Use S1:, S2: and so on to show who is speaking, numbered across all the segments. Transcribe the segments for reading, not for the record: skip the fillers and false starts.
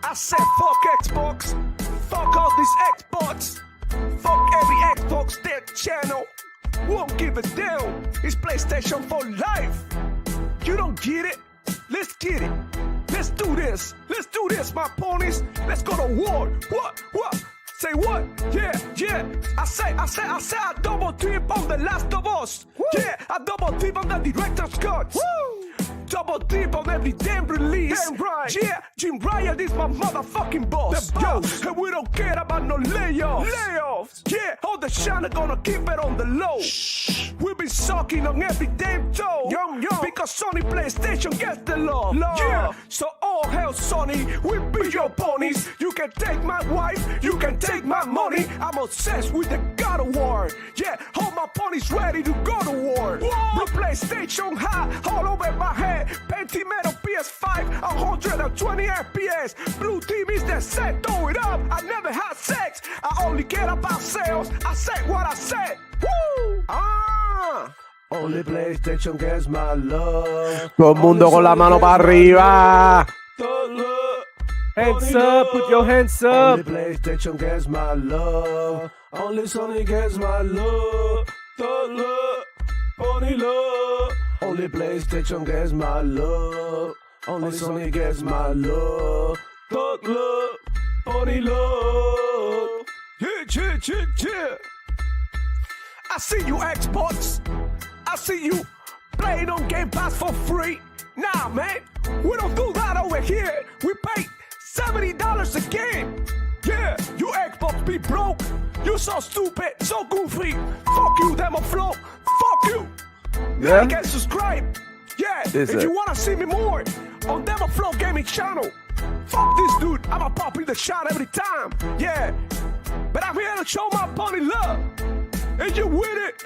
S1: I said fuck Xbox. Fuck all these Xbox. Fuck every Xbox their channel. Won't give a damn. It's PlayStation for life. You don't get it? Let's get it. Let's do this. Let's do this, my ponies. Let's go to war. What? Say what? Yeah. I say I double dip on The Last of Us. Woo. Yeah, I double dip on the director's cut. Woo. Double dip on every damn release. Damn right. Yeah, Jim Ryan is my motherfucking boss. The boss. Yo, and we don't care about no layoffs. Yeah, all the shine are gonna keep it on the low. Shh. We be sucking on every damn toe. Yum. Because Sony PlayStation gets the love. Yeah, so all hell Sony, we be your ponies. You can take my wife, you can take my money. I'm obsessed with the God of War. Yeah, all my ponies ready to go to war. The PlayStation high all over my head. Pentimeter PS5, 120 FPS. Blue team is the set, throw it up. I never had sex, I only care about sales. I said what I said. Woo! Only PlayStation gets my love.
S2: Todo el mundo con la mano para arriba. Hands up, put your hands up.
S1: Only PlayStation gets my love. Only Sony gets my love. Pony love. Only PlayStation gets my love. Only Sony gets my love. Thug love. Pony love. Yeah. I see you Xbox. I see you playing on Game Pass for free. Nah, man, we don't do that over here. We pay $70 a game. Yeah, you Xbox be broke. You so stupid, so goofy. Fuck you, Demoflow. Fuck you.
S2: Yeah.
S1: Like and subscribe. Yeah, if you wanna see me more on Demoflow Gaming channel. Fuck this dude, I'ma pop in the shot every time. Yeah, but I'm here to show my pony love. And you with it?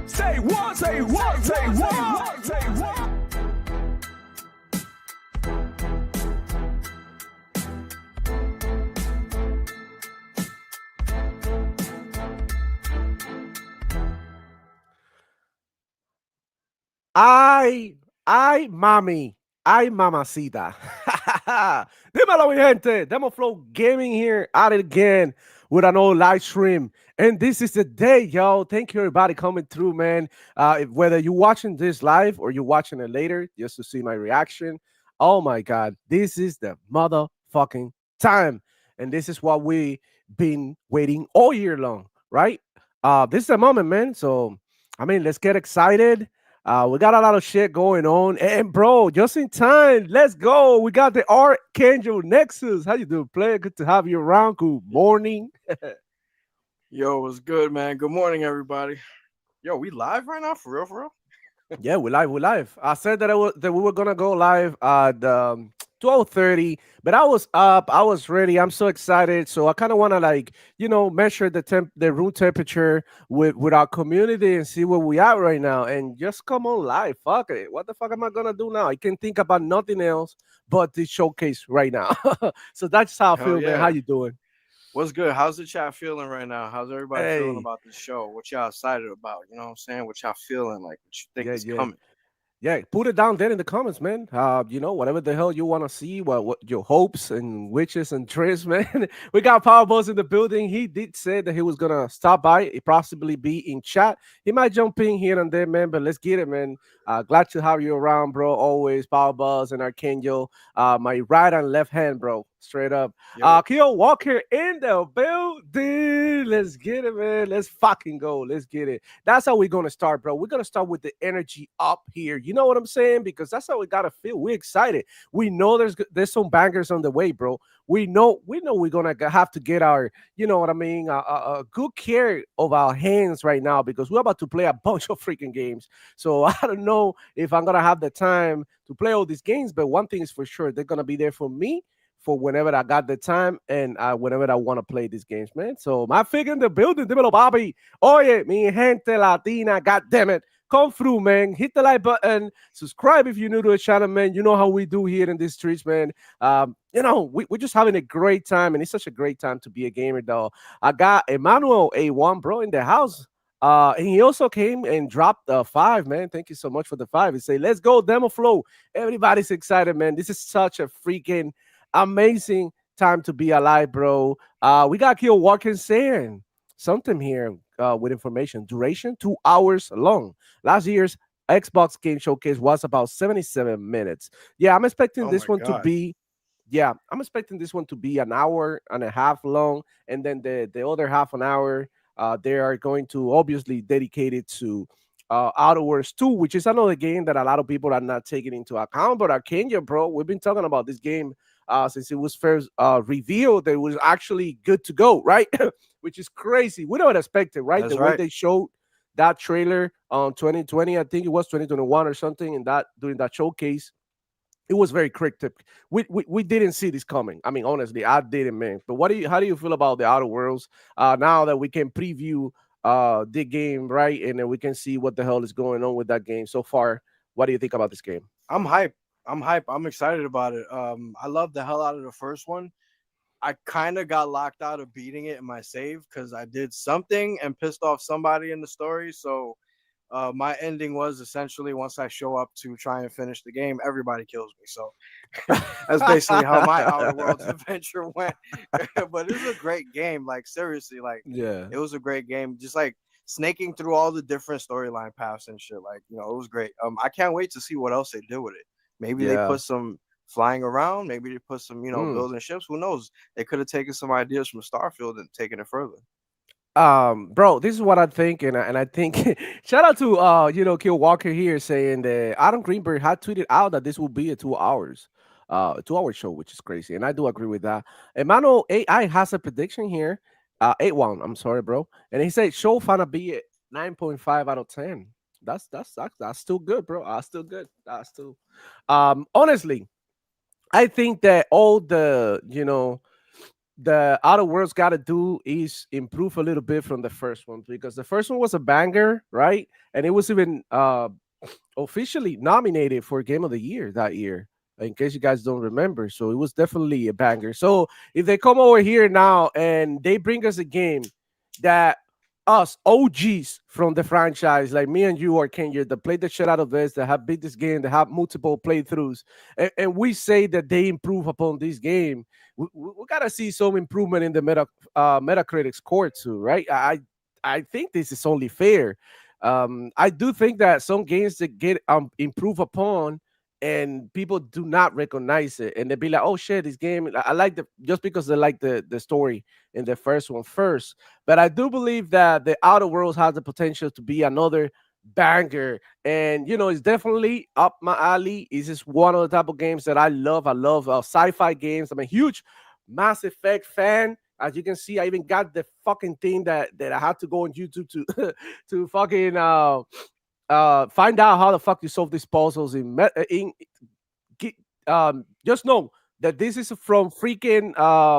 S1: Say what?
S2: Ay, mami. Ay, mamacita. Dímelo, mi gente. Demoflow Gaming here at it again with another live stream. And this is the day, y'all. Thank you, everybody, coming through, man. Whether you're watching this live or you're watching it later just to see my reaction. Oh, my God. This is the motherfucking time. And this is what we've been waiting all year long, right? This is the moment, man. So, I mean, let's get excited. We got a lot of shit going on. And, bro, just in time, let's go. We got the Archangel Nexus. How you doing, player? Good to have you around. Good morning.
S3: Yo, what's good, man? Good morning, everybody. Yo, we live right now? For real?
S2: Yeah, we're live. I said that we were gonna go live at 12:30, but I was up, I was ready. I'm so excited. So I kind of want to measure the room temperature with our community and see where we are right now, and just come on live. Fuck it. What the fuck am I gonna do now? I can think about nothing else but this showcase right now. So that's how I feel, man. How you doing?
S3: What's good? How's the chat feeling right now? How's everybody feeling about this show? What y'all excited about? You know what I'm saying? What y'all feeling like? What you think is coming?
S2: Yeah, put it down there in the comments, man. Whatever the hell you want to see, what your hopes and wishes and dreams, man. We got Powerbuzz in the building. He did say that he was gonna stop by, possibly be in chat. He might jump in here and there, man. But let's get it, man. Glad to have you around, bro. Always Powerbuzz and Archangel, my right and left hand, bro. Straight up. Keo Walker in the building. Let's get it, man. Let's fucking go. Let's get it. That's how we're gonna start, bro. We're gonna start with the energy up here. You know what I'm saying? Because that's how we gotta feel. We're excited. We know there's some bangers on the way, bro. We know we're gonna have to get our, you know what I mean, a good care of our hands right now, because we're about to play a bunch of freaking games. So I don't know if I'm gonna have the time to play all these games, but one thing is for sure, they're gonna be there for me for whenever I got the time and whenever I want to play these games, man. So my figure in the building, dímelo, Bobby. Oye, mi gente latina, god damn it. Come through, man. Hit the like button. Subscribe if you're new to the channel, man. You know how we do here in these streets, man. We're just having a great time, and it's such a great time to be a gamer, though. I got Emmanuel A1, bro, in the house. And he also came and dropped the 5, man. Thank you so much for the 5. He said, let's go, Demoflow. Everybody's excited, man. This is such a freaking Amazing time to be alive, bro. We got Kill Walking saying something here with information. Duration 2 hours long. Last year's Xbox Game Showcase was about 77 minutes. Yeah, I'm expecting
S3: Oh
S2: this
S3: my
S2: one to
S3: god.
S2: be. Yeah, I'm expecting this one to be an hour and a half long, and then the other half an hour, they are going to obviously dedicate it to Outer Worlds 2, which is another game that a lot of people are not taking into account. But Kenya, bro, we've been talking about this game since it was first revealed that it was actually good to go, right? Which is crazy. We don't expect it, right?
S3: That's
S2: The way
S3: right.
S2: they showed that trailer on 2020, I think it was 2021 or something, in that during that showcase, it was very cryptic. We didn't see this coming. I mean, honestly, I didn't, man. But how do you feel about the Outer Worlds now that we can preview the game, right? And then we can see what the hell is going on with that game so far. What do you think about this game?
S3: I'm hype. I'm hype. I'm excited about it. I love the hell out of the first one. I kind of got locked out of beating it in my save because I did something and pissed off somebody in the story. So my ending was essentially once I show up to try and finish the game, everybody kills me. So that's basically how my Outer Worlds adventure went. But it was a great game. Like seriously, like
S2: Yeah.
S3: it was a great game. Just like snaking through all the different storyline paths and shit. Like it was great. I can't wait to see what else they do with it. Maybe they
S2: Yeah.
S3: put some flying around. Maybe they put some
S2: Mm.
S3: building ships. Who knows? They could have taken some ideas from Starfield and taken it further.
S2: Bro, this is what I think, and I think shout out to Kill Walker here saying that Adam Greenberg had tweeted out that this will be a 2 hours 2 hour show, which is crazy, and I do agree with that. Emmanuel AI has a prediction here, 8-1, I'm sorry, bro, and he said show finna be at 9.5 out of 10. That's still good, bro. Still good. That's still honestly, I think that all the Outer Worlds got to do is improve a little bit from the first one, because the first one was a banger, right? And it was even officially nominated for Game of the Year that year, in case you guys don't remember. So it was definitely a banger. So if they come over here now and they bring us a game that us OGs from the franchise, like me and you or Kenya, that played the shit out of this, that have beat this game, that have multiple playthroughs, and we say that they improve upon this game, we gotta see some improvement in the Metacritic score too, right? I think this is only fair. I do think that some games that get improved upon and people do not recognize it, and they be like, "Oh shit, this game I like the just because they like the story in the first one first." But I do believe that the Outer Worlds has the potential to be another banger, and it's definitely up my alley. It's just one of the type of games that I love. I love sci-fi games. I'm a huge Mass Effect fan. As you can see, I even got the fucking thing that I had to go on YouTube to to fucking find out how the fuck you solve these puzzles in just know that this is from freaking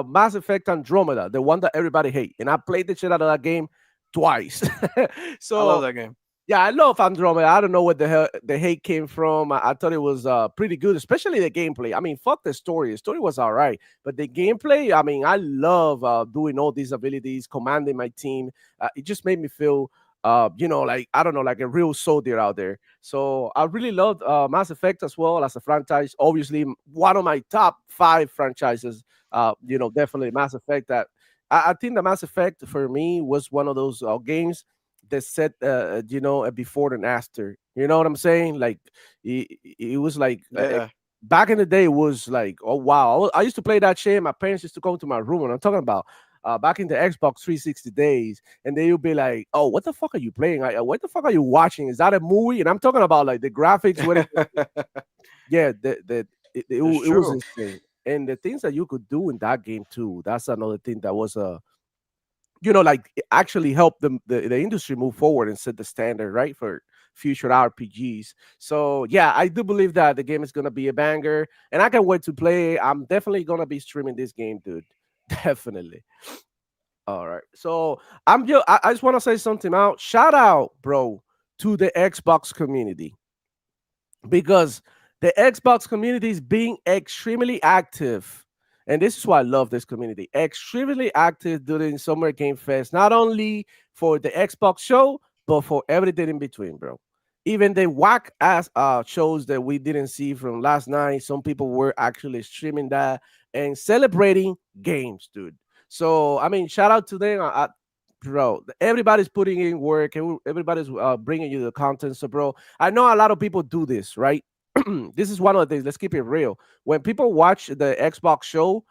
S2: Mass Effect Andromeda, the one that everybody hate, and I played the shit out of that game twice.
S3: I love
S2: So
S3: that game.
S2: yeah, I love Andromeda. I don't know what the hell the hate came from. I thought it was pretty good, especially the gameplay. I mean, fuck the story. The story was all right, but the gameplay. I mean, I love doing all these abilities, commanding my team. It just made me feel, like I don't know, like a real soldier out there. So I really loved Mass Effect as well as a franchise. Obviously, one of my top five franchises. Definitely Mass Effect. That I think the Mass Effect for me was one of those games that set a before and after. You know what I'm saying? Like it was like
S3: Yeah.
S2: back in the day, it was like, oh wow, I used to play that shit. My parents used to come to my room, and I'm talking about back in the Xbox 360 days, and they would be like, "Oh, what the fuck are you playing? What the fuck are you watching? Is that a movie?" And I'm talking about like the graphics. Yeah, it
S3: It's
S2: was
S3: true.
S2: insane, and the things that you could do in that game too. That's another thing that was like it actually help the industry move forward and set the standard, right, for future RPGs. So yeah, I do believe that the game is gonna be a banger, and I can't wait to play. I'm definitely gonna be streaming this game, dude. Definitely. All right. So I just want to say something out. Shout out, bro, to the Xbox community, because the Xbox community is being extremely active. And this is why I love this community. Extremely active during Summer Game Fest, not only for the Xbox show, but for everything in between, bro. even the whack ass shows that we didn't see from last night, some people were actually streaming that and celebrating games, dude. So I mean, shout out to them. Bro, everybody's putting in work and everybody's bringing you the content. So, bro, I know a lot of people do this, right? This is one of the things. Let's keep it real. When people watch the Xbox show,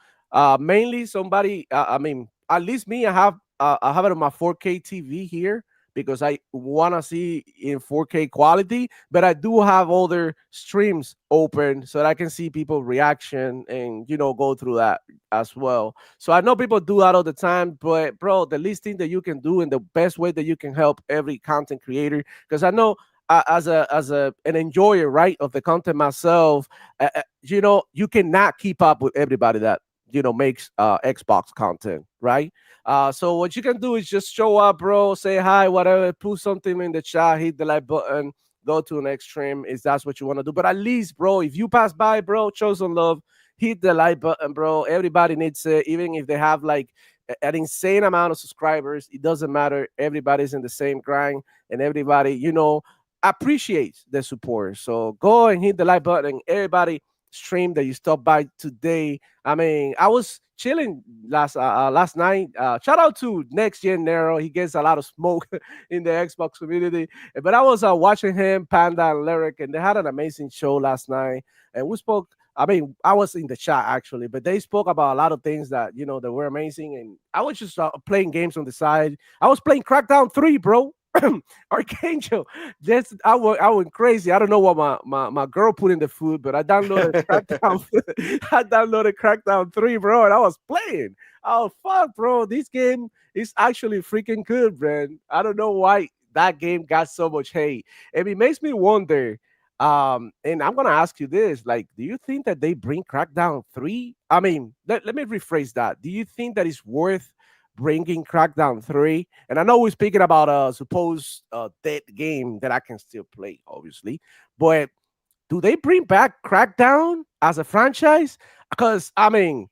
S2: mainly somebody, I mean, at least me, I have it on my 4K TV here because I want to see in 4K quality, but I do have other streams open so that I can see people reaction and go through that as well. So I know people do that all the time, but bro, the least thing that you can do and the best way that you can help every content creator, because I know as a an enjoyer, right, of the content myself, you cannot keep up with everybody that makes Xbox content, right? So what you can do is just show up, bro, say hi, whatever, put something in the chat, hit the like button, go to the next stream, if that's what you want to do. But at least, bro, if you pass by, bro, show some love, hit the like button, bro. Everybody needs it, even if they have like an insane amount of subscribers. It doesn't matter. Everybody's in the same grind, and everybody, appreciates the support. So go and hit the like button. Everybody stream that you stopped by today. I mean, I was chilling last night. Shout out to Next Gen Nero. He gets a lot of smoke in the Xbox community. But I was watching him, Panda, and Lyric, and they had an amazing show last night. And we spoke. I mean, I was in the chat actually, but they spoke about a lot of things that that were amazing. And I was just playing games on the side. I was playing Crackdown 3, bro. Archangel. I went crazy. I don't know what my girl put in the food, but I downloaded Crackdown. I downloaded Crackdown 3, bro, and I was playing. Oh fuck, bro. This game is actually freaking good, man. I don't know why that game got so much hate. And it makes me wonder. And I'm gonna ask you this: like, do you think that they bring Crackdown 3? I mean, let me rephrase that. Do you think that it's worth bringing Crackdown 3? And I know we're speaking about a supposed dead game that I can still play, obviously. But do they bring back Crackdown as a franchise? Because, I mean,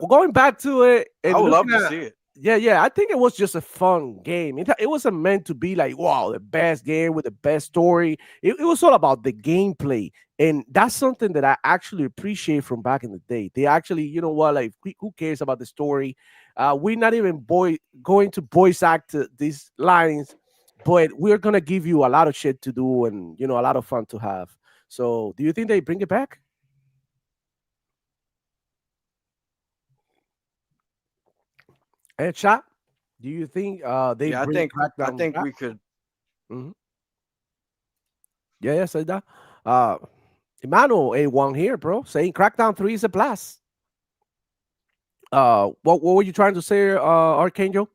S2: going back to it and
S3: I would love
S2: looking
S3: to
S2: at,
S3: see it.
S2: yeah, I think it was just a fun game. It wasn't meant to be like, wow, the best game with the best story. It was all about the gameplay. And that's something that I actually appreciate from back in the day. They actually, you know what, like, who cares about the story? We're not even going to voice act these lines, but we're going to give you a lot of shit to do and, a lot of fun to have. So do you think they bring it back? And chat, do you think they
S3: Yeah,
S2: bring
S3: I
S2: Crackdown
S3: think
S2: back?
S3: we could.
S2: Mhm. Yeah, say that. Emmanuel A1 here, bro, saying Crackdown 3 is a blast. What were you trying to say, Archangel?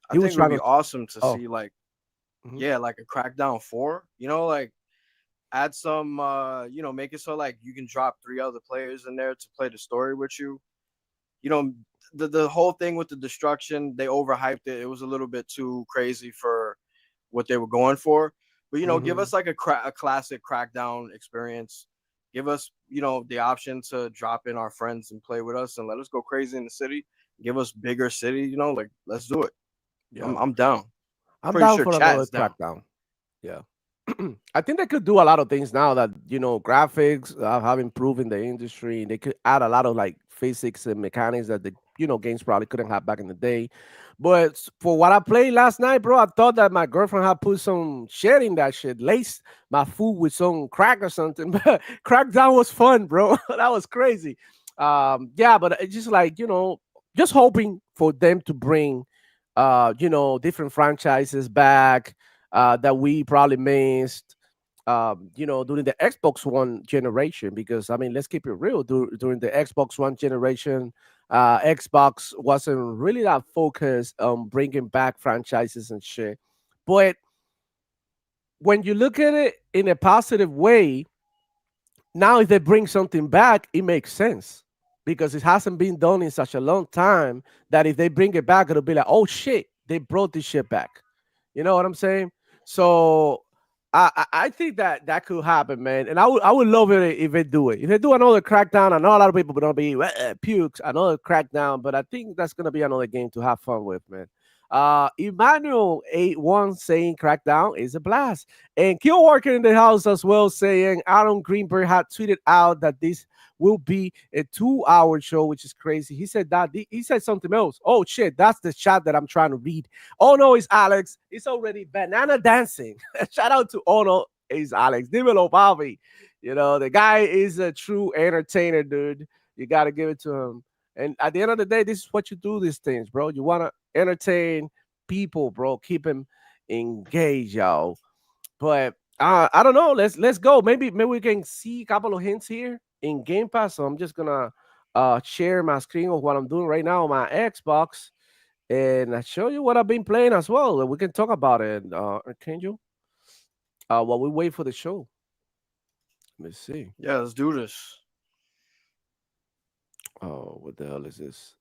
S3: I
S2: He was
S3: think it would
S2: trying
S3: be
S2: to.
S3: awesome to
S2: Oh,
S3: see like,
S2: mhm.
S3: yeah, like a Crackdown 4. Like add some, make it so like you can drop 3 other players in there to play the story with you. You know, the whole thing with the destruction, they overhyped it. It was a little bit too crazy for what they were going for. But give
S2: Mhm.
S3: us like a classic Crackdown experience. Give us, the option to drop in our friends and play with us and let us go crazy in the city. Give us bigger city, like let's do it. I'm
S2: Yeah,
S3: I'm down.
S2: I'm
S3: Pretty
S2: down
S3: sure
S2: for
S3: chat
S2: another
S3: is down.
S2: Crackdown. Yeah. I think they could do a lot of things now that graphics have improved in the industry. They could add a lot of like physics and mechanics that the games probably couldn't have back in the day. But for what I played last night, bro, I thought that my girlfriend had put some shit in that shit, laced my food with some crack or something. But Crackdown was fun, bro. That was crazy. Yeah, but it's just like just hoping for them to bring different franchises back that we probably missed, during the Xbox One generation. Because I mean, let's keep it real. During the Xbox One generation, Xbox wasn't really that focused on bringing back franchises and shit. But when you look at it in a positive way, now if they bring something back, it makes sense because it hasn't been done in such a long time that if they bring it back, it'll be like, oh shit, they brought this shit back. You know what I'm saying? So I think that that could happen, man. And I would love it if they do it. If they do another Crackdown, I know a lot of people are gonna be pukes, another Crackdown, but I think that's gonna be another game to have fun with, man. Emmanuel 81 saying Crackdown is a blast. And Kill Walker in the house as well saying Adam Greenberg had tweeted out that this will be a 2 hour show, which is crazy. He said that he said something else. Oh shit, that's the chat that I'm trying to read. Oh no, it's Alex. It's already banana dancing. Shout out to Ono. It's Alex. Dímelo, Bobby. You know, the guy is a true entertainer, dude. You gotta give it to him. And at the end of the day, this is what you do these things, bro. You wanna entertain people, bro. Keep them engaged, y'all. But I don't know. Let's go. Maybe we can see a couple of hints here in Game Pass. So I'm just gonna share my screen of what I'm doing right now on my Xbox, and I show you what I've been playing as well. We can talk about it, Archangel. While we wait for the show. Let me see.
S3: Yeah, let's do this.
S2: Oh, what the hell is this?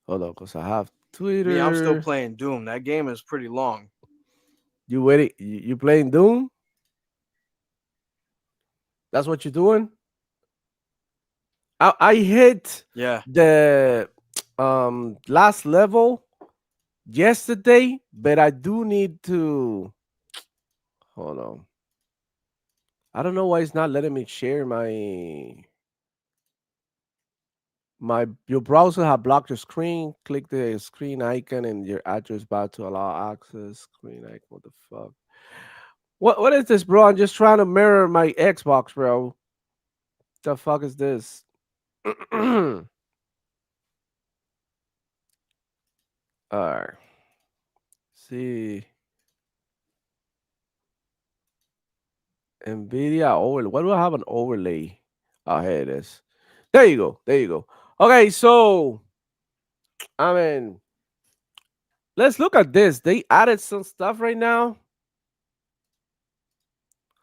S2: Hold on, cause I have
S3: Me, I'm still
S2: Twitter.
S3: playing Doom. That game is pretty long.
S2: You waiting? You playing Doom? That's what you're doing? I hit
S3: Yeah.
S2: the last level yesterday, but I do need to hold on. I don't know why it's not letting me share my your browser have blocked your screen. Click the screen icon and your address bar to allow access. Screen icon. What the fuck? What is this, bro? I'm just trying to mirror my Xbox, bro. The fuck is this? All right. See. Nvidia overlay. Why do I have an overlay? Oh, here it is. There you go. There you go. Okay, so I mean, let's look at this. They added some stuff right now.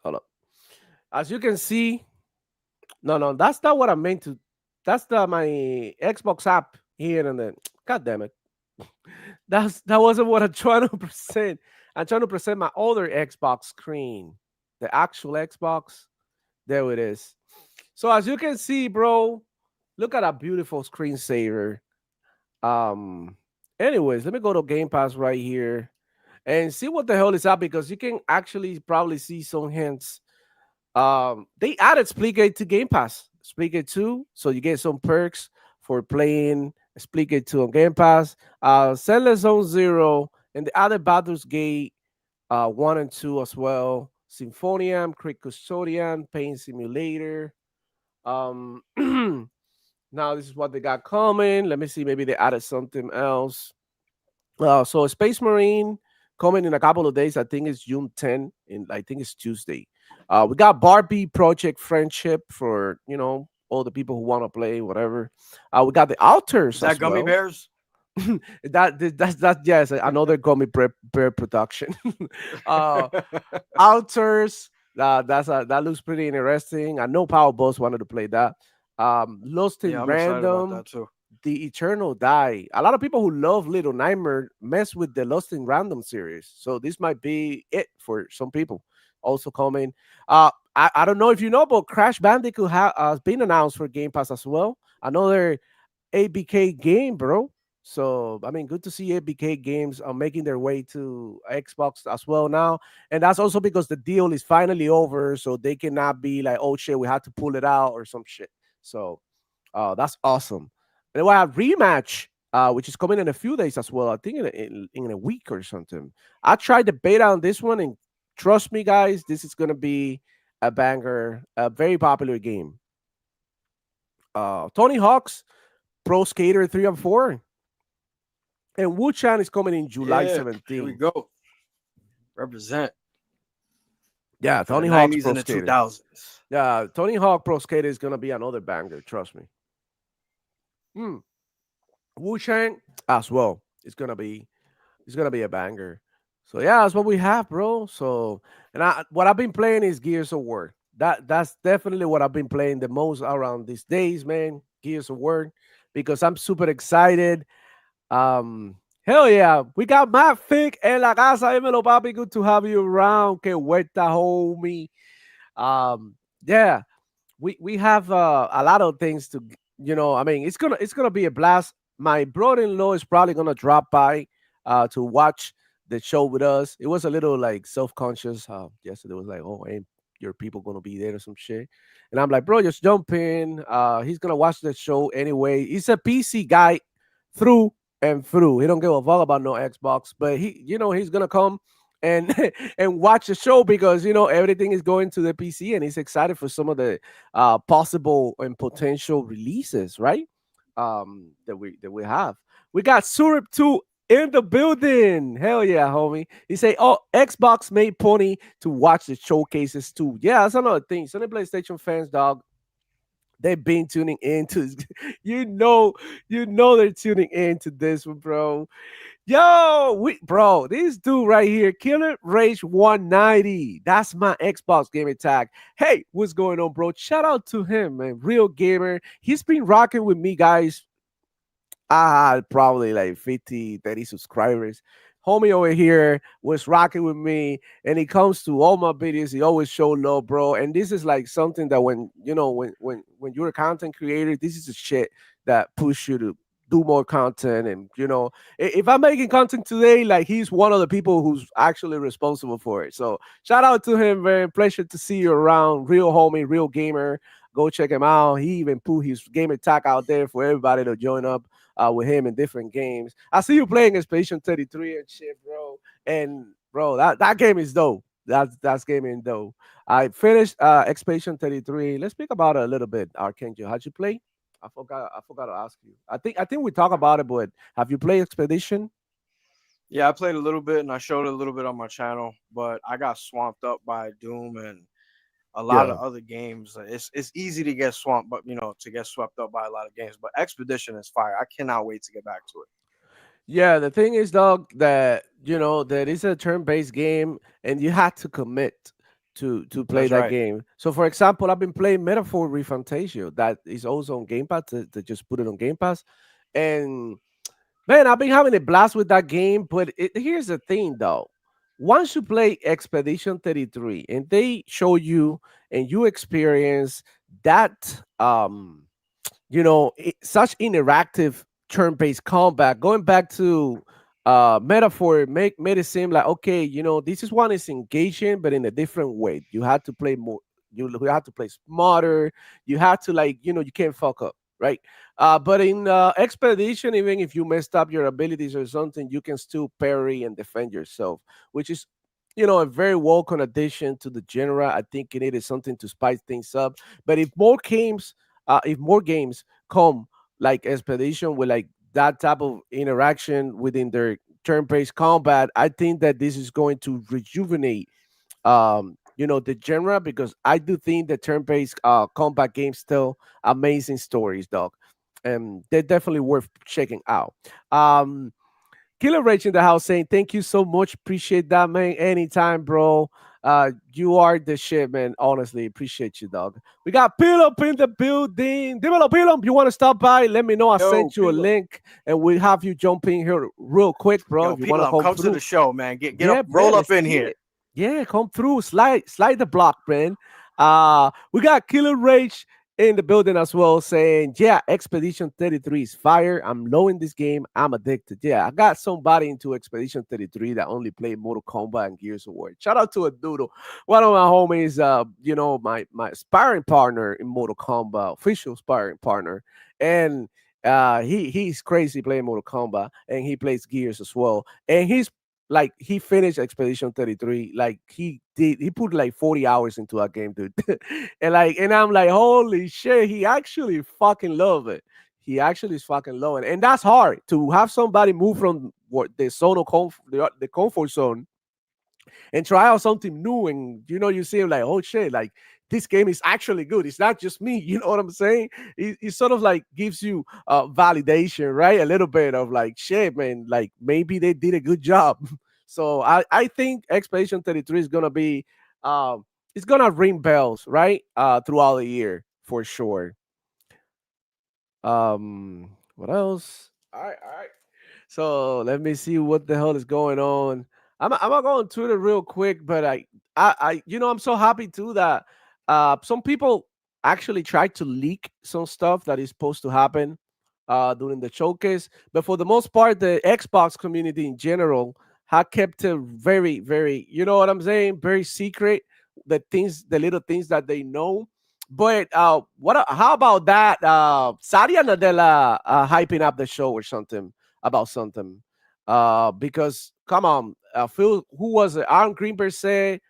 S2: Hold up. As you can see, no, that's not what I meant to. That's my Xbox app here, and then God damn it, that wasn't what I'm trying to present. I'm trying to present my other Xbox screen, the actual Xbox. There it is. So as you can see, bro, look at a beautiful screensaver. Um. Anyways, let me go to Game Pass right here and see what the hell is up because you can actually probably see some hints. They added Splitgate to Game Pass, Splitgate 2, so you get some perks for playing Splitgate 2 on Game Pass. Zenless Zone Zero and the other Baldur's Gate 1 and 2 as well. Symphonium, Creek Custodian, Pain Simulator. Um, now this is what they got coming. Let me see, maybe they added something else. So Space Marine coming in a couple of days. I think it's June 10, and I think it's Tuesday. We got Barbie Project Friendship for all the people who want to play whatever. We got the
S3: Is
S2: Alters
S3: that
S2: as
S3: Gummy
S2: well.
S3: Bears?
S2: That's yes, another gummy bear production. uh, Alters. That looks pretty interesting. I know Power Boss wanted to play that. Lost in
S3: Yeah, I'm excited about
S2: Random,
S3: that too.
S2: the Eternal Die. A lot of people who love Little Nightmare mess with the Lost in Random series. So this might be it for some people. Also coming. I don't know if you know, but Crash Bandicoot has been announced for Game Pass as well. Another ABK game, bro. So I mean, good to see ABK games are making their way to Xbox as well now, and that's also because the deal is finally over, so they cannot be like, "Oh shit, we had to pull it out" or some shit. So that's awesome. And we have rematch, which is coming in a few days as well. I think in a week or something. I tried the beta on this one, and trust me, guys, this is gonna be a banger, a very popular game. Tony Hawk's Pro Skater 3 and 4. And Wu Chan is coming in July
S3: Yeah, here we
S2: 17th.
S3: go. Represent
S2: Yeah,
S3: for the
S2: Tony Hawk's
S3: 90s
S2: Pro
S3: and the
S2: Skater.
S3: 2000s.
S2: Yeah, Tony Hawk Pro Skater is gonna be another banger. Trust me. Hmm. Wu Chang as well. It's gonna be a banger. So yeah, that's what we have, bro. So what I've been playing is Gears of War. That's definitely what I've been playing the most around these days, man. Gears of War, because I'm super excited. Hell yeah, we got Matt Fick en la casa. Dímelo, papi. Good to have you around. Que vuelta, homie. Yeah, we have a lot of things to I mean, it's gonna be a blast. My brother-in-law is probably gonna drop by. to watch the show with us. It was a little like self-conscious. Yesterday was like, oh, ain't your people gonna be there or some shit? And I'm like, bro, just jump in. He's gonna watch the show anyway. He's a PC guy through and through. He don't give a fuck about no Xbox, but he's gonna come and and watch the show because everything is going to the PC, and he's excited for some of the possible and potential releases, right? That we have. We got Surip 2 in the building. Hell yeah, homie. He say, oh, Xbox made pony to watch the showcases too. Yeah, that's another thing. Sony PlayStation fans, dog, they've been tuning into you know, they're tuning into this one, bro. Yo, bro, this dude right here, Killer Rage 190. That's my Xbox gaming tag. Hey, what's going on, bro? Shout out to him, man. Real gamer. He's been rocking with me, guys. I had probably like 50, 30 subscribers. Homie over here was rocking with me, and he comes to all my videos. He always show love, bro. And this is like something that when you're a content creator, this is the shit that push you to do more content. And if I'm making content today, like he's one of the people who's actually responsible for it. So shout out to him, man. Pleasure to see you around. Real homie, real gamer. Go check him out. He even put his gamer tag out there for everybody to join up with him in different games. I see you playing Expedition 33 and shit, bro. And bro, that game is dope. That's gaming dope. I finished Expedition 33. Let's speak about it a little bit, Archangel. How'd you play? I forgot to ask you. I think we talk about it, but have you played Expedition?
S3: Yeah, I played a little bit and I showed it a little bit on my channel, but I got swamped up by Doom and a lot
S2: Yeah.
S3: of other games. It's easy to get swamped, but to get swept up by a lot of games. But Expedition is fire. I cannot wait to get back to it.
S2: Yeah, the thing is, dog, that that is a turn-based game, and you had to commit to play
S3: That's
S2: that
S3: right.
S2: game. So, for example, I've been playing Metaphor Refantasio, that is also on Game Pass. To just put it on Game Pass, and man, I've been having a blast with that game. But here's the thing, though. Once you play Expedition 33, and they show you and you experience that such interactive turn-based combat, going back to metaphor, made it seem like, okay, this is one is engaging but in a different way. You had to play more, you had to play smarter, you had to, like, you can't fuck up, right? But in Expedition, even if you messed up your abilities or something, you can still parry and defend yourself, which is a very welcome addition to the genre. I think it needed something to spice things up. But if more games come like Expedition with like that type of interaction within their turn-based combat, I think that this is going to rejuvenate the genre, because I do think that turn-based combat games tell amazing stories, dog. And they're definitely worth checking out. Killer Rage in the house saying, thank you so much. Appreciate that, man. Anytime, bro. You are the shit, man. Honestly, appreciate you, dog. We got Peel Up in the building. Dímelo, Peel Up. You want to stop by? Let me know. I
S3: Yo,
S2: sent you a
S3: Pilo.
S2: link, and we have you jump in here real quick, bro.
S3: Yo,
S2: If you want to
S3: Pilo,
S2: come
S3: come to
S2: through.
S3: the show, man. Get
S2: Yeah,
S3: up, roll
S2: man.
S3: up
S2: Let's
S3: in
S2: get
S3: here.
S2: it. Yeah, come through. Slide the block, man. We got Killer Rage in the building as well, saying, yeah, Expedition 33 is fire. I'm low in this game. I'm addicted. Yeah, I got somebody into Expedition 33 that only played Mortal Kombat and Gears of War. Shout out to a doodle. One of my homies, my sparring partner in Mortal Kombat, official sparring partner. And he's crazy playing Mortal Kombat, and he plays Gears as well. And he finished Expedition 33. Like he put like 40 hours into that game, dude. and I'm like, holy shit, he actually fucking love it. He actually is fucking love it. And that's hard to have somebody move from what the zone of the comfort zone and try out something new. And you see him like, oh shit, like this game is actually good. It's not just me. You know what I'm saying? It sort of like gives you validation, right? A little bit of like, shit, man, like maybe they did a good job. So I think Expedition 33 is gonna be it's gonna ring bells, right? Throughout the year for sure. What else? All right. So let me see what the hell is going on. I'm gonna go on Twitter real quick, but I'm so happy too that some people actually tried to leak some stuff that is supposed to happen during the showcase. But for the most part, the Xbox community in general have kept it very, very, you know what I'm saying, very secret. The things, the little things that they know. But how about that? Satia Nadella hyping up the show or something about something. Because come on, Phil, who was it? Aaron Greenberg said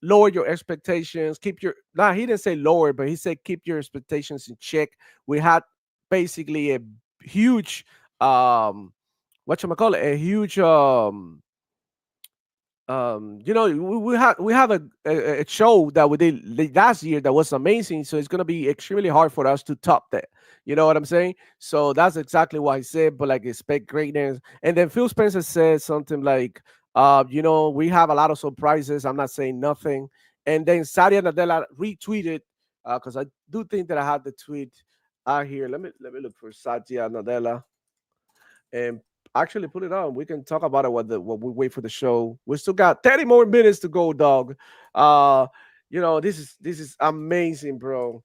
S2: lower your expectations, keep your nah, he didn't say lower, but he said keep your expectations in check. We had basically a huge what you call it, a huge we have a show that we did last year that was amazing, so it's going to be extremely hard for us to top that. You know what I'm saying? So that's exactly what I said, but like expect greatness. And then Phil Spencer said something like we have a lot of surprises. I'm not saying nothing. And then Sadia Nadella retweeted, because I do think that I had the tweet out here. Let me look for Satya Nadella and actually put it on. We can talk about it what we wait for the show. We still got 30 more minutes to go, dog. This is amazing, bro.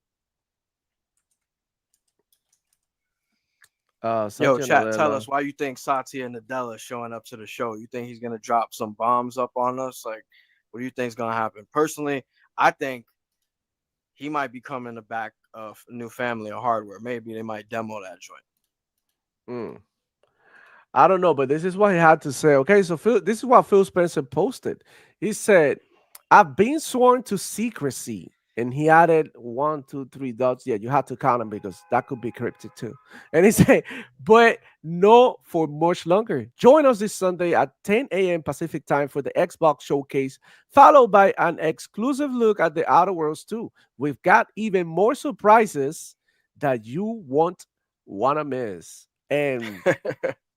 S3: Yo,
S2: Satya
S3: chat, tell
S2: Nadella.
S3: us why you think Satya Nadella is showing up to the show. You think he's gonna drop some bombs up on us? Like, what do you think is gonna happen? Personally, I think he might be coming to back of a new family of hardware. Maybe they might demo that joint.
S2: Mm. I don't know, but this is what he had to say. Okay, so this is what Phil Spencer posted. He said, "I've been sworn to secrecy," and he added one, two, three dots. Yeah, you have to count them because that could be cryptic too. And he said, "But no for much longer. Join us this Sunday at 10 a.m. Pacific time for the Xbox showcase, followed by an exclusive look at the Outer Worlds 2. We've got even more surprises that you won't wanna miss." And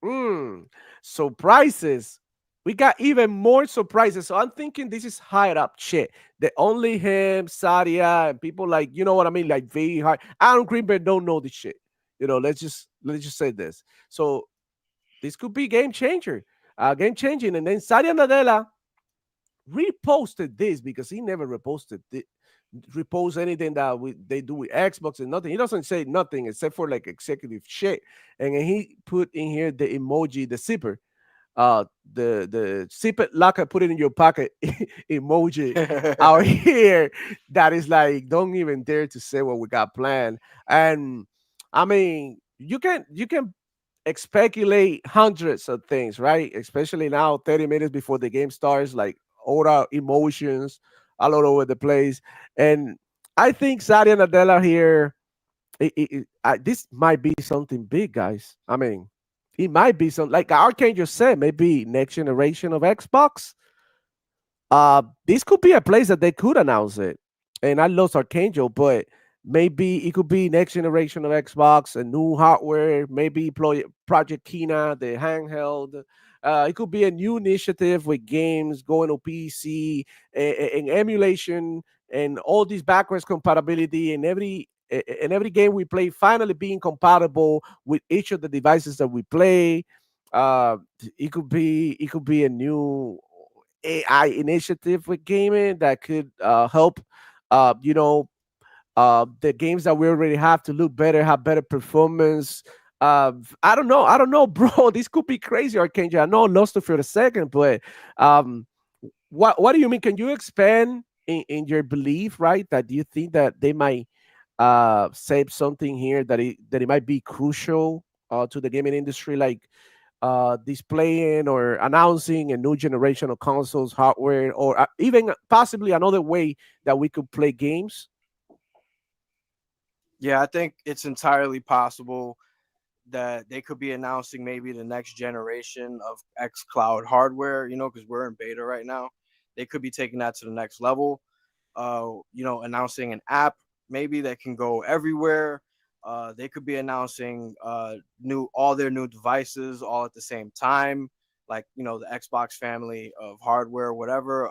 S2: Mm, surprises. We got even more surprises. So I'm thinking this is higher up shit. The only him, Sadia, and people like, you know what I mean, like very hard. Aaron Greenberg don't know this shit. Let's just say this. So this could be game changing. And then Sadia Nadella reposted this because he never repost anything that they do with Xbox and nothing. He doesn't say nothing except for like executive shit. And then he put in here the emoji, the zipper, the zip it locker, put it in your pocket emoji out here. That is like, don't even dare to say what we got planned. And I mean, you can speculate hundreds of things, right? Especially now, 30 minutes before the game starts, like all our emotions all over the place. And I think Sadia Nadella here, this might be something big, guys. I mean, it might be something like Arcane just said, maybe next generation of Xbox. This could be a place that they could announce it. And I love Archangel, but maybe it could be next generation of Xbox, a new hardware, maybe Project Kina, the handheld. It could be a new initiative with games going to PC and emulation and all these backwards compatibility and every game we play finally being compatible with each of the devices that we play. Uh, it could be a new AI initiative with gaming that could help, uh, you know, the games that we already have to look better, have better performance. I don't know, bro. This could be crazy, Archangel. I know I lost it for a second, but um, what do you mean? Can you expand in your belief, right? That you think that they might say something here that it might be crucial to the gaming industry, like displaying or announcing a new generation of consoles, hardware, or even possibly another way that we could play games.
S3: Yeah, I think it's entirely possible that they could be announcing maybe the next generation of X Cloud hardware, because we're in beta right now. They could be taking that to the next level. Announcing an app maybe that can go everywhere. They could be announcing all their new devices all at the same time, like the Xbox family of hardware, whatever.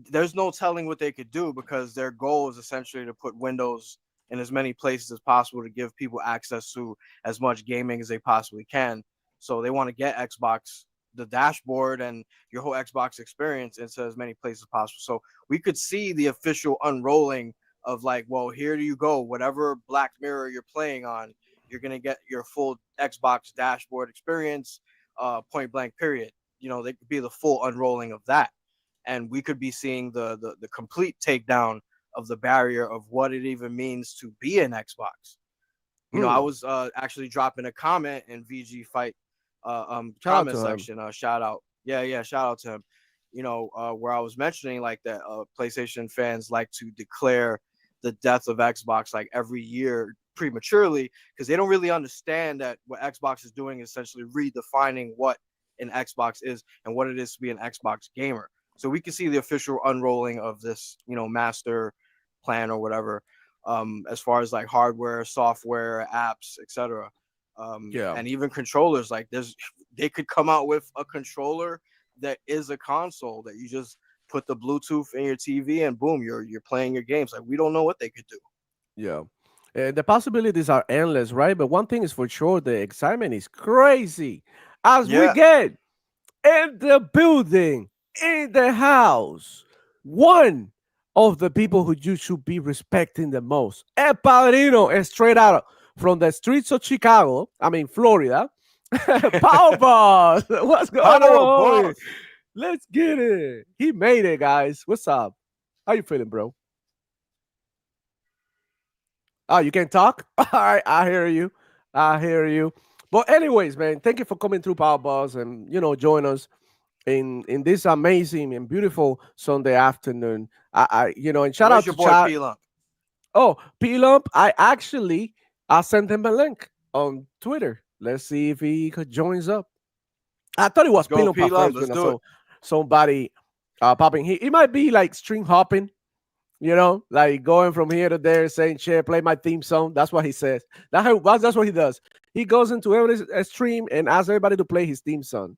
S3: There's no telling what they could do because their goal is essentially to put Windows in as many places as possible to give people access to as much gaming as they possibly can. So they want to get Xbox, the dashboard, and your whole Xbox experience into as many places as possible. So we could see the official unrolling of like, well, here you go. Whatever Black Mirror you're playing on, you're gonna get your full Xbox dashboard experience, point blank period. They could be the full unrolling of that, and we could be seeing the complete takedown of the barrier of what it even means to be an Xbox. I was actually dropping a comment in VG Fight comment section. Shout out, yeah, shout out to him. Where I was mentioning like that PlayStation fans like to declare the death of Xbox like every year prematurely because they don't really understand that what Xbox is doing is essentially redefining what an Xbox is and what it is to be an Xbox gamer. So we can see the official unrolling of this, master plan or whatever, as far as like hardware, software, apps, etc. And even controllers. Like they could come out with a controller that is a console that you just put the Bluetooth in your TV and boom, you're playing your games. Like we don't know what they could do.
S2: Yeah. The possibilities are endless, right? But one thing is for sure, the excitement is crazy. As we get in the building, in the house, one of the people who you should be respecting the most, El Padrino, is straight out from the streets of Chicago, Florida. Power Boss, what's going on? Let's get it. He made it, guys. What's up? How you feeling, bro? Oh, you can talk? All right, I hear you. I hear you. But anyways, man, thank you for coming through Power Boss and join us in this amazing and beautiful Sunday afternoon. And shout out
S3: your
S2: to
S3: boy
S2: chat.
S3: P-Lump?
S2: Oh, P-Lump, I sent him a link on Twitter. Let's see if he joins up. I thought it was P-Lump at first when I saw somebody popping. He might be like stream hopping. Like going from here to there, saying, "Share, play my theme song." That's what he says. That's what he does. He goes into every stream and asks everybody to play his theme song.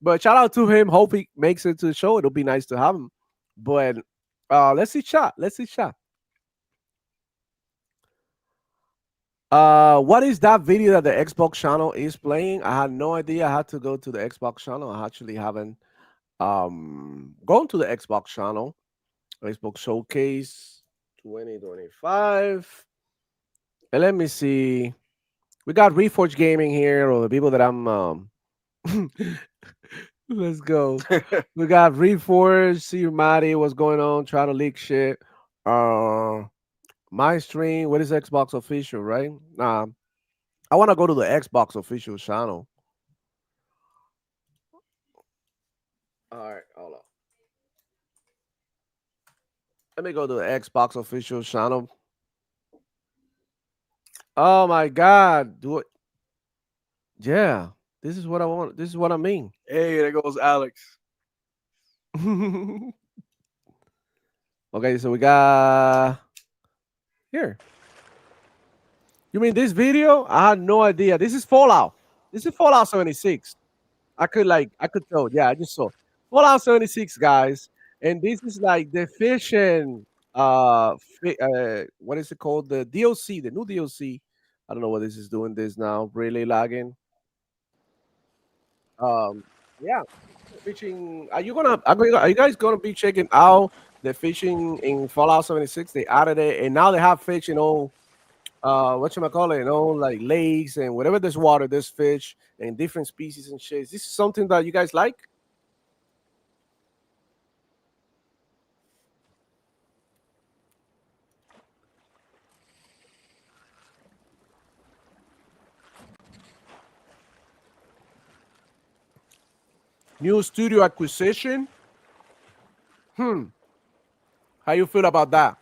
S2: But shout out to him. Hope he makes it to the show. It'll be nice to have him. But let's see chat. What is that video that the Xbox channel is playing? I had no idea. I had to go to the Xbox channel. I actually haven't gone to the Xbox channel. Xbox Showcase 2025. And let me see. We got Reforge Gaming here, or the people that I'm let's go. We got Reforge, see Matty, what's going on, trying to leak shit. My stream, what is Xbox official, right? I want to go to the Xbox official channel. All right, hold on. Let me go to the Xbox official channel. Oh my God. Do it. Yeah. This is what I want. This is what I mean.
S3: Hey, there goes Alex.
S2: Okay, so we got here. You mean this video? I had no idea. This is Fallout. This is Fallout 76. I could tell. Yeah, I just saw Fallout 76, guys. And this is like the fishing what is it called? The DLC, the new DLC. I don't know what this is doing this now. Really lagging. Yeah. Fishing. Are you guys gonna be checking out the fishing in Fallout 76? They added it and now they have fish in all whatchamacallit, like lakes and whatever there's water, there's fish and different species and shit. Is this something that you guys like? New studio acquisition. How you feel about that?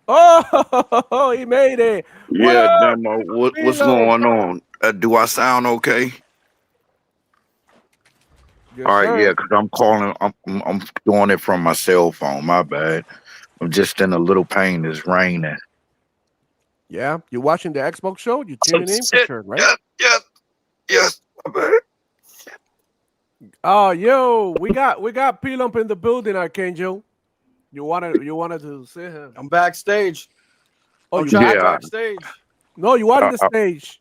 S2: Oh, he made it.
S4: Yeah, Demo. What's going on? Do I sound okay?
S2: Yes,
S4: All right,
S2: sir.
S4: yeah, because I'm calling. I'm doing it from my cell phone. My bad. I'm just in a little pain. It's raining.
S2: Yeah, you're watching the Xbox show. You tuning in for sure, right?
S4: Yes. My bad.
S2: Oh, yo, we got P-Lump in the building, Archangel. You wanted to see him?
S3: I'm backstage.
S2: Oh,
S3: I'm backstage.
S2: No, you are on the stage.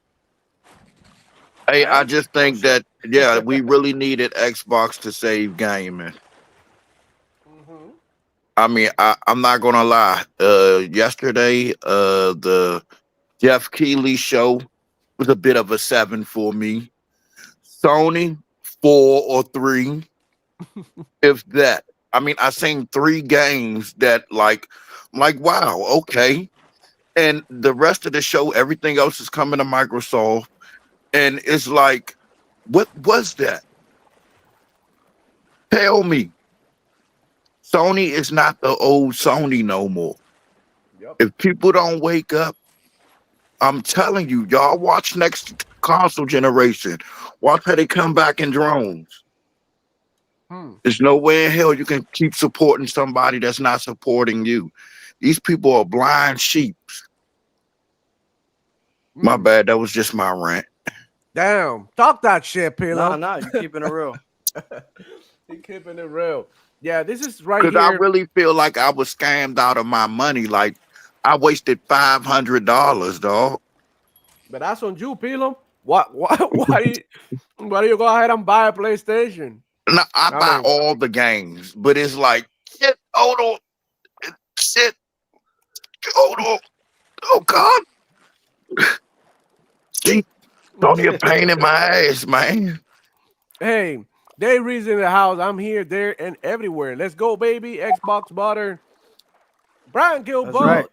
S4: Hey, I just think that we really needed Xbox to save gaming. I mean, I'm not gonna lie. Yesterday, the Jeff Keighley show was a bit of a 7 for me. Sony 4 or 3, if that. I mean, I seen 3 games that I'm like wow, okay. And the rest of the show, everything else is coming to Microsoft, and it's like, what was that? Tell me, Sony is not the old Sony no more.
S2: Yep.
S4: If people don't wake up, I'm telling you, y'all watch next console generation. Watch how they come back in drones.
S2: Hmm.
S4: There's no way in hell you can keep supporting somebody that's not supporting you. These people are blind sheep. My
S2: Hmm.
S4: bad. That was just my rant.
S2: Damn. Talk that shit,
S3: Nah,
S2: Pillow.
S3: nah, you keeping it real.
S2: He keeping it real. Yeah, this is right
S4: Because I
S2: here.
S4: really feel like I was scammed out of my money. Like I wasted $500, dog.
S2: But that's on you, Pillow. Why do you go ahead and buy a PlayStation?
S4: Now, I
S2: I
S4: buy
S2: mean,
S4: all the games, but it's like shit. Hold on, shit. Hold on. Oh God, keep don't be a pain in my ass, man.
S2: hey, they reason in the house. I'm here, there, and everywhere. Let's go, baby. Xbox butter. Brian
S3: That's right.
S2: Gilbert.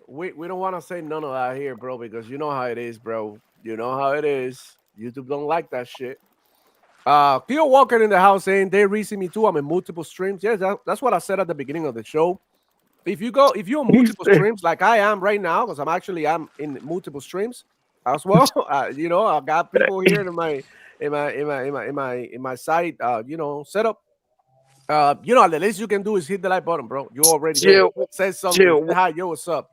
S2: We don't want to say none of that here, bro, because you know how it is, bro. You know how it is. YouTube don't like that shit. Theo Walker in the house saying they reason me too. I'm in multiple streams. Yes, that's what I said at the beginning of the show. If you're on
S4: He
S2: multiple
S4: said,
S2: streams like I am right now, because I'm in multiple streams as well. I got people here in my site. Setup. The least you can do is hit the like button, bro. You're already there.
S4: chill,
S2: Say something. Say
S4: chill,
S2: hi, yo, what's up?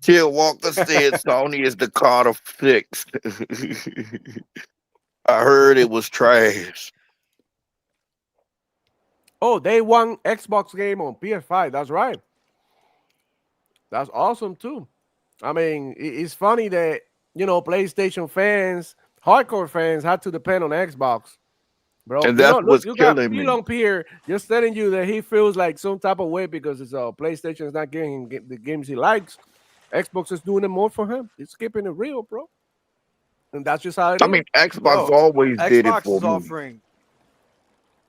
S4: chill. Walker said Sony is the Carter fix. I heard it was trash.
S2: Oh, they won Xbox game on PS5. That's right. That's awesome too. I mean, it's funny that PlayStation fans, hardcore fans, had to depend on Xbox, bro.
S4: And that's
S2: Look,
S4: what's
S2: you got
S4: killing me.
S2: P-Long here just telling you that he feels like some type of way because it's PlayStation is not getting the games he likes. Xbox is doing it more for him. It's keeping it real, bro. And that's just how it
S4: I
S2: is.
S4: mean, Xbox
S3: Bro,
S4: always did it
S3: Xbox
S4: for
S3: is
S4: me.
S3: offering,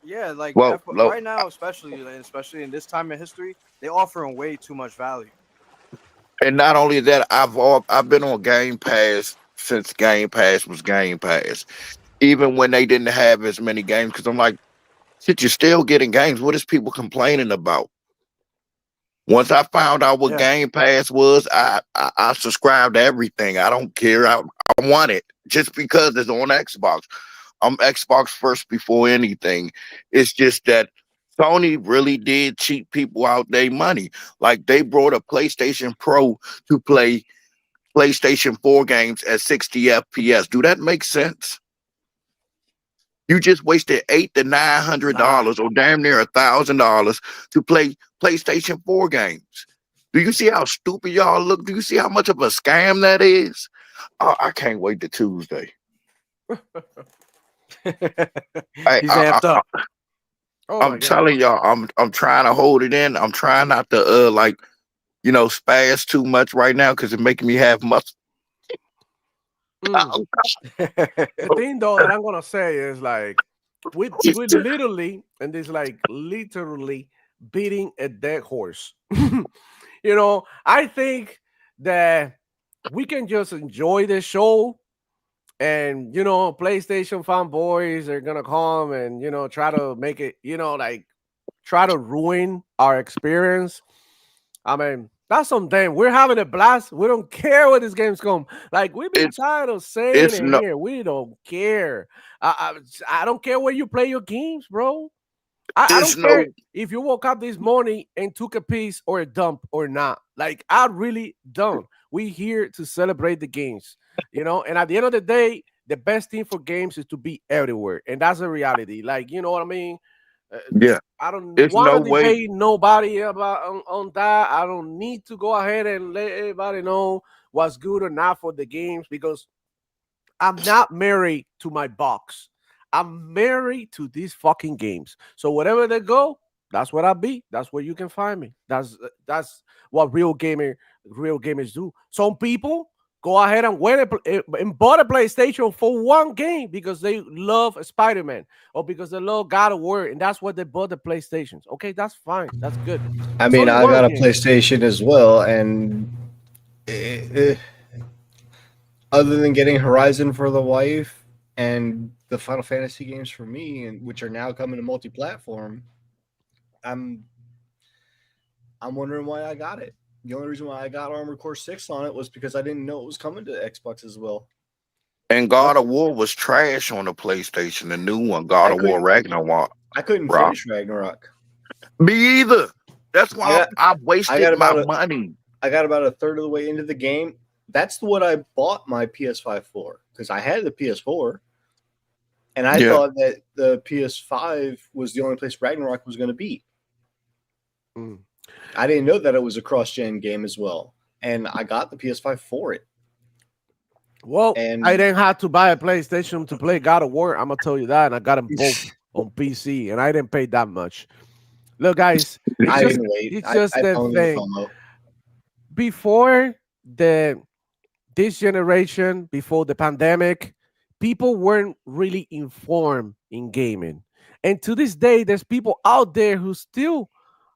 S3: yeah, like
S4: Well, look,
S3: right now, especially in this time in history, they're offering way too much value.
S4: and not only that, I've been on Game Pass since Game Pass was Game Pass. Even when they didn't have as many games, because I'm like, shit, you're still getting games. What is people complaining about? Once I found out what
S3: Yeah,
S4: Game Pass was, I subscribed to everything. I don't care. I want it just because it's on Xbox. I'm Xbox first before anything. It's just that Sony really did cheat people out their money. Like they brought a PlayStation Pro to play PlayStation 4 games at 60 FPS. Do that make sense? You just wasted
S3: nah.
S4: $800 to $900 or damn near $1,000 to play PlayStation 4 games. Do you see how stupid y'all look? Do you see how much of a scam that is? Oh, I can't wait to Tuesday. I,
S3: He's
S4: I,
S3: amped up.
S2: Oh my
S4: I'm
S2: god.
S4: telling y'all, I'm trying to hold it in. I'm trying not to spaz too much right now because it's making me have muscle.
S2: Mm. The thing though that I'm gonna say is like we literally and it's like literally beating a dead horse. I think that we can just enjoy the show and PlayStation fanboys are gonna come and try to make it, like try to ruin our experience. I mean, that's something. We're having a blast. We don't care what this game's come. Like we've been
S4: It's
S2: tired of saying
S4: it's
S2: it
S4: no
S2: here. We don't care. I don't care where you play your games, bro. I
S4: it's
S2: don't care
S4: no
S2: if you woke up this morning and took a piece or a dump or not. Like I really don't. We here to celebrate the games, And at the end of the day, the best thing for games is to be everywhere, and that's a reality. Like you know what I mean. Uh,
S4: yeah.
S2: I don't
S4: It's
S2: want
S4: no
S2: to
S4: way.
S2: debate nobody about on that. I don't need to go ahead and let everybody know what's good or not for the games because I'm not married to my box. I'm married to these fucking games. So wherever they go, that's where I be. That's where you can find me. That's what real gamer real gamers do. Some people go ahead and and bought a PlayStation for one game because they love Spider-Man or because they love God of War, and that's what they bought the PlayStations. Okay, that's fine. That's good.
S5: I
S2: It's
S5: mean,
S2: only
S5: I
S2: one
S5: got a
S2: game.
S5: PlayStation as well, and eh, other than getting Horizon for the wife and the Final Fantasy games for me, and which are now coming to multi-platform, I'm I'm wondering why I got it. The only reason why I got Armored Core 6 on it was because I didn't know it was coming to Xbox as well.
S4: And God
S5: That's
S4: of War was trash on the PlayStation. The new one, God
S5: I
S4: of War
S5: couldn't
S4: Ragnarok.
S5: I couldn't
S4: Rock.
S5: finish Ragnarok.
S4: Me either. That's
S5: I
S4: why
S5: got
S4: I
S5: I
S4: wasted
S5: got
S4: my
S5: about a
S4: money.
S5: I got about a third of the way into the game. That's what I bought my PS5 for because I had the PS4 and I
S4: Yeah.
S5: thought that the PS5 was the only place Ragnarok was going to be.
S2: Mm.
S5: I didn't know that it was a cross-gen game as well, and I got the PS5 for it.
S2: Well, I
S5: And
S2: didn't have to buy a PlayStation to play God of War. I'm gonna tell you that, and I got them both on PC, and I didn't pay that much. Look, guys,
S5: I didn't wait.
S2: it's
S5: I,
S2: just
S5: I
S2: the
S5: owned the
S2: thing.
S5: FOMO.
S2: Before the this generation, before the pandemic, people weren't really informed in gaming. And to this day, there's people out there who still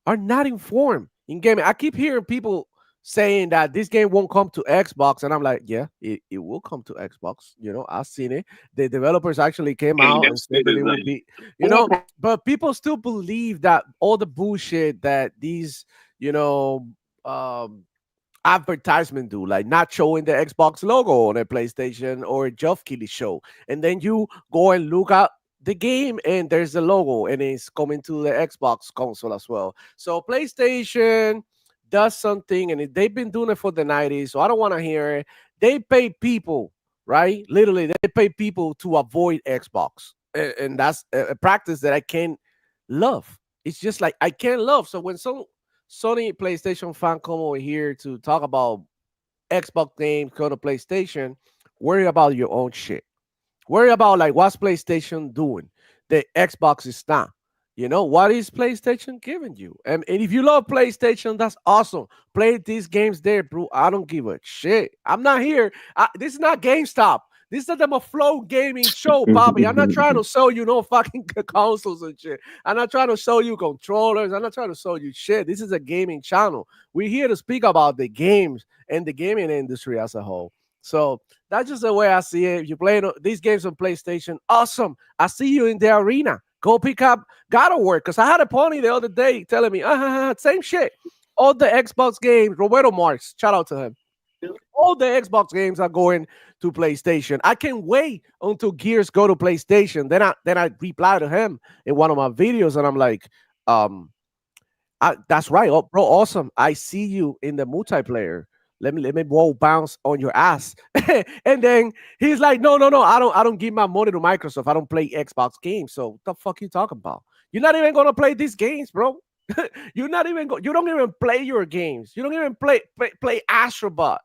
S2: are not informed in gaming. I keep hearing people saying that this game won't come to Xbox, and I'm like, yeah, it will come to Xbox. You know, I've seen it. The developers actually came out and said that it will be, you know, but people still believe that all the bullshit that these, you know, um, advertisement do, like not showing the Xbox logo on a PlayStation or a Geoff Keighley show. And then you go and look at the game and there's the logo and it's coming to the Xbox console as well. So PlayStation does something and they've been doing it for the 90s. So I don't want to hear it. They pay people, right? Literally, they pay people to avoid Xbox. And that's a practice that I can't love. It's just like I can't love. So when some Sony PlayStation fan come over here to talk about Xbox games, go to PlayStation, worry about your own shit. Worry about like what's PlayStation doing. The Xbox is not. You know, what is PlayStation giving you? And if you love PlayStation, that's awesome. Play these games there, bro. I don't give a shit. I'm not here. This is not GameStop. This is the Demoflow gaming show, Bobby. I'm not trying to sell you no fucking consoles and shit. I'm not trying to sell you controllers. I'm not trying to sell you shit. This is a gaming channel. We're here to speak about the games and the gaming industry as a whole. So that's just the way I see it. If you play these games on PlayStation, awesome. I see you in the arena. Go pick up God of War. Because I had a pony the other day telling me, same shit. All the Xbox games, Roberto Marx, shout out to him. All the Xbox games are going to PlayStation. I can't wait until Gears go to PlayStation. Then I reply to him in one of my videos, and I'm like, that's right, oh, bro, awesome. I see you in the multiplayer. Let me roll bounce on your ass. And then he's like, no. I don't give my money to Microsoft. I don't play Xbox games. So what the fuck you talking about? You're not even gonna play these games, bro. You don't even play your games. You don't even play Astrobot.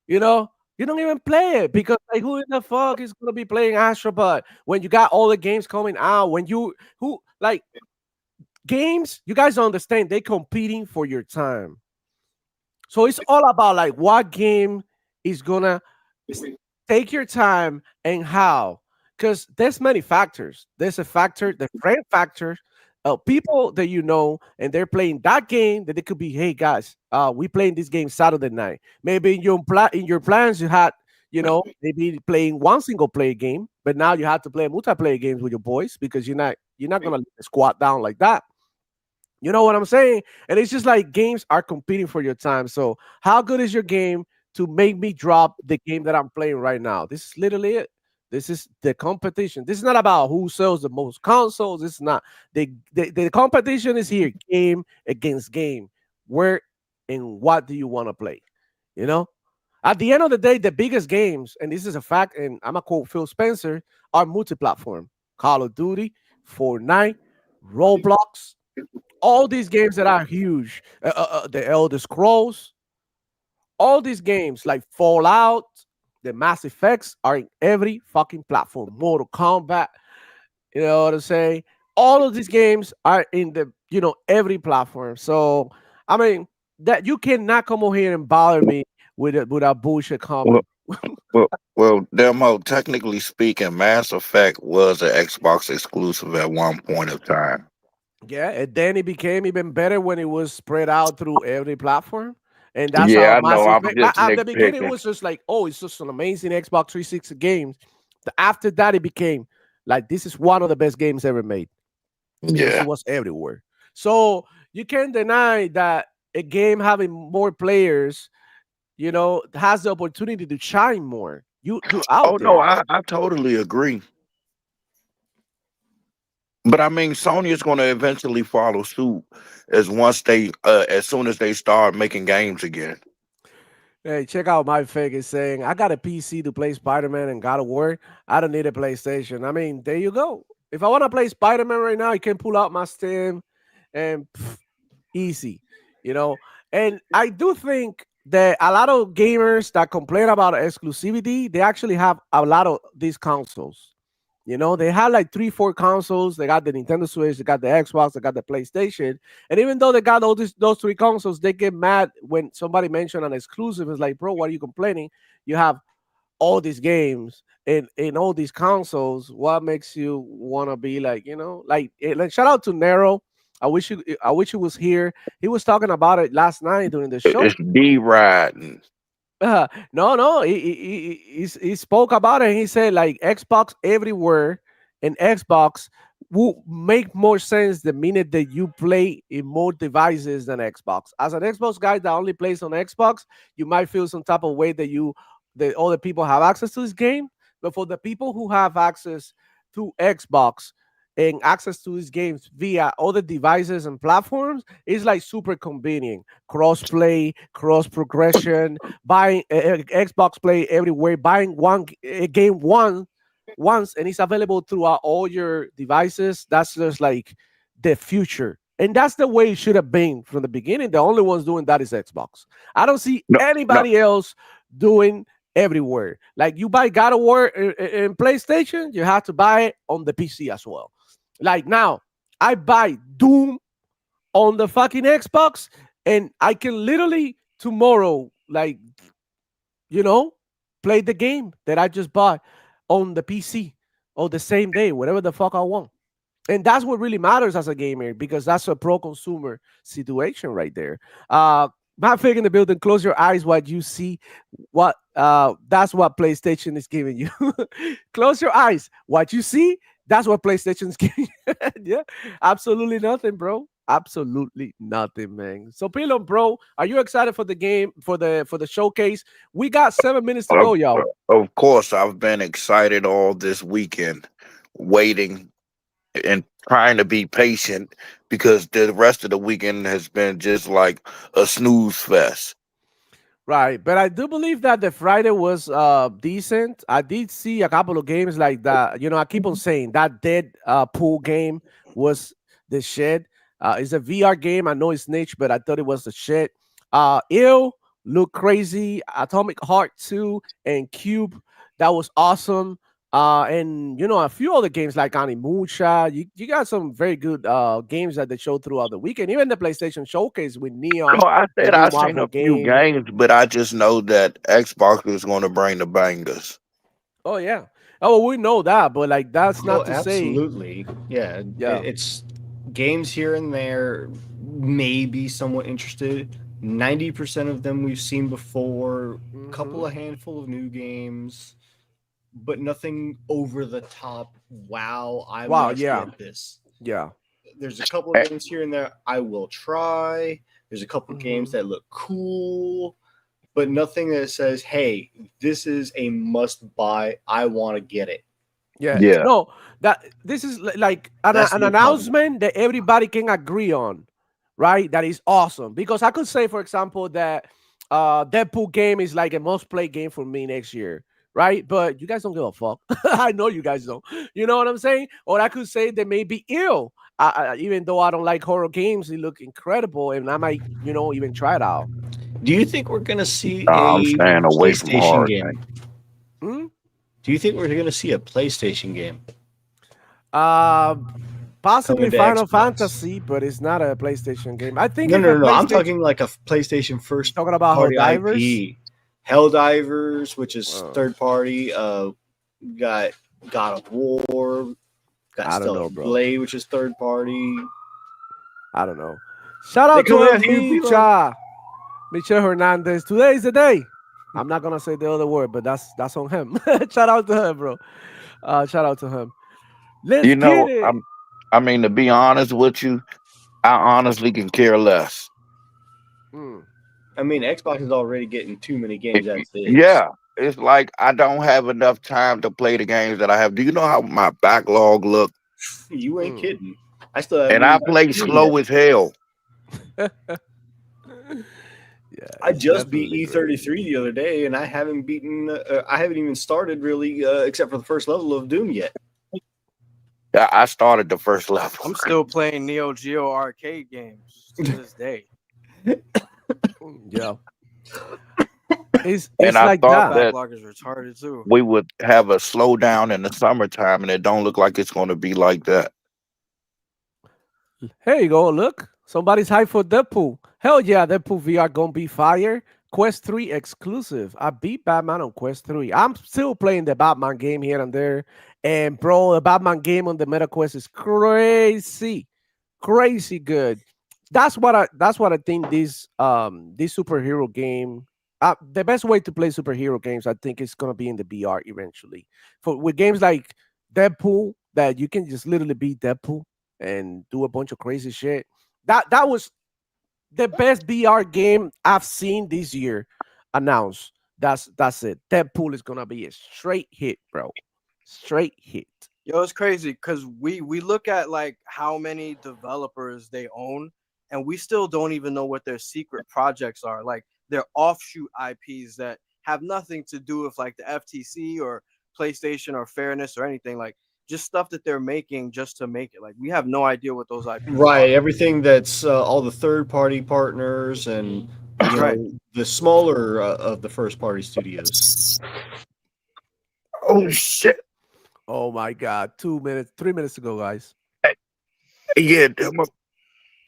S2: You know, you don't even play it because like who in the fuck is gonna be playing Astrobot when you got all the games coming out? When you who like games, you guys don't understand they competing for your time. So it's all about like what game is gonna take your time and how. Because there's many factors. There's a factor, the friend factor, people that you know, and they're playing that game that they could be, hey guys, we playing this game Saturday night. Maybe in your plans you had, you know, maybe playing one single player game, but now you have to play multiplayer games with your boys because you're not gonna squat down like that. You know what I'm saying? And it's just like games are competing for your time. So how good is your game to make me drop the game that I'm playing right now? This is literally it. This is the competition. This is not about who sells the most consoles. It's not. The competition is here, game against game. Where and what do you want to play? You know? At the end of the day, the biggest games, and this is a fact, and I'm gonna quote Phil Spencer, are multi-platform. Call of Duty, Fortnite, Roblox, all these games that are huge, the Elder Scrolls, all these games like Fallout, the Mass Effects are in every fucking platform. Mortal Kombat, you know what I'm saying? All of these games are in the every platform. So I mean, that you cannot come over here and bother me with a bullshit
S4: Well,
S2: comment.
S4: well, Demo. Technically speaking, Mass Effect was an Xbox exclusive at one point of time.
S2: Yeah, and then it became even better when it was spread out through every platform. And that's how
S4: Yeah, I know.
S2: Mass
S4: I'm
S2: Effect.
S4: just
S2: At the beginning, it
S4: nitpicking.
S2: was just like, oh, it's just an amazing Xbox 360 game. After that, it became like this is one of the best games ever made because it
S4: Yeah.
S2: was everywhere. So you can't deny that a game having more players, has the opportunity to shine more. You're
S4: Oh
S2: out
S4: no,
S2: there.
S4: I totally agree. But I mean, Sony is going to eventually follow suit as soon as they start making games again.
S2: Hey, check out my fake is saying I got a PC to play Spider-Man and God of War. I don't need a PlayStation. I mean, there you go. If I want to play Spider-Man right now, I can pull out my Steam and easy, you know. And I do think that a lot of gamers that complain about exclusivity, they actually have a lot of these consoles. They had like three, four consoles. They got the Nintendo Switch, they got the Xbox, they got the PlayStation. And even though they got those three consoles, they get mad when somebody mentioned an exclusive. It's like, bro, what are you complaining? You have all these games in all these consoles. What makes you want to be like, like shout out to Nero. I wish he was here. He was talking about it last night during the show.
S4: It's D riding.
S2: No, he spoke about it. He said like Xbox everywhere, and Xbox will make more sense the minute that you play in more devices than Xbox. As an Xbox guy that only plays on Xbox, you might feel some type of way that other people have access to this game. But for the people who have access to Xbox and access to these games via other devices and platforms, it's like super convenient. Cross play, cross progression, buying Xbox Play everywhere, buying a game once, and it's available throughout all your devices. That's just like the future. And that's the way it should have been from the beginning. The only ones doing that is Xbox. I don't see
S4: No, no.
S2: anybody else doing everywhere. Like you buy God of War in PlayStation, you have to buy it on the PC as well. Like now, I buy Doom on the fucking Xbox, and I can literally tomorrow, like, you know, play the game that I just bought on the PC or the same day, whatever the fuck I want. And that's what really matters as a gamer because that's a pro consumer situation right there. Matt Fig in the building, close your eyes while you see what that's what PlayStation is giving you. Close your eyes. What you see, that's what PlayStation's giving you. Yeah, absolutely nothing, bro. Absolutely nothing, man. So Pilon, bro, are you excited for the game for the showcase? We got 7 minutes to
S4: Of,
S2: go, y'all.
S4: of course, I've been excited all this weekend, waiting and trying to be patient because the rest of the weekend has been just like a snooze fest.
S2: Right, but I do believe that the Friday was decent. I did see a couple of games like that. I keep on saying that dead pool game was the shit. It's a VR game. I know it's niche, but I thought it was the shit. Ill looked crazy. Atomic Heart 2 and Cube, that was awesome. And a few other games like Animucha. You got some very good games that they showed throughout the weekend. Even the PlayStation Showcase with Neon,
S4: No, I
S2: the
S4: said
S2: new
S4: I seen
S2: Marvel
S4: a few
S2: game.
S4: games, but I just know that Xbox is going to bring the bangers.
S2: Oh yeah. Oh, well, we know that, but like that's
S5: Oh,
S2: not to say,
S5: absolutely. Yeah,
S2: yeah.
S5: it's games here and there, maybe somewhat interested. 90% of them we've seen before, couple
S2: Hmm.
S5: of handful of new games, but nothing over the top. Wow, I
S2: Wow.
S5: must
S2: Yeah.
S5: get this.
S2: Yeah.
S5: There's a couple of games here and there I will try. There's a couple of games
S2: Hmm.
S5: that look cool, but nothing that says, "Hey, this is a must buy. I want to get it."
S2: Yeah.
S4: Yeah.
S2: No, that this is like
S5: That's
S2: an
S5: the problem.
S2: announcement that everybody can agree on, right? That is awesome because I could say, for example, that Deadpool game is like a must play game for me next year. Right, but you guys don't give a fuck. I know you guys don't. You know what I'm saying? Or I could say they may be ill. Even though I don't like horror games, they look incredible, and I might, even try it out.
S5: Do you think we're gonna see
S4: I'm
S5: a
S4: staying away from
S5: PlayStation
S4: horror
S5: game?
S4: things.
S2: Hmm?
S5: Do you think we're gonna see a PlayStation game?
S2: Uh, Possibly
S5: coming to
S2: Final
S5: Xbox.
S2: Fantasy, but it's not a PlayStation game. I think
S5: No,
S2: if
S5: no,
S2: a
S5: no, no. I'm
S2: PlayStation
S5: talking like a PlayStation first
S2: talking about
S5: party
S2: Helldivers.
S5: IP. Helldivers, which is
S2: Oh.
S5: third party. Got God of War. Got
S2: I don't
S5: Stellar
S2: know, bro.
S5: Blade, which is third party.
S2: I don't know. Shout
S5: They
S2: out to
S5: coming
S2: El
S5: out here, people.
S2: Michel Hernandez. Today is the day. I'm not gonna say the other word, but that's on him. Shout out to him, bro. Shout out to him. Let's
S4: You
S2: get
S4: know,
S2: it.
S4: I mean, to be honest with you, I honestly can care less.
S2: Mm.
S5: I mean, Xbox is already getting too many games as is.
S4: Yeah, it's like I don't have enough time to play the games that I have. Do you know how my backlog look?
S5: You ain't
S2: Mm.
S5: kidding. I still haven't
S4: And I
S5: even
S4: play
S5: got to
S4: slow
S5: yet.
S4: as hell.
S2: Yeah,
S5: I
S2: it's
S5: just beat
S2: definitely
S5: E33 the other day, and I haven't beaten. I haven't even started really, except for the first level of Doom yet.
S4: I started the first level.
S3: I'm still playing Neo Geo arcade games to this day.
S2: great. Yeah. It's
S4: And I
S2: like
S4: thought
S2: that.
S4: that
S3: Backlog is retarded too.
S4: we would have a slowdown in the summertime, and it don't look like it's going to be like that.
S2: Here you go. Look, somebody's hyped for Deadpool. Hell yeah, Deadpool VR gonna be fire. Quest 3 exclusive. I beat Batman on Quest 3. I'm still playing the Batman game here and there. And bro, the Batman game on the MetaQuest is crazy. Crazy good. That's what I think this superhero game. The best way to play superhero games, I think, is gonna be in the VR eventually. For with games like Deadpool, that you can just literally beat Deadpool and do a bunch of crazy shit. That was the best VR game I've seen this year announced. That's it. Deadpool is gonna be a straight hit, bro. Straight hit.
S3: Yo, it's crazy because we look at like how many developers they own, and we still don't even know what their secret projects are. Like their offshoot IPs that have nothing to do with like the FTC or PlayStation or fairness or anything. Like just stuff that they're making just to make it. Like we have no idea what those IPs
S5: Right,
S3: are.
S5: everything that's all the third-party partners and you
S3: Right.
S5: know the smaller of the first-party studios.
S4: Oh shit!
S2: Oh my god. 2 minutes, 3 minutes ago, guys.
S4: Yeah,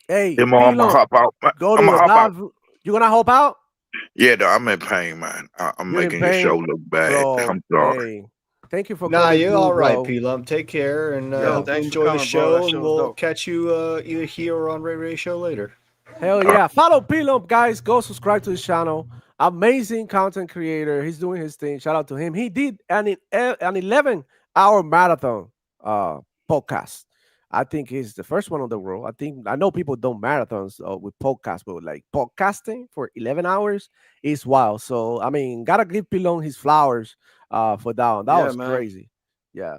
S2: Hey,
S4: I'm gonna
S2: Pilon,
S4: hop out.
S2: go
S4: I'm
S2: to
S4: gonna
S2: the
S4: hop out.
S2: live. You gonna hop out?
S4: Yeah, I'm in pain, man. I'm
S2: You're in
S4: making your show
S2: pain,
S4: look bad.
S2: bro.
S4: I'm sorry.
S2: Hey, thank you for
S5: Nah,
S2: coming
S5: you're
S2: through,
S5: all right,
S2: bro.
S5: P-Lump. Take care, and
S3: Yo,
S5: hope you
S3: thanks for
S5: enjoy the
S3: coming, bro.
S5: show,
S3: That
S5: and
S3: shit was
S5: we'll
S3: dope.
S5: catch you either here or on Ray Ray Show later.
S2: Hell yeah. Follow Pilump, guys. Go subscribe to his channel. Amazing content creator. He's doing his thing. Shout out to him. He did an 11-hour marathon podcast. I think he's the first one on the world. I know people don't marathons with podcasts, but like podcasting for 11 hours is wild. So I mean, gotta give Pilon his flowers for that one. That
S3: Yeah,
S2: was
S3: man.
S2: crazy. Yeah.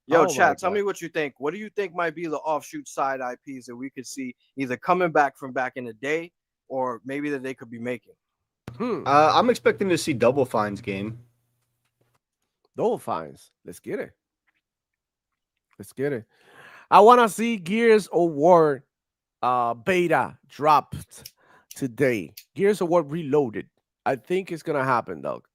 S3: Yo,
S2: Oh my
S3: chat, tell
S2: God.
S3: me what you think. What do you think might be the offshoot side IPs that we could see either coming back from back in the day or maybe that they could be making?
S5: I'm expecting to see Double Fine's game.
S2: Double Fines. Let's get it. Let's get it. I want to see Gears of War beta dropped today. Gears of War Reloaded. I think it's gonna happen, dog.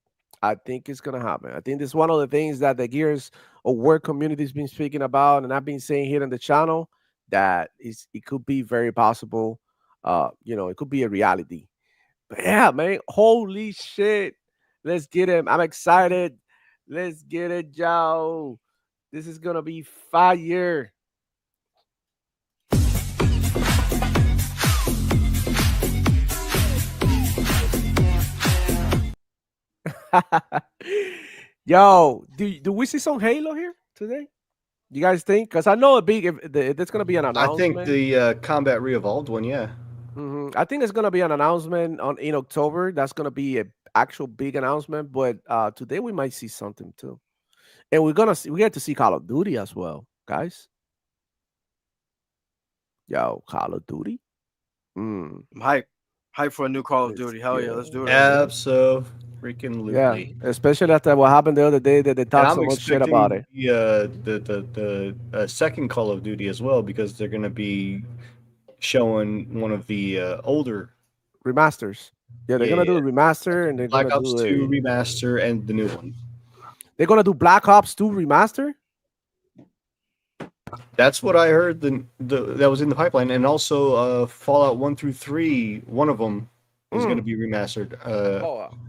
S2: I think it's gonna happen. I think this is one of the things that the Gears of War community has been speaking about, and I've been saying here on the channel that it could be very possible. It could be a reality. But yeah, man, holy shit. Let's get him. I'm excited. Let's get it, Joe. This is gonna be fire. Yo, do we see some Halo here today? You guys think? Because I know if there's gonna be an
S5: I
S2: announcement.
S5: think the Combat Re-Evolved one, yeah.
S2: I think there's gonna be an announcement in October. That's gonna be an actual big announcement. But today we might see something too, and we get to see Call of Duty as well, guys. Yo, Call of Duty.
S3: I'm hype. Hype for a new Call of
S2: Let's
S3: Duty. Hell yeah,
S2: get
S3: let's do
S2: it.
S3: it.
S5: Absolutely.
S2: Yeah, especially after what happened the other day that they
S5: And
S2: talked
S5: I'm
S2: so much shit
S5: expecting
S2: about it.
S5: the second Call of Duty as well, because they're going to be showing one of the older
S2: Remasters. Yeah, they're gonna do a remaster, and they're
S5: Black
S2: gonna
S5: Ops
S2: do
S5: 2 remaster and the new one.
S2: They're gonna do Black Ops 2 remaster.
S5: That's what I heard. That was in the pipeline, and also Fallout 1 through 3. One of them is going to be remastered.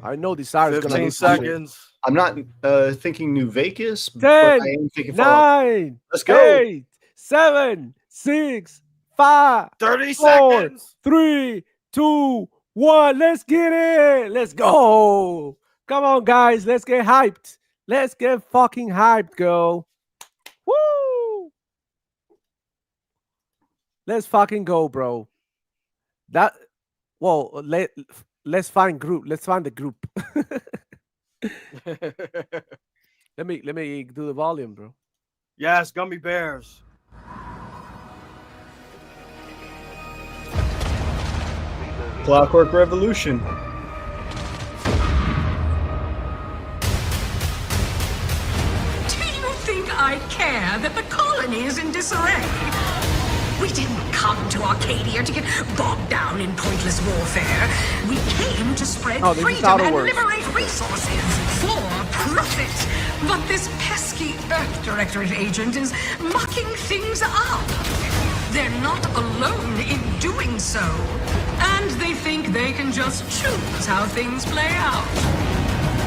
S2: I know Desire is going to
S3: 15
S2: be something.
S3: seconds.
S5: I'm not thinking New Vegas,
S2: 10,
S5: but I am thinking Fallout.
S2: 9,
S5: Let's go.
S2: 8, 7, 6, 5,
S3: 30
S2: 4,
S3: seconds.
S2: 3, 2, 1. Let's get it. Let's go. Come on, guys. Let's get hyped. Let's get fucking hyped, girl. Woo! Let's fucking go, bro. Let's find group. Let's find the group. Let me do the volume, bro.
S3: Yes, gummy bears.
S5: Clockwork Revolution.
S6: Do you think I care that the colony is in disarray? We didn't come to Arcadia to get bogged down in pointless warfare. We came to spread
S2: Oh, this is
S6: freedom
S2: how it
S6: and
S2: works.
S6: liberate resources for profit. But this pesky Earth Directorate agent is mucking things up. They're not alone in doing so. And they think they can just choose how things play out.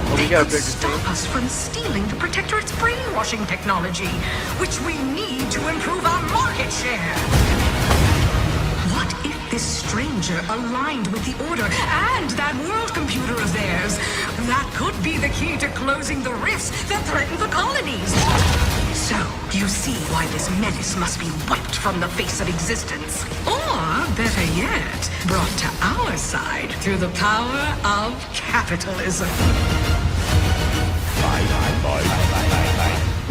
S3: Oh, we
S6: They
S3: got a
S6: could
S3: bigger
S6: stop
S3: team.
S6: us from stealing the Protectorate's brainwashing technology, which we need to improve our market share. What if this stranger aligned with the Order and that world computer of theirs? That could be the key to closing the rifts that threaten the colonies. So, you see why this menace must be wiped from the face of existence. Or, better yet, brought to our side through the power of capitalism.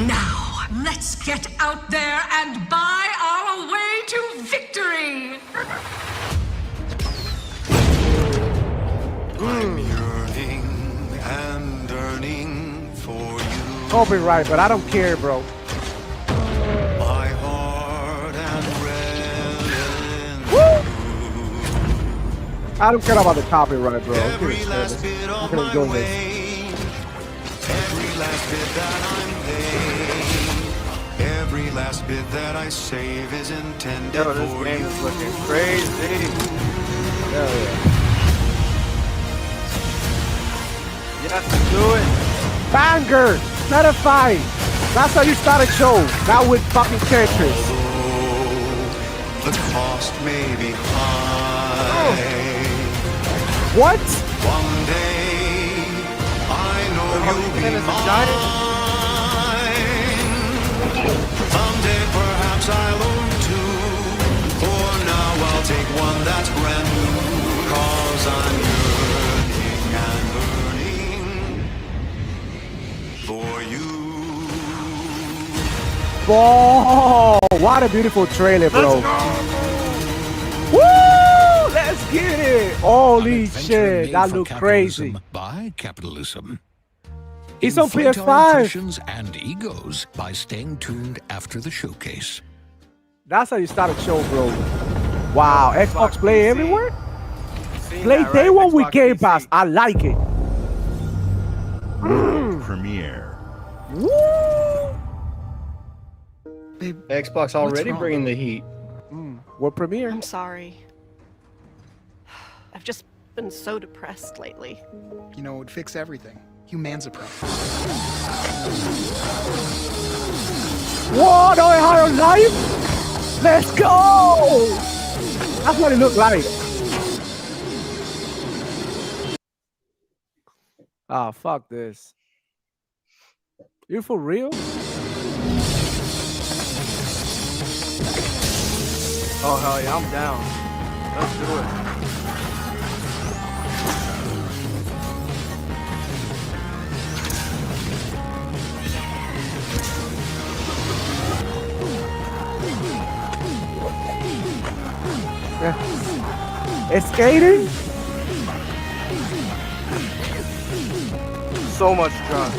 S6: Now, let's get out there and buy our way to victory!
S7: I'm yearning and yearning for you.
S2: Copyright, but I don't care, bro.
S7: My heart and red.
S2: I don't care about the copyright, bro.
S7: Every last bit
S2: I'm
S7: of
S2: gonna
S7: my
S2: enjoy this.
S7: way. Every last bit that I'm paid. Every last bit that I save is intended
S3: Yo, this
S7: for
S3: game
S7: you.
S3: is looking crazy.
S2: Hell yeah.
S3: Yes, do it.
S2: Banger! Certified! That's how you start a show. Not with fucking Tetris.
S7: Although the cost may be high.
S2: What?
S7: One day, I know you'll be
S3: Minutes of giant.
S7: mine. Someday, perhaps I'll own two. For now, I'll take one that's brand new. 'Cause I'm yearning and yearning for you.
S2: Oh, what a beautiful trailer, bro. Woo! Let's get it. Holy shit, that look crazy.
S8: By capitalism.
S2: It's on
S8: Inflate our
S2: PS5.
S8: impressions and egos by staying tuned after the showcase.
S2: That's how you start a show, bro. Wow, Xbox Play
S3: PC.
S2: everywhere?
S3: Seen
S2: Play
S3: that,
S2: day
S3: right?
S2: one with
S3: Xbox
S2: Game
S3: PC.
S2: Pass. I like it.
S9: Premiere.
S2: Woo!
S5: Xbox already
S8: wrong?
S5: bringing the heat.
S2: What premiere?
S10: I'm sorry. I've just been so depressed lately.
S11: You know, it would fix everything. Humanzaprine.
S2: What? Oh, how life? Let's go! That's what it looked like. Ah, fuck this. You for real?
S3: Oh, hell yeah, I'm down. Let's do it.
S2: It's skating?
S3: So much drunk.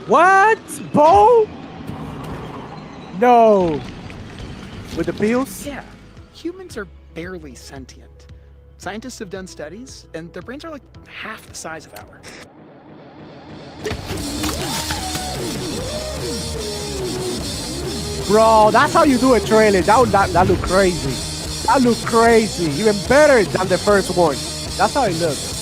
S2: What? Bo? No. With the pills?
S11: Yeah, humans are barely sentient. Scientists have done studies, and their brains are like half the size of ours.
S2: Bro, that's how you do a trailer. That look crazy. That look crazy. Even better than the first one. That's how it looks.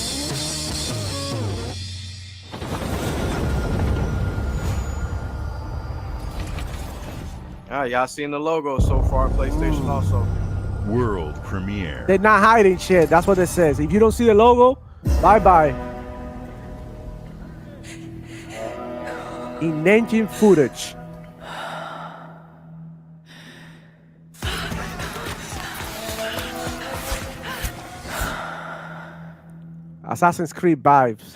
S3: Y'all seen the logo so far, PlayStation also.
S9: World premiere.
S2: They're not hiding shit. That's what it says. If you don't see the logo, bye-bye. In-engine footage. Assassin's Creed vibes.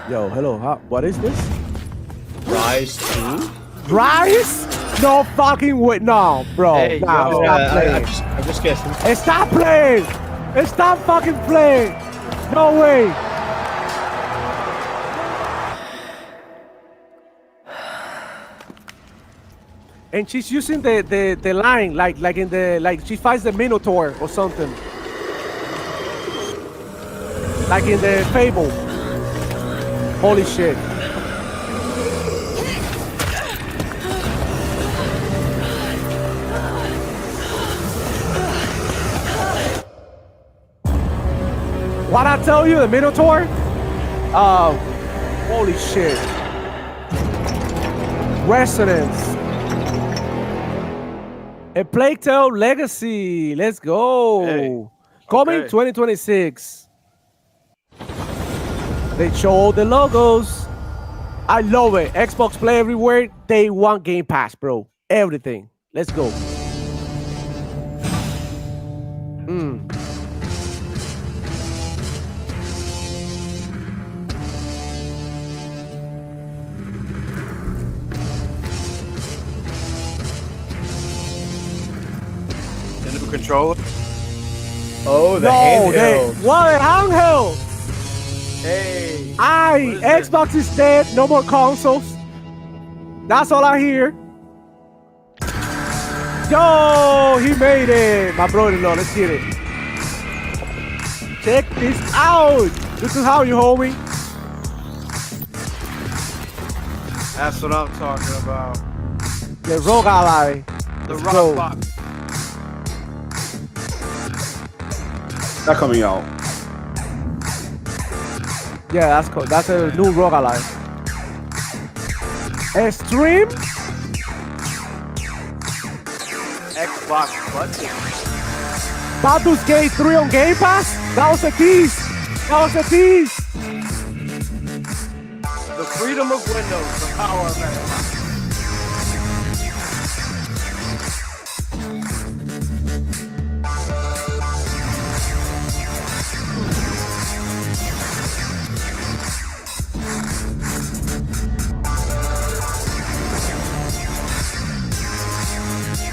S2: Yo, hello. What is this?
S5: Rise 2?
S2: Rise? No fucking way. No, bro.
S3: Hey,
S2: nah,
S3: yo.
S2: stop playing.
S5: I'm just guessing.
S2: Stop playing. Stop fucking playing. No way. And she's using the line like in the she fights the Minotaur or something. Like in the Fable. Holy shit. What I tell you, the Minotaur? Holy shit. Resonance. A Plague Tale Legacy. Let's go.
S3: Hey,
S2: Coming
S3: okay.
S2: 2026. They show the logos. I love it. Xbox Play Everywhere. Day one Game Pass, bro. Everything. Let's go.
S3: The new controller.
S5: Oh, the
S2: No,
S5: handheld.
S2: what? Handheld.
S3: Hey.
S2: Xbox is dead. No more consoles. That's all I hear. Yo, he made it. My brother-in-law, let's get it. Check this out. This is how you homie.
S3: That's what I'm talking about.
S2: The Rogue Ally.
S3: The
S2: Let's
S3: rock
S2: go.
S3: box.
S12: That coming out.
S2: Yeah, that's cool. That's a new Rogue Ally. Extreme.
S3: Xbox button.
S2: Baldur's Gate 3 on Game Pass. That was a tease. That was a tease.
S3: The freedom of Windows. The power of Xbox.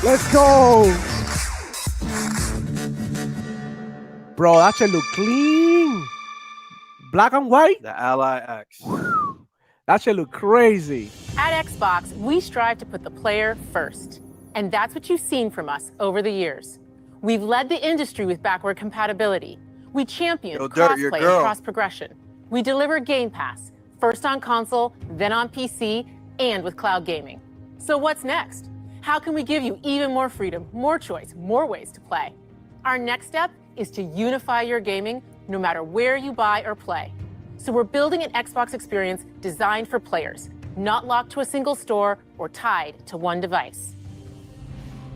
S2: Let's go. Bro, that should look clean. Black and white.
S3: The Ally X.
S2: That should look crazy.
S10: At Xbox, we strive to put the player first. And that's what you've seen from us over the years. We've led the industry with backward compatibility. We champion
S3: Yo, Dirt, your
S10: crossplay and
S3: girl.
S10: cross-progression. We deliver Game Pass, first on console, then on PC, and with cloud gaming. So what's next? How can we give you even more freedom, more choice, more ways to play? Our next step is to unify your gaming no matter where you buy or play. So we're building an Xbox experience designed for players, not locked to a single store or tied to one device.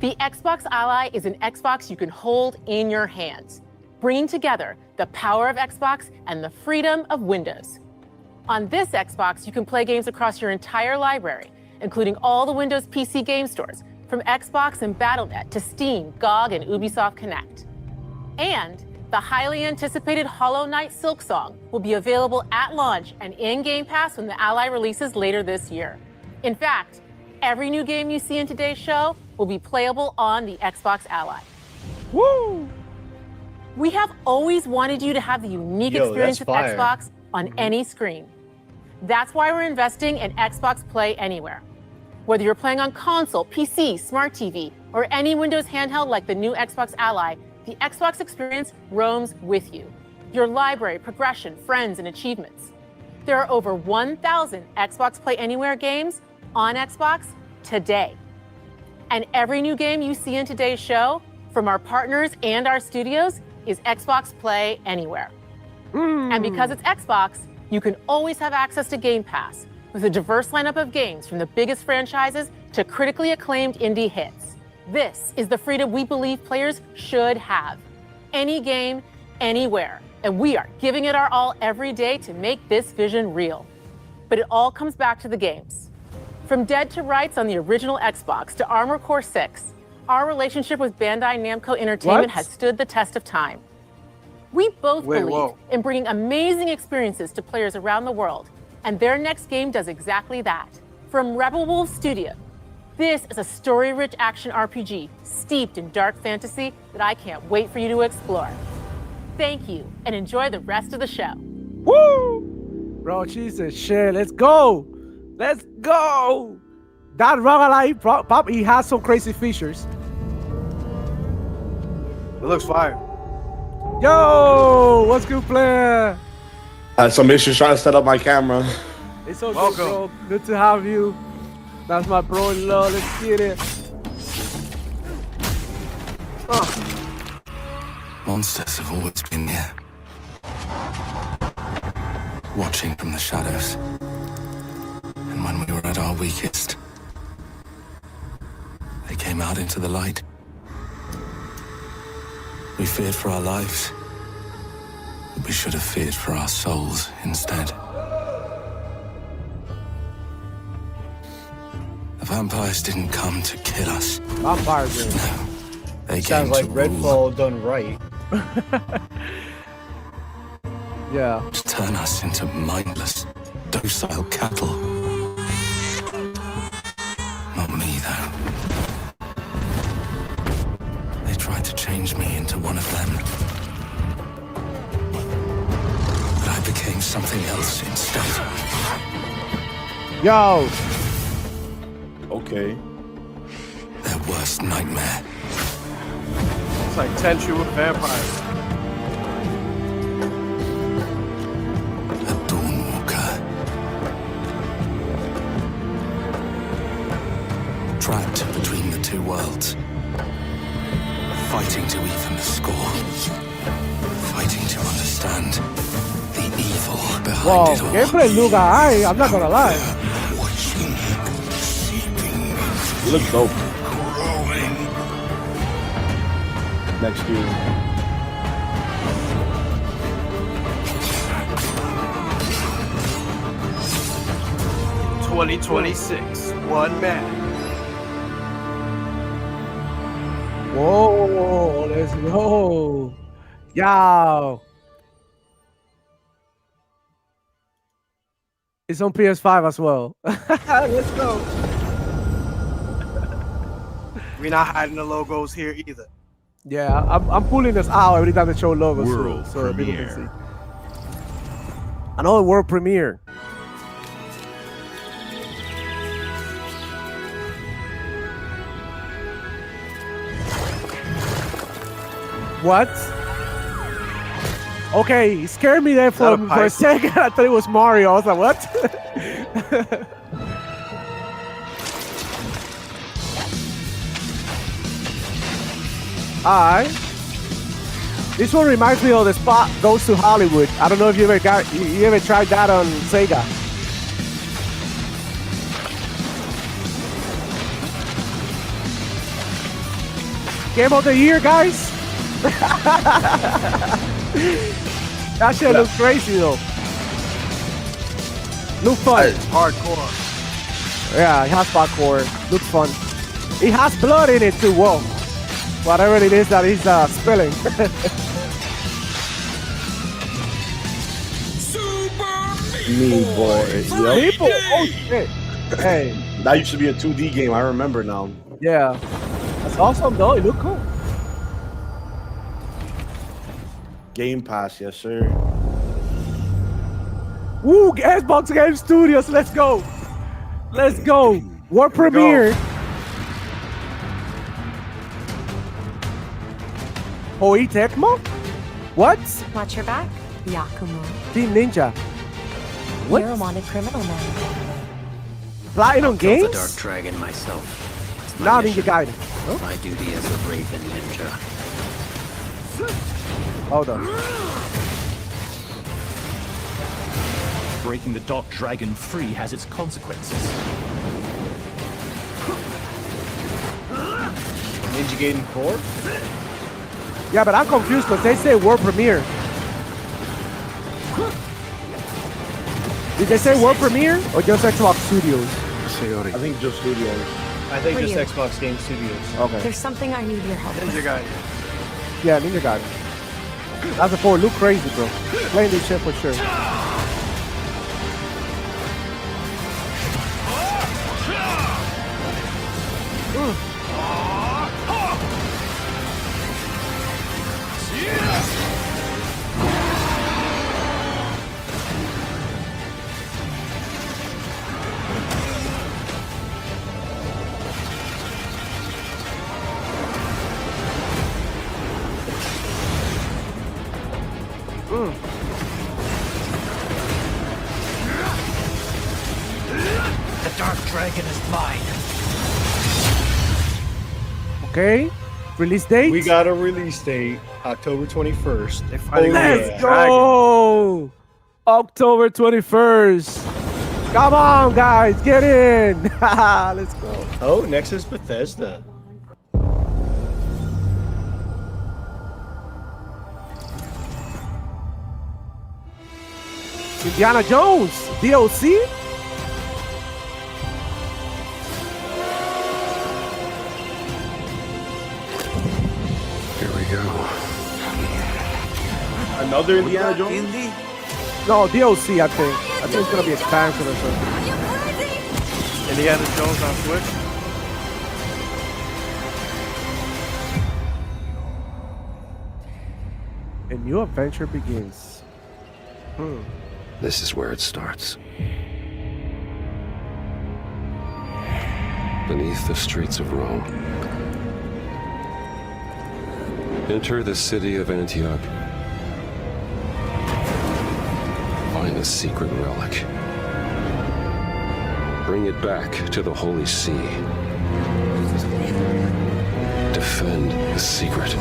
S10: The Xbox Ally is an Xbox you can hold in your hands, bringing together the power of Xbox and the freedom of Windows. On this Xbox, you can play games across your entire library, including all the Windows PC game stores, from Xbox and Battle.net to Steam, GOG, and Ubisoft Connect. And The highly anticipated Hollow Knight Silksong will be available at launch and in Game Pass when the Ally releases later this year. In fact, every new game you see in today's show will be playable on the Xbox Ally.
S2: Woo!
S10: We have always wanted you to have the unique experience with Xbox on any screen. That's why we're investing in Xbox Play Anywhere. Whether you're playing on console, PC, smart TV, or any Windows handheld like the new Xbox Ally, the Xbox experience roams with you. Your library, progression, friends, and achievements. There are over 1,000 Xbox Play Anywhere games on Xbox today. And every new game you see in today's show, from our partners and our studios, is Xbox Play Anywhere. And because it's Xbox, you can always have access to Game Pass with a diverse lineup of games from the biggest franchises to critically acclaimed indie hits. This is the freedom we believe players should have. Any game, anywhere. And we are giving it our all every day to make this vision real. But it all comes back to the games. From Dead to Rights on the original Xbox to Armored Core 6, our relationship with Bandai Namco Entertainment has stood the test of time. We both believe in bringing amazing experiences to players around the world, and their next game does exactly that. From Rebel Wolf Studio, this is a story-rich action RPG steeped in dark fantasy that I can't wait for you to explore. Thank you, and enjoy the rest of the show.
S2: Woo! Bro, Jesus, shit, let's go! Let's go! That roguelike pop, he has some crazy features.
S3: It looks fire.
S2: Yo, what's good, player?
S12: I had some issues trying to set up my camera.
S2: It's so good, bro. Good to have you. That's my bro-in-law. Let's get it.
S13: Monsters have always been here, watching from the shadows. And when we were at our weakest, they came out into the light. We feared for our lives, but we should have feared for our souls instead. The vampires didn't come to kill us.
S2: Vampires,
S13: no. They
S5: sounds like Redfall done right.
S2: Yeah.
S13: To turn us into mindless, docile cattle. Not me, though. They tried to change me into one of them. But I became something else instead.
S2: Yo!
S12: Okay.
S13: Their worst nightmare.
S3: It's like Tenchu with vampires.
S13: A Dawnwalker. Trapped between the two worlds. Fighting to even the score. Fighting to understand the evil behind it all.
S2: Gameplay look alright, I'm not gonna lie.
S12: You look dope. Next year.
S3: $2026, one man.
S2: Whoa, let's go. Yo. It's on PS5 as well. Let's go.
S3: We're not hiding the logos here either.
S2: Yeah, I'm pulling this out every time they show logos.
S9: World
S2: so people can
S9: premiere.
S2: see. Another world premiere. What? Okay, he scared me there for a second. I thought it was Mario. I was like, what? Alright. This one reminds me of the spot Goes to Hollywood. I don't know if you ever tried that on Sega. Game of the year, guys. That shit looks crazy though. Look fun.
S3: It's hardcore.
S2: Yeah, it has parkour. Looks fun. It has blood in it too. Whoa. Whatever it is that he's spilling.
S12: Me, boy. Yup.
S2: People. Oh shit. Hey.
S12: That used to be a 2D game. I remember now.
S2: Yeah. That's awesome though. It look cool.
S12: Game Pass, yes, sir.
S2: Woo! Xbox Game Studios. Let's go. Let's go. World premiere. Hoi Tecmo? What?
S14: Watch your back, Yakumo.
S2: Team Ninja. What?
S14: You're a wanted criminal now.
S2: Platinum
S15: Killed
S2: Games?
S15: the Dark Dragon myself. It's my
S2: Not
S15: mission.
S2: Ninja Gaiden. Huh?
S15: My duty as a Raven Ninja.
S2: Hold on.
S16: Breaking the Dark Dragon free has its consequences.
S5: Ninja Gaiden 4?
S2: Yeah, but I'm confused because they say world premiere. Did they say world premiere or just Xbox Studios?
S12: I think just Studios.
S5: I think just
S14: Ryu.
S5: Xbox Game Studios.
S2: Okay.
S14: There's something I need your help with.
S3: Ninja Gaiden.
S2: Yeah, Ninja Gaiden. That's a 4. Look crazy, bro. Playing this shit for sure.
S15: The Dark Dragon is mine.
S2: Okay. Release date?
S5: We got a release date, October 21st.
S2: Let's go! October 21st. Come on, guys. Get in. Let's go.
S5: Oh, next is Bethesda.
S2: Indiana Jones. DLC?
S13: Here we go.
S12: Another Indiana Jones?
S2: No, DLC, I think. I think it's going to be expansion or something.
S3: Indiana Jones on Switch.
S2: A new adventure begins.
S13: This is where it starts. Beneath the streets of Rome. Enter the city of Antioch. Find the secret relic. Bring it back to the Holy See. Defend the secret.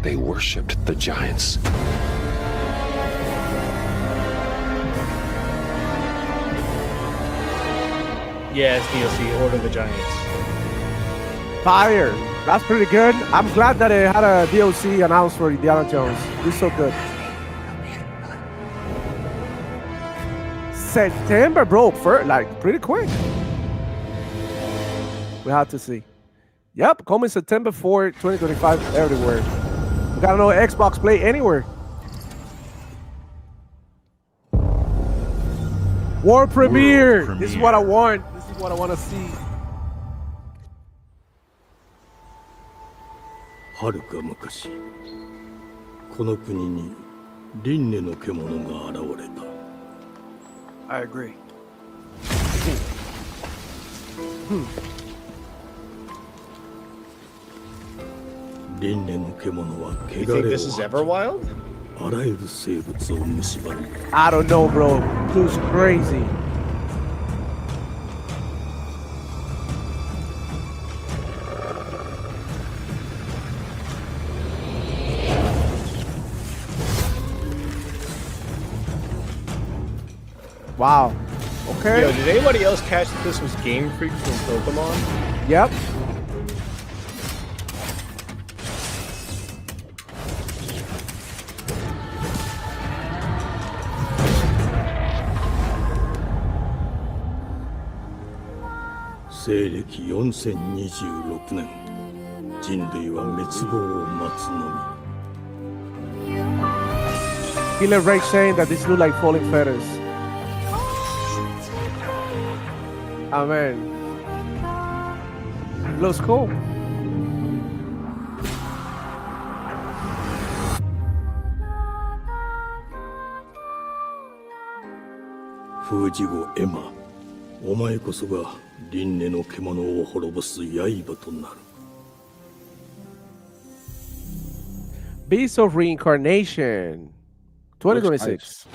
S13: They worshipped the giants.
S5: Yeah, it's DLC, Order of the Giants.
S2: Fire. That's pretty good. I'm glad that it had a DLC announced for Indiana Jones. It's so good. September, bro. Like, pretty quick. We have to see. Yep, coming September 4, 2025 everywhere. We gotta know Xbox Play Anywhere. World premiere. This is what I want. This is what I want to see.
S17: はるか昔この国に輪廻の獣が現れた
S3: I agree.
S17: You
S5: think this is Everwild?
S17: あらゆる生物を蝕み
S2: I don't know, bro. Dude's crazy. Wow. Okay.
S5: Yo, did anybody else catch that this was Game Freak from Pokemon?
S2: Yep.
S17: 西暦4026年人類は滅亡を待つのみ
S2: Killer Ray saying that this look like falling feathers. Oh man. Looks cool.
S17: Fujigo Emma, お前こそが輪廻の獣を滅ぼす刃となる。
S2: Beast of Reincarnation 2026.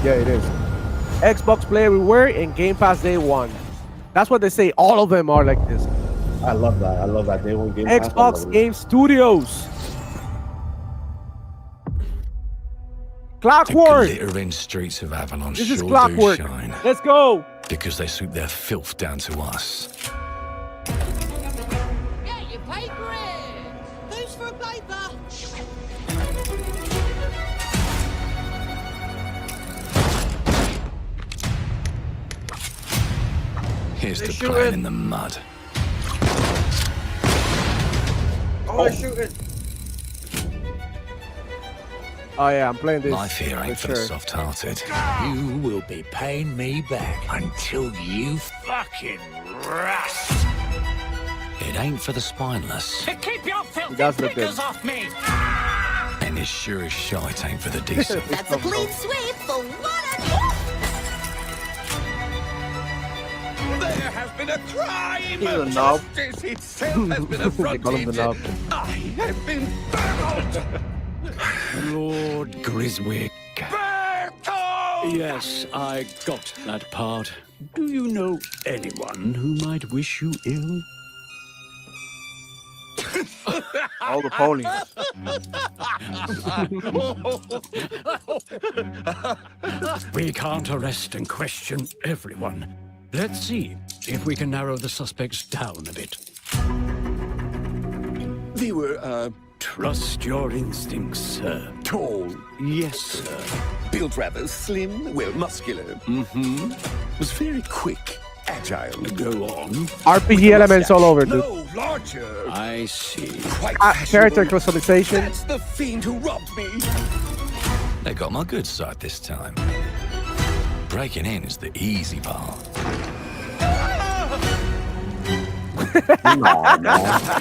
S2: Yeah, it is. Xbox Play Everywhere and Game Pass Day 1. That's what they say. All of them are like this.
S12: I love that. I love that. Day one Game Pass.
S2: Xbox Game Studios. Clockwork.
S13: The glittering streets of Avalon
S2: This is
S13: sure
S2: Clockwork.
S13: do shine.
S2: Let's go.
S13: Because they swoop their filth down to us.
S18: Get your paper in. Who's for a paper?
S13: Here's to playing in the mud.
S3: Oh, they're shooting.
S2: Oh yeah, I'm playing this.
S13: Life here ain't for the soft-hearted.
S15: You will be paying me back until you fucking rust.
S13: It ain't for the spineless.
S15: Keep your filthy
S2: That's the
S15: fingers
S2: thing.
S15: off me.
S13: And it sure as shite ain't for the decent.
S18: That's a clean sweep for one
S15: There has been a crime.
S3: He's a knob.
S15: Justice itself has been
S2: They call him the knob.
S15: affronted. I have been baffled.
S8: Lord Griswick.
S15: Bertold!
S17: Yes, I got that part. Do you know anyone who might wish you ill?
S3: All the ponies.
S17: We can't arrest and question everyone. Let's see if we can narrow the suspects down a bit.
S15: They were,
S17: Trust your instincts, sir.
S15: tall.
S17: Yes, sir.
S15: Built rather slim, well, muscular. Mm-hmm. Was very quick, agile.
S17: Go on.
S2: RPG elements all over, dude.
S15: No, larger.
S17: I see.
S15: Quite
S2: Character
S15: fashionable.
S2: customization.
S15: That's the fiend who robbed me.
S13: They got my good side this time. Breaking in is the easy part.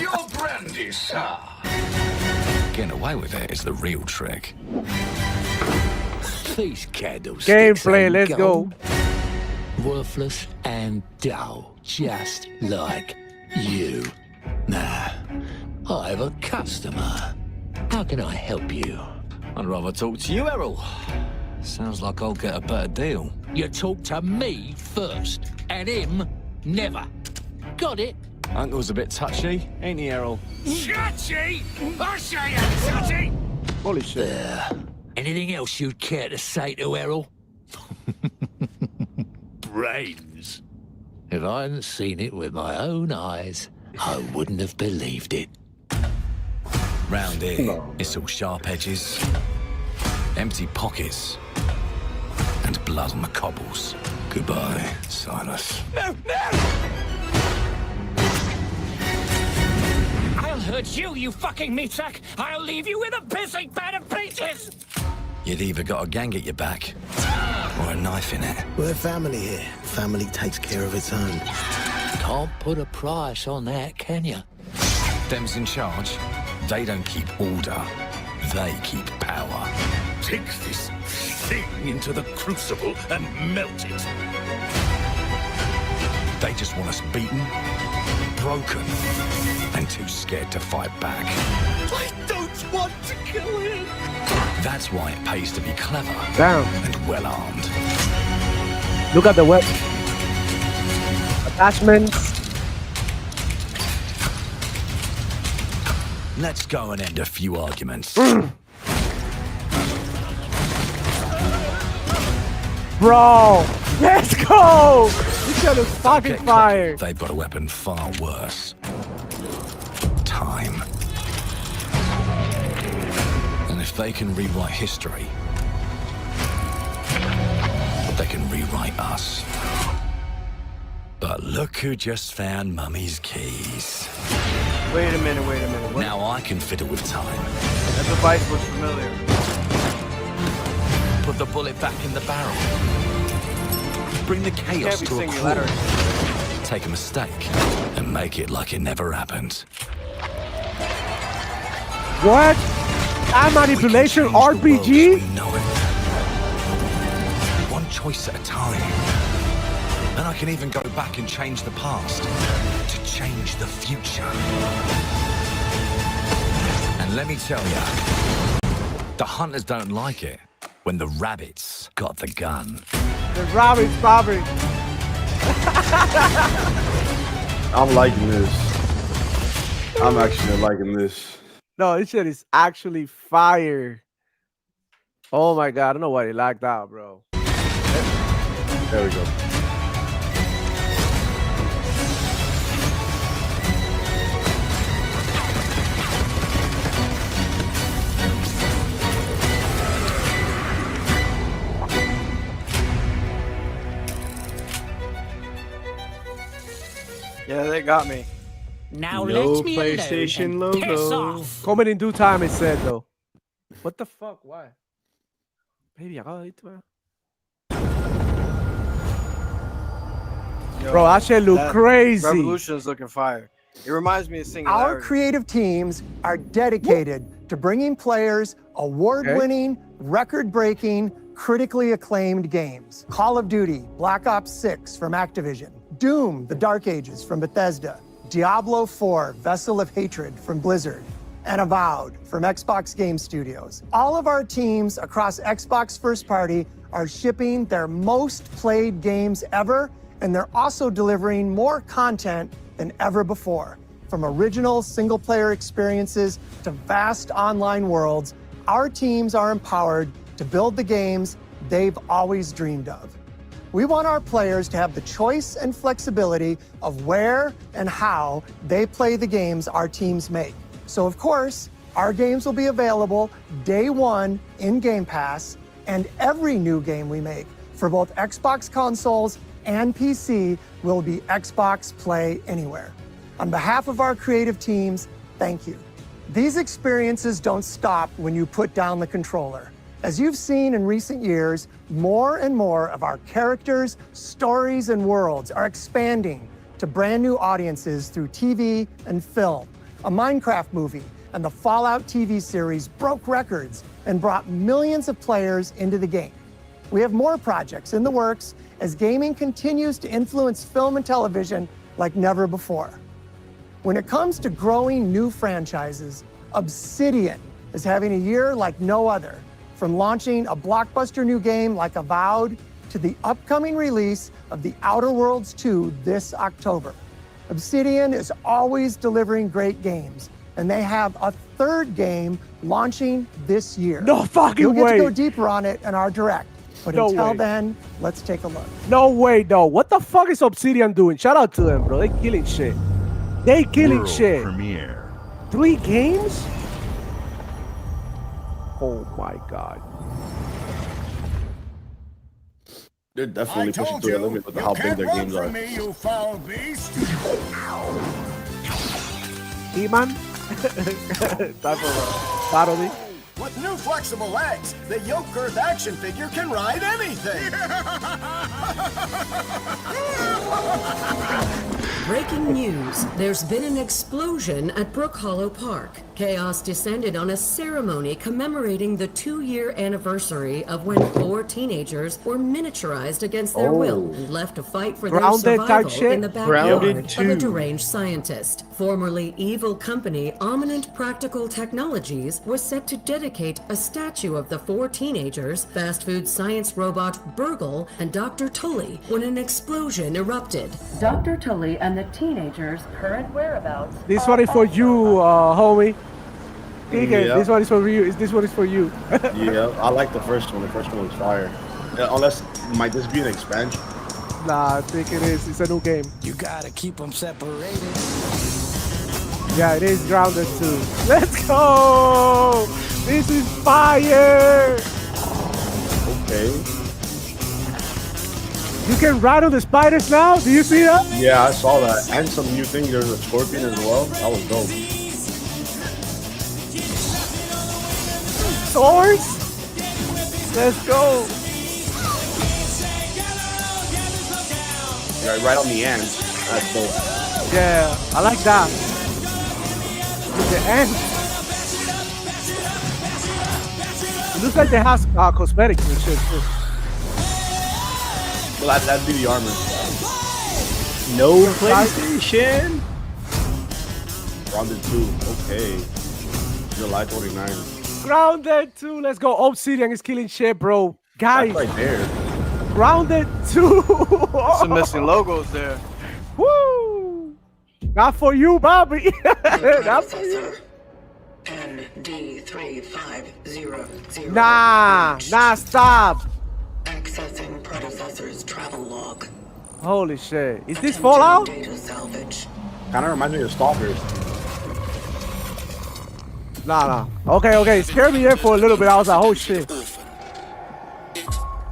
S15: Your brandy, sir.
S13: Getting away with it is the real trick.
S15: These candlesticks
S2: Gameplay,
S15: ain't
S2: let's go.
S15: gold. Worthless and dull, just like you. Nah, I have a customer. How can I help you?
S13: I'd rather talk to you, Errol. Sounds like I'll get a better deal.
S15: You talk to me first, and him never. Got it?
S16: Uncle's a bit touchy, ain't he, Errol?
S15: Touchy? I say I'm touchy!
S2: Holy shit.
S15: Anything else you'd care to say to Errol? Brains. If I hadn't seen it with my own eyes, I wouldn't have believed it.
S13: Round here, it's all sharp edges, empty pockets, and blood on the cobbles. Goodbye, Silas.
S15: No, no! I'll hurt you, you fucking meatsack! I'll leave you with a pissing bed of peaches!
S13: You'd either got a gang at your back, or a knife in it.
S19: We're family here. Family takes care of its own.
S15: Can't put a price on that, can you?
S13: Them's in charge. They don't keep order. They keep power.
S15: Take this thing into the crucible and melt it.
S13: They just want us beaten, broken, and too scared to fight back.
S15: I don't want to kill him!
S13: That's why it pays to be clever
S2: Damn.
S13: and well-armed.
S2: Look at the web. Attachments.
S13: Let's go and end a few arguments.
S2: Bro, let's go! This shit is fucking fire.
S13: They've got a weapon far worse. Time. And if they can rewrite history, they can rewrite us. But look who just found Mummy's keys.
S3: Wait a minute. What?
S13: Now I can fiddle with time.
S3: That device looks familiar.
S13: put the bullet back in the barrel. Bring the chaos
S3: Can't be
S13: to a
S3: singular.
S13: crawl. Take a mistake and make it like it never happened.
S2: What? That manipulation RPG?
S13: One choice at a time. And I can even go back and change the past to change the future. And let me tell you, the hunters don't like it when the rabbits got the gun.
S2: The rabbits, Bobby.
S12: I'm liking this. I'm actually liking this.
S2: No, this shit is actually fire. Oh my god, I don't know why they lagged out, bro.
S12: There we go.
S3: Yeah, they got me.
S11: Now
S5: No
S11: let me
S5: PlayStation
S11: alone and piss
S5: logo.
S11: off.
S2: Coming in due time, it said though. What the fuck? Why? Baby, I gotta eat, man.
S3: Yo,
S2: Bro, that shit look crazy.
S3: Revolution is looking fire. It reminds me of
S20: Our
S3: Singularity.
S20: creative teams are dedicated to bringing players award-winning, record-breaking, critically acclaimed games. Call of Duty, Black Ops 6 from Activision, Doom, The Dark Ages from Bethesda, Diablo 4, Vessel of Hatred from Blizzard, and Avowed from Xbox Game Studios. All of our teams across Xbox First Party are shipping their most played games ever, and they're also delivering more content than ever before. From original single-player experiences to vast online worlds, our teams are empowered to build the games they've always dreamed of. We want our players to have the choice and flexibility of where and how they play the games our teams make. So of course, our games will be available day one in Game Pass, and every new game we make for both Xbox consoles and PC will be Xbox Play Anywhere. On behalf of our creative teams, thank you. These experiences don't stop when you put down the controller. As you've seen in recent years, more and more of our characters, stories, and worlds are expanding to brand new audiences through TV and film. A Minecraft movie and the Fallout TV series broke records and brought millions of players into the game. We have more projects in the works as gaming continues to influence film and television like never before. When it comes to growing new franchises, Obsidian is having a year like no other. From launching a blockbuster new game like Avowed to the upcoming release of The Outer Worlds 2 this October. Obsidian is always delivering great games, and they have a third game launching this year.
S2: No fucking
S20: You'll get
S2: way.
S20: to go deeper on it in our direct. But
S2: No
S20: until
S2: way.
S20: then, let's take a look.
S2: No way, no. What the fuck is Obsidian doing? Shout out to them, bro. They killing shit. They killing
S9: World
S2: shit.
S9: premiere.
S2: 3 games? Oh my god.
S12: They're definitely pushing through the limit with how big their games are.
S21: you foul beast.
S2: He-Man? Type of parody.
S21: With new flexible legs, the Yoke Girth action figure can ride anything.
S22: Breaking news. There's been an explosion at Brook Hollow Park. Chaos descended on a ceremony commemorating the 2-year anniversary of when 4 teenagers were miniaturized against their will and left to fight for their
S2: Grounded type
S22: survival
S2: shit?
S22: in the backyard of a deranged scientist. Formerly evil company Eminent Practical Technologies was set to dedicate a statue of the 4 teenagers, fast food science robot Burgle, and Dr. Tully when an explosion erupted. Dr. Tully and the teenagers' current whereabouts.
S2: This one is for you, homie. Okay,
S12: Yeah.
S2: this one is for you. This one is for you.
S12: Yeah, I like the first one. The first one was fire. Yeah, unless, might this be an expansion?
S2: Nah, I think it is. It's a new game.
S13: You gotta keep them separated.
S2: Yeah, it is grounded too. Let's go! This is fire!
S12: Okay.
S2: You can ride on the spiders now? Do you see that?
S12: Yeah, I saw that. And some new things. There's a scorpion as well. That was dope.
S2: Swords? Let's go.
S12: Yeah, right on the end. That's dope.
S2: Yeah, I like that. The end. It looks like they have cosmetics and shit too.
S12: Well, that'd be the armor. No PlayStation. Grounded 2. Okay. July 29.
S2: Grounded 2. Let's go. Obsidian is killing shit, bro. Guys.
S12: That's right there.
S2: Grounded 2.
S3: Some missing logos there.
S2: Woo! Not for you, Bobby. Not for you.
S6: ND3500.
S2: Nah, stop.
S6: Accessing predecessor's travel log.
S2: Holy shit. Is this Fallout?
S6: Data salvage.
S12: Kind of reminds me of Stalkers.
S2: Nah. Okay. Scared me there for a little bit. I was like, oh shit.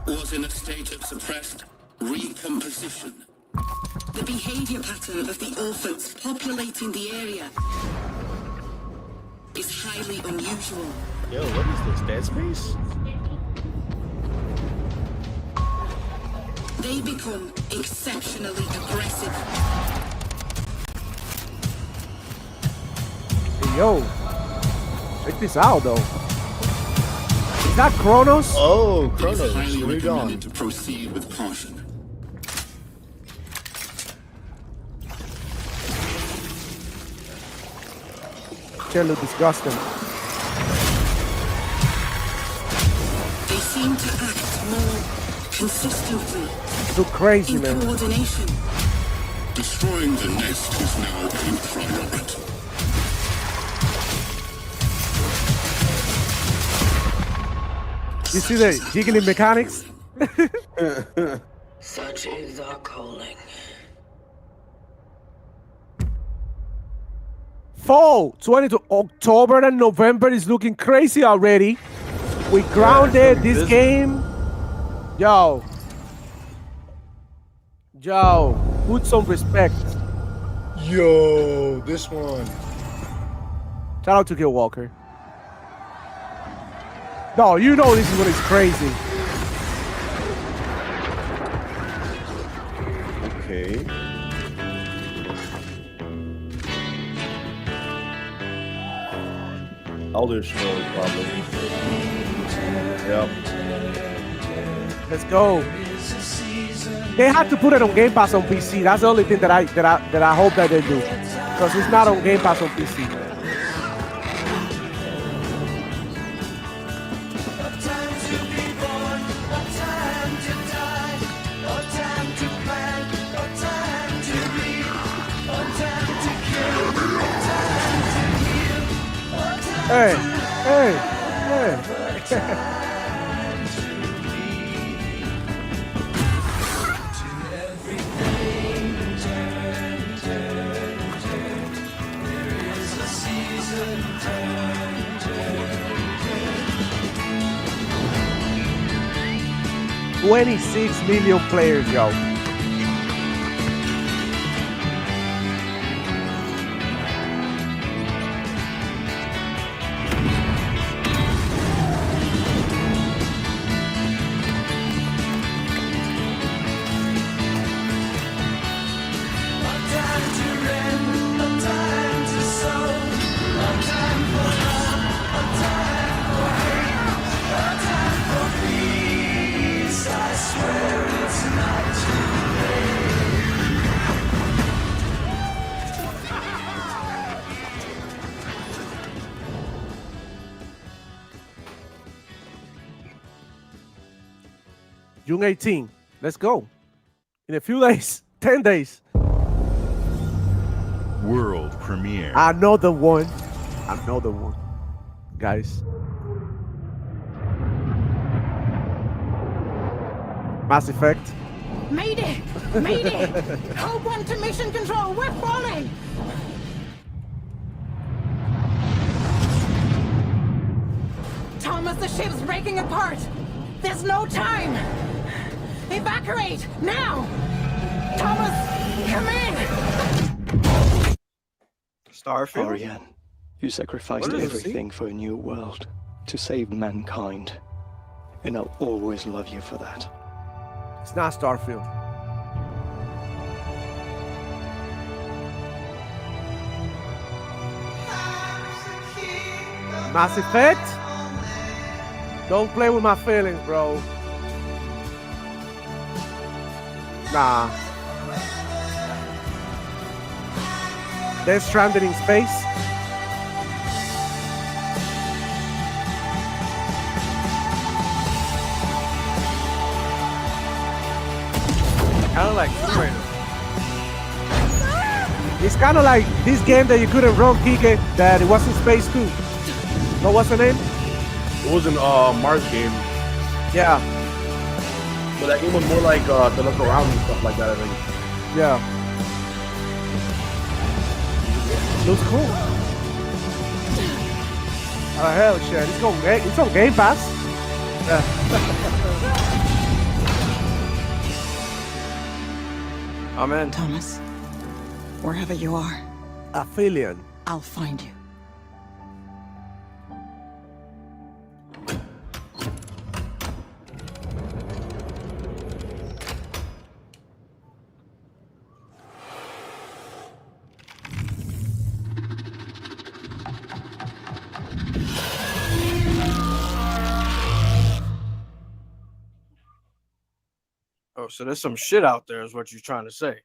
S1: Was in a state of suppressed recomposition. The behavior pattern of the orphans populating the area is highly unusual.
S12: Yo, what is this? Dead Space?
S1: They become exceptionally aggressive.
S2: Hey, yo. Check this out, though. Is that Kronos?
S12: Oh,
S1: It
S12: Kronos.
S1: is highly
S12: Here we go.
S1: recommended to proceed with caution.
S2: Shit look disgusting.
S1: They seem to act more consistently.
S2: Look crazy,
S1: in
S2: man.
S1: coordination. Destroying the nest is now a priority.
S2: You see the jiggling mechanics?
S6: Such is our calling.
S2: Fall 22 October and November is looking crazy already. We grounded this game. Yo, put some respect.
S5: Yo, this one.
S2: Shout out to Kill Walker. No, you know this is what is crazy.
S12: Okay. Elder Scrolls, probably. Yep.
S2: Let's go. They had to put it on Game Pass on PC. That's the only thing that I hope that they do, because it's not on Game Pass on PC. Hey. 26 million players, yo. June 18. Let's go. In a few days, 10 days.
S9: World premiere.
S2: Another one, guys. Mass Effect.
S18: Mayday! Mayday! Code 1 to mission control, we're falling! Thomas, the ship's breaking apart! There's no time! Evacuate! Now! Thomas, come in!
S3: Starfield?
S4: And I'll always love you for that.
S2: It's not Starfield. Mass Effect? Don't play with my feelings, bro. Nah. They're stranded in space.
S3: Kind of like Tomb Raider.
S2: It's kind of like this game that you couldn't run, Kike, that it was in space too. What's the name?
S12: It was an Mars game.
S2: Yeah.
S12: But that game was more like to look around and stuff like that, I think.
S2: Yeah. Looks cool. Oh hell shit. It's on Game Pass. Yeah.
S3: I'm in.
S18: Thomas, wherever you are,
S2: Aphelion.
S18: I'll find you.
S3: Oh, so there's some shit out there, is what you're trying to say.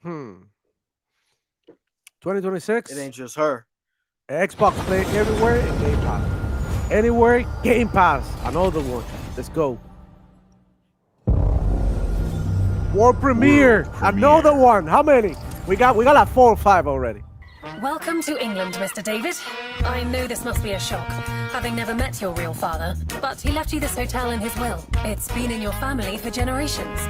S2: 2026.
S3: It ain't just her.
S2: Xbox Play everywhere and Game Pass. Anywhere, Game Pass. Another one. Let's go. World premiere. Another one. How many? We got like 4 or 5 already.
S22: Welcome to England, Mr. David. I know this must be a shock, having never met your real father, but he left you this hotel in his will. It's been in your family for generations,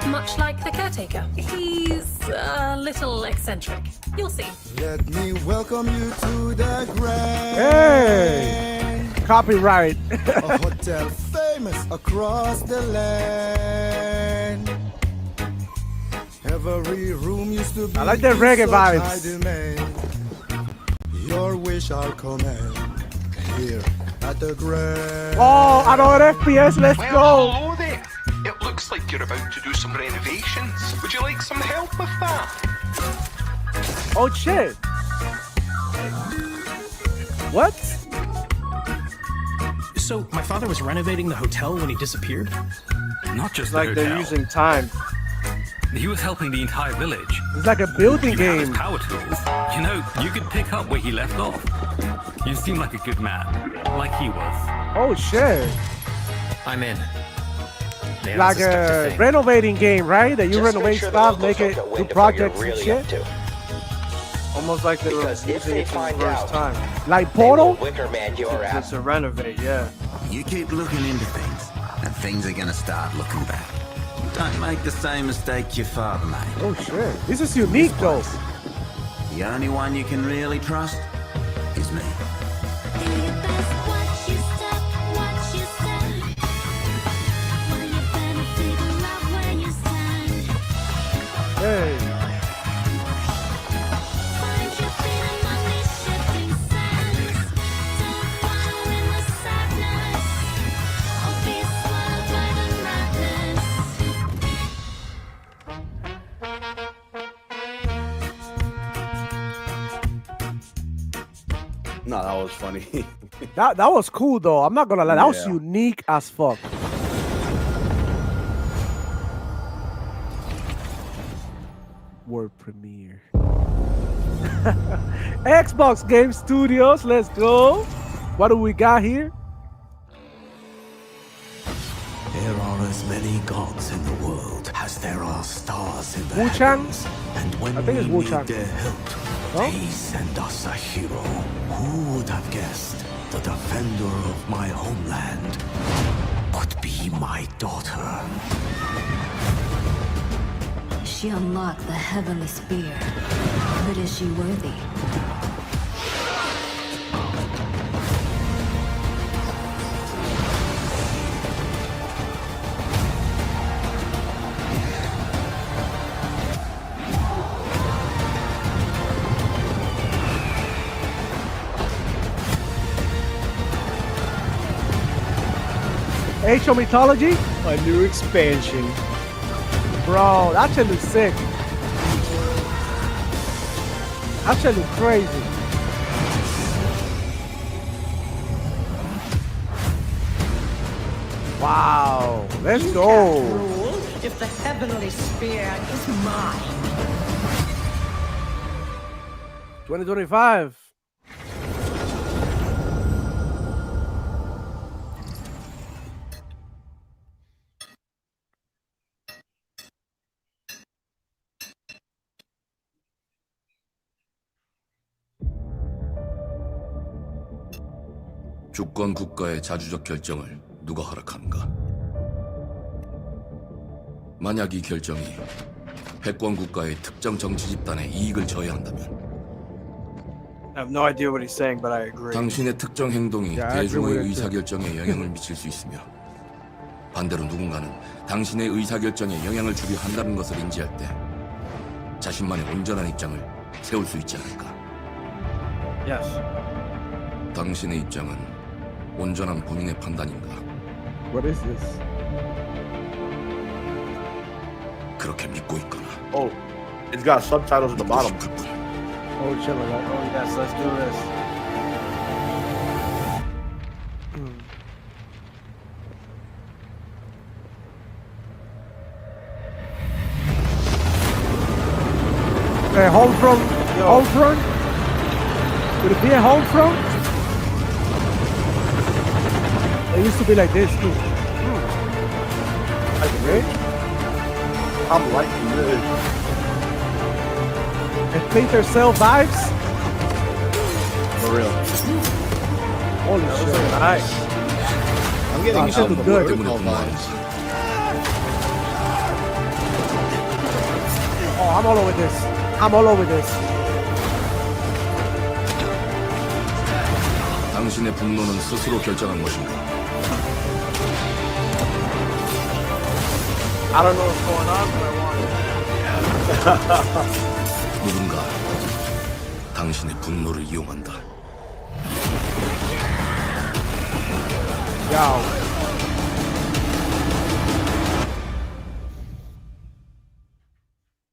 S22: much like the caretaker. He's a little eccentric. You'll see.
S7: Let me welcome you to the Grand.
S2: Hey! Copyright.
S7: A hotel famous across the land. Every room used to be
S2: I like the reggae vibes.
S7: Your wish I'll command here at the Grand.
S2: Oh, another FPS. Let's go.
S23: Hello there. It looks like you're about to do some renovations. Would you like some help with that?
S2: Oh shit. What?
S16: So, my father was renovating the hotel when he disappeared?
S3: Not just like they're using time.
S24: He was helping the entire village.
S2: It's like a building game.
S24: Power tools. You know, you could pick up where he left off. You seem like a good man, like he was.
S2: Oh shit.
S24: I'm in. Yeah,
S2: Like a renovating game, right? That you renovate stuff, make it do projects and shit.
S3: Almost like they were using it for the first time.
S2: Like Portal?
S3: It's a renovate, yeah.
S25: You keep looking into things, and things are gonna start looking back. Don't make the same mistake your father made.
S2: Oh shit. This is unique though.
S25: The only one you can really trust is me.
S2: Hey.
S12: No, that was funny.
S2: That was cool though. I'm not gonna lie. That was
S12: Yeah.
S2: unique as fuck. World premiere. Xbox Game Studios. Let's go. What do we got here?
S19: There are as many gods in the world as there are stars in the
S2: Wu-Chang?
S19: heavens. And when
S2: I think it's
S19: we
S2: Wu-Chang.
S19: need their help, they send us a hero. Who would have guessed the defender of my homeland would be my daughter?
S26: She unlocked the heavenly spear, but is she worthy?
S2: Age of Mythology?
S5: A new expansion.
S2: Bro, that shit looks sick. That shit looks crazy. Wow, let's go.
S18: Rule if the heavenly spear is mine.
S2: 2025.
S8: 주권 국가의 자주적 결정을 누가 허락하는가? 만약 이 결정이 패권 국가의 특정 정치 집단의 이익을 저해한다면
S3: I have no idea what he's saying, but I agree.
S8: 당신의 특정 행동이 대중의 의사결정에 영향을 미칠 수 있으며 반대로 누군가는 당신의 의사결정에 영향을 주려 한다는 것을 인지할 때 자신만의 온전한 입장을 세울 수 있지 않을까?
S3: Yes.
S8: 당신의 입장은 온전한 본인의 판단인가?
S2: What is this?
S8: 그렇게 믿고 있거나.
S12: Oh, it's got subtitles at the bottom.
S2: Oh, chill out.
S3: Oh yes, let's do this.
S2: Hey, Homefront? Homefront? Would it be a Homefront? It used to be like this too.
S12: Okay. I'm liking this.
S2: And Splinter Cell vibes?
S12: For real.
S2: Holy shit.
S3: Nice.
S5: I'm getting
S2: shit look good. Oh, I'm all over this. I'm all over this.
S8: 당신의 분노는 스스로 결정한 것인가?
S3: I don't know what's going on, but I want it.
S8: 누군가 당신의 분노를 이용한다.
S2: Yo.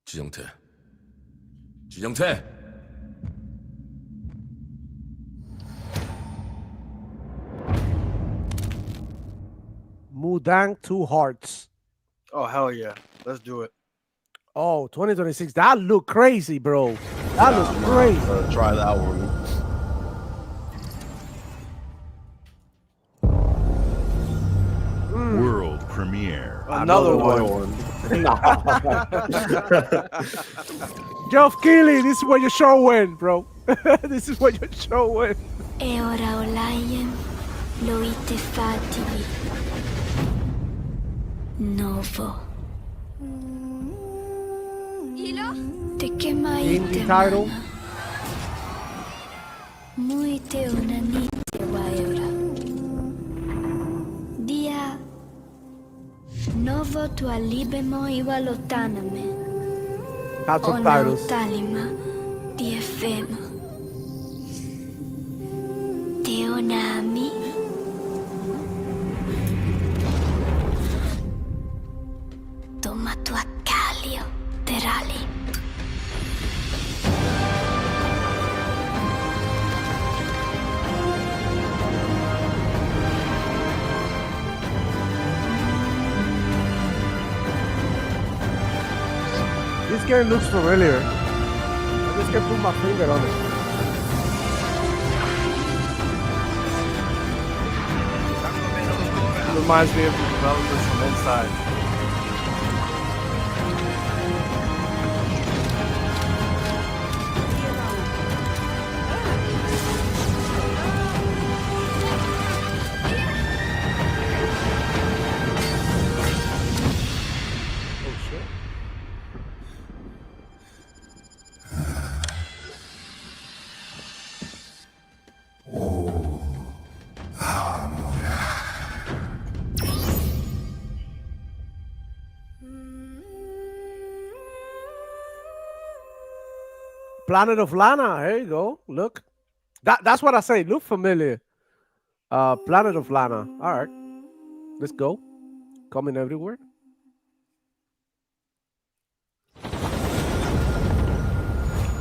S8: 지정태. 지정태.
S2: Mudang 2 Hearts.
S3: Oh hell yeah, let's do it.
S2: Oh, 2026. That look crazy, bro. That looks crazy.
S12: Try that one.
S9: World premiere.
S3: Another one.
S2: Geoff Keighley, this is what your show went, bro. This is what your show went.
S26: E ora Olaien lo ite fatili. Novo. Te che mai
S2: Indie title.
S26: Muite unanite waiora. Dia Novo tu alibemo iwalotaname.
S2: That's subtitles.
S26: Talima di efemo. Teonami. Toma tu accalio, terali.
S2: This game looks familiar. I just can't put my finger on it.
S3: It reminds me of the developers from Inside.
S2: Planet of Lana. There you go. Look. That's what I say. Look familiar. Planet of Lana. All right. Let's go. Coming everywhere.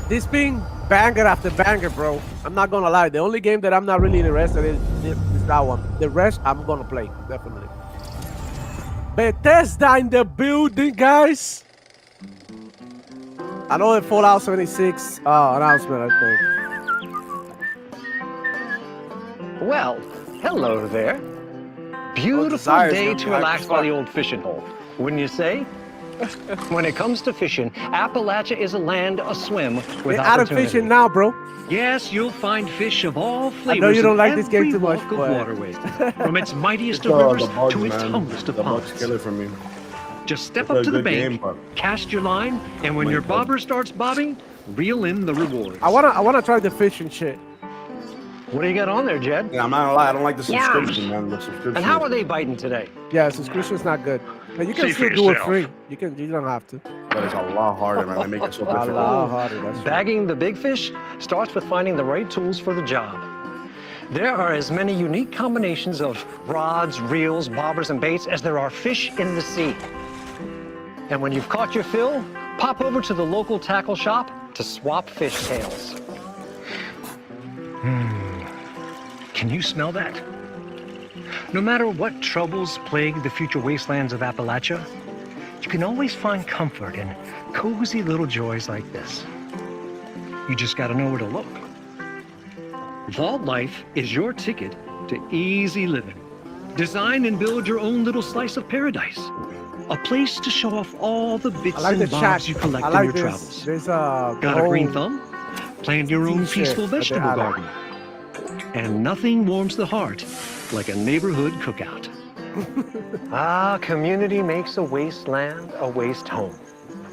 S2: This being banger after banger, bro. I'm not gonna lie. The only game that I'm not really interested in is that one. The rest, I'm gonna play, definitely. Bethesda in the building, guys. I know the Fallout 76 announcement, I think.
S10: Well, hello there. Beautiful day to relax by the old fishing hole, wouldn't you say? When it comes to fishing, Appalachia is a land aswim with
S2: They're out of fishing now, bro.
S10: Yes, you'll find fish of all flavors.
S2: I know you don't like this game too much,
S10: of
S2: but
S10: waterways, from its mightiest of rivers to its humblest of ponds.
S12: Kill it for me.
S10: Just step up to the bank, cast your line, and when your bobber starts bobbing, reel in the rewards.
S2: I wanna try the fishing shit.
S10: What do you got on there, Jed?
S12: Yeah, I'm not gonna lie, I don't like the subscription, man. The subscription.
S10: And how are they biting today?
S2: Yeah, subscription's not good. But you can
S10: See
S2: still
S10: for
S2: do it
S10: yourself.
S2: free. You don't have to.
S12: But it's a lot harder, man. They make it so difficult.
S2: A lot harder. That's
S10: Bagging the big fish starts with finding the right tools for the job. There are as many unique combinations of rods, reels, bobbers, and baits as there are fish in the sea. And when you've caught your fill, pop over to the local tackle shop to swap fish tails. Can you smell that? No matter what troubles plague the future wastelands of Appalachia, you can always find comfort in cozy little joys like this. You just gotta know where to look. Vault Life is your ticket to easy living. Design and build your own little slice of paradise. A place to show off all the bits
S2: I like the
S10: and bobs
S2: chat.
S10: you collect
S2: I like
S10: in your
S2: this.
S10: travels.
S2: There's
S10: Got a green thumb? Plant your own
S2: T-shirt
S10: peaceful
S2: that they
S10: vegetable
S2: added.
S10: garden. And nothing warms the heart like a neighborhood cookout. Community makes a wasteland a waste home.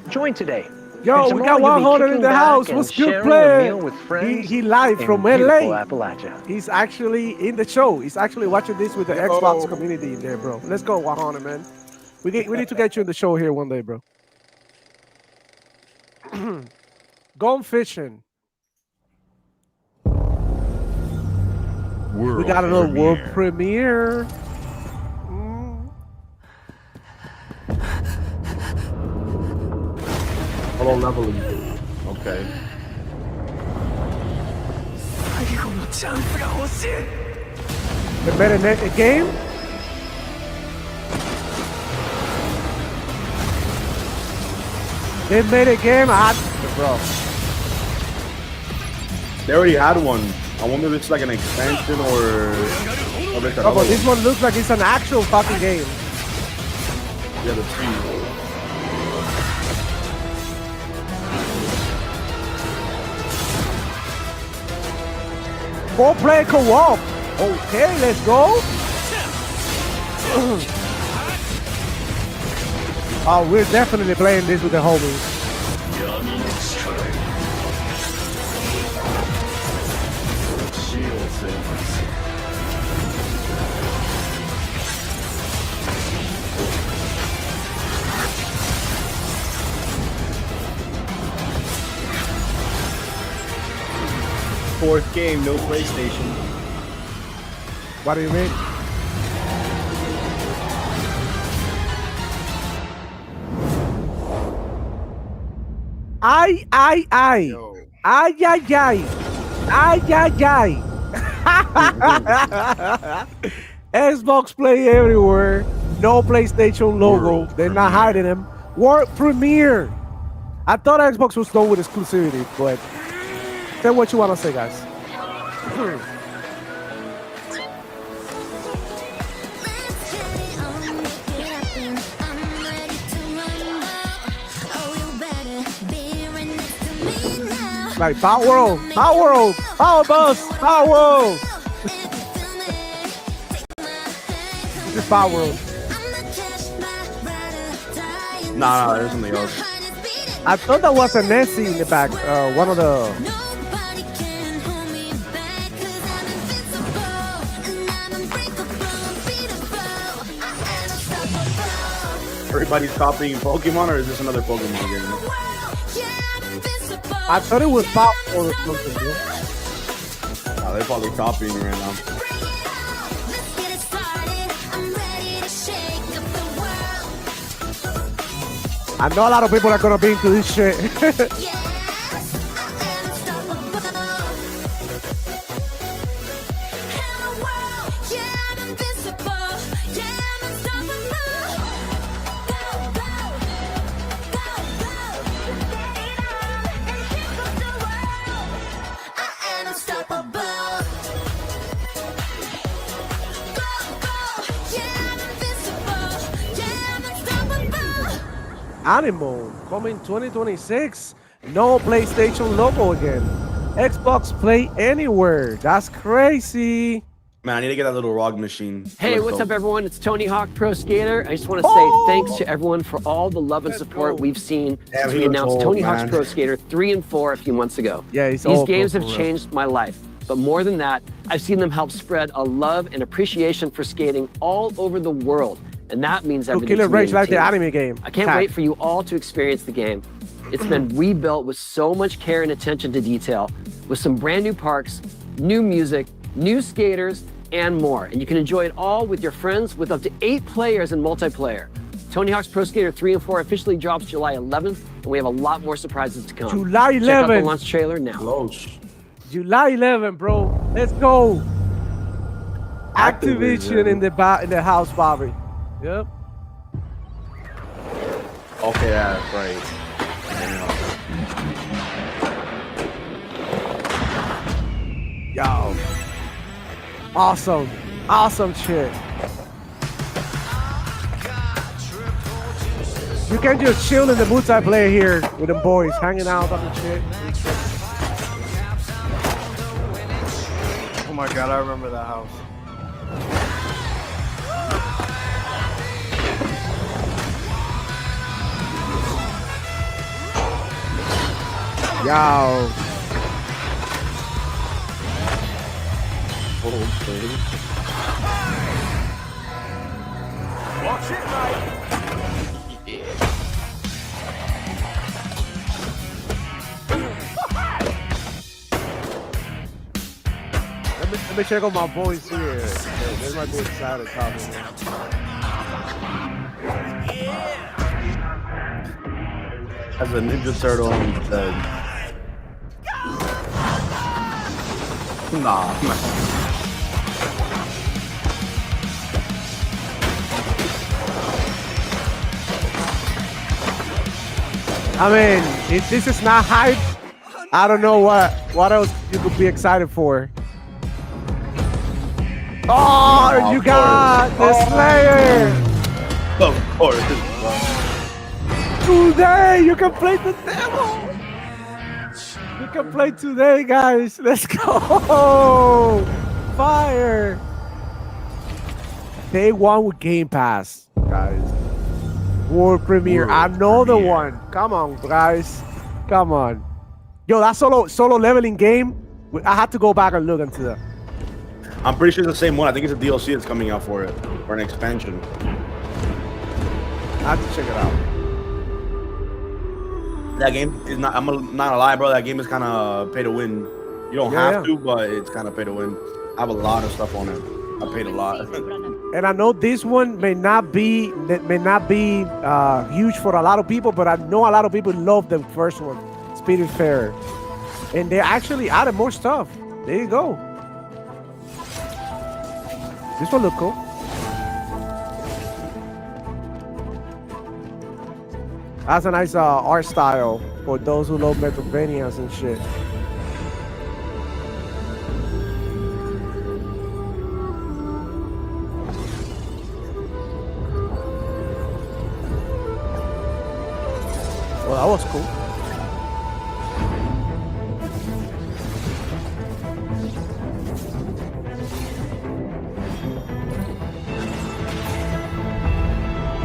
S10: Join today.
S2: Yo,
S10: And
S2: we got
S10: tomorrow you'll be
S2: 100 in
S10: kicking
S2: the
S10: back
S2: house.
S10: and
S2: What's good,
S10: sharing a
S2: play?
S10: meal with friends
S2: He live
S10: in
S2: from
S10: beautiful
S2: LA.
S10: Appalachia.
S2: He's actually in the show. He's actually watching this with the Xbox community in there, bro. Let's go, 100, man. We need to get you in the show here one day, bro. Gone fishing. We got another world premiere.
S12: Hello, leveling. Okay.
S2: The better net a game. They made a game, bro.
S12: They already had one. I wonder if it's like an expansion or if it's
S2: Oh, but this one looks like it's an actual fucking game.
S12: Yeah, the two.
S2: Four-player co-op. Okay, let's go. Oh, we're definitely playing this with the homies.
S5: Fourth game, no PlayStation.
S2: What do you mean? Ay. Ay, ay, ay. Xbox Play everywhere. No PlayStation logo. They're not hiding them. World premiere. I thought Xbox was done with exclusivity, but say what you want to say, guys. Like Power World, Power Bus, Power World. This is Power World.
S12: Nah, there's something else.
S2: I thought that was a Nancy in the back. One of the.
S12: Everybody's copying Pokemon, or is this another Pokemon game?
S2: I thought it was Power World or something, bro.
S12: They're probably copying right now.
S2: I know a lot of people are gonna be into this shit. Animal coming 2026. No PlayStation logo again. Xbox Play Anywhere. That's crazy.
S12: Man, I need to get that little ROG machine.
S11: Hey, what's up, everyone? It's Tony Hawk Pro Skater. I just want to say thanks to everyone for all the love and support we've seen since we announced Tony Hawk's Pro Skater 3 and 4 a few months ago.
S2: Yeah,
S11: these games have changed my life. But more than that, I've seen them help spread a love and appreciation for skating all over the world. And that means everything to me.
S2: Rage like the anime game.
S11: I can't wait for you all to experience the game. It's been rebuilt with so much care and attention to detail, with some brand new parks, new music, new skaters, and more. And you can enjoy it all with your friends with up to 8 players in multiplayer. Tony Hawk's Pro Skater 3 and 4 officially drops July 11th, and we have a lot more surprises to come.
S2: July 11th.
S11: Check out the launch trailer now.
S2: July 11th, bro. Let's go. Activision in the house, Bobby. Yep.
S12: Okay, that's right.
S2: Yo. Awesome. Awesome shit. You can just chill in the multiplayer here with the boys, hanging out on the shit.
S3: Oh my god, I remember that house.
S2: Yo.
S16: Watch it, mate.
S2: Let me check on my boys here. They might be excited probably.
S12: As a Ninja Turtle on the bed. Nah.
S2: I mean, if this is not hype, I don't know what else you could be excited for. Oh, you got the Slayer!
S12: Of course.
S2: Today, you can play the demo! You can play today, guys. Let's go! Fire! Day one with Game Pass, guys. World premiere, another one. Come on, guys. Come on. Yo, that solo leveling game, I had to go back and look into that.
S12: I'm pretty sure it's the same one. I think it's a DLC that's coming out for it, or an expansion.
S2: I have to check it out.
S12: That game is not, I'm not gonna lie, bro, that game is kind of pay to win. You don't have to, but it's kind of pay to win. I have a lot of stuff on it. I paid a lot.
S2: And I know this one may not be huge for a lot of people, but I know a lot of people love the first one, Spirit Fair. And they actually added more stuff. There you go. This one look cool. That's a nice art style for those who love Metroidvanias and shit. Well, that was cool.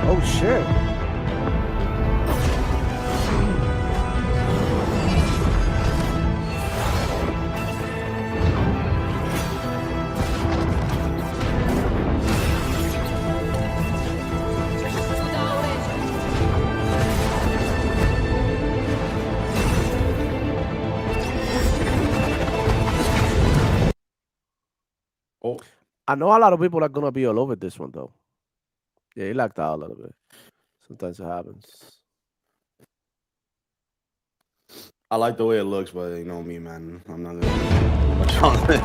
S2: Oh shit.
S12: Oh.
S2: I know a lot of people are gonna be all over this one though. Yeah, he lagged out a little bit. Sometimes it happens.
S12: I like the way it looks, but you know me, man. I'm not gonna do much on it.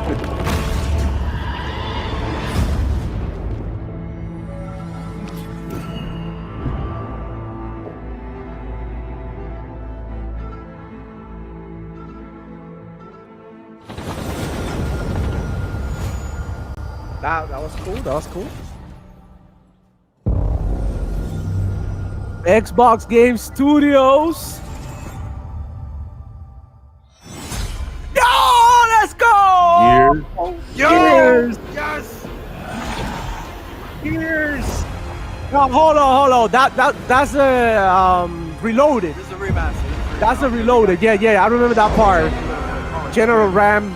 S2: That was cool. That was cool. Xbox Game Studios. Yo, let's go!
S3: Years.
S2: Yes! Years! No, hold on. That's a Reloaded.
S3: This is a remaster.
S2: That's a Reloaded. Yeah. I remember that part. General Ram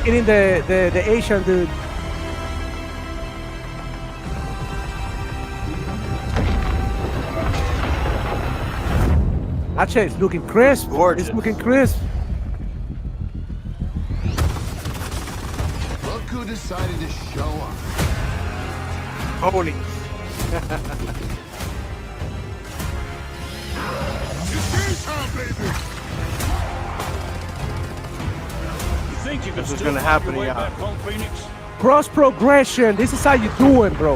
S2: hitting the Asian dude. Actually, it's looking crisp.
S3: Gorgeous.
S2: It's looking crisp.
S7: Look who decided to show up.
S3: Ponies.
S16: You think you can
S3: This is
S16: still
S3: gonna
S16: find
S3: happen,
S16: your way
S3: yeah.
S16: back home, Phoenix?
S2: Cross progression. This is how you doing, bro.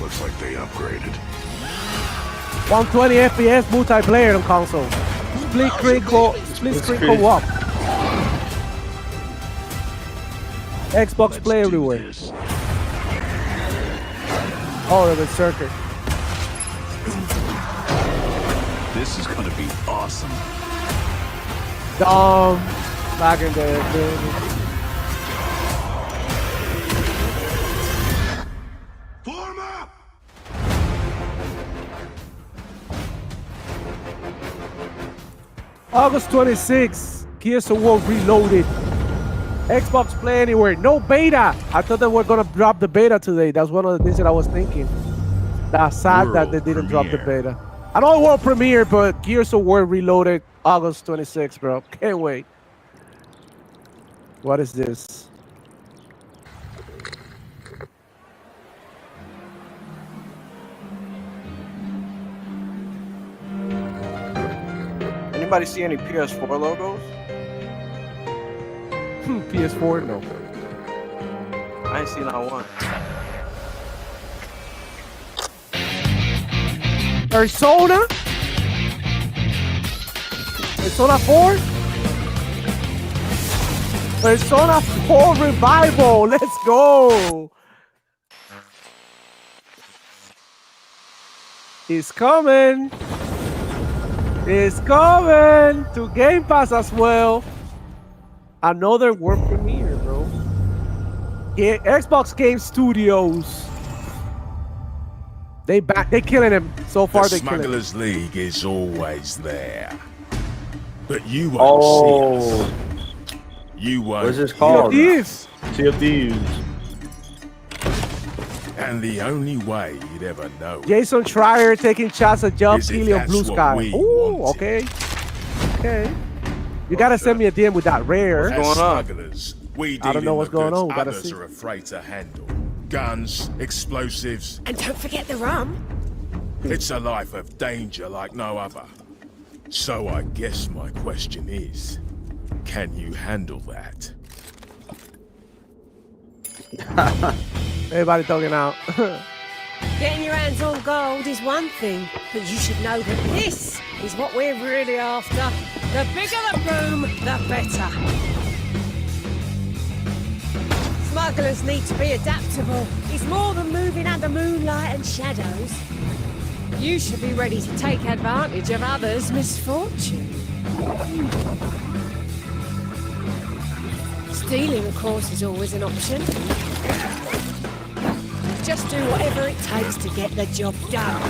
S7: Looks like they upgraded.
S2: 120 FPS multiplayer on console. Split screen co-op. Xbox Play everywhere. Oh, the circuit.
S16: This is gonna be awesome.
S2: Back in the
S7: Form up!
S2: August 26th, Gears of War Reloaded. Xbox Play Anywhere. No beta. I thought they were gonna drop the beta today. That's one of the things that I was thinking. That's sad that they didn't drop the beta. I know it won't premiere, but Gears of War Reloaded August 26th, bro. Can't wait. What is this?
S3: Anybody see any PS4 logos?
S2: PS4? No.
S3: I ain't seen not one.
S2: Persona? Persona 4? Persona 4 Revival. Let's go. It's coming. It's coming to Game Pass as well. Another world premiere, bro. Yeah, Xbox Game Studios. They killing him so far.
S13: The
S2: They killing him.
S13: Smugglers League is always there, but you won't see it. You won't.
S12: What's this called?
S2: Thieves.
S12: Sea of Thieves.
S13: And the only way you'd ever know
S2: Jason Schreier taking shots at Jeff
S13: is if
S2: Keighley on
S13: that's
S2: Blue
S13: what
S2: Sky.
S13: we
S2: Ooh,
S13: wanted.
S2: okay. Okay. You gotta send me a DM with that rare.
S13: As smugglers, we
S2: I don't
S13: deal
S2: know
S13: in
S2: what's
S13: the
S2: going
S13: goods
S2: on. We gotta
S13: others
S2: see.
S13: are afraid to handle. Guns, explosives.
S18: And don't forget the rum.
S13: It's a life of danger like no other. So I guess my question is, can you handle that?
S2: Everybody talking out.
S18: Getting your hands on gold is one thing, but you should know that this is what we're really after. The bigger the boom, the better. Smugglers need to be adaptable. It's more than moving under moonlight and shadows. You should be ready to take advantage of others' misfortune. Stealing, of course, is always an option. Just do whatever it takes to get the job done.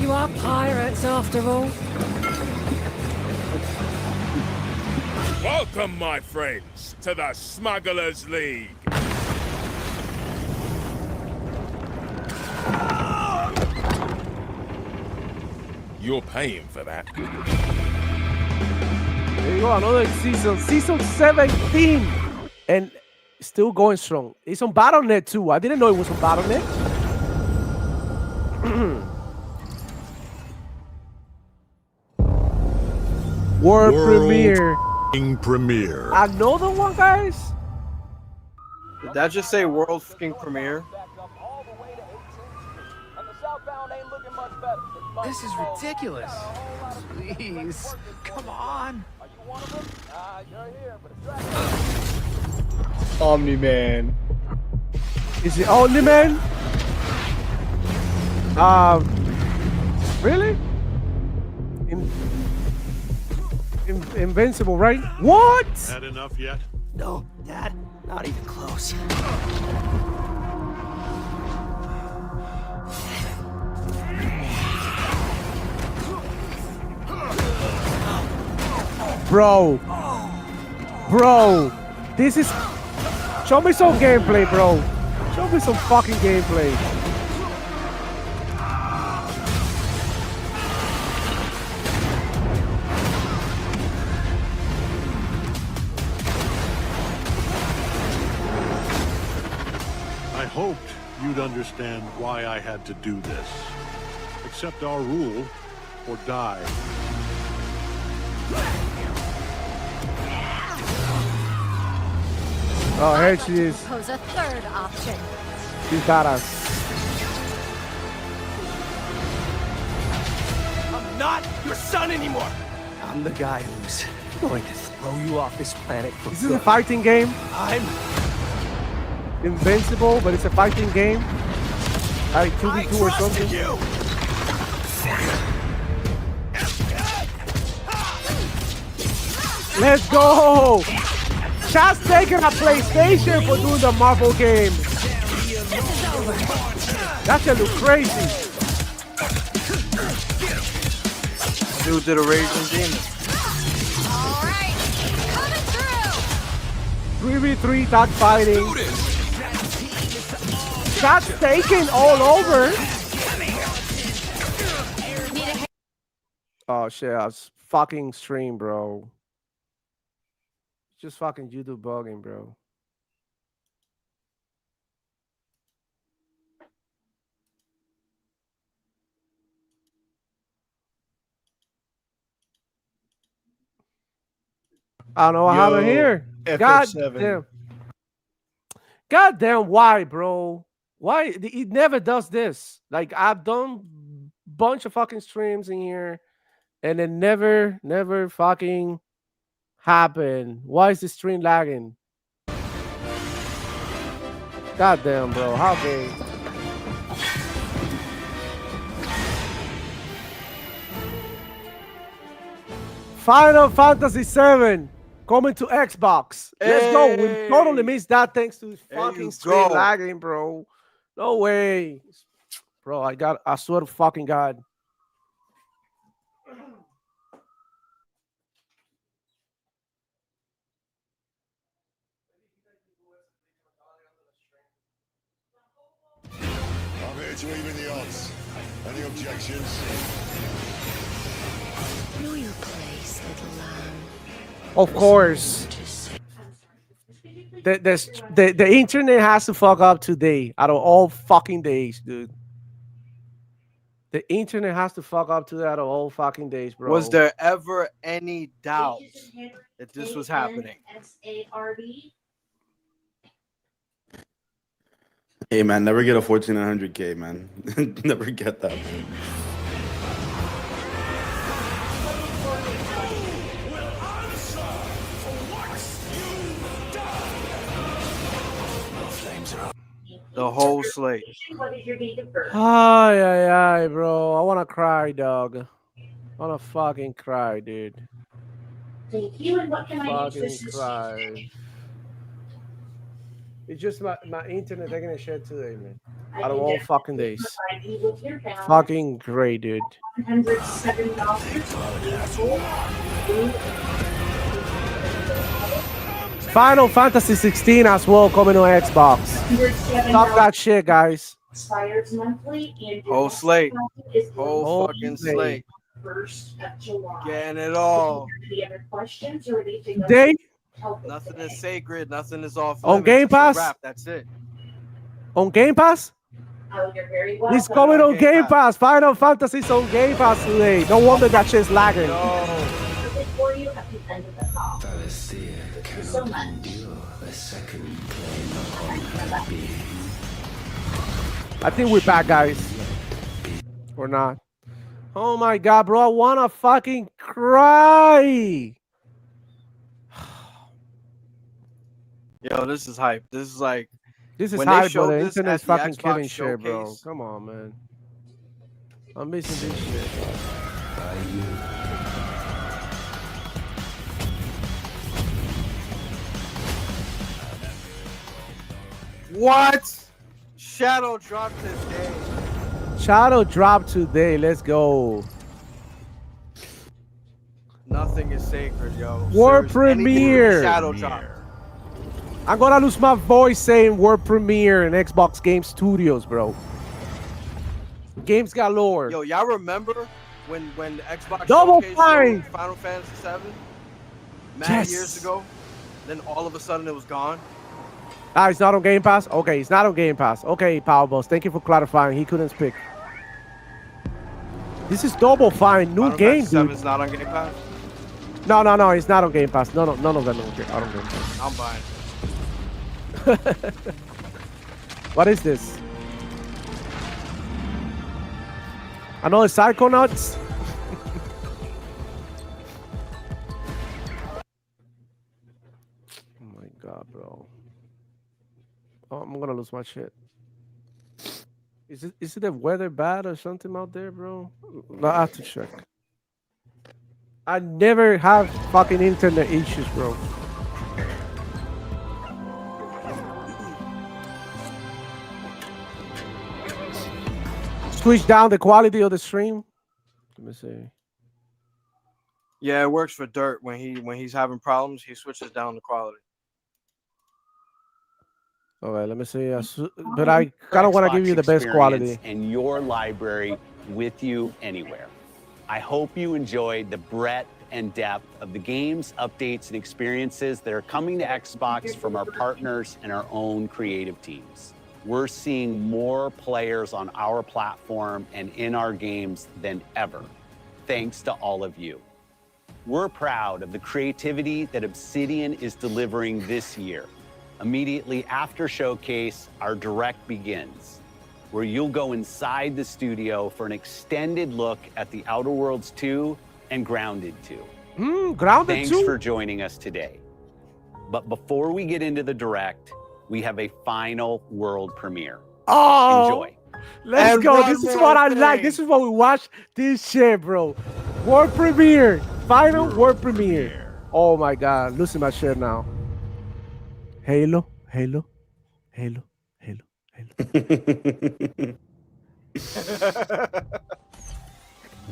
S18: You are pirates, after all.
S13: Welcome, my friends, to the Smugglers League. You're paying for that.
S2: There you go, another season. Season 17. And still going strong. It's on BattleNet too. I didn't know it was on BattleNet. World premiere.
S13: Premiere.
S2: Another one, guys.
S3: Did that just say world fucking premiere?
S1: This is ridiculous. Please, come on.
S5: Omni-Man.
S2: Is it Omni-Man? Really? Invincible, right? What?
S13: Had enough yet?
S1: No, Dad, not even close.
S2: Bro, this is. Show me some gameplay, bro. Show me some fucking gameplay.
S13: I hoped you'd understand why I had to do this. Accept our rule or die.
S2: Oh, here she is.
S18: Propose a third option.
S2: She's got us.
S1: I'm not your son anymore. I'm the guy who's going to throw you off this planet for
S2: Is this a fighting game?
S1: I'm
S2: Invincible, but it's a fighting game. Like 2v2 or something.
S1: you.
S2: Let's go! Chad's taking a PlayStation for doing the Marvel game. That shit look crazy.
S3: Dude did a Raging Demon.
S18: Alright, coming through.
S2: 3v3 dog fighting. Chad's taking all over. Oh shit, I was fucking stream, bro. Just fucking YouTube bugging, bro. I don't know what happened here. God damn. God damn, why, bro? Why? It never does this. Like, I've done bunch of fucking streams in here, and it never fucking happened. Why is the stream lagging? God damn, bro. How big? Final Fantasy VII coming to Xbox. Let's go. We totally missed that thanks to fucking stream lagging, bro. No way. Bro, I swear to fucking God.
S14: I'm here to even the odds. Any objections?
S26: Know your place, little lamb.
S2: Of course. The internet has to fuck up today out of all fucking days, dude. The internet has to fuck up to that out of all fucking days, bro.
S3: Was there ever any doubt that this was happening?
S12: Hey man, never get a 1400K, man. Never get that, man.
S3: The whole slate.
S2: Ay, bro. I want to cry, dog. I want to fucking cry, dude.
S26: Thank you, and what can I do to
S2: Fucking
S26: assist
S2: cry. It's just my internet taking a shit today, man. Out of all fucking days. Fucking great, dude. Final Fantasy 16 as well coming to Xbox. Stop that shit, guys.
S26: Expires monthly and
S3: Whole slate.
S2: Whole
S3: Whole fucking slate.
S26: First of July.
S3: Getting it all.
S26: Any other questions or anything else?
S2: They
S3: Nothing is sacred. Nothing is off
S2: On
S3: limits.
S2: Game
S3: It's a
S2: Pass?
S3: wrap, that's it.
S2: On Game Pass? He's coming on Game Pass. Final Fantasy's on Game Pass today. No wonder that shit's lagging.
S4: Before you have defended the call. So much.
S2: I think we're back, guys. Or not. Oh my god, bro. I wanna fucking cry.
S3: Yo, this is hype. This is like
S2: This is
S3: when
S2: hype,
S3: they showed
S2: bro. The
S3: this
S2: internet's
S3: at the
S2: fucking
S3: Xbox
S2: killing shit, bro.
S3: showcase.
S2: Come on, man. I'm missing this shit.
S3: What? Shadow dropped today.
S2: Shadow drop today. Let's go.
S3: Nothing is sacred, yo.
S2: World
S3: Seriously, anything with a
S2: premiere.
S3: Shadow drop.
S2: I'm gonna lose my voice saying world premiere in Xbox Game Studios, bro. Games galore.
S3: Yo, y'all remember when the Xbox
S2: Double
S3: showcase
S2: fine.
S3: showed Final Fantasy VII? Mad
S2: Yes.
S3: years ago. Then all of a sudden it was gone.
S2: Ah, it's not on Game Pass? Okay, it's not on Game Pass. Okay, Power Boss, thank you for clarifying. He couldn't speak. This is Double Fine, new
S3: Final
S2: game,
S3: Fantasy
S2: dude.
S3: VII is not on Game Pass.
S2: No, it's not on Game Pass. None of them are on Game Pass.
S3: I'm buying.
S2: What is this? Another Psychonauts? Oh my god, bro. Oh, I'm gonna lose my shit. Is it the weather bad or something out there, bro? I have to check. I never have fucking internet issues, bro. Switch down the quality of the stream. Let me see.
S3: Yeah, it works for Dirt when he's having problems. He switches down the quality.
S2: All right, let me see. But I kind of want to give you the best quality.
S6: And your library with you anywhere. I hope you enjoyed the breadth and depth of the games, updates, and experiences that are coming to Xbox from our partners and our own creative teams. We're seeing more players on our platform and in our games than ever, thanks to all of you. We're proud of the creativity that Obsidian is delivering this year. Immediately after Showcase, our Direct begins, where you'll go inside the studio for an extended look at The Outer Worlds 2 and Grounded 2.
S2: Grounded
S6: Thanks
S2: 2?
S6: for joining us today. But before we get into the Direct, we have a final world premiere.
S2: Oh,
S6: enjoy.
S2: Let's
S6: And
S2: go.
S6: one
S2: This is
S6: more
S2: what I
S6: thing.
S2: like. This is what we watch. This shit, bro. World premiere. Final world premiere. Oh my god. Losing my shit now. Halo.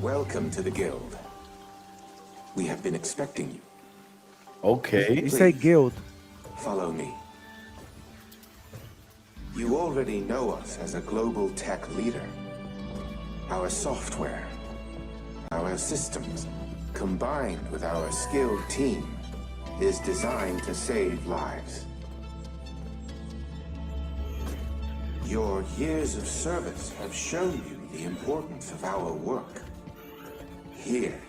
S15: Welcome to the guild. We have been expecting you.
S12: Okay.
S2: You say guild.
S15: Follow me. You already know us as a global tech leader. Our software, our systems, combined with our skilled team, is designed to save lives. Your years of service have shown you the importance of our work. Here,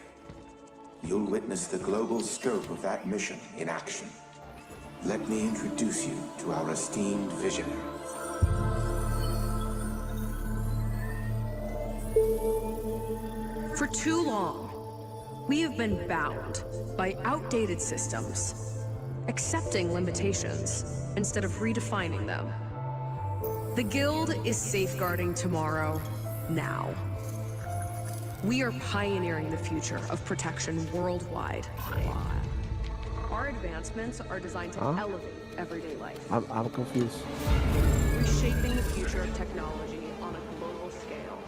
S15: you'll witness the global scope of that mission in action. Let me introduce you to our esteemed visionary.
S17: For too long, we have been bound by outdated systems, accepting limitations instead of redefining them. The Guild is safeguarding tomorrow, now. We are pioneering the future of protection worldwide. Our advancements are designed to elevate everyday life,
S2: I'm confused.
S17: reshaping the future of technology on a global scale.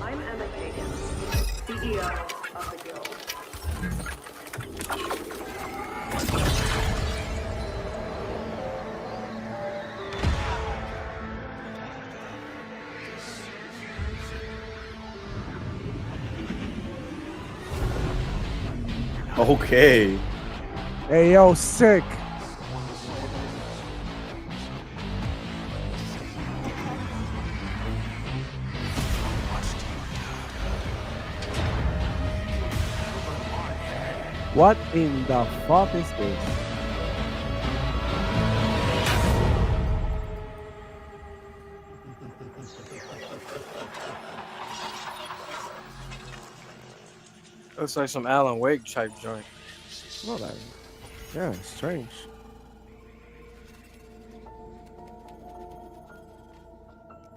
S17: I'm Emma Kagan, CEO of the Guild.
S12: Okay.
S2: Hey, yo, sick. What in the fuck is this?
S3: Looks like some Alan Wake type joint.
S2: Well, that, yeah, strange.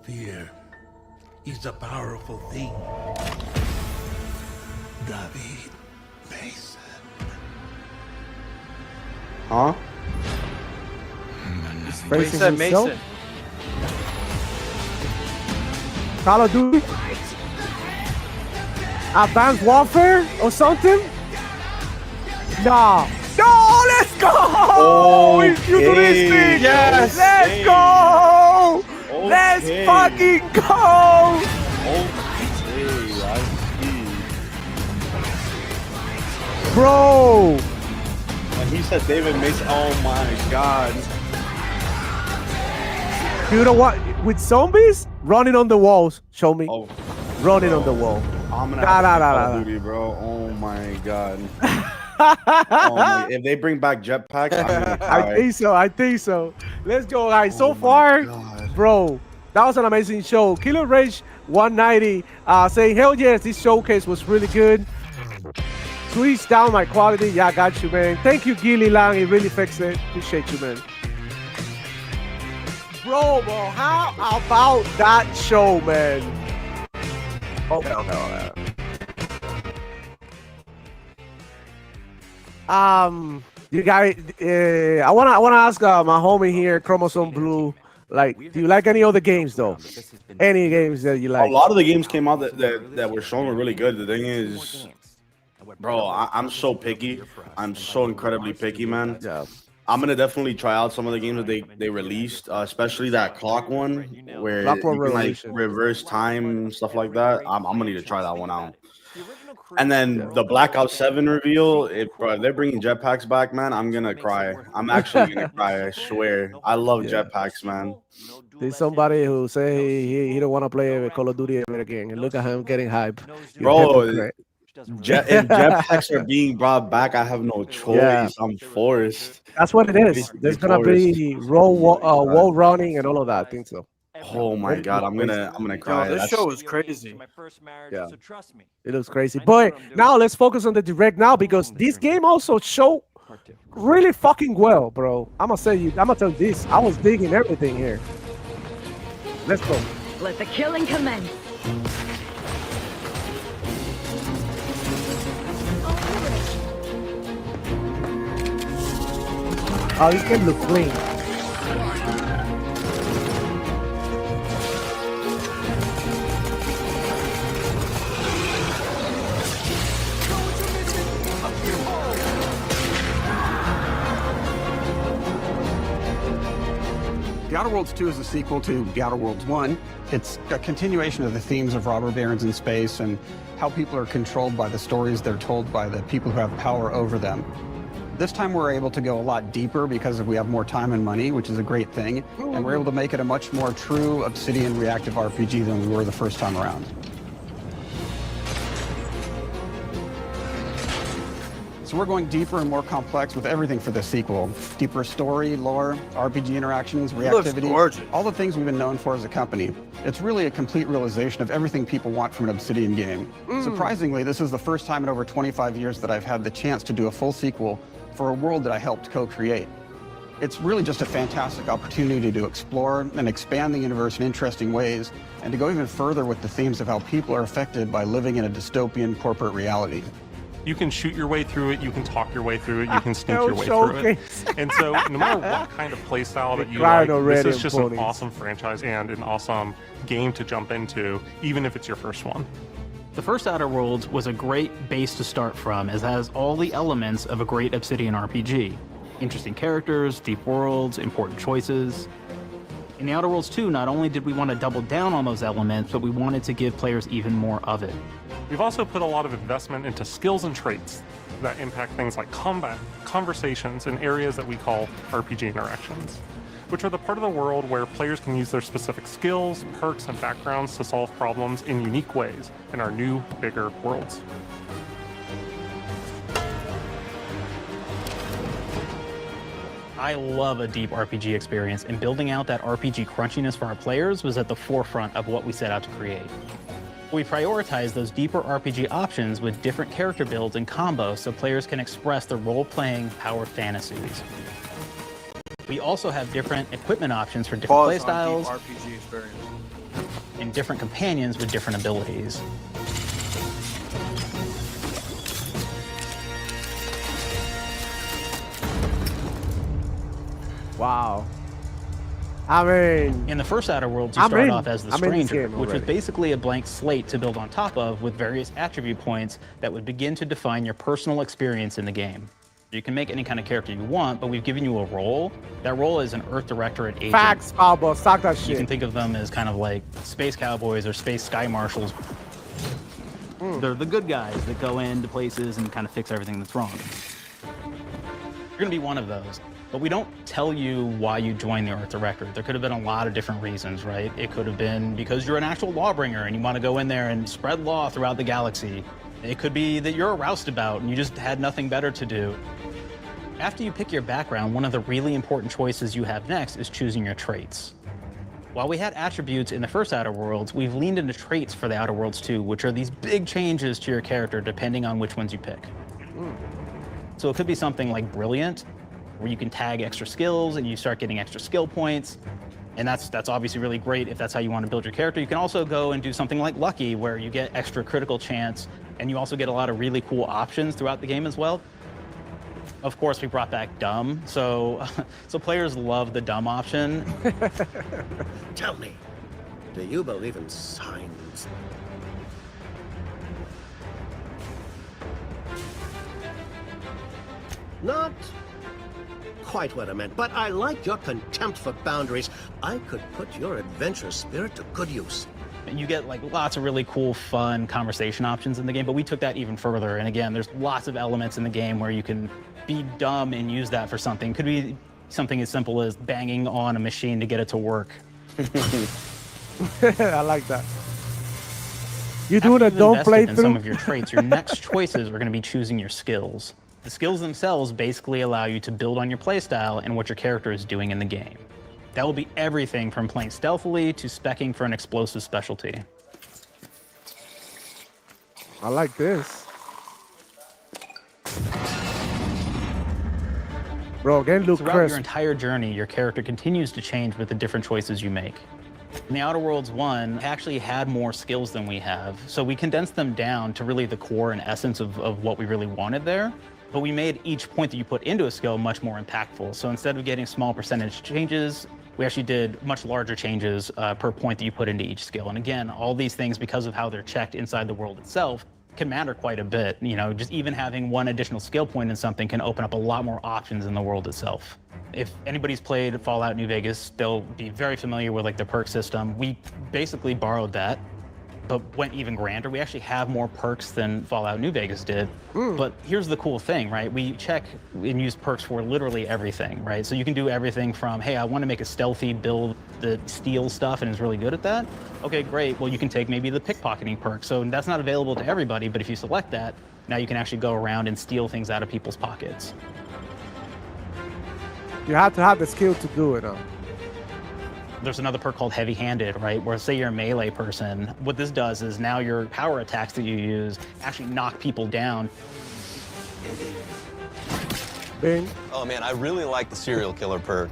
S19: Fear is a powerful thing. David Mason.
S12: Huh?
S3: Wait, he said Mason.
S2: Call of Duty? Advanced Warfare or something? Nah. No, let's go! It's futuristic!
S12: Yes!
S2: Let's go!
S12: Okay.
S2: Let's fucking go!
S12: Okay, I see.
S2: Bro!
S12: And he said David Mason. Oh my god.
S2: You know what? With zombies? Running on the walls. Show me.
S12: Oh,
S2: running on the wall.
S12: I'm gonna have to Call of Duty, bro. Oh my god. Oh my, if they bring back jetpacks, I'm gonna cry.
S2: I think so. Let's go, guys. So far, bro, that was an amazing show. Killer Rage 190 saying, hell yes, this showcase was really good. Squeeze down my quality. Yeah, I got you, man. Thank you, Gilly Lang. It really fixed it. Appreciate you, man. Bro, how about that show, man? Oh, no. You guys, I wanna ask my homie here, Chromosome Blue. Like, do you like any other games though? Any games that you like?
S12: A lot of the games came out that were shown were really good. The thing is, bro, I'm so picky. I'm so incredibly picky, man.
S2: Yeah.
S12: I'm gonna definitely try out some of the games that they released, especially that clock one where you can like reverse time and stuff like that. I'm gonna need to try that one out. And then the Black Ops 7 reveal, if they're bringing jetpacks back, man, I'm gonna cry. I'm actually gonna cry. I swear. I love jetpacks, man.
S2: There's somebody who say he don't want to play Call of Duty ever again, and look at him getting hype.
S12: Bro, if jetpacks are being brought back, I have no choice.
S2: Yeah.
S12: I'm forced.
S2: That's what it is. There's gonna be wall running and all of that. I think so.
S12: Oh my god, I'm gonna cry.
S3: Yo, this show was crazy.
S2: Yeah, it looks crazy. But now let's focus on the direct now because this game also showed really fucking well, bro. I'm gonna tell you this. I was digging everything here. Let's go.
S26: Let the killing commence.
S2: Oh, this game looks clean.
S20: The Outer Worlds 2 is a sequel to The Outer Worlds 1. It's a continuation of the themes of robber barons in space and how people are controlled by the stories they're told by the people who have power over them. This time we're able to go a lot deeper because we have more time and money, which is a great thing, and we're able to make it a much more true Obsidian reactive RPG than we were the first time around. So we're going deeper and more complex with everything for this sequel. Deeper story, lore, RPG interactions, reactivity, all the things we've been known for as a company. It's really a complete realization of everything people want from an Obsidian game. Surprisingly, this is the first time in over 25 years that I've had the chance to do a full sequel for a world that I helped co-create. It's really just a fantastic opportunity to explore and expand the universe in interesting ways, and to go even further with the themes of how people are affected by living in a dystopian corporate reality.
S21: You can shoot your way through it, you can talk your way through it, you can sneak your way through it. And so no matter what kind of playstyle that you like, this is just an awesome franchise and an awesome game to jump into, even if it's your first one.
S22: The first Outer Worlds was a great base to start from, as it has all the elements of a great Obsidian RPG. Interesting characters, deep worlds, important choices. In the Outer Worlds 2, not only did we want to double down on those elements, but we wanted to give players even more of it.
S21: We've also put a lot of investment into skills and traits that impact things like combat, conversations, and areas that we call RPG interactions, which are the part of the world where players can use their specific skills, perks, and backgrounds to solve problems in unique ways in our new, bigger worlds.
S22: I love a deep RPG experience, and building out that RPG crunchiness for our players was at the forefront of what we set out to create. We prioritize those deeper RPG options with different character builds and combos so players can express their role-playing power fantasies. We also have different equipment options for different playstyles
S3: RPG experience.
S22: and different companions with different abilities.
S2: Wow. I mean,
S22: in the first Outer Worlds, you start off as the Stranger, which was basically a blank slate to build on top of with various attribute points that would begin to define your personal experience in the game. You can make any kind of character you want, but we've given you a role. That role is an Earth Directorate agent.
S2: Facts, Pablo. Stock that shit.
S22: You can think of them as kind of like space cowboys or space sky marshals. They're the good guys that go into places and kind of fix everything that's wrong. You're going to be one of those. But we don't tell you why you joined the Earth Directorate. There could have been a lot of different reasons, right? It could have been because you're an actual lawbringer and you want to go in there and spread law throughout the galaxy. It could be that you're a roustabout and you just had nothing better to do. After you pick your background, one of the really important choices you have next is choosing your traits. While we had attributes in the first Outer Worlds, we've leaned into traits for the Outer Worlds too, which are these big changes to your character depending on which ones you pick. So it could be something like Brilliant, where you can tag extra skills and you start getting extra skill points. And that's obviously really great if that's how you want to build your character. You can also go and do something like Lucky, where you get extra critical chance, and you also get a lot of really cool options throughout the game as well. Of course, we brought back Dumb, so players love the Dumb option.
S8: Tell me, do you believe in signs? Not quite what I meant, but I like your contempt for boundaries. I could put your adventurous spirit to good use.
S22: And you get like lots of really cool, fun conversation options in the game, but we took that even further. And again, there's lots of elements in the game where you can be dumb and use that for something. It could be something as simple as banging on a machine to get it to work.
S2: I like that. You doing a don't play through?
S22: Some of your traits, your next choices are going to be choosing your skills. The skills themselves basically allow you to build on your playstyle and what your character is doing in the game. That will be everything from playing stealthily to speccing for an explosive specialty.
S2: I like this. Bro, again, Luke
S22: Throughout
S2: crisp.
S22: your entire journey, your character continues to change with the different choices you make. In the Outer Worlds 1, actually had more skills than we have, so we condensed them down to really the core and essence of what we really wanted there. But we made each point that you put into a skill much more impactful. So instead of getting small percentage changes, we actually did much larger changes per point that you put into each skill. And again, all these things, because of how they're checked inside the world itself, can matter quite a bit. You know, just even having one additional skill point in something can open up a lot more options in the world itself. If anybody's played Fallout New Vegas, they'll be very familiar with like the perk system. We basically borrowed that, but went even grander. We actually have more perks than Fallout New Vegas did. But here's the cool thing, right? We check and use perks for literally everything, right? So you can do everything from, hey, I want to make a stealthy build that steals stuff and is really good at that. Okay, great. Well, you can take maybe the pickpocketing perk. So that's not available to everybody, but if you select that, now you can actually go around and steal things out of people's pockets.
S2: You have to have the skill to do it, though.
S22: There's another perk called heavy-handed, right? Where say you're a melee person, what this does is now your power attacks that you use actually knock people down.
S2: Bing.
S9: Oh man, I really like the serial killer perk.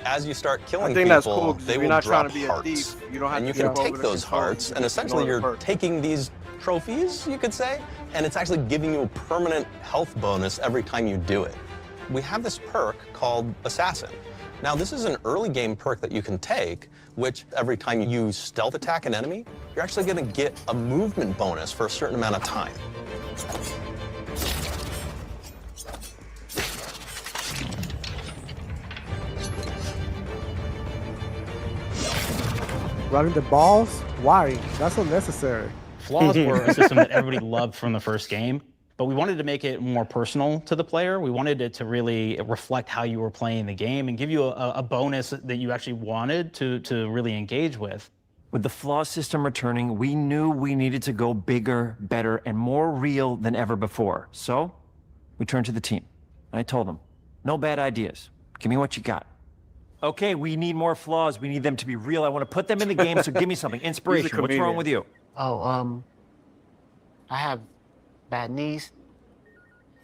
S9: As you start killing
S3: I think
S9: people,
S3: that's cool,
S9: they
S3: you're
S9: will
S3: not
S9: drop
S3: trying to be
S9: hearts.
S3: a thief. You don't have
S9: and
S3: to
S9: you can
S3: go
S9: take
S3: over to
S9: those
S3: control
S9: hearts,
S3: it.
S9: and essentially
S3: Ignore
S9: you're
S3: the perk.
S9: taking these trophies, you could say, and it's actually giving you a permanent health bonus every time you do it. We have this perk called Assassin. Now, this is an early game perk that you can take, which every time you stealth attack an enemy, you're actually going to get a movement bonus for a certain amount of time.
S2: Running the balls? Why? That's unnecessary.
S22: Flaws were a system that everybody loved from the first game, but we wanted to make it more personal to the player. We wanted it to really reflect how you were playing the game and give you a bonus that you actually wanted to really engage with.
S10: With the flaw system returning, we knew we needed to go bigger, better, and more real than ever before. So, we turned to the team. I told them, no bad ideas. Give me what you got. Okay, we need more flaws. We need them to be real. I want to put them in the game, so give me something. Inspiration. What's wrong with you?
S11: Oh, I have bad knees.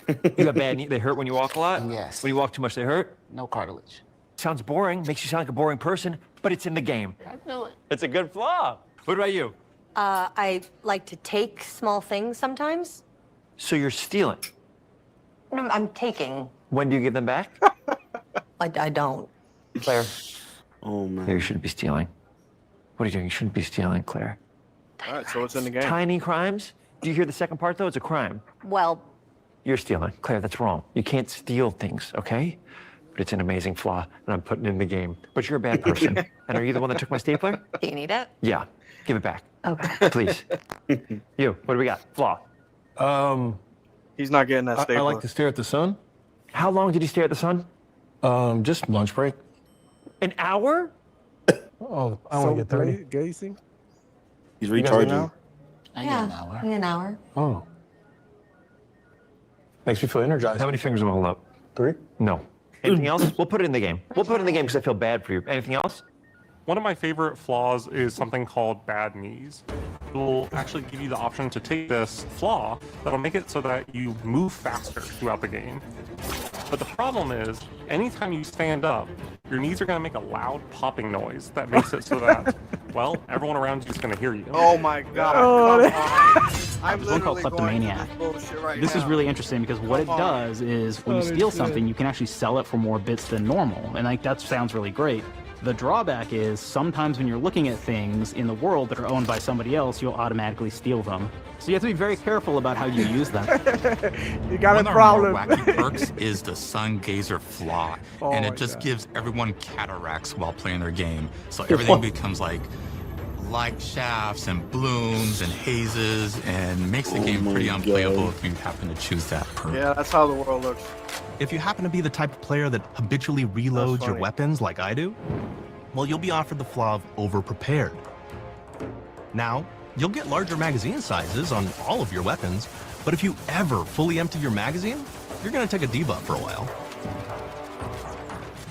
S10: You got bad knees? They hurt when you walk a lot?
S11: Yes.
S10: When you walk too much, they hurt?
S11: No cartilage.
S10: Sounds boring. Makes you sound like a boring person, but it's in the game.
S11: I know it.
S10: It's a good flaw. What about you?
S16: I like to take small things sometimes.
S10: So you're stealing?
S16: No, I'm taking.
S10: When do you give them back?
S16: I don't.
S10: Claire.
S12: Oh, man.
S10: Claire, you shouldn't be stealing. What are you doing? You shouldn't be stealing, Claire.
S3: All right, so what's in the game?
S10: Tiny crimes? Do you hear the second part, though? It's a crime.
S16: Well,
S10: You're stealing. Claire, that's wrong. You can't steal things, okay? But it's an amazing flaw, and I'm putting it in the game. But you're a bad person. And are you the one that took my stapler?
S16: do you need it?
S10: Yeah. Give it back.
S16: Okay.
S10: Please. You, what do we got? Flaw.
S3: He's not getting that
S23: I
S3: stapler.
S23: like to stare at the sun.
S10: How long did you stare at the sun?
S23: Just lunch break.
S10: An hour?
S23: Oh, I want to get 30.
S2: Gazing?
S12: He's
S23: You guys get an
S12: recharging.
S23: hour?
S11: I get an hour.
S16: In an hour.
S23: Oh. Makes me feel energized.
S10: How many fingers am I holding up?
S23: 3.
S10: No. Anything else? We'll put it in the game. We'll put it in the game because I feel bad for you. Anything else?
S21: One of my favorite flaws is something called bad knees. It will actually give you the option to take this flaw that'll make it so that you move faster throughout the game. But the problem is, anytime you stand up, your knees are going to make a loud popping noise that makes it so that, well, everyone around you is going to hear you.
S3: Oh my God! Come on. I'm
S22: There's one called
S3: literally going
S22: kleptomaniac.
S3: through this bullshit right
S22: This is
S3: now.
S22: really interesting because what it does is when you steal something, you can actually sell it for more bits than normal. And like that sounds really great. The drawback is sometimes when you're looking at things in the world that are owned by somebody else, you'll automatically steal them. So you have to be very careful about how you use them.
S2: You got
S24: One
S2: a
S24: of
S2: problem.
S24: our more wacky perks is the Sun Gazer Flaw,
S2: Oh
S24: and
S2: my
S24: it just
S2: God.
S24: gives everyone cataracts while playing their game. So everything becomes like light shafts and blooms and hazes, and makes the game pretty unplayable if you happen to choose that perk.
S3: Yeah, that's how the world looks.
S25: If you happen to be the type of player that habitually reloads your weapons like I do, well, you'll be offered the flaw of over-prepared. Now, you'll get larger magazine sizes on all of your weapons, but if you ever fully empty your magazine, you're going to take a debuff for a while.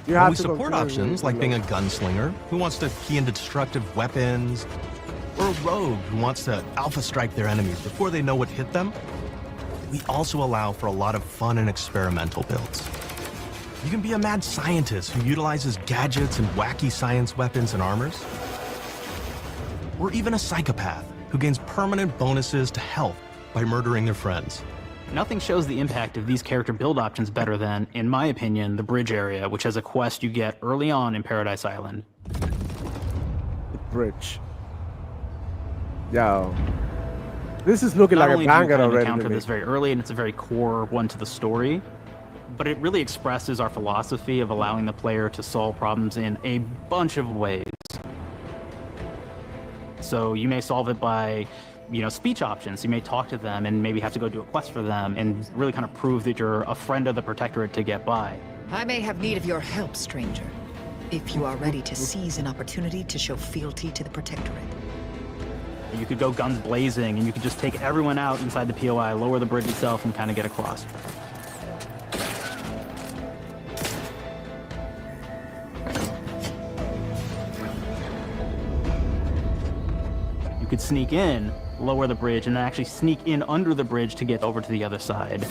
S2: You
S25: While
S2: have
S25: we
S2: to
S25: support
S2: consider
S25: options like being a gunslinger who wants to key into destructive weapons, or a rogue who wants to alpha strike their enemies before they know what hit them, we also allow for a lot of fun and experimental builds. You can be a mad scientist who utilizes gadgets and wacky science weapons and armors, or even a psychopath who gains permanent bonuses to health by murdering their friends.
S22: Nothing shows the impact of these character build options better than, in my opinion, the bridge area, which has a quest you get early on in Paradise Island.
S2: The bridge. Yo. This is looking
S22: Not
S2: like a
S22: only do you
S2: banger
S22: kind of
S2: already.
S22: encounter
S2: to me.
S22: this very early, and it's a very core one to the story, but it really expresses our philosophy of allowing the player to solve problems in a bunch of ways. So you may solve it by, speech options. You may talk to them and maybe have to go do a quest for them and really kind of prove that you're a friend of the Protectorate to get by.
S27: I may have need of your help, stranger, if you are ready to seize an opportunity to show fealty to the Protectorate.
S22: You could go guns blazing and you could just take everyone out inside the POI, lower the bridge itself, and kind of get across. You could sneak in, lower the bridge, and then actually sneak in under the bridge to get over to the other side.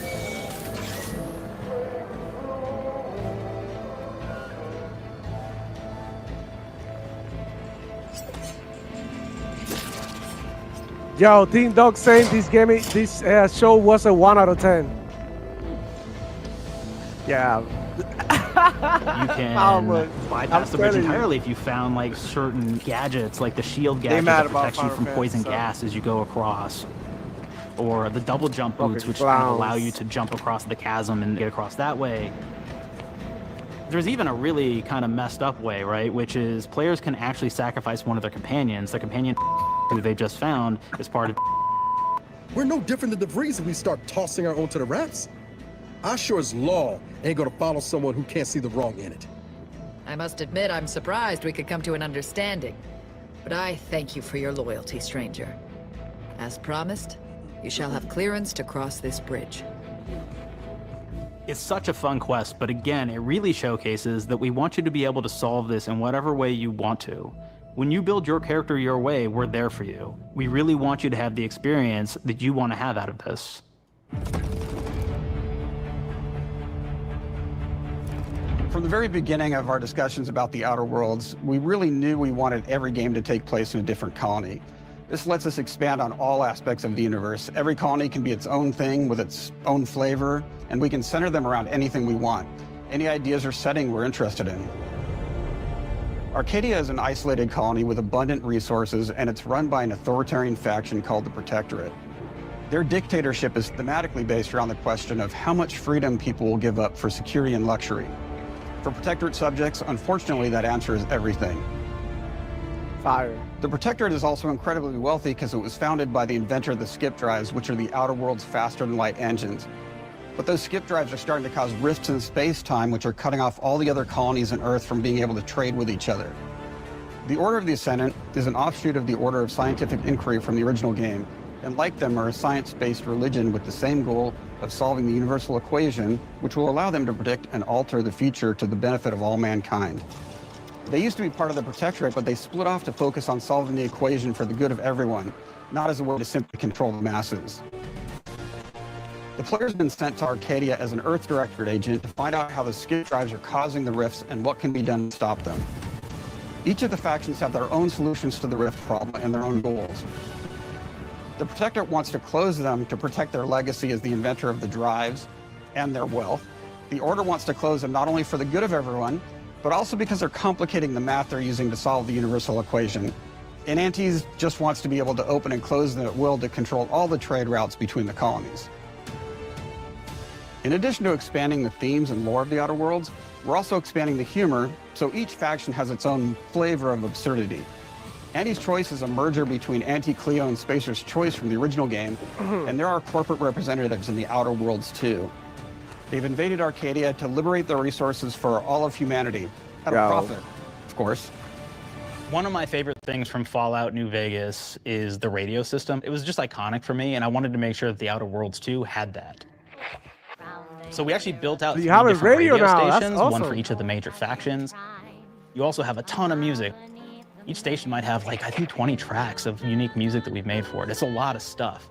S2: Yo, Team Dog saying this show was a 1 out of 10. Yeah.
S22: You can bypass the bridge entirely if you found like certain gadgets, like the shield gadget
S3: mad
S22: that
S3: about
S22: protects you
S3: Final
S22: from poison
S3: Fantasy,
S22: gas as you go across, or the double jump boots, which kind of allow you to jump across the chasm and get across that way. There's even a really kind of messed up way, right? Which is players can actually sacrifice one of their companions. Their companion who they just found is part of
S1: We're no different than the Vrees if we start tossing our own to the refs. I sure as law ain't gonna follow someone who can't see the wrong in it.
S27: I must admit, I'm surprised we could come to an understanding. But I thank you for your loyalty, stranger. As promised, you shall have clearance to cross this bridge.
S22: It's such a fun quest, but again, it really showcases that we want you to be able to solve this in whatever way you want to. When you build your character your way, we're there for you. We really want you to have the experience that you want to have out of this.
S20: From the very beginning of our discussions about the Outer Worlds, we really knew we wanted every game to take place in a different colony. This lets us expand on all aspects of the universe. Every colony can be its own thing with its own flavor, and we can center them around anything we want. Any ideas or setting we're interested in. Arcadia is an isolated colony with abundant resources, and it's run by an authoritarian faction called the Protectorate. Their dictatorship is thematically based around the question of how much freedom people will give up for security and luxury. For Protectorate subjects, unfortunately, that answer is everything.
S2: Fire.
S20: The Protectorate is also incredibly wealthy because it was founded by the inventor of the skip drives, which are the Outer World's faster-than-light engines. But those skip drives are starting to cause rifts in space-time, which are cutting off all the other colonies on Earth from being able to trade with each other. The Order of the Ascendant is an offshoot of the Order of Scientific Inquiry from the original game, and like them are a science-based religion with the same goal of solving the universal equation, which will allow them to predict and alter the future to the benefit of all mankind. They used to be part of the Protectorate, but they split off to focus on solving the equation for the good of everyone, not as a way to simply control the masses. The player's been sent to Arcadia as an Earth Directorate agent to find out how the skip drives are causing the rifts and what can be done to stop them. Each of the factions have their own solutions to the rift problem and their own goals. The Protectorate wants to close them to protect their legacy as the inventor of the drives and their wealth. The Order wants to close them not only for the good of everyone, but also because they're complicating the math they're using to solve the universal equation. And Antes just wants to be able to open and close them at will to control all the trade routes between the colonies. In addition to expanding the themes and lore of the Outer Worlds, we're also expanding the humor, so each faction has its own flavor of absurdity. Anti's Choice is a merger between Anti-Cleo and Spacer's Choice from the original game, and there are corporate representatives in the Outer Worlds too. They've invaded Arcadia to liberate their resources for all of humanity, at a profit, of course.
S22: One of my favorite things from Fallout New Vegas is the radio system. It was just iconic for me, and I wanted to make sure that the Outer Worlds 2 had that. So we actually built out 3 different radio stations, one for each of the major factions. You also have a ton of music. Each station might have, like, I think 20 tracks of unique music that we've made for it. It's a lot of stuff.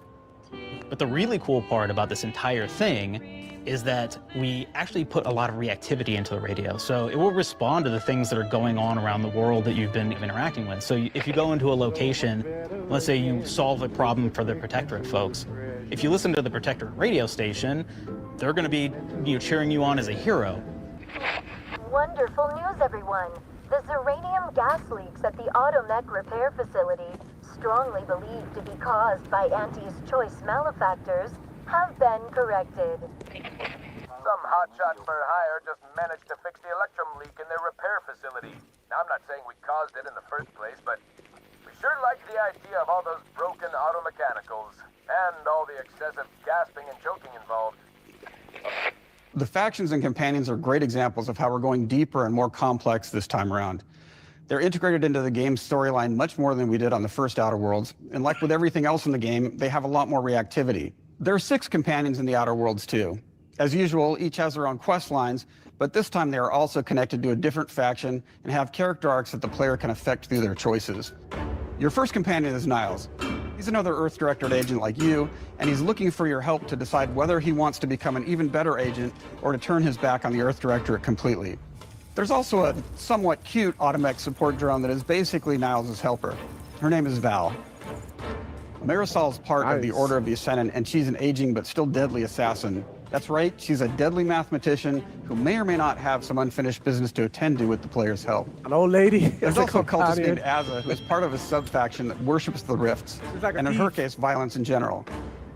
S22: But the really cool part about this entire thing is that we actually put a lot of reactivity into the radio. So it will respond to the things that are going on around the world that you've been interacting with. So if you go into a location, let's say you solve a problem for the Protectorate folks, if you listen to the Protectorate radio station, they're going to be cheering you on as a hero.
S4: Wonderful news, everyone. The Zeranium gas leaks at the Automech repair facility, strongly believed to be caused by Anti's Choice malefactors, have been corrected.
S5: Some hotshot for hire just managed to fix the electrum leak in their repair facility. Now, I'm not saying we caused it in the first place, but we sure like the idea of all those broken auto mechanicals and all the excessive gasping and choking involved.
S20: The factions and companions are great examples of how we're going deeper and more complex this time around. They're integrated into the game's storyline much more than we did on the first Outer Worlds, and like with everything else in the game, they have a lot more reactivity. There are 6 companions in the Outer Worlds too. As usual, each has their own quest lines, but this time they are also connected to a different faction and have character arcs that the player can affect through their choices. Your first companion is Niles. He's another Earth Directorate agent like you, and he's looking for your help to decide whether he wants to become an even better agent or to turn his back on the Earth Directorate completely. There's also a somewhat cute Automech support drone that is basically Niles' helper. Her name is Val. Marisol's part of the Order of the Ascendant, and she's an aging but still deadly assassin. That's right, she's a deadly mathematician who may or may not have some unfinished business to attend to with the player's help.
S2: An old lady.
S20: There's also a cultist named Azza, who is part of a sub-faction that worships the rifts, and in her case, violence in general.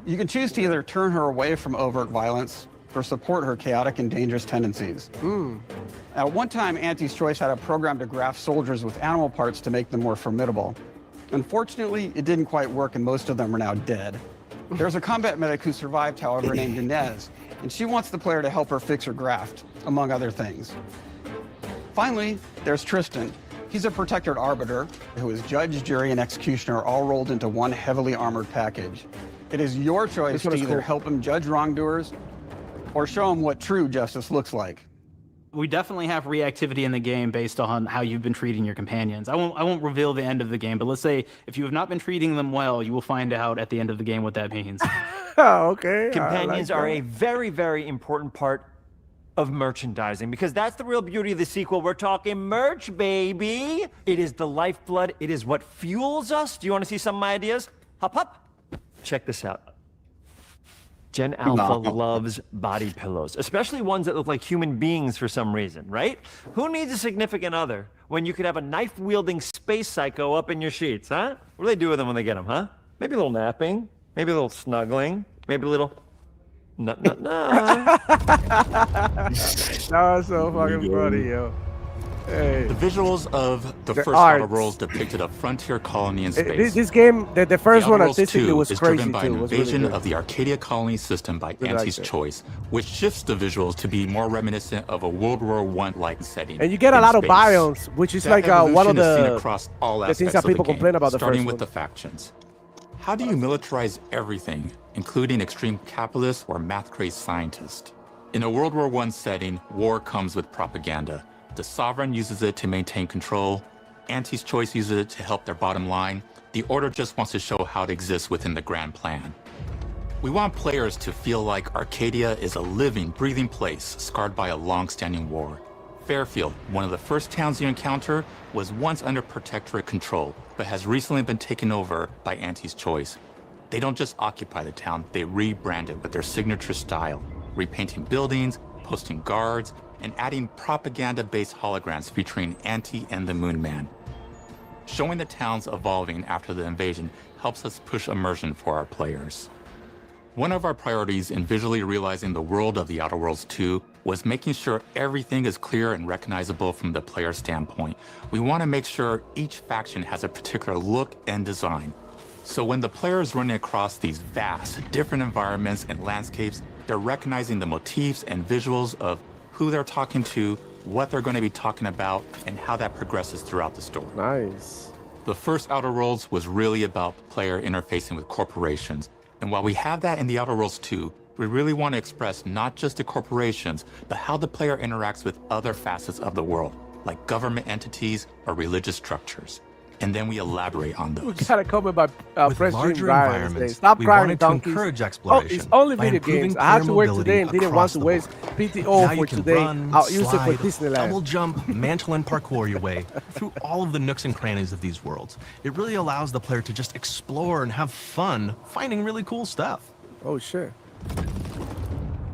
S20: You can choose to either turn her away from overt violence or support her chaotic and dangerous tendencies. Now, at one time, Anti's Choice had a program to graft soldiers with animal parts to make them more formidable. Unfortunately, it didn't quite work, and most of them are now dead. There's a combat medic who survived, however, named Inez, and she wants the player to help her fix her graft, among other things. Finally, there's Tristan. He's a protected arbiter who is judge, jury, and executioner all rolled into one heavily armored package. It is your choice to either help him judge wrongdoers or show him what true justice looks like.
S22: We definitely have reactivity in the game based on how you've been treating your companions. I won't reveal the end of the game, but let's say if you have not been treating them well, you will find out at the end of the game what that means.
S2: Oh, okay.
S10: Companions are a very, very important part of merchandising, because that's the real beauty of the sequel. We're talking merch, baby. It is the lifeblood. It is what fuels us. Do you want to see some of my ideas? Hop, hop. Check this out. Gen Alpha loves body pillows, especially ones that look like human beings for some reason, right? Who needs a significant other when you could have a knife-wielding space psycho up in your sheets, huh? What do they do with them when they get them, huh? Maybe a little napping, maybe a little snuggling, maybe a little... No.
S2: That was so fucking funny, yo. Hey.
S24: The visuals of the first Outer Worlds depicted a frontier colony in space.
S2: This game, the first one artistically
S24: was
S2: was
S24: driven
S2: crazy
S24: by
S2: too.
S24: an invasion of the Arcadia colony system by Auntie's choice, which shifts the visuals to be more reminiscent of a World War I-like setting.
S2: And you get a lot of biomes, which is like one of the things that people complain about.
S24: Starting with the factions. How do you militarize everything, including extreme capitalists or math-crazed scientists? In a World War I setting, war comes with propaganda. The Sovereign uses it to maintain control. Auntie's Choice uses it to help their bottom line. The Order just wants to show how it exists within the grand plan. We want players to feel like Arcadia is a living, breathing place scarred by a long-standing war. Fairfield, one of the first towns you encounter, was once under protectorate control, but has recently been taken over by Auntie's Choice. They don't just occupy the town, they rebrand it with their signature style, repainting buildings, posting guards, and adding propaganda-based holograms featuring Auntie and the Moon Man. Showing the towns evolving after the invasion helps us push immersion for our players. One of our priorities in visually realizing the world of The Outer Worlds 2 was making sure everything is clear and recognizable from the player standpoint. We want to make sure each faction has a particular look and design. So when the player is running across these vast, different environments and landscapes, they're recognizing the motifs and visuals of who they're talking to, what they're going to be talking about, and how that progresses throughout the story.
S2: Nice.
S24: The first Outer Worlds was really about the player interfacing with corporations. And while we have that in The Outer Worlds 2, we really want to express not just the corporations, but how the player interacts with other facets of the world, like government entities or religious structures. And then we elaborate on those.
S2: You gotta come by
S23: With larger environments,
S2: Stop
S23: we
S2: crying,
S23: wanted to
S2: donkeys.
S23: encourage exploration.
S2: Oh, it's only
S23: by
S2: video
S23: improving
S2: games. I had to
S23: player
S2: work
S23: mobility
S2: today and didn't want
S23: across
S2: to
S23: the
S2: waste
S23: board.
S2: PTO
S23: Now
S2: for
S23: you can
S2: today.
S23: run,
S2: I'll use it for
S23: slide,
S2: Disneyland.
S23: double jump, mantle, and parkour your way through all of the nooks and crannies of these worlds. It really allows the player to just explore and have fun finding really cool stuff.
S2: Oh, shit.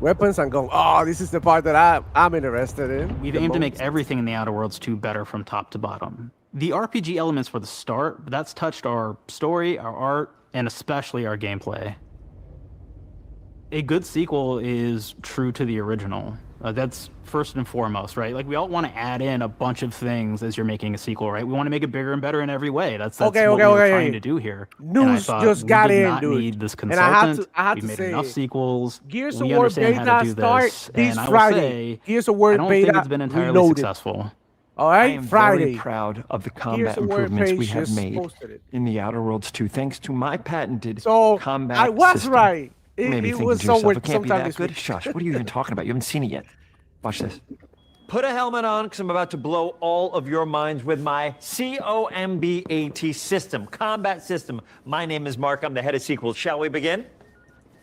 S2: Weapons and going, oh, this is the part that I'm interested in.
S22: We've aimed to make everything in The Outer Worlds 2 better from top to bottom. The RPG elements were the start, but that's touched our story, our art, and especially our gameplay. A good sequel is true to the original. That's first and foremost, right? Like, we all want to add in a bunch of things as you're making a sequel, right? We want to make it bigger and better in every way. That's what we're trying to do here.
S2: News just got in, dude.
S22: Need this
S2: and I had
S22: we
S2: to
S22: made
S2: say,
S22: enough sequels.
S2: Gears of
S22: We
S2: War
S22: understand how to
S2: beta
S22: do
S2: start
S22: this.
S2: this
S22: And I will
S2: Friday.
S22: say,
S2: Gears of War
S22: I don't
S2: beta
S22: think it's been entirely
S2: reloaded.
S22: successful.
S2: All right,
S10: I am
S2: Friday.
S10: very proud of the combat
S2: Gears of War
S10: improvements we
S2: page
S10: have
S2: just
S10: made
S2: posted it.
S10: in The Outer Worlds 2, thanks to my patented
S2: So
S10: combat
S2: I was
S10: system.
S2: right.
S10: Maybe
S2: It
S10: thinking
S2: was
S10: to yourself,
S2: somewhere
S10: it can't be
S2: sometime
S10: that
S2: this
S10: good.
S2: week.
S10: Shush, what are you even talking about? You haven't seen it yet. Watch this. Put a helmet on, because I'm about to blow all of your minds with my COMBAT system, combat system. My name is Mark. I'm the head of sequels. Shall we begin?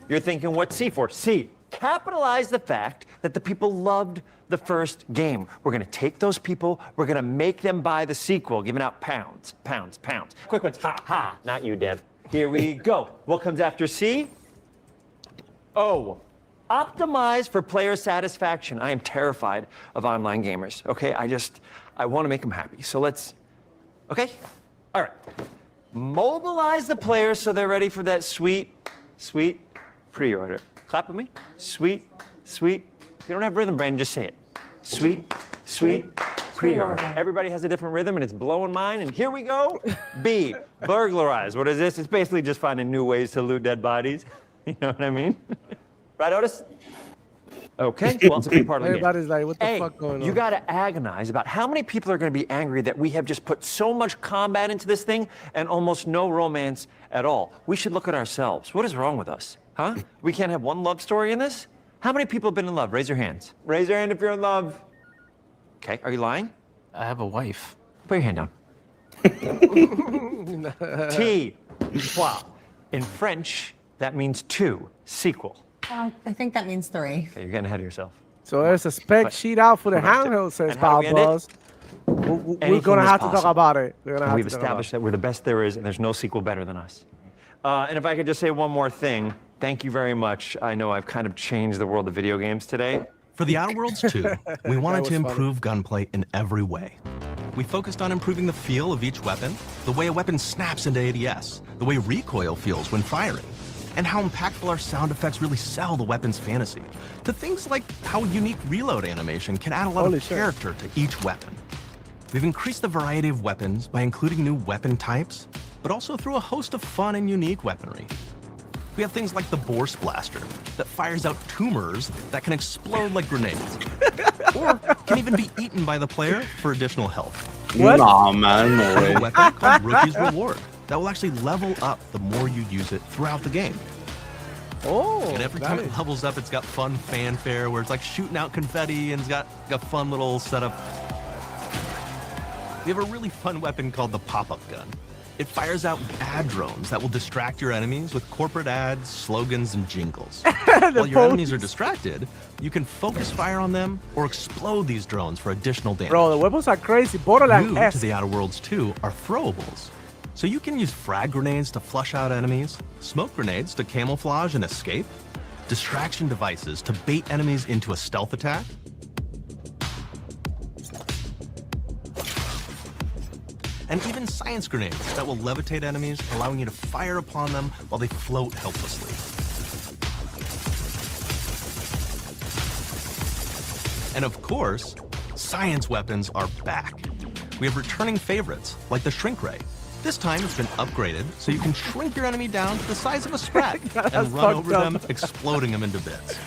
S10: You're thinking, what's C for? C. Capitalize the fact that the people loved the first game. We're going to take those people. We're going to make them buy the sequel, giving out pounds, pounds, pounds. Quick ones. Ha, ha. Not you, Dev. Here we go. What comes after C? O. Optimize for player satisfaction. I am terrified of online gamers, okay? I want to make them happy. So let's, okay? All right. Mobilize the players so they're ready for that sweet, sweet pre-order. Clap with me. Sweet, sweet. If you don't have rhythm, Brandon, just say it. Sweet, sweet, Pre-order. Everybody has a different rhythm, and it's blowing mine. And here we go. B, burglarize. What is this? It's basically just finding new ways to loot dead bodies. You know what I mean? Right, Otis? Okay, well, it's a big part of the game.
S2: Everybody's like, what the fuck going on?
S10: You got to agonize about how many people are going to be angry that we have just put so much combat into this thing and almost no romance at all. We should look at ourselves. What is wrong with us? Huh? We can't have one love story in this? How many people have been in love? Raise your hands. Raise your hand if you're in love. Okay, are you lying?
S22: I have a wife.
S10: Put your hand down. T, trois. In French, that means two. Sequel.
S16: I think that means 3.
S10: Okay, you're getting ahead of yourself.
S2: So there's a spec sheet out for the handheld, says Power Buzz. We're going to have to talk about it.
S10: We've established that we're the best there is, and there's no sequel better than us. And if I could just say one more thing, thank you very much. I know I've kind of changed the world of video games today.
S25: For the Outer Worlds 2, we wanted to improve gunplay in every way. We focused on improving the feel of each weapon, the way a weapon snaps into ADS, the way recoil feels when firing, and how impactful our sound effects really sell the weapon's fantasy, to things like how unique reload animation can add a lot of character to each weapon. We've increased the variety of weapons by including new weapon types, but also through a host of fun and unique weaponry. We have things like the Boar Blaster that fires out tumors that can explode like grenades, or can even be eaten by the player for additional health.
S12: What? Nah, man, no way.
S25: A weapon called Rookie's Reward that will actually level up the more you use it throughout the game.
S2: Oh,
S25: and every time it levels up, it's got fun fanfare where it's like shooting out confetti and it's got a fun little setup. We have a really fun weapon called the pop-up gun. It fires out ad drones that will distract your enemies with corporate ads, slogans, and jingles. While your enemies are distracted, you can focus fire on them or explode these drones for additional damage.
S2: Bro, the weapons are crazy. Borderlands
S25: New to the Outer Worlds 2 are throwables. So you can use frag grenades to flush out enemies, smoke grenades to camouflage and escape, distraction devices to bait enemies into a stealth attack, and even science grenades that will levitate enemies, allowing you to fire upon them while they float helplessly. And of course, science weapons are back. We have returning favorites, like the Shrink Ray. This time it's been upgraded, so you can shrink your enemy down to the size of a sprat and run over them, exploding them into bits.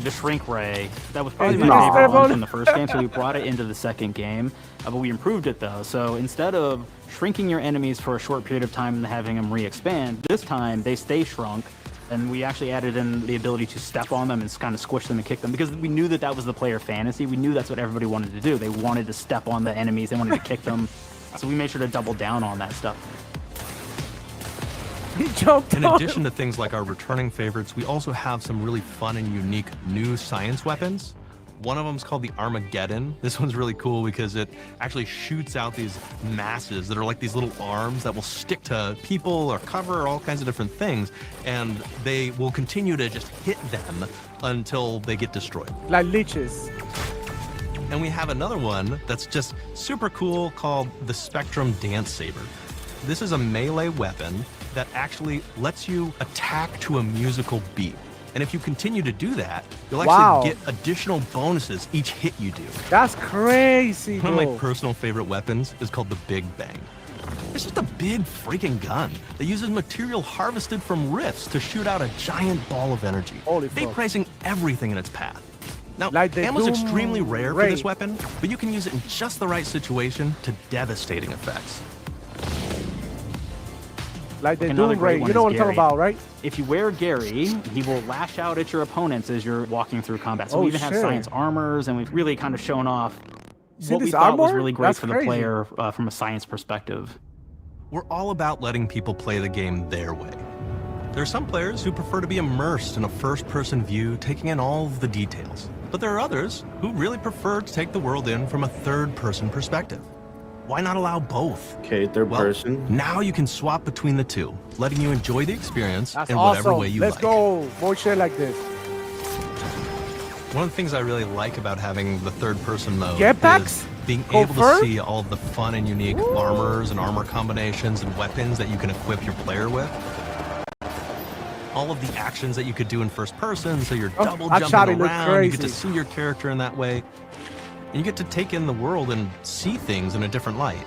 S22: The Shrink Ray, that was probably my favorite one from the first game, so we brought it into the second game, but we improved it though. So instead of shrinking your enemies for a short period of time and having them re-expand, this time they stay shrunk, and we actually added in the ability to step on them and kind of squish them and kick them, because we knew that was the player fantasy. We knew that's what everybody wanted to do. They wanted to step on the enemies, they wanted to kick them, so we made sure to double down on that stuff.
S2: He jumped
S25: In addition to things like our returning favorites, we also have some really fun and unique new science weapons. One of them is called the Armageddon. This one's really cool because it actually shoots out these masses that are like these little arms that will stick to people or cover or all kinds of different things, and they will continue to just hit them until they get destroyed.
S2: Like leeches.
S25: And we have another one that's just super cool called the Spectrum Dance Saber. This is a melee weapon that actually lets you attack to a musical beat. And if you continue to do that, you'll actually get additional bonuses each hit you do.
S2: That's crazy,
S25: One of my personal favorite weapons is called the Big Bang. It's just a big freaking gun that uses material harvested from rifts to shoot out a giant ball of energy, vaporizing everything in its path. Now, ammo's extremely rare for this weapon, but you can use it in just the right situation to devastating effects.
S2: Like the Doom Ray, you know what I'm talking about, right?
S22: If you wear Gary, he will lash out at your opponents as you're walking through combat. So we even have science armors, and we've really kind of shown off what we thought was really great for the player from a science perspective.
S25: We're all about letting people play the game their way. There are some players who prefer to be immersed in a first-person view, taking in all of the details. But there are others who really prefer to take the world in from a third-person perspective. Why not allow both?
S12: Okay, third person.
S25: Now you can swap between the two, letting you enjoy the experience in
S2: awesome.
S25: whatever way you like.
S2: Let's go. More shit like this.
S25: One of the things I really like about having the third-person mode
S2: is
S25: being able to see all of the fun and unique armors and armor combinations and weapons that you can equip your player with. All of the actions that you could do in first person, so you're double jumping around, you get to see your character in that way. and you get to take in the world and see things in a different light.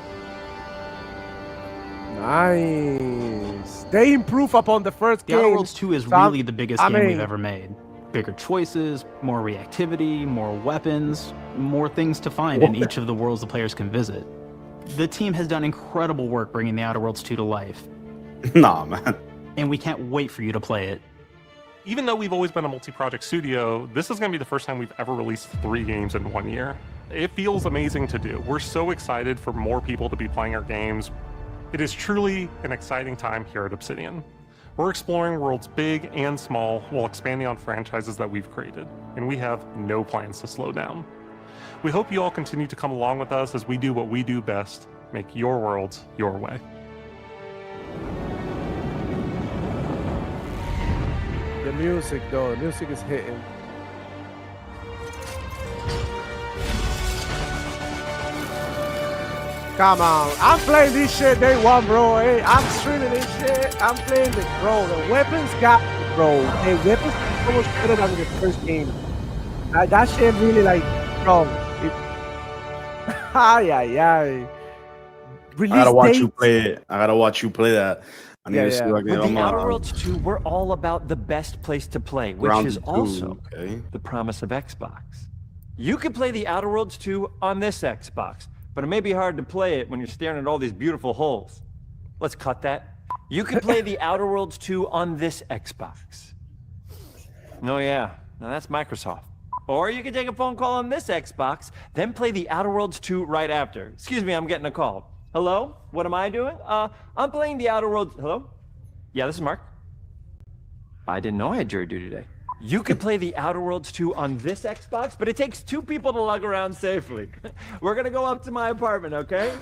S2: Nice. They improve upon the first
S22: The
S2: game.
S22: Outer Worlds 2 is really the biggest game we've ever made. Bigger choices, more reactivity, more weapons, more things to find in each of the worlds the players can visit. The team has done incredible work bringing the Outer Worlds 2 to life.
S12: Nah, man.
S22: And we can't wait for you to play it.
S21: Even though we've always been a multi-project studio, this is going to be the first time we've ever released 3 games in 1 year. It feels amazing to do. We're so excited for more people to be playing our games. It is truly an exciting time here at Obsidian. We're exploring worlds big and small while expanding on franchises that we've created, and we have no plans to slow down. We hope you all continue to come along with us as we do what we do best, make your worlds your way.
S2: The music, though, the music is hitting. Come on, I'm playing this shit day one, bro. Hey, I'm streaming this shit. I'm playing this, bro. The weapons got me, bro. Hey, weapons are so much better than the first game. That shit really, like, bro. Ay.
S12: I gotta watch you play it. I gotta watch you play that. I need to see what I
S10: With the Outer Worlds 2, we're all about the best place to play, which is also the promise of Xbox. You can play the Outer Worlds 2 on this Xbox, but it may be hard to play it when you're staring at all these beautiful holes. Let's cut that. You can play the Outer Worlds 2 on this Xbox. Oh yeah, now that's Microsoft. Or you can take a phone call on this Xbox, then play the Outer Worlds 2 right after. Excuse me, I'm getting a call. Hello? What am I doing? I'm playing the Outer Worlds. Hello? Yeah, this is Mark. I didn't know I had jury duty today. You can play the Outer Worlds 2 on this Xbox, but it takes 2 people to lug around safely. We're gonna go up to my apartment, okay?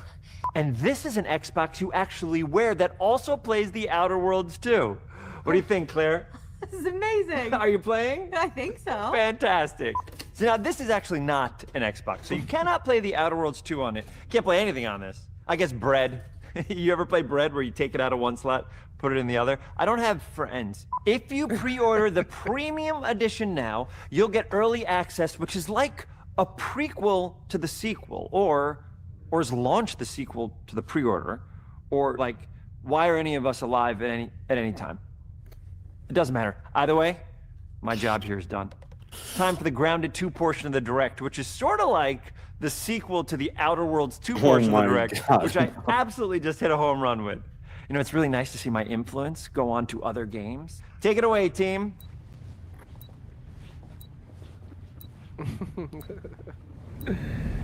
S10: And this is an Xbox you actually wear that also plays the Outer Worlds 2. What do you think, Claire?
S6: This is amazing.
S22: Are you playing?
S6: I think so.
S22: Fantastic.
S10: So now this is actually not an Xbox, so you cannot play the Outer Worlds 2 on it. Can't play anything on this. I guess Bread. You ever play Bread where you take it out of one slot, put it in the other? I don't have friends. If you pre-order the premium edition now, you'll get early access, which is like a prequel to the sequel, or is launch the sequel to the pre-order, or like, why are any of us alive at any time? It doesn't matter. Either way, my job here is done. Time for the Grounded 2 portion of the Direct, which is sort of like the sequel to the Outer Worlds 2 portion of the Direct, which I absolutely just hit a home run with. You know, it's really nice to see my influence go on to other games. Take it away, team.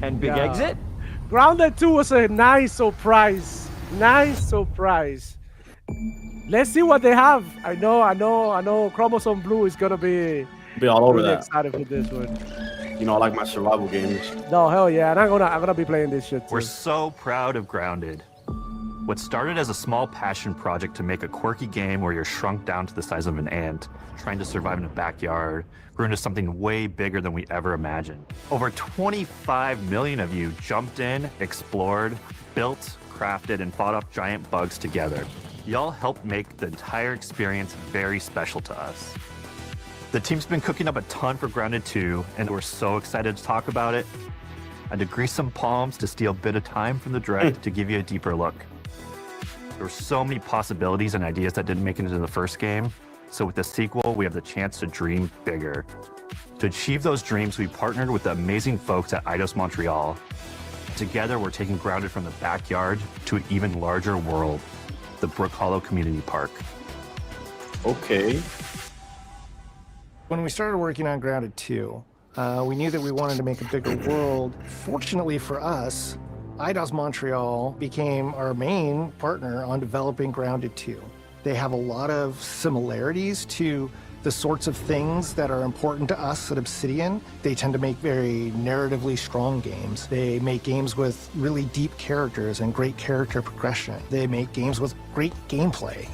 S10: And big exit.
S2: Grounded 2 was a nice surprise. Nice surprise. Let's see what they have. I know Chromosome Blue is gonna be
S12: all over
S2: really
S12: that.
S2: excited for this one.
S12: You know, I like my survival games.
S2: No, hell yeah. And I'm gonna be playing this shit too.
S7: We're so proud of Grounded. What started as a small passion project to make a quirky game where you're shrunk down to the size of an ant, trying to survive in a backyard, grew into something way bigger than we ever imagined. Over 25 million of you jumped in, explored, built, crafted, and fought off giant bugs together. Y'all helped make the entire experience very special to us. The team's been cooking up a ton for Grounded 2, and we're so excited to talk about it. I had to grease some palms to steal a bit of time from the Direct to give you a deeper look. There were so many possibilities and ideas that didn't make it into the first game, so with the sequel, we have the chance to dream bigger. To achieve those dreams, we partnered with the amazing folks at Eidos Montreal. Together, we're taking Grounded from the backyard to an even larger world, the Brook Hollow Community Park.
S12: Okay.
S13: When we started working on Grounded 2, we knew that we wanted to make a bigger world. Fortunately for us, Eidos Montreal became our main partner on developing Grounded 2. They have a lot of similarities to the sorts of things that are important to us at Obsidian. They tend to make very narratively strong games. They make games with really deep characters and great character progression. They make games with great gameplay.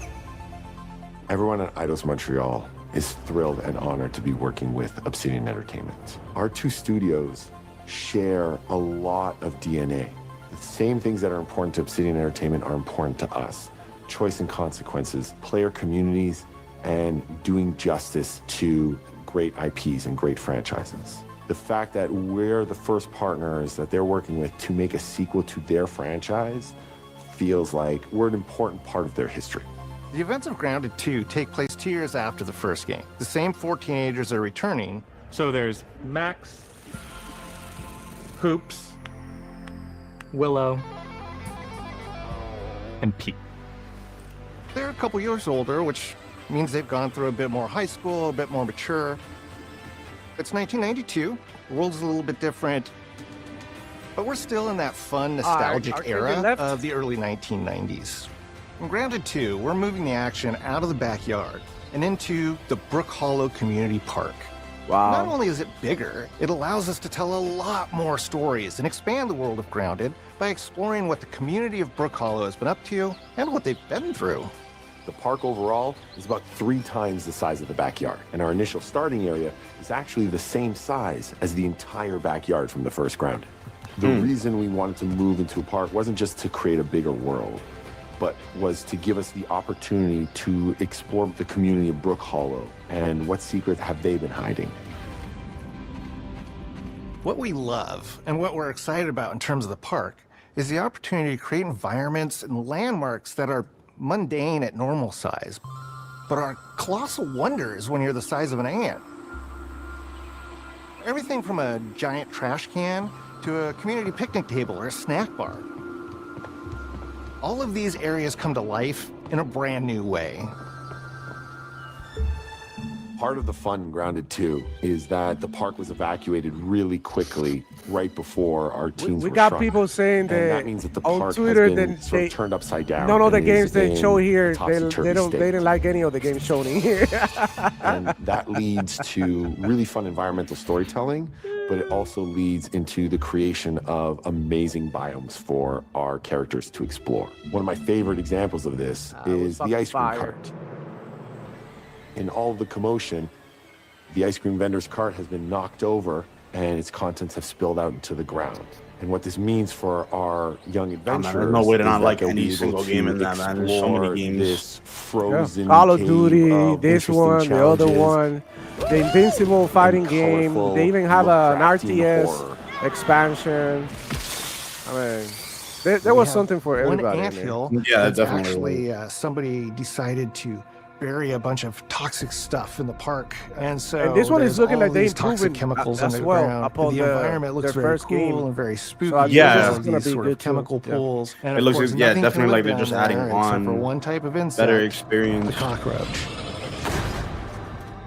S14: Everyone at Eidos Montreal is thrilled and honored to be working with Obsidian Entertainment. Our 2 studios share a lot of DNA. The same things that are important to Obsidian Entertainment are important to us. Choice and consequences, player communities, and doing justice to great IPs and great franchises. The fact that we're the first partners that they're working with to make a sequel to their franchise feels like we're an important part of their history.
S13: The events of Grounded 2 take place 2 years after the first game. The same 4 teenagers are returning.
S8: So there's Max, Hoops, Willow,
S22: and Pete.
S13: They're a couple years older, which means they've gone through a bit more high school, a bit more mature. It's 1992. The world's a little bit different, but we're still in that fun, nostalgic era of the early 1990s. In Grounded 2, we're moving the action out of the backyard and into the Brook Hollow Community Park.
S2: Wow.
S13: Not only is it bigger, it allows us to tell a lot more stories and expand the world of Grounded by exploring what the community of Brook Hollow has been up to and what they've been through.
S14: The park overall is about 3 times the size of the backyard, and our initial starting area is actually the same size as the entire backyard from the first Grounded. The reason we wanted to move into a park wasn't just to create a bigger world, but was to give us the opportunity to explore the community of Brook Hollow and what secrets have they been hiding.
S13: What we love and what we're excited about in terms of the park is the opportunity to create environments and landmarks that are mundane at normal size, but are colossal wonders when you're the size of an ant. Everything from a giant trash can to a community picnic table or a snack bar. All of these areas come to life in a brand new way.
S14: Part of the fun in Grounded 2 is that the park was evacuated really quickly right before our teams
S2: We
S14: were
S2: got
S14: struck.
S2: people saying
S14: And that means that the
S2: on
S14: park
S2: Twitter
S14: has been
S2: that
S14: sort
S2: they
S14: of turned upside down.
S2: none of the
S14: and
S2: games
S14: is
S2: they
S14: in
S2: show here,
S14: a topsy-turvy
S2: they
S14: state.
S2: didn't like any of the games shown in here.
S14: And that leads to really fun environmental storytelling, but it also leads into the creation of amazing biomes for our characters to explore. One of my favorite examples of this is the ice cream cart. In all of the commotion, the ice cream vendor's cart has been knocked over and its contents have spilled out into the ground. And what this means for our young adventurers
S12: there's no way to
S14: is
S12: not
S14: that
S12: like
S14: they'll
S12: any
S14: be able
S12: single
S14: to
S12: game in that, man. There's so many
S14: explore
S12: games.
S14: This frozen
S2: Call of
S14: cave
S2: Duty,
S14: of
S2: this
S14: interesting
S2: one, the other
S14: challenges.
S2: one, the Invincible fighting game.
S14: colorful,
S2: They even have an
S14: Lovecraftian
S2: RTS
S14: horror.
S2: expansion. I mean, there was something for everybody.
S13: One
S2: in there.
S13: anthill,
S12: Yeah,
S13: that's
S12: definitely.
S13: actually somebody decided to bury a bunch of toxic stuff in the park, and so
S2: And this one is
S13: there's
S2: looking
S13: all
S2: like they
S13: these toxic
S2: improving
S13: chemicals
S2: as
S13: underground.
S2: well upon
S13: the environment looks
S2: their
S13: very
S2: first
S13: cool
S2: game.
S13: and very spooky.
S2: So I think
S12: Yeah.
S2: this is gonna
S13: These
S2: be
S13: sort
S2: good
S13: of
S2: too.
S13: chemical
S2: Yeah.
S13: pools. And
S12: It
S13: of
S12: looks,
S13: course,
S12: yeah,
S13: nothing can
S12: definitely
S13: live
S12: like they're
S13: down
S12: just
S13: there
S12: adding
S13: except for
S12: on
S13: one type of insect,
S12: better
S13: the
S12: experience.
S13: cockroach.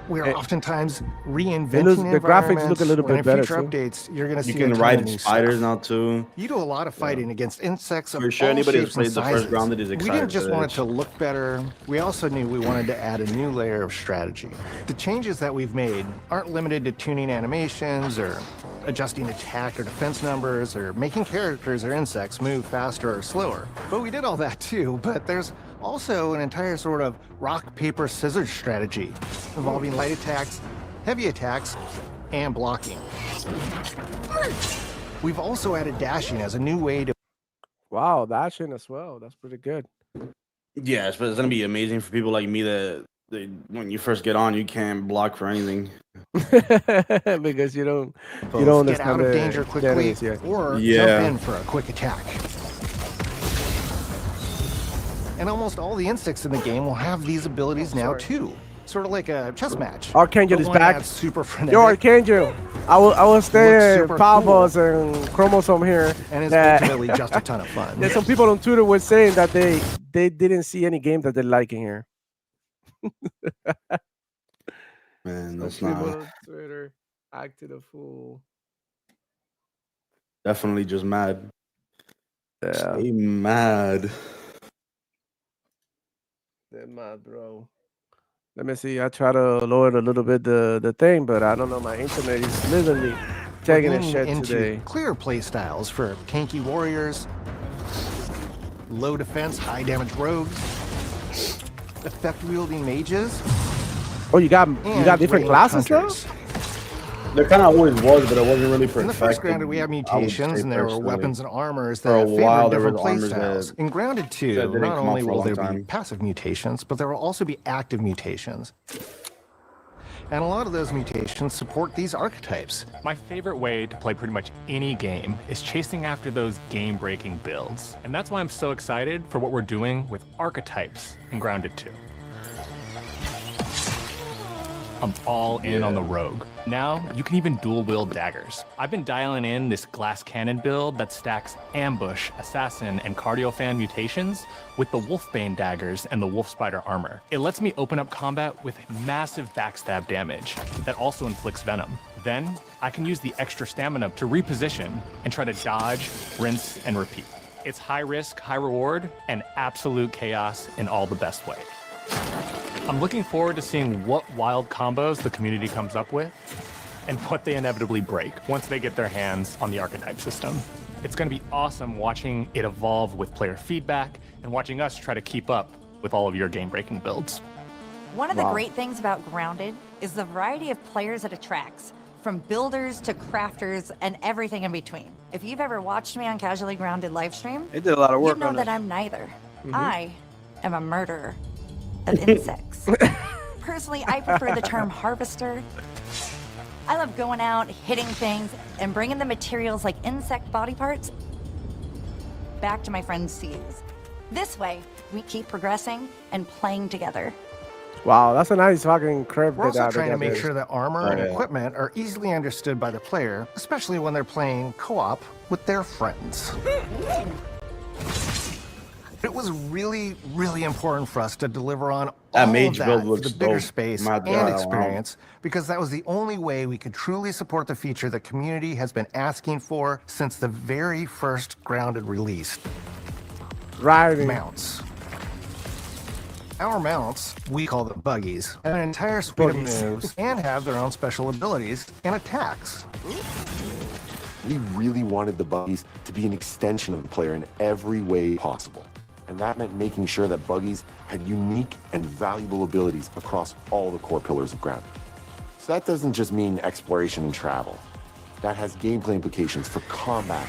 S13: We are oftentimes reinventing
S2: the graphics look a little
S13: when
S2: bit
S13: in
S2: better,
S13: future
S2: too.
S13: updates, you're going to see
S12: You
S13: a
S12: can
S13: ton
S12: ride
S13: of new
S12: spiders
S13: stuff.
S12: now too.
S13: You do a lot of fighting against insects of
S12: For sure,
S13: all
S12: anybody who's
S13: shapes and
S12: played the first
S13: sizes.
S12: Grounded is
S13: We
S12: excited
S13: didn't just
S12: for
S13: want it
S12: this.
S13: to look better. We also knew we wanted to add a new layer of strategy. The changes that we've made aren't limited to tuning animations or adjusting attack or defense numbers or making characters or insects move faster or slower. But we did all that too. But there's also an entire sort of rock, paper, scissors strategy involving light attacks, heavy attacks, and blocking. We've also added dashing as a new way to...
S2: Wow, dashing as well. That's pretty good.
S12: Yes, but it's gonna be amazing for people like me that when you first get on, you can't block for anything.
S2: Because you don't
S13: get
S2: understand
S13: out of
S2: the
S13: danger quickly
S2: enemies, yeah.
S13: or
S12: Yeah.
S13: jump in for a quick attack. And almost all the insects in the game will have these abilities now too. Sort of like a chess match.
S2: Archangel
S13: but
S2: is
S13: one
S2: back.
S13: that's super frenetic.
S2: Yo, Archangel, I will stay
S13: super
S2: Power
S13: cool.
S2: Balls and Chromosome here.
S13: And it's
S2: that-
S13: ultimately just a ton of fun.
S2: There's some people on Twitter were saying that they didn't see any game that they like in here.
S12: Man, that's
S2: Some people
S12: not
S2: on Twitter acted a fool.
S12: definitely just mad.
S2: Yeah,
S12: Stay mad.
S2: they're mad, bro. Let me see. I try to lower a little bit the thing, but I don't know. My internet is literally taking a
S13: Leaning
S2: shit
S13: into
S2: today.
S13: clear play styles for tanky warriors, low defense, high damage rogues, effect wielding mages.
S2: Oh, you got
S13: and
S2: different
S13: ranged
S2: classes now?
S13: hunters.
S12: There kind of always was, but it wasn't really perfect.
S13: In the first Grounded, we had mutations, and there were weapons and armors that favored different playstyles. In Grounded 2,
S12: didn't
S13: not
S12: come out
S13: only
S12: for a
S13: will
S12: long
S13: there be
S12: time.
S13: passive mutations, but there will also be active mutations. And a lot of those mutations support these archetypes.
S9: My favorite way to play pretty much any game is chasing after those game-breaking builds. And that's why I'm so excited for what we're doing with archetypes in Grounded 2. I'm all in on the rogue. Now, you can even dual-wield daggers. I've been dialing in this glass cannon build that stacks ambush, assassin, and cardiofan mutations with the wolfbane daggers and the wolf spider armor. It lets me open up combat with massive backstab damage that also inflicts venom. Then, I can use the extra stamina to reposition and try to dodge, rinse, and repeat. It's high risk, high reward, and absolute chaos in all the best ways. I'm looking forward to seeing what wild combos the community comes up with and what they inevitably break once they get their hands on the archetype system. It's going to be awesome watching it evolve with player feedback and watching us try to keep up with all of your game-breaking builds.
S11: One of the great things about Grounded is the variety of players it attracts, from builders to crafters and everything in between. If you've ever watched me on Casually Grounded livestream,
S3: They did a lot of work
S11: you know
S3: on
S11: that
S3: it.
S11: I'm neither. I am a murderer of insects. Personally, I prefer the term harvester. I love going out, hitting things, and bringing the materials like insect body parts back to my friends to use. This way, we keep progressing and playing together.
S2: Wow, that's a nice fucking crib.
S13: We're also trying to make sure that armor and equipment are easily understood by the player, especially when they're playing co-op with their friends. It was really, really important for us to deliver on
S12: That
S13: all
S12: mage
S13: of
S12: build
S13: that
S12: looks
S13: for the bigger
S12: dope.
S13: space
S12: My
S13: and
S12: God,
S13: experience, because that was the only way we could truly support the feature the community has been asking for since the very first Grounded release.
S2: Riding.
S13: Mounts. Our mounts, we call them buggies, have an entire suite of moves and have their own special abilities and attacks.
S14: We really wanted the buggies to be an extension of the player in every way possible. And that meant making sure that buggies had unique and valuable abilities across all the core pillars of Grounded. So that doesn't just mean exploration and travel. That has gameplay implications for combat,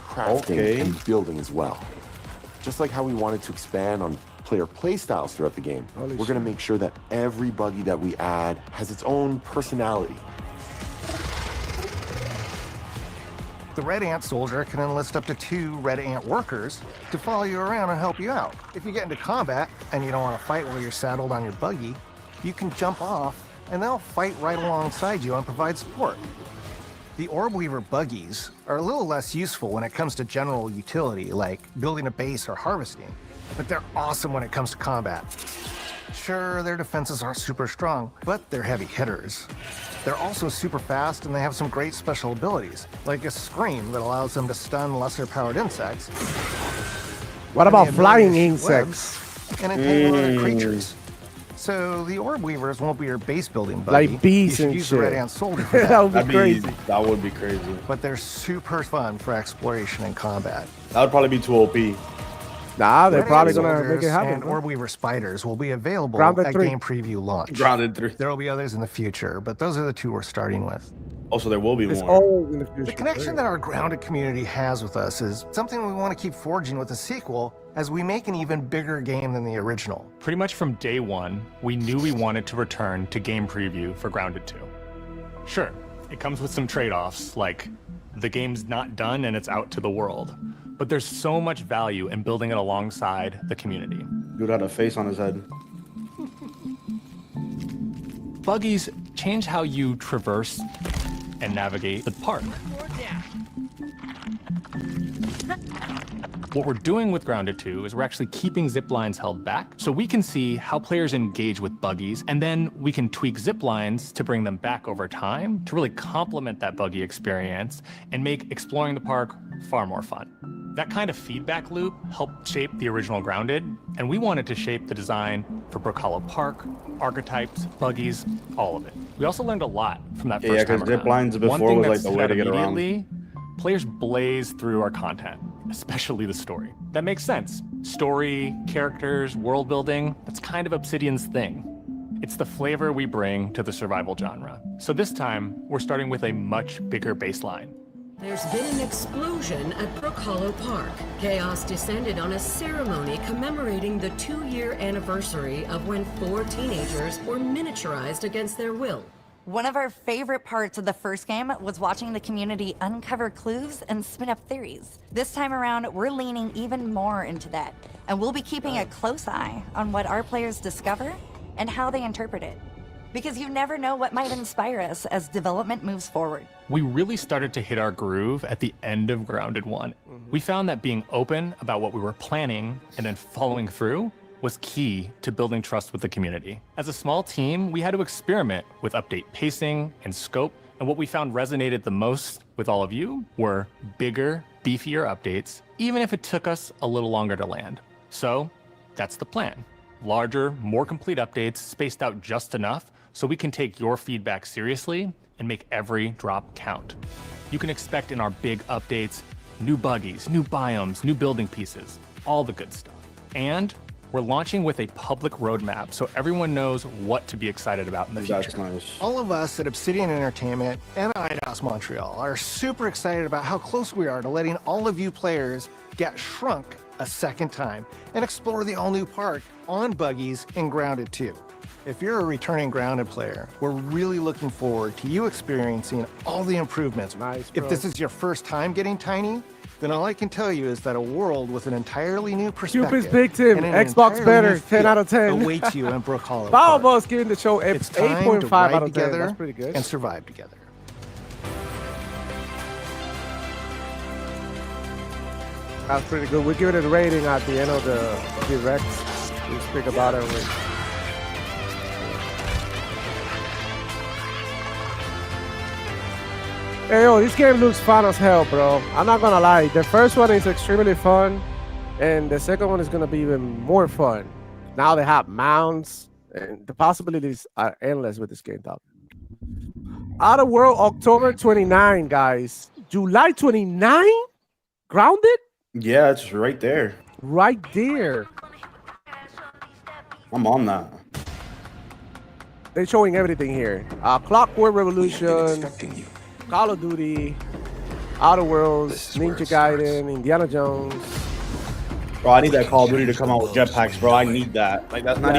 S14: crafting, and building as well. Just like how we wanted to expand on player playstyles throughout the game, we're going to make sure that every buggy that we add has its own personality.
S13: The Red Ant soldier can enlist up to 2 Red Ant workers to follow you around and help you out. If you get into combat and you don't want to fight while you're saddled on your buggy, you can jump off and they'll fight right alongside you and provide support. The Orb Weaver buggies are a little less useful when it comes to general utility, like building a base or harvesting, but they're awesome when it comes to combat. Sure, their defenses aren't super strong, but they're heavy hitters. They're also super fast, and they have some great special abilities, like a scream that allows them to stun lesser-powered insects.
S2: What about
S13: and the
S2: flying
S13: ability to
S2: insects?
S13: shoot webs and entangle other creatures. So the Orb Weavers won't be your base building buggy.
S2: Like bees
S13: you should
S2: and
S13: use
S2: shit.
S13: the Red Ant Soldier for that.
S2: That would be crazy.
S12: That would be crazy.
S13: But they're super fun for exploration and combat.
S12: That would probably be too OP.
S2: Nah, they're
S13: Red
S2: probably
S13: Ant
S2: gonna make
S13: Soldiers
S2: it happen.
S13: and Orb Weaver spiders will be available
S2: Grounded
S13: at
S2: 3.
S13: game preview launch.
S12: Grounded 3.
S13: There will be others in the future, but those are the 2 we're starting with.
S12: Also, there will be
S2: It's
S12: more.
S2: all in the future.
S13: The connection that our Grounded community has with us is something we want to keep forging with the sequel as we make an even bigger game than the original.
S9: Pretty much from day one, we knew we wanted to return to game preview for Grounded 2. Sure, it comes with some trade-offs, like the game's not done and it's out to the world. But there's so much value in building it alongside the community.
S12: Dude had a face on his head.
S9: Buggies change how you traverse and navigate the park. What we're doing with Grounded 2 is we're actually keeping zip lines held back so we can see how players engage with buggies, and then we can tweak zip lines to bring them back over time to really complement that buggy experience and make exploring the park far more fun. That kind of feedback loop helped shape the original Grounded, and we wanted to shape the design for Brook Hollow Park, archetypes, buggies, all of it. We also learned a lot from that first time
S12: because zip
S9: around.
S12: lines before
S9: One thing
S12: was
S9: that
S12: like the
S9: stood
S12: way
S9: out
S12: to get around.
S9: immediately, players blaze through our content, especially the story. That makes sense. Story, characters, world building, that's kind of Obsidian's thing. It's the flavor we bring to the survival genre. So this time, we're starting with a much bigger baseline.
S1: There's been an explosion at Brook Hollow Park. Chaos descended on a ceremony commemorating the 2-year anniversary of when 4 teenagers were miniaturized against their will.
S11: One of our favorite parts of the first game was watching the community uncover clues and spin up theories. This time around, we're leaning even more into that, and we'll be keeping a close eye on what our players discover and how they interpret it. Because you never know what might inspire us as development moves forward.
S9: We really started to hit our groove at the end of Grounded 1. We found that being open about what we were planning and then following through was key to building trust with the community. As a small team, we had to experiment with update pacing and scope, and what we found resonated the most with all of you were bigger, beefier updates, even if it took us a little longer to land. So that's the plan. Larger, more complete updates spaced out just enough so we can take your feedback seriously and make every drop count. You can expect in our big updates, new buggies, new biomes, new building pieces, all the good stuff. And we're launching with a public roadmap so everyone knows what to be excited about in the future.
S12: That's nice.
S13: All of us at Obsidian Entertainment and IDOS Montreal are super excited about how close we are to letting all of you players get shrunk a second time and explore the all-new park on buggies in Grounded 2. If you're a returning Grounded player, we're really looking forward to you experiencing all the improvements.
S2: Nice,
S13: if this is your first time getting tiny, then all I can tell you is that a world with an entirely new perspective
S2: Cupid's Big Tim,
S13: and an
S2: Xbox
S13: entirely
S2: better,
S13: new
S2: 10
S13: feel
S2: out of 10.
S13: awaits you in Brook Hollow
S2: Power
S13: Park.
S2: Boss giving the show
S13: It's time
S2: 8.5
S13: to ride
S2: out of 10.
S13: together
S2: That's pretty good.
S13: and survive together.
S2: That's pretty good. We're giving it a rating at the end of the direct. We speak about it. Hey, yo, this game looks fun as hell, bro. I'm not gonna lie. The first one is extremely fun, and the second one is gonna be even more fun. Now they have mounts, and the possibilities are endless with this game, dog. Outer World, October 29, guys. July 29? Grounded?
S12: Yeah, it's right there.
S2: Right there.
S12: I'm on that.
S2: They're showing everything here. Clockwork Revolution, Call of Duty, Outer Worlds, Ninja Gaiden, Indiana Jones.
S12: Bro, I need that Call of Duty to come out with jetpacks, bro. I need that. Like that's not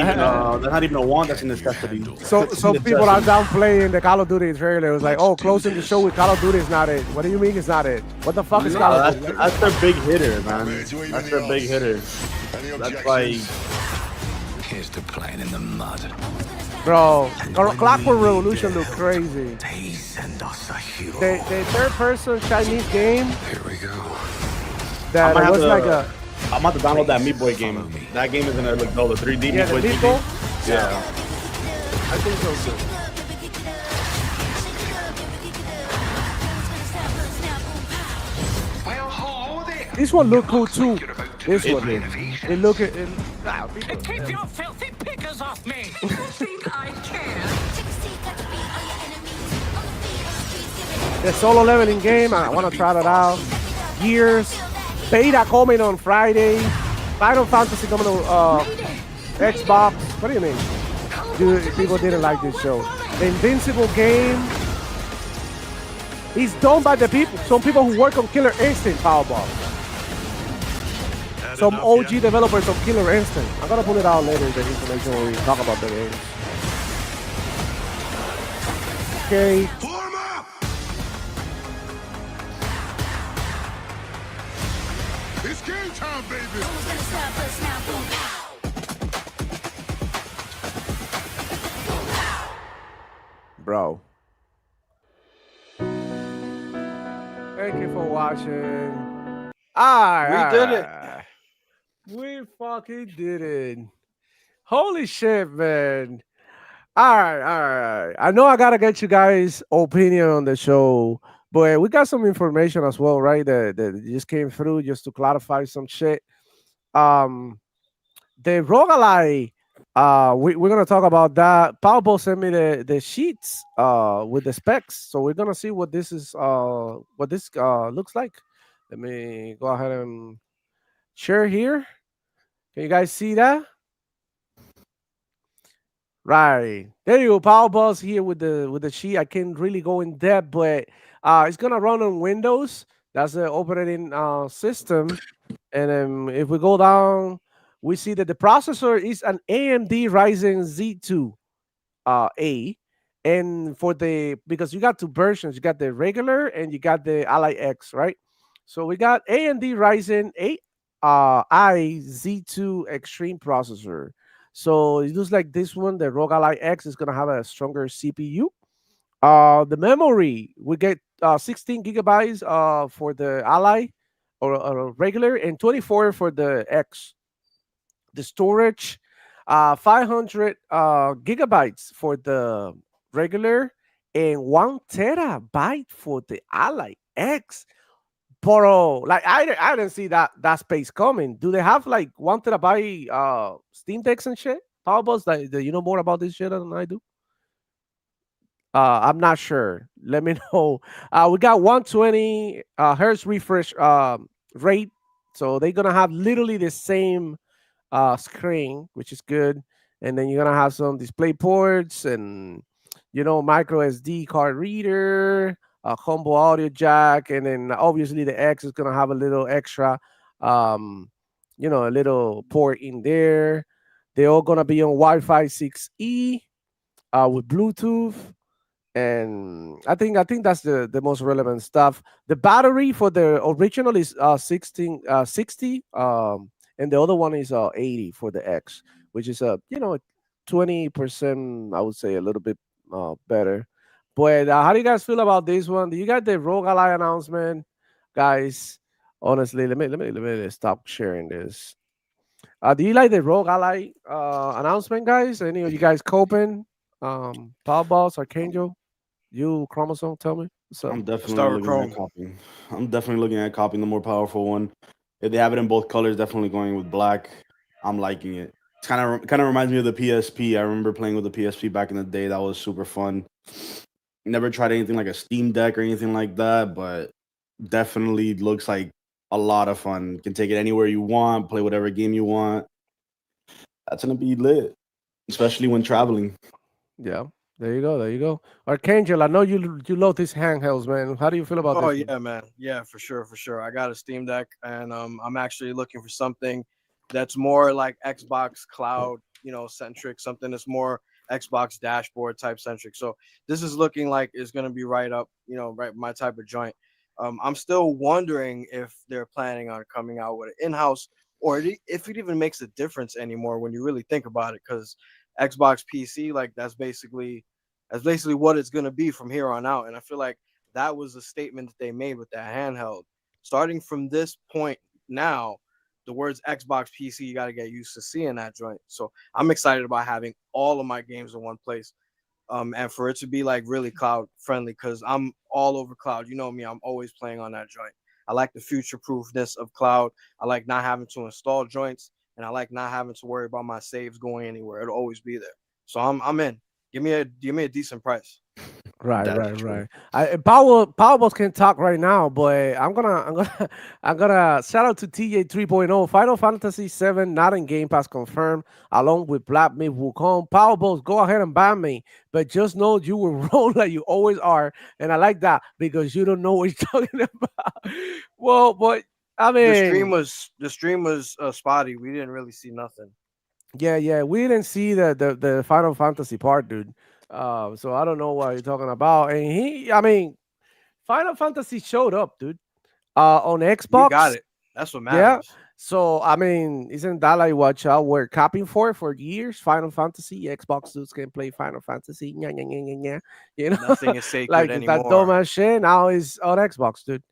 S12: even a want. That's a necessity.
S2: So some people are downplaying the Call of Duty trailer. It was like, oh, closing the show with Call of Duty is not it. What do you mean it's not it? What the fuck is Call of Duty?
S12: That's their big hitter, man. That's their big hitter. That's like.
S15: Here's the plane in the mud.
S2: Bro, Clockwork Revolution look crazy.
S15: They send us a hero.
S2: The third-person Chinese game.
S15: Here we go.
S2: That was like a.
S12: I'm about to download that Meat Boy game. That game is gonna look the 3D
S2: Yeah,
S12: Meat Boy.
S2: the Meat Boy?
S12: Yeah.
S2: I think so too. This one look cool too. This one did. It look it.
S15: Keep your filthy pickers off me.
S1: Think I care?
S2: The solo leveling game. I want to try that out. Gears. Beta coming on Friday. Final Fantasy coming on Xbox. What do you mean? Dude, people didn't like this show. The Invincible game. It's done by the people. Some people who work on Killer Instinct, Powerball. Some OG developers of Killer Instinct. I'm gonna pull it out later, the information when we talk about the game. Okay.
S15: It's game time, baby.
S2: Bro. Thank you for watching. We
S3: did it.
S2: We fucking did it. Holy shit, man. All right. I know I gotta get you guys' opinion on the show, but we got some information as well, right? That just came through just to clarify some shit. The roguelike, we're gonna talk about that. Pablo sent me the sheets with the specs, so we're gonna see what this is looks like. Let me go ahead and share here. Can you guys see that? Right. There you go. Powerball's here with the sheet. I can't really go in depth, but it's gonna run on Windows. That's the operating system. And then if we go down, we see that the processor is an AMD Ryzen Z2 A. And for the because you got two versions, you got the regular and you got the Ally X, right? So we got AMD Ryzen 8 I Z2 Extreme processor. So it looks like this one, the Rogue Ally X, is gonna have a stronger CPU. The memory we get 16 gigabytes for the Ally or regular, and 24 for the X. The storage, 500 gigabytes for the regular, and 1 terabyte for the Ally X. Bro, like I didn't see that space coming. Do they have like 1 terabyte Steam decks and shit? Powerballs, like, do you know more about this shit than I do? I'm not sure. Let me know. We got 120 hertz refresh rate, so they're gonna have literally the same screen, which is good. And then you're gonna have some display ports and micro SD card reader, a combo audio jack, and then obviously the X is gonna have a little extra, a little port in there. They're all gonna be on Wi-Fi 6E with Bluetooth. And I think that's the most relevant stuff. The battery for the original is 60, and the other one is 80 for the X, which is 20%, I would say, a little bit better. But how do you guys feel about this one? Do you got the Rogue Ally announcement, guys? Honestly, let me stop sharing this. Do you like the Rogue Ally announcement, guys? Any of you guys coping? Powerballs, Archangel, you Chromosome, tell me. So
S12: I'm definitely looking at copying. I'm definitely looking at copying the more powerful one. If they have it in both colors, definitely going with black. I'm liking it. It's kind of reminds me of the PSP. I remember playing with the PSP back in the day. That was super fun. Never tried anything like a Steam Deck or anything like that, but definitely looks like a lot of fun. You can take it anywhere you want, play whatever game you want. That's gonna be lit, especially when traveling.
S2: Yeah, there you go. There you go. Archangel, I know you love these handhelds, man. How do you feel about
S3: Oh
S2: this?
S3: yeah, man. Yeah, for sure, for sure. I got a Steam Deck, and I'm actually looking for something that's more like Xbox Cloud, centric. Something that's more Xbox dashboard type centric. So this is looking like it's gonna be right up, right my type of joint. I'm still wondering if they're planning on coming out with an in-house, or if it even makes a difference anymore when you really think about it, because Xbox PC, like that's basically what it's gonna be from here on out. And I feel like that was a statement that they made with that handheld. Starting from this point now, the words Xbox PC, you got to get used to seeing that joint. So I'm excited about having all of my games in one place, and for it to be like really cloud friendly, because I'm all over cloud. You know me, I'm always playing on that joint. I like the future proofness of cloud. I like not having to install joints, and I like not having to worry about my saves going anywhere. It'll always be there. So I'm in. Give me a decent price.
S2: Right. Powerballs can talk right now, but I'm gonna shout out to TJ 3.0. Final Fantasy 7 not in Game Pass confirmed, along with Black Myth Wukong. Powerballs, go ahead and ban me, but just know you will roll like you always are, and I like that because you don't know what you're talking about. Well, but I mean,
S3: the stream was spotty. We didn't really see nothing.
S2: Yeah, we didn't see the Final Fantasy part, dude. So I don't know what you're talking about. And Final Fantasy showed up, dude. On Xbox.
S3: We got it. That's what
S2: Yeah.
S3: matters.
S2: So isn't that like what y'all were copying for years? Final Fantasy, Xbox dudes can play Final Fantasy.
S3: Nothing is sacred
S2: like
S3: anymore.
S2: that dumbass shit now is on Xbox, dude.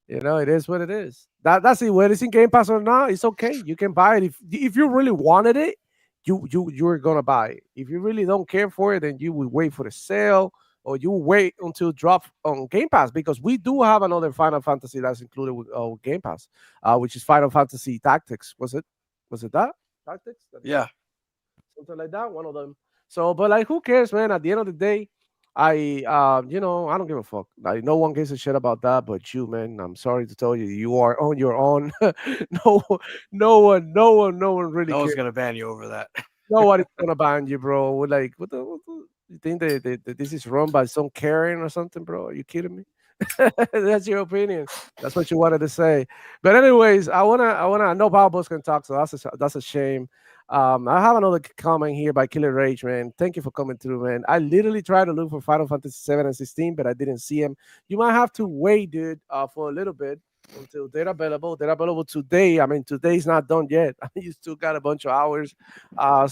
S2: It is what it is. That's it. Whether it's in Game Pass or not, it's okay. You can buy it if you really wanted it. You're gonna buy it. If you really don't care for it, then you will wait for the sale, or you wait until it drop on Game Pass, because we do have another Final Fantasy that's included with Game Pass, which is Final Fantasy Tactics. Was it that Tactics?
S3: Yeah,
S2: something like that. One of them. So, but like, who cares, man? At the end of the day, I I don't give a fuck. Like, no one gives a shit about that, but you, man. I'm sorry to tell you, you are on your own. no one really.
S3: No one's
S2: cares.
S3: gonna ban you over that.
S2: Nobody's gonna ban you, bro. We're like, you think that this is run by some Karen or something, bro? Are you kidding me? That's your opinion. That's what you wanted to say. But anyways, I know Power Boss can talk, so that's a shame. I have another comment here by Killer Rage, man. Thank you for coming through, man. I literally tried to look for Final Fantasy 7 and 16, but I didn't see him. You might have to wait, dude, for a little bit until they're available. They're available today. I mean, today's not done yet. You still got a bunch of hours.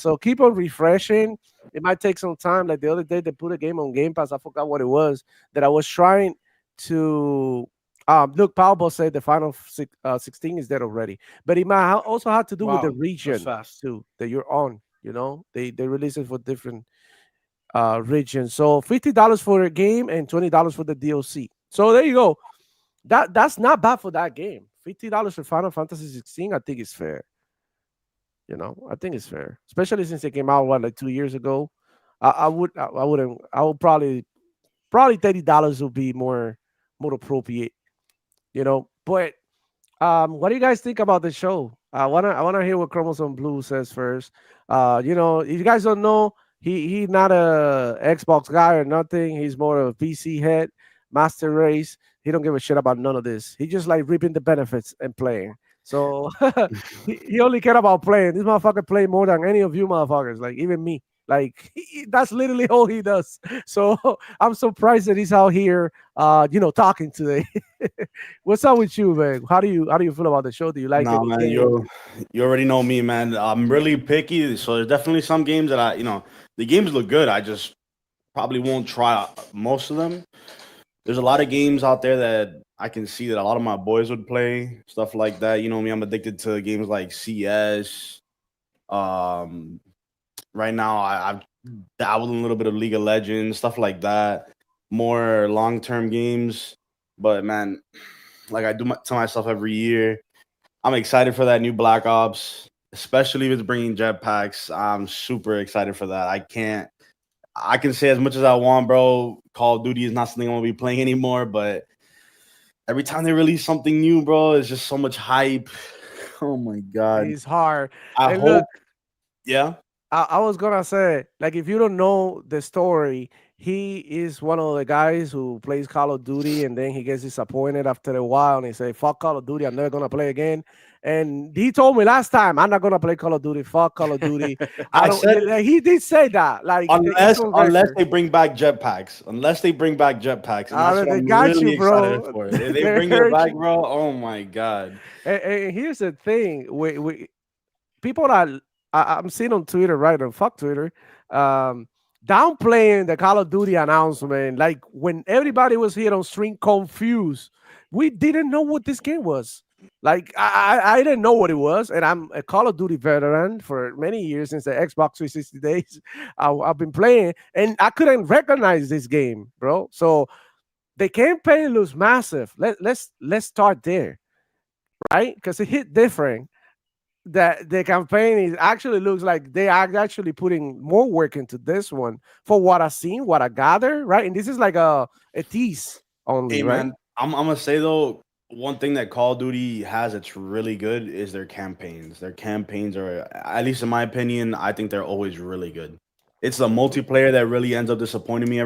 S2: So keep on refreshing. It might take some time. Like the other day, they put a game on Game Pass. I forgot what it was that I was trying to look. Powerball said the final 16 is dead already, but it might also have to do with the region too that you're on. You know, they release it for different regions. So $50 for a game and $20 for the DLC. So there you go. That's not bad for that game. $50 for Final Fantasy 16, I think is fair. You know, I think it's fair, especially since it came out like 2 years ago. I would probably $30 would be more appropriate. You know, but what do you guys think about the show? I wanna hear what Chromosome Blue says first. You know, if you guys don't know, he's not a Xbox guy or nothing. He's more of a PC head, master race. He don't give a shit about none of this. He just like reaping the benefits and playing. So he only care about playing. This motherfucker play more than any of you motherfuckers, like even me. Like that's literally all he does. So I'm surprised that he's out here, you know, talking today. What's up with you, man? How do you feel about the show? Do you like it?
S12: Man, you already know me, man. I'm really picky, so there's definitely some games that the games look good. I just probably won't try most of them. There's a lot of games out there that I can see that a lot of my boys would play, stuff like that. You know me, I'm addicted to games like CS. Right now, I've dabbled in a little bit of League of Legends, stuff like that. More long-term games. But, man, like I do to myself every year, I'm excited for that new Black Ops, especially if it's bringing jetpacks. I'm super excited for that. I can say as much as I want, bro. Call of Duty is not something I'm going to be playing anymore, but every time they release something new, bro, it's just so much hype. Oh, my God.
S2: It's hard.
S12: I hope. Look, yeah.
S2: I was gonna say, like, if you don't know the story, he is one of the guys who plays Call of Duty, and then he gets disappointed after a while, and he say, "Fuck Call of Duty, I'm never gonna play again." And he told me last time, "I'm not gonna play Call of Duty. Fuck Call of Duty." He did say that, like,
S12: unless they bring back jetpacks, and that's what I'm really excited for. If they bring it back, bro, oh my God.
S2: And here's the thing: we people are. I'm seeing on Twitter, right? On fuck Twitter, downplaying the Call of Duty announcement. Like when everybody was here on stream confused, we didn't know what this game was. Like I didn't know what it was, and I'm a Call of Duty veteran for many years since the Xbox 360 days. I've been playing, and I couldn't recognize this game, bro. So the campaign looks massive. Let's start there, right? Because it hit different. That the campaign is actually looks like they are actually putting more work into this one for what I've seen, what I gather, right? And this is like a tease only,
S12: hey,
S2: right?
S12: Man, I'm gonna say though, one thing that Call of Duty has that's really good is their campaigns. Their campaigns are, at least in my opinion, I think they're always really good. It's the multiplayer that really ends up disappointing me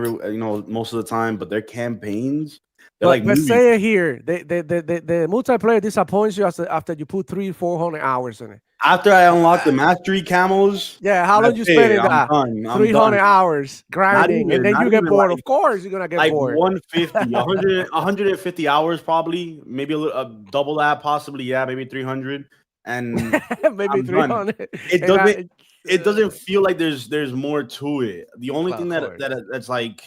S12: most of the time, but their campaigns.
S2: But say it here. The multiplayer disappoints you after you put 300-400 hours in it.
S12: After I unlock the mastery camos.
S2: Yeah, how long you spend in that? 300 hours grinding, and then you get bored. Of course, you're gonna get bored.
S12: 150 hours probably, maybe a double that possibly. Yeah, maybe 300, and
S2: maybe 300.
S12: It doesn't feel like there's more to it. The only thing that's like.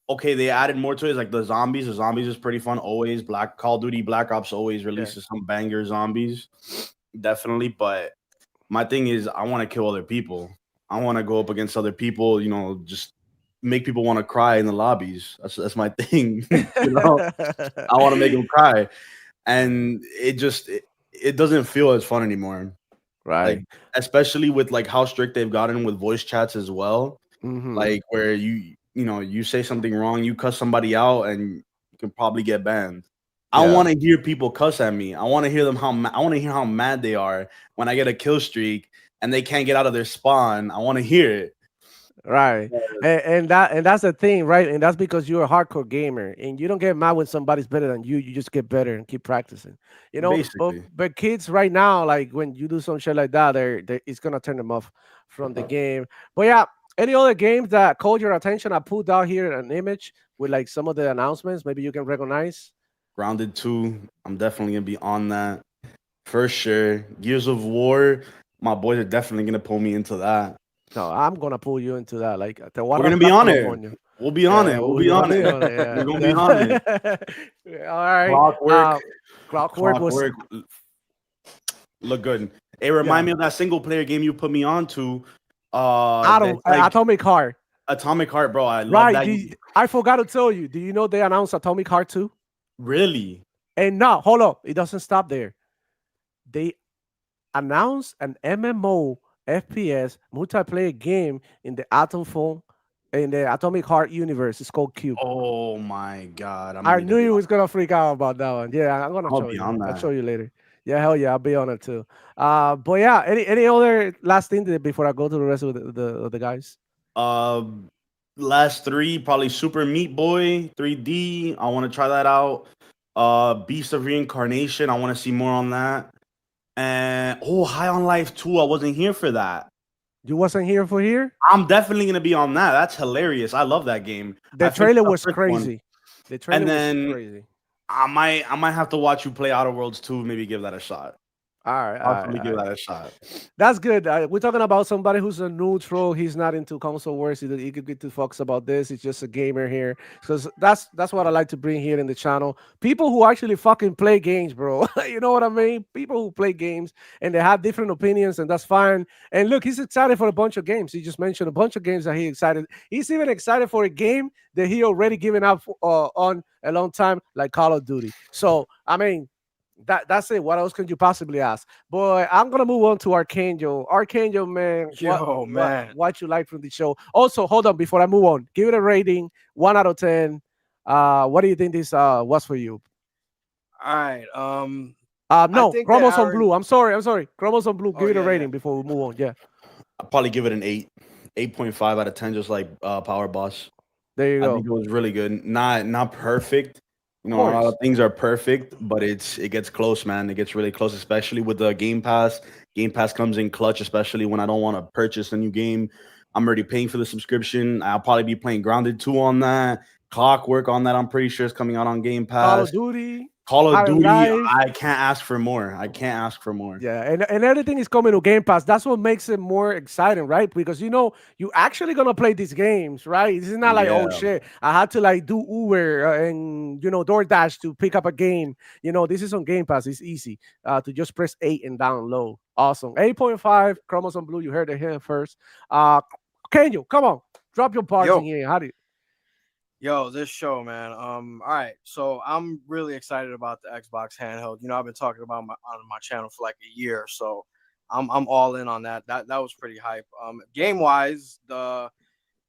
S12: Okay, they added more to it. Is like the zombies. The zombies is pretty fun. Always Call of Duty Black Ops always releases some banger zombies, definitely. But my thing is, I want to kill other people. I want to go up against other people. You know, just make people want to cry in the lobbies. That's my thing. You know, I want to make them cry, and it doesn't feel as fun anymore,
S2: right?
S12: Like, especially with like how strict they've gotten with voice chats as well. Like where you say something wrong, you cuss somebody out, and you can probably get banned. Yeah. I want to hear people cuss at me. I want to hear how mad they are when I get a kill streak, and they can't get out of their spawn, I want to hear it.
S2: Right, and that's the thing, right? And that's because you're a hardcore gamer, and you don't get mad when somebody's better than you. You just get better and keep practicing. You know,
S12: Basically.
S2: but kids right now, like when you do some shit like that, it's gonna turn them off from the game. But yeah, any other games that caught your attention? I pulled out here an image with like some of the announcements. Maybe you can recognize.
S12: Grounded 2, I'm definitely gonna be on that for sure. Gears of War, my boys are definitely gonna pull me into that.
S2: No, I'm gonna pull you into that. Like
S12: we're gonna be on it. We'll be on it. We'll be on it.
S2: Yeah.
S12: We're gonna be on it.
S2: All right.
S12: Clockwork look good. It remind me of that single player game you put me on to.
S2: Atomic Heart.
S12: Atomic Heart, bro. I love that.
S2: I forgot to tell you. Do you know they announced Atomic Heart 2?
S12: Really?
S2: And now, hold up. It doesn't stop there. They announced an MMO FPS multiplayer game in the Atomic Heart universe. It's called Cube.
S12: Oh my god!
S2: I knew you was gonna freak out about that one. Yeah, I'm gonna show you. I'll show you later. Yeah, hell yeah, I'll be on it too. But yeah, any other last thing before I go to the rest of the guys?
S12: Last 3 probably Super Meat Boy 3D. I want to try that out. Beast of Reincarnation. I want to see more on that. And High on Life 2. I wasn't here for that.
S2: You wasn't here for here?
S12: I'm definitely gonna be on that. That's hilarious. I love that game.
S2: The trailer was crazy. The trailer was crazy.
S12: I might have to watch you play Outer Worlds 2. Maybe give that a shot.
S2: All right,
S12: I'll give that a shot.
S2: That's good. We're talking about somebody who's a neutral. He's not into console wars. He could get to fucks about this. He's just a gamer here. Because that's what I like to bring here in the channel. People who actually fucking play games, bro. You know what I mean? People who play games and they have different opinions, and that's fine. And look, he's excited for a bunch of games. He just mentioned a bunch of games that he's excited. He's even excited for a game that he already given up on a long time, like Call of Duty. So, I mean, that's it. What else could you possibly ask? Boy, I'm gonna move on to Archangel. Archangel, man. What you like from the show? Also, hold on before I move on. Give it a rating, 1 out of 10. What do you think this was for you?
S3: All right.
S2: No, Chromosome Blue. I'm sorry. Chromosome Blue. Give it a rating before we move on. Yeah.
S12: I'll probably give it an 8. 8.5 out of 10, just like Power Boss.
S2: There you go.
S12: I think it was really good. Not perfect. You know, a lot of things are perfect, but it gets close, man. It gets really close, especially with the Game Pass. Game Pass comes in clutch, especially when I don't want to purchase a new game. I'm already paying for the subscription. I'll probably be playing Grounded 2 on that. Clockwork on that, I'm pretty sure is coming out on Game Pass. Call of Duty, I can't ask for more.
S2: Yeah, and everything is coming to Game Pass. That's what makes it more exciting, right? Because you actually gonna play these games, right? This is not like, oh shit, I had to like do Uber and DoorDash to pick up a game. This is on Game Pass. It's easy to just press 8 and download. Awesome. 8.5 Chromosome Blue. You heard it here first. Kenyo, come on, drop your parts in here. How do you?
S3: Yo, this show, man. All right. So I'm really excited about the Xbox handheld. I've been talking about on my channel for like a year, so I'm all in on that. That was pretty hype. Game wise, I'm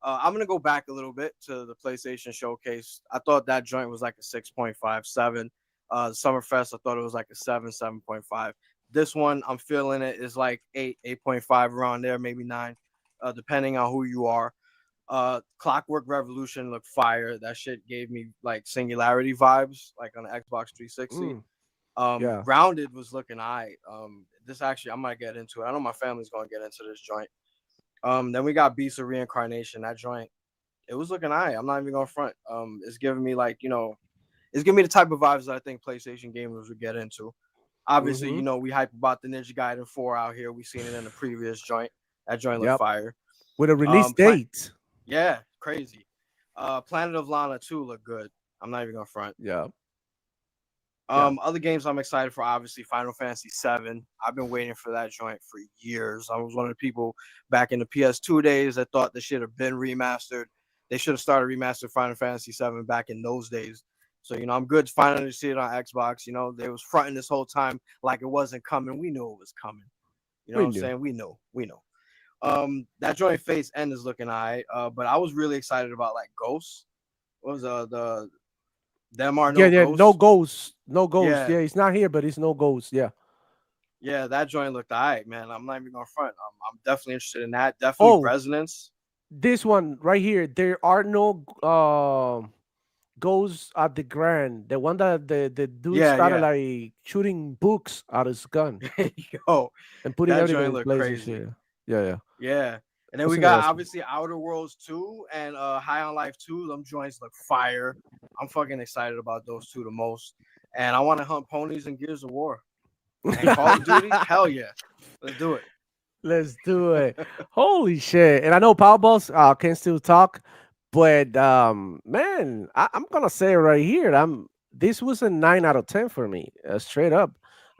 S3: gonna go back a little bit to the PlayStation Showcase. I thought that joint was like a 6.57. Summerfest, I thought it was like a 7.5. This one, I'm feeling it is like 8.5 around there, maybe 9, depending on who you are. Clockwork Revolution looked fire. That shit gave me like Singularity vibes, like on the Xbox 360. Grounded was looking alright. This actually I might get into it. I know my family's gonna get into this joint. Then we got Beast of Reincarnation. That joint, it was looking alright. I'm not even gonna front. It's giving me like, it's giving me the type of vibes that I think PlayStation gamers would get into. Obviously, we hype about the Ninja Gaiden 4 out here. We seen it in the previous joint. That joint looked fire.
S2: With a release date.
S3: Yeah, crazy. Planet of Lana 2 look good. I'm not even gonna front.
S2: Yeah.
S3: Other games I'm excited for, obviously, Final Fantasy 7. I've been waiting for that joint for years. I was one of the people back in the PS2 days that thought this should have been remastered. They should have started remastered Final Fantasy 7 back in those days. So, I'm good to finally see it on Xbox. They was fronting this whole time like it wasn't coming. We knew it was coming. You know what I'm saying? We know. That joint Phase End is looking alright. But I was really excited about like Ghosts. What was the them are no Ghosts?
S2: No Ghosts. Yeah, he's not here, but he's no Ghosts. Yeah.
S3: Yeah, that joint looked alright, man. I'm not even gonna front. I'm definitely interested in that. Definitely Resonance.
S2: This one right here. There are no goes at the Grand. The one that the dude started like shooting books out of his gun.
S3: Yo,
S2: and putting
S3: that
S2: everything
S3: joint
S2: in
S3: look
S2: place.
S3: crazy.
S2: Yeah.
S3: And then we got obviously Outer Worlds 2 and High on Life 2. Them joints look fire. I'm fucking excited about those two the most. And I want to hunt ponies in Gears of War. And Call of Duty, hell yeah. Let's do it.
S2: Let's do it. Holy shit. And I know Powerballs can still talk, but man, I'm gonna say right here, this was a 9 out of 10 for me. Straight up.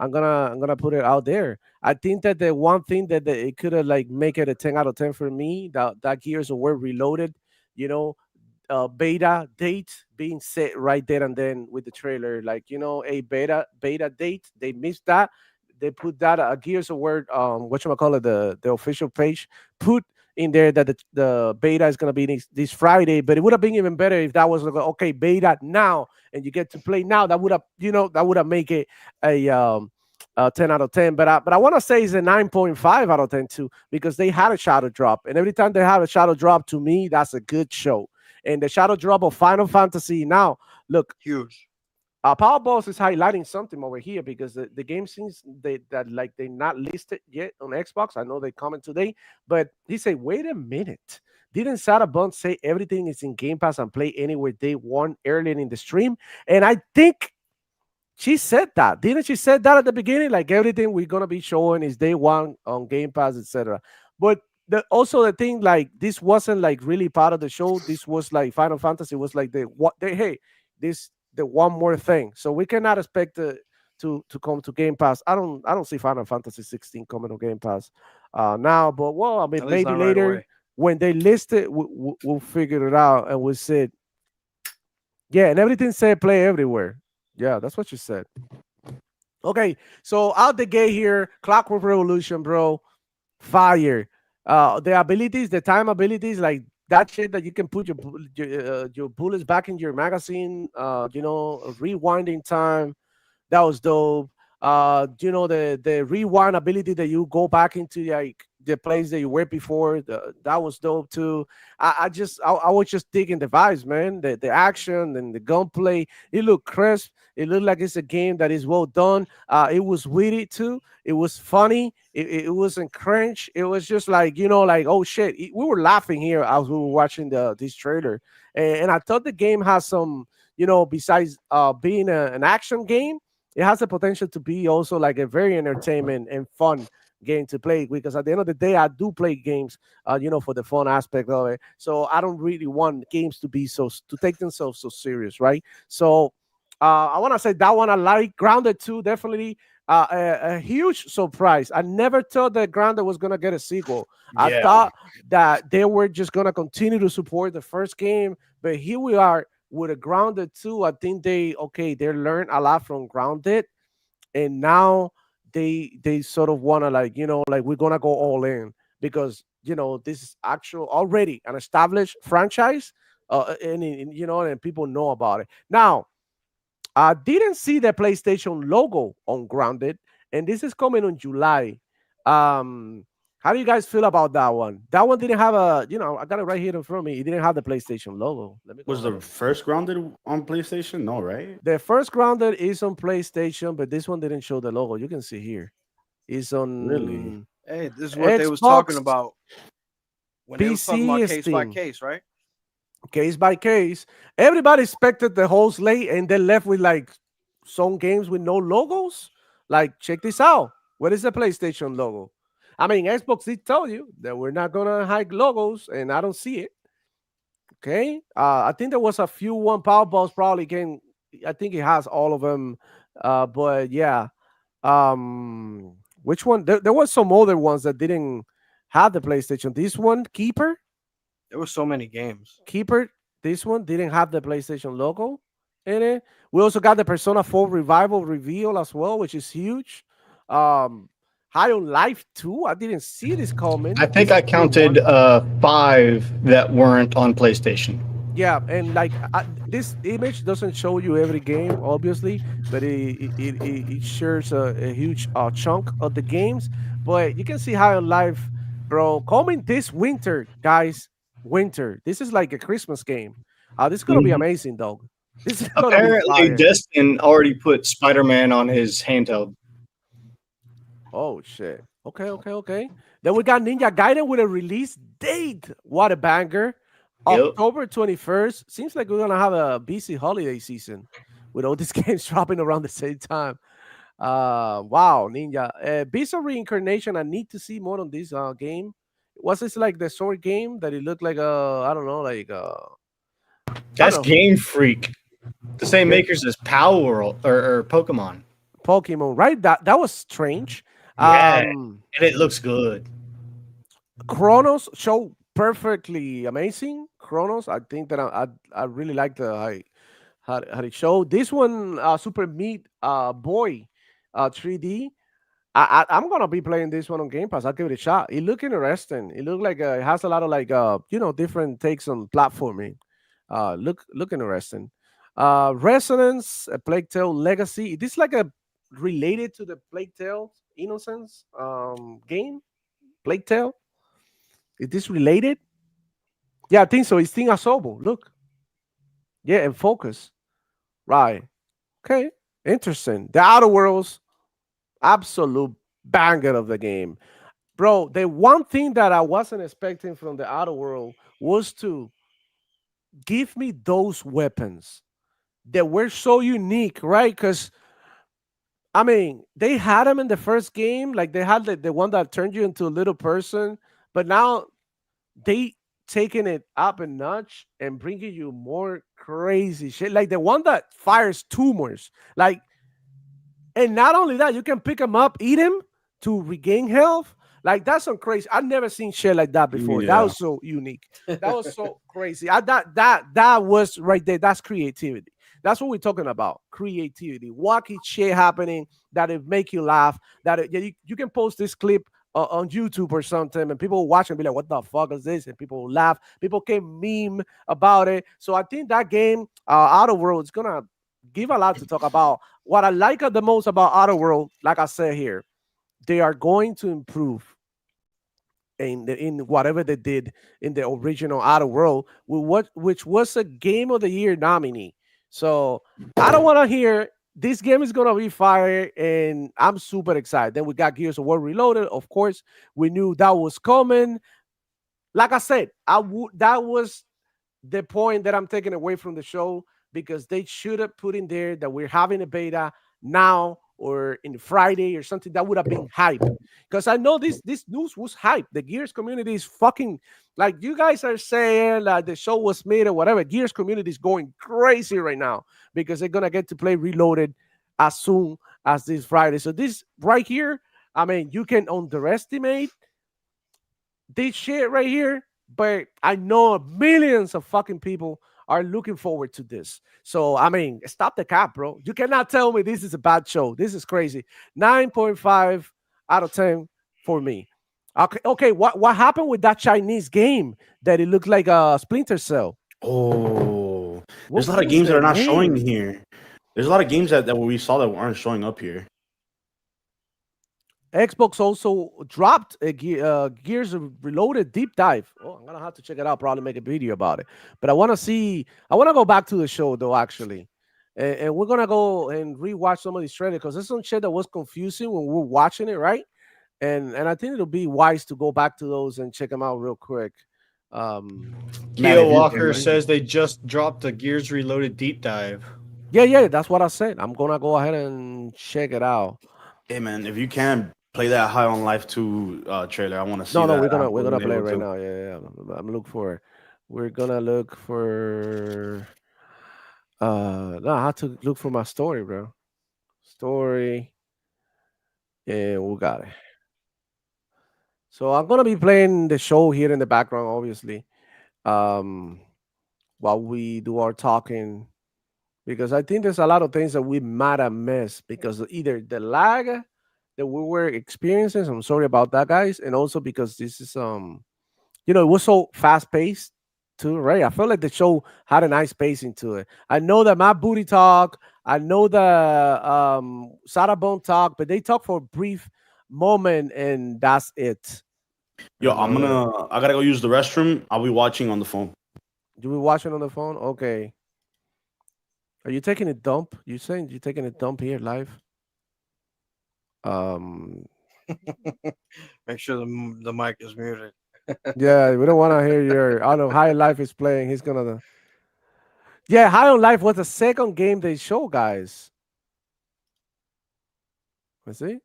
S2: I'm gonna put it out there. I think that the one thing that it could have like make it a 10 out of 10 for me, that Gears of War Reloaded, beta date being set right there and then with the trailer, like a beta date. They missed that. They put that Gears of War, whatchamacallit, the official page put in there that the beta is gonna be this Friday. But it would have been even better if that was like, okay, beta now and you get to play now. That would have make it a 10 out of 10. But I want to say it's a 9.5 out of 10 too, because they had a shadow drop, and every time they have a shadow drop, to me that's a good show. And the shadow drop of Final Fantasy now, look,
S3: huge.
S2: Powerballs is highlighting something over here because the game seems they're not listed yet on Xbox. I know they comment today, but he said, wait a minute. Didn't Satabun say everything is in Game Pass and play anywhere day one earlier in the stream? And I think she said that. Didn't she say that at the beginning? Like everything we're going to be showing is day one on Game Pass, etc. But also the thing, like this wasn't like really part of the show. This was like Final Fantasy was like the one more thing. So we cannot expect to come to Game Pass. I don't see Final Fantasy 16 coming on Game Pass now. But well, I mean, maybe later right when they list it, we'll figure it out and we'll say, yeah, and everything said play everywhere. Yeah, that's what you said. Okay, so out the gate here, Clockwork Revolution, bro, fire. The abilities, the time abilities, like that shit that you can put your bullets back in your magazine, rewinding time, that was dope. The rewind ability that you go back into like the place that you were before, that was dope too. I was just digging the vibes, man. The action and the gunplay, it looked crisp. It looked like it's a game that is well done. It was witty too. It was funny. It wasn't cringe. It was just like, oh shit. We were laughing here as we were watching this trailer. And I thought the game has some, besides being an action game, it has the potential to be also like a very entertainment and fun game to play, because at the end of the day, I do play games, for the fun aspect of it. So I don't really want games to take themselves so serious, right? So I want to say that one I like. Grounded 2, definitely a huge surprise. I never thought that Grounded was going to get a sequel. Yeah. I thought that they were just going to continue to support the first game, but here we are with a Grounded 2. I think they learned a lot from Grounded, and now they sort of want to like we're going to go all in, because this is already an established franchise, and people know about it. Now, I didn't see the PlayStation logo on Grounded, and this is coming on July. How do you guys feel about that one? That one didn't have I got it right here in front of me. It didn't have the PlayStation logo.
S12: Was the first Grounded on PlayStation? No, right?
S2: The first Grounded is on PlayStation, but this one didn't show the logo. You can see here. It's on.
S12: Really?
S3: Hey, this is what Xbox, they was talking about when they was talking about case by case, right?
S2: Case by case. Everybody expected the whole slate, and they left with like some games with no logos. Like, check this out. What is the PlayStation logo? I mean, Xbox did tell you that we're not gonna hide logos, and I don't see it. Okay. I think there was a few Powerballs probably can. I think it has all of them. But yeah. Which one? There was some other ones that didn't have the PlayStation. This one, Keeper.
S3: There were so many games.
S2: Keeper, this one didn't have the PlayStation logo in it. We also got the Persona 4 Revival reveal as well, which is huge. High on Life 2, I didn't see this coming.
S4: I think I counted 5 that weren't on PlayStation.
S2: Yeah, and like this image doesn't show you every game, obviously, but it shares a huge chunk of the games. But you can see High on Life bro. Coming this winter, guys. Winter. This is like a Christmas game. This is gonna be amazing, dog. This is gonna be
S4: Apparently,
S2: fire.
S4: Destin already put Spider-Man on his handheld.
S2: Oh shit. Okay. Then we got Ninja Gaiden with a release date. What a banger.
S4: Yep.
S2: October 21st. Seems like we're gonna have a busy holiday season with all these games dropping around the same time. Wow, Ninja. Beast of Reincarnation. I need to see more on this game. Was this like the sword game that it looked like I don't know, like
S4: That's Game Freak. The same makers as Power World or Pokemon.
S2: Pokemon, right? That was strange.
S4: Yeah, and it looks good.
S2: Chronos show perfectly amazing. Chronos, I think that I really like the how it showed. This one, Super Meat Boy 3D. I'm gonna be playing this one on Game Pass. I'll give it a shot. It look interesting. It look like it has a lot of like different takes on platforming. Look interesting. Resonance, a Plague Tale Legacy. Is this like a related to the Plague Tale Innocence game? Plague Tale? Is this related? Yeah, I think so. It's Thing Asobo. Look. Yeah, and focus. Right. Okay. Interesting. The Outer Worlds, absolute banger of the game. Bro, the one thing that I wasn't expecting from the Outer World was to give me those weapons that were so unique, right? Because I mean, they had them in the first game, like they had the one that turned you into a little person, but now they taking it up a notch and bringing you more crazy shit, like the one that fires tumors, like, and not only that, you can pick them up, eat them to regain health. Like that's some crazy. I've never seen shit like that before.
S12: Yeah.
S2: That was so unique. That was so crazy. That was right there. That's creativity. That's what we're talking about. Creativity. Wacky shit happening that it make you laugh. That you can post this clip on YouTube or something, and people will watch and be like, "What the fuck is this?" And people will laugh. People can meme about it. So I think that game, Outer World, is gonna give a lot to talk about. What I like the most about Outer World, like I said here, they are going to improve in whatever they did in the original Outer World, which was a Game of the Year nominee. So I don't want to hear this game is gonna be fire, and I'm super excited. Then we got Gears of War Reloaded. Of course, we knew that was coming. Like I said, that was the point that I'm taking away from the show, because they should have put in there that we're having a beta now or in Friday or something. That would have been hype, because I know this news was hype. The Gears community is fucking, like you guys are saying, like the show was made or whatever. Gears community is going crazy right now because they're gonna get to play Reloaded as soon as this Friday. So this right here, I mean, you can underestimate this shit right here, but I know millions of fucking people are looking forward to this. So, I mean, stop the cap, bro. You cannot tell me this is a bad show. This is crazy. 9.5 out of 10 for me. Okay, what happened with that Chinese game that it looked like a Splinter Cell?
S12: Oh, there's a lot of games that are not showing here. There's a lot of games that we saw that aren't showing up here.
S2: Xbox also dropped a Gears Reloaded deep dive. Oh, I'm gonna have to check it out. Probably make a video about it. But I want to go back to the show though, actually, and we're gonna go and rewatch some of these trailers because there's some shit that was confusing when we were watching it, right? And I think it'll be wise to go back to those and check them out real quick.
S4: Keo Walker says they just dropped a Gears Reloaded deep dive.
S2: Yeah, that's what I said. I'm gonna go ahead and check it out.
S12: Hey man, if you can play that High on Life 2 trailer, I want to see.
S2: No, we're gonna play it right now. Yeah. I'm looking for. We're gonna look for. No, I have to look for my story, bro. Story. Yeah, we got it. So I'm gonna be playing the show here in the background, obviously, while we do our talking, because I think there's a lot of things that we might have missed because of either the lag that we were experiencing. So I'm sorry about that, guys, and also because this is it was so fast paced too, right? I felt like the show had a nice pacing to it. I know that my booty talk, I know the Sarah Bone talk, but they talk for a brief moment and that's it.
S12: Yo, I gotta go use the restroom. I'll be watching on the phone.
S2: You be watching on the phone? Okay. Are you taking a dump? You saying you taking a dump here live?
S3: Make sure the mic is muted.
S2: Yeah, we don't want to hear your. I don't know. High Life is playing. He's gonna. Yeah, High on Life was the second game they show, guys. Let's see.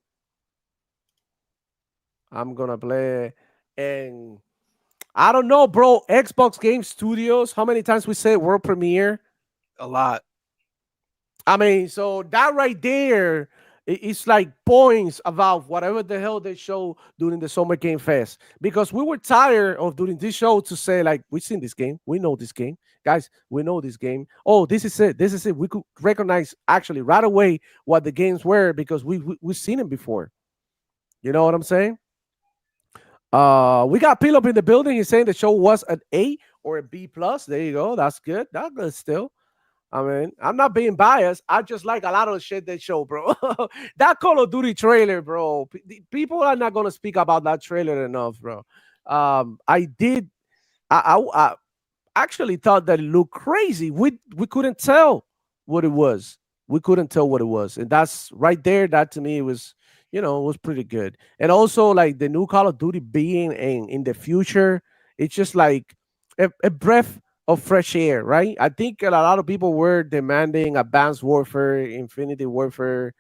S2: I'm gonna play, and I don't know, bro. Xbox Game Studios. How many times we say world premiere?
S3: A lot.
S2: I mean, so that right there, it's like points about whatever the hell they show during the Summer Game Fest. Because we were tired of doing this show to say, like, we've seen this game. We know this game. Guys, we know this game. Oh, this is it. This is it. We could recognize actually right away what the games were because we've seen them before. You know what I'm saying? We got Peel up in the building. He's saying the show was an A or a B plus. There you go. That's good. That's good still. I mean, I'm not being biased. I just like a lot of the shit they show, bro. That Call of Duty trailer, bro. People are not gonna speak about that trailer enough, bro. I did. I actually thought that it looked crazy. We couldn't tell what it was. We couldn't tell what it was, and that's right there. That to me was, it was pretty good. And also, like the new Call of Duty being in the future, it's just like a breath of fresh air, right? I think a lot of people were demanding advanced warfare, infinity warfare,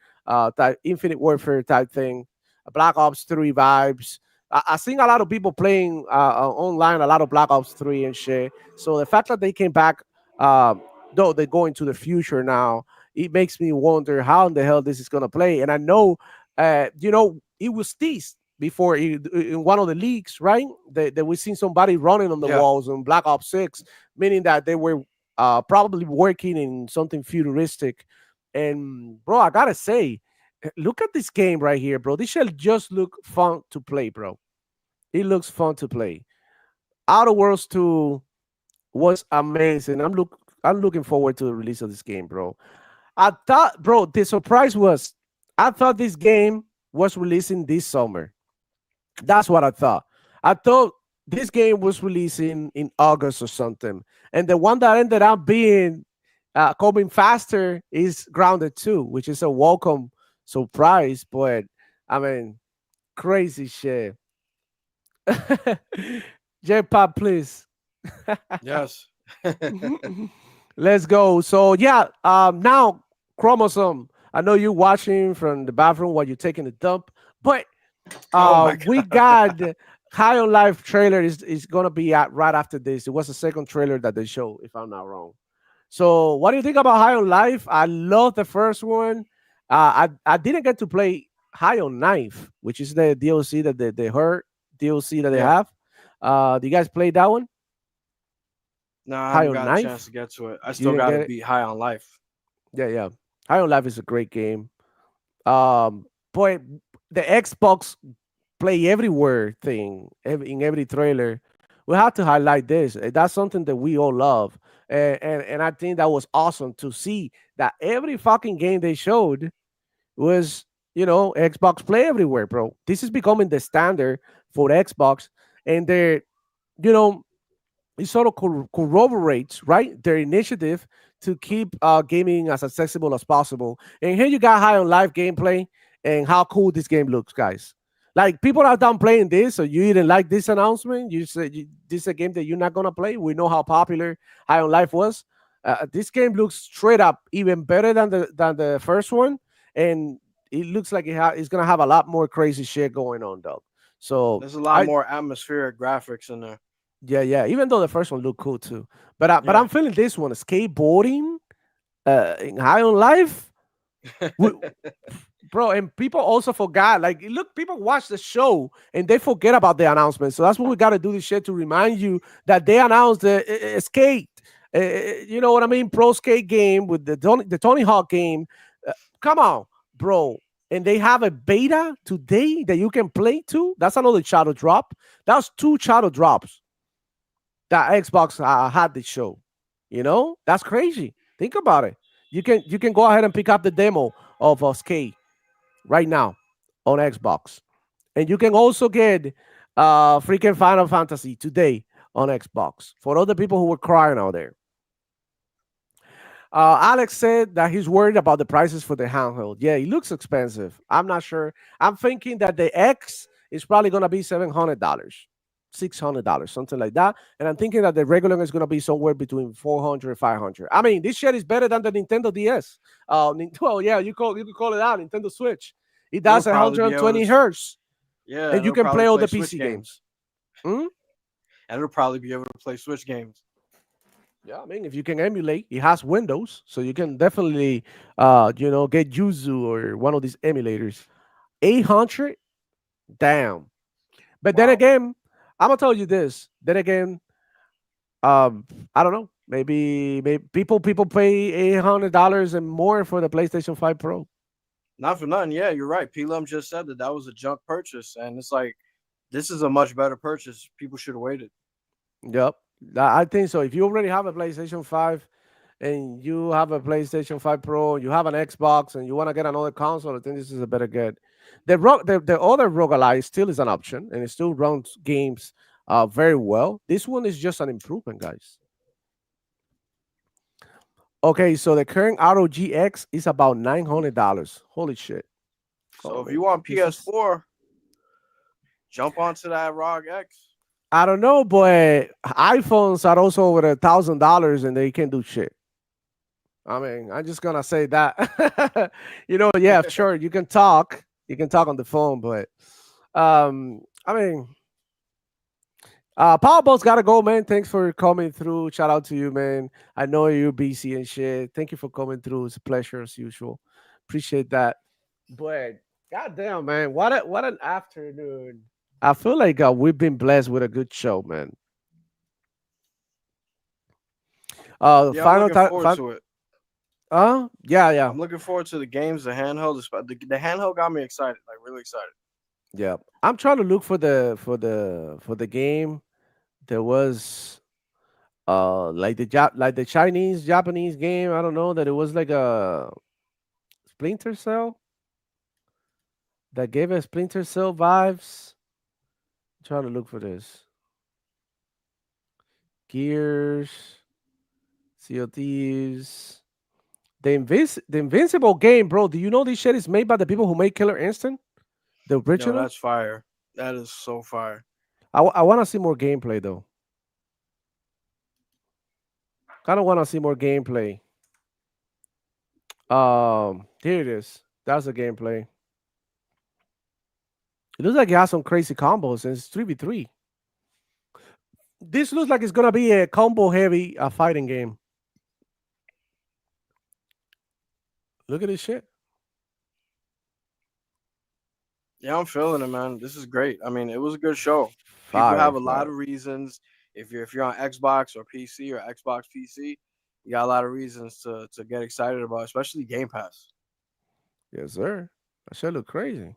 S2: infinite warfare type thing, Black Ops 3 vibes. I seen a lot of people playing online, a lot of Black Ops 3 and shit. So the fact that they came back, though they go into the future now, it makes me wonder how in the hell this is gonna play. And I know, it was teased before in one of the leaks, right? That we seen somebody running on the walls on Black Ops 6, meaning that they were probably working in something futuristic. And bro, I gotta say, look at this game right here, bro. This shall just look fun to play, bro. It looks fun to play. Outer Worlds 2 was amazing. I'm looking forward to the release of this game, bro. I thought, bro, the surprise was I thought this game was releasing this summer. That's what I thought. I thought this game was releasing in August or something. And the one that ended up being coming faster is Grounded 2, which is a welcome surprise. But, I mean, crazy shit. J-Pop, please.
S3: Yes.
S2: Let's go. So, yeah, now, Chromosome, I know you're watching from the bathroom while you're taking a dump, but we got High on Life trailer is gonna be out right after this. It was the second trailer that they showed, if I'm not wrong. So what do you think about High on Life? I love the first one. I didn't get to play High on Knife, which is the DLC that they heard DLC that they have. Do you guys play that one?
S3: No, I haven't got a chance to get to it. I still gotta be High on Life.
S2: Yeah. High on Life is a great game. Boy, the Xbox play everywhere thing in every trailer. We have to highlight this. That's something that we all love, and I think that was awesome to see that every fucking game they showed was Xbox play everywhere, bro. This is becoming the standard for Xbox, and they're it sort of corroborates, right, their initiative to keep gaming as accessible as possible. And here you got High on Life gameplay and how cool this game looks, guys. Like, people are done playing this, so you didn't like this announcement. You said this is a game that you're not gonna play. We know how popular High on Life was. This game looks straight up even better than the first one, and it looks like it's gonna have a lot more crazy shit going on, though. So
S3: there's a lot more atmospheric graphics in there.
S2: Yeah. Even though the first one looked cool too, but I'm feeling this one skateboarding in High on Life. Bro, and people also forgot. Like, look, people watch the show and they forget about the announcement. So that's what we got to do this shit to remind you that they announced the skate. You know what I mean? Pro skate game with the Tony Hawk game. Come on, bro. And they have a beta today that you can play too. That's another shadow drop. That's 2 shadow drops that Xbox had this show. That's crazy. Think about it. You can go ahead and pick up the demo of skate right now on Xbox, and you can also get freaking Final Fantasy today on Xbox. For all the people who were crying out there. Alex said that he's worried about the prices for the handheld. Yeah, it looks expensive. I'm not sure. I'm thinking that the X is probably going to be $700, $600, something like that. And I'm thinking that the regular is going to be somewhere between 400 and 500. I mean, this shit is better than the Nintendo DS. Well, yeah, you could call it out, Nintendo Switch. It does 120 hertz.
S3: Yeah,
S2: and you can play all the PC games.
S3: And it'll probably be able to play Switch games.
S2: Yeah, I mean, if you can emulate, it has Windows, so you can definitely, get Yuzu or one of these emulators. 800, damn. But then again, I'm gonna tell you this. Then again, I don't know. Maybe people pay $800 and more for the PlayStation 5 Pro.
S3: Not for nothing. Yeah, you're right. P-Lum just said that was a junk purchase, and it's like this is a much better purchase. People should have waited.
S2: Yep. I think so. If you already have a PlayStation 5 and you have a PlayStation 5 Pro, you have an Xbox, and you want to get another console, I think this is a better get. The other roguelike still is an option, and it still runs games very well. This one is just an improvement, guys. Okay, so the current ROG X is about $900. Holy shit.
S3: So if you want PS4, jump onto that ROG X.
S2: I don't know, but iPhones are also over $1,000 and they can't do shit. I mean, I'm just gonna say that. Yeah, sure, you can talk. You can talk on the phone, but I mean, Powerball's gotta go, man. Thanks for coming through. Shout out to you, man. I know you're busy and shit. Thank you for coming through. It's a pleasure as usual. Appreciate that. But goddamn, man, what an afternoon. I feel like we've been blessed with a good show, man.
S3: Final time. To it.
S2: Yeah.
S3: I'm looking forward to the games. The handheld, the handheld got me excited, like really excited.
S2: Yeah, I'm trying to look for the game. There was like the Chinese Japanese game. I don't know that it was like a Splinter Cell that gave us Splinter Cell vibes. I'm trying to look for this. Gears, Sea of Thieves. The Invincible game, bro. Do you know this shit is made by the people who made Killer Instinct? The original?
S3: Yo, that's fire. That is so fire.
S2: I want to see more gameplay, though. I don't want to see more gameplay. Here it is. That's the gameplay. It looks like it has some crazy combos, and it's 3v3. This looks like it's going to be a combo-heavy fighting game. Look at this shit.
S3: Yeah, I'm feeling it, man. This is great. I mean, it was a good show. People have a lot of reasons. If you're on Xbox or PC or Xbox PC, you got a lot of reasons to get excited about, especially Game Pass.
S2: Yes, sir. That shit look crazy.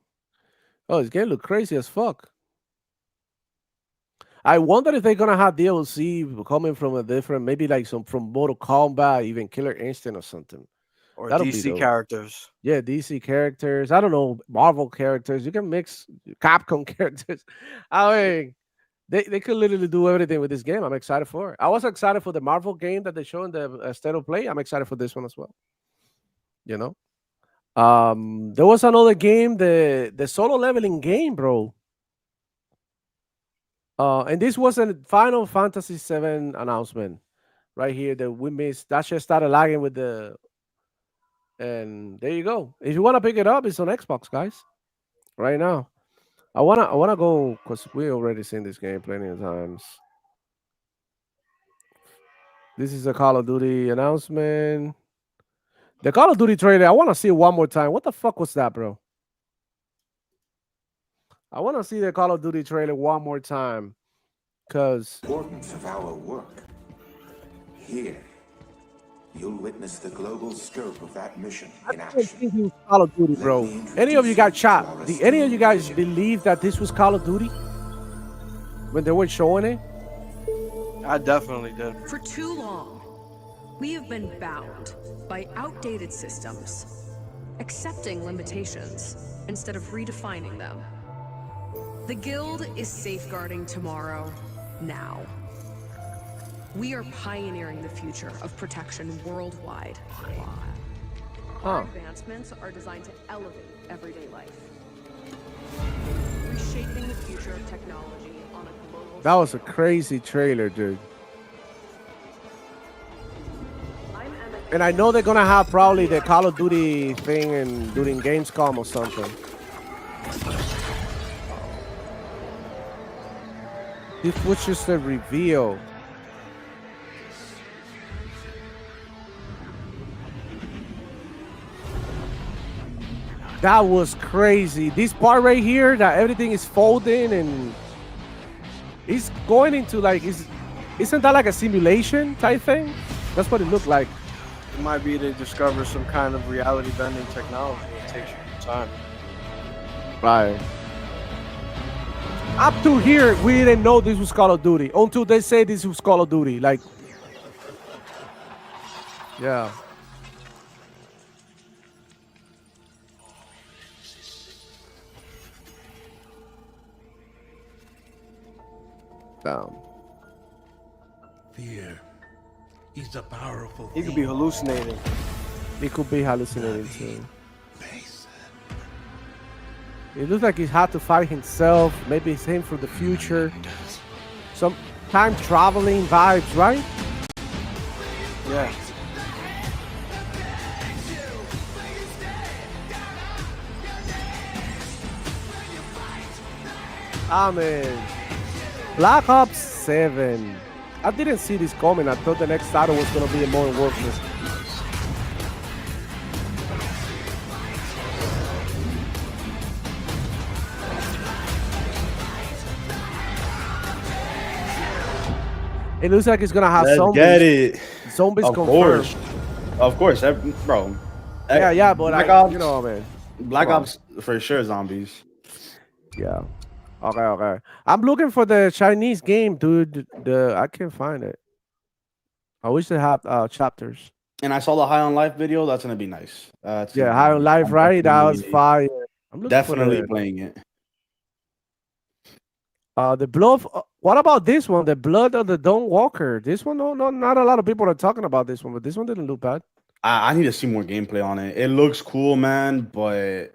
S2: Oh, this game look crazy as fuck. I wonder if they're gonna have DLC coming from a different, maybe like some from Mortal Kombat, even Killer Instinct or something.
S3: Or DC characters.
S2: Yeah, DC characters. I don't know, Marvel characters. You can mix Capcom characters. I mean, they could literally do everything with this game. I'm excited for it. I was excited for the Marvel game that they show in the State of Play. I'm excited for this one as well. You know? There was another game, the solo leveling game, bro. And this was a Final Fantasy VII announcement right here that we missed. That just started lagging with the. And there you go. If you want to pick it up, it's on Xbox, guys. Right now. I wanna go because we already seen this game plenty of times. This is a Call of Duty announcement. The Call of Duty trailer, I want to see it one more time. What the fuck was that, bro? I want to see the Call of Duty trailer one more time. Because
S14: importance of our work. Here, you'll witness the global scope of that mission in action.
S2: Call of Duty, bro. Any of you got shot? Did any of you guys believe that this was Call of Duty when they were showing it?
S3: I definitely did.
S1: For too long, we have been bound by outdated systems, accepting limitations instead of redefining them. The Guild is safeguarding tomorrow, now. We are pioneering the future of protection worldwide. Our advancements are designed to elevate everyday life. Reshaping the future of technology on a global
S2: That was a crazy trailer, dude. And I know they're gonna have probably the Call of Duty thing and during Gamescom or something. This was just a reveal. That was crazy. This part right here, that everything is folding and it's going into like, isn't that like a simulation type thing? That's what it looked like.
S3: It might be to discover some kind of reality bending technology. It takes you some time.
S2: Right. Up to here, we didn't know this was Call of Duty until they say this was Call of Duty. Like, yeah. Down.
S15: Fear is a powerful.
S3: He could be hallucinating.
S2: He could be hallucinating too. It looks like he had to fight himself. Maybe it's him from the future. Some time traveling vibes, right?
S3: Yeah.
S2: Ah, man. Black Ops 7. I didn't see this coming. I thought the next title was going to be a Modern Warfare. It looks like it's gonna have
S12: Let's
S2: zombies.
S12: get it.
S2: Zombies
S12: Of
S2: confirmed.
S12: course, bro.
S2: Yeah, but
S12: Black Ops,
S2: you know, man.
S12: Black Ops for sure, zombies.
S2: Yeah. Okay. I'm looking for the Chinese game, dude. I can't find it. I wish they have chapters.
S12: And I saw the High on Life video. That's gonna be nice.
S2: Yeah, High on Life, right? That was fire. I'm looking
S12: Definitely
S2: for
S12: playing it.
S2: the blood. What about this one? The Blood of the Dawn Walker. This one, no, not a lot of people are talking about this one, but this one didn't look bad.
S12: I need to see more gameplay on it. It looks cool, man, but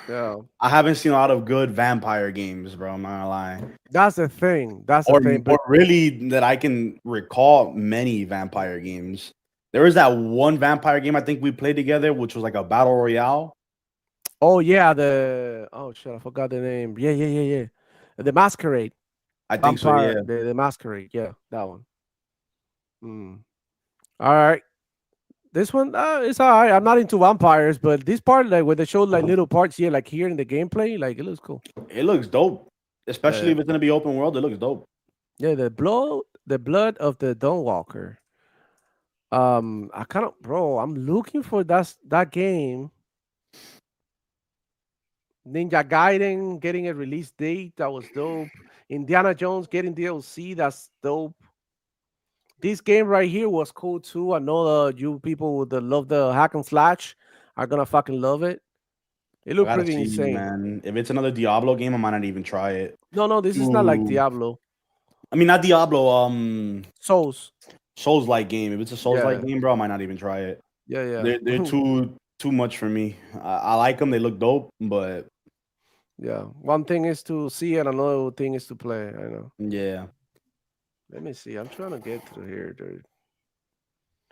S2: yeah,
S12: I haven't seen a lot of good vampire games, bro. I'm not gonna lie.
S2: That's the thing. That's the thing.
S12: Or really that I can recall many vampire games. There was that one vampire game I think we played together, which was like a battle royale.
S2: Oh yeah, oh shit, I forgot the name. Yeah. The Masquerade.
S12: I think
S2: Vampire,
S12: so. Yeah,
S2: the Masquerade. Yeah, that one. All right. This one, it's all right. I'm not into vampires, but this part, like where they showed like little parts here, like here in the gameplay, like it looks cool.
S12: It looks dope, especially if it's gonna be open world. It looks dope.
S2: Yeah, the blood of the Dawnwalker. I kind of, bro, I'm looking for that game. Ninja Gaiden getting a release date, that was dope. Indiana Jones getting DLC, that's dope. This game right here was cool too. I know you people that love the hack and slash are gonna fucking love it. It looked pretty insane,
S12: man. If it's another Diablo game, I might not even try it.
S2: No, this is not like Diablo.
S12: I mean, not Diablo. Souls-like game. If it's a Souls-like game, bro, I might not even try it.
S2: Yeah.
S12: They're too much for me. I like them. They look dope, but
S2: yeah, one thing is to see and another thing is to play. I know.
S12: Yeah.
S2: Let me see. I'm trying to get through here, dude.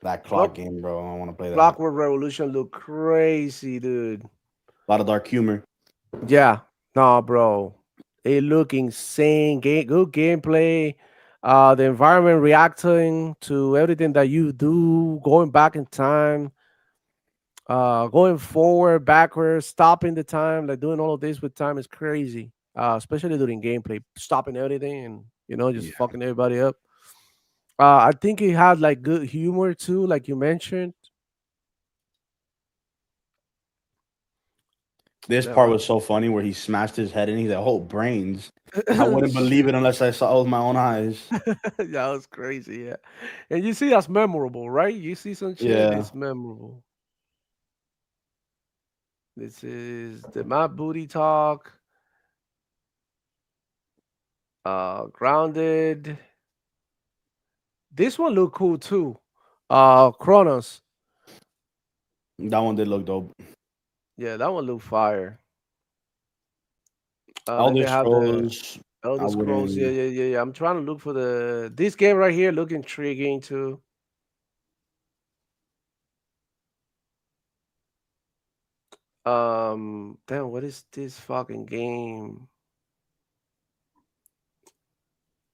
S12: That clock game, bro. I want to play that.
S2: Clockwork Revolution look crazy, dude.
S12: A lot of dark humor.
S2: Yeah. No, bro. It look insane. Good gameplay. The environment reacting to everything that you do, going back in time, going forward, backwards, stopping the time, like doing all of this with time is crazy. Especially during gameplay, stopping everything and just fucking everybody up. I think it had like good humor too, like you mentioned.
S12: This part was so funny where he smashed his head and he's like, "Oh, brains." I wouldn't believe it unless I saw it with my own eyes.
S2: That was crazy, yeah. And you see that's memorable, right? You see some shit, it's memorable. This is the map booty talk. Grounded. This one look cool too. Chronos.
S12: That one did look dope.
S2: Yeah, that one look fire. Then
S12: Elder
S2: they have the
S12: Scrolls. I
S2: Elder Scrolls. Yeah,
S12: wouldn't.
S2: yeah, yeah, yeah. I'm trying to look for this game right here. Look intriguing too. Damn, what is this fucking game?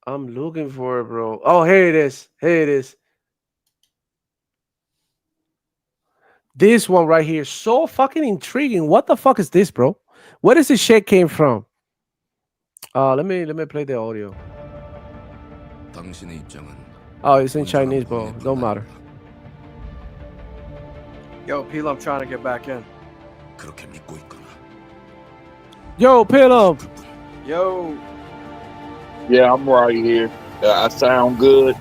S2: I'm looking for it, bro. Oh, here it is. Here it is. This one right here, so fucking intriguing. What the fuck is this, bro? Where does this shit came from? Let me play the audio. Oh, it's in Chinese, bro. Don't matter.
S3: Yo, Peel, I'm trying to get back in.
S2: Yo, Pillow.
S3: Yo.
S5: Yeah, I'm right here. I sound good.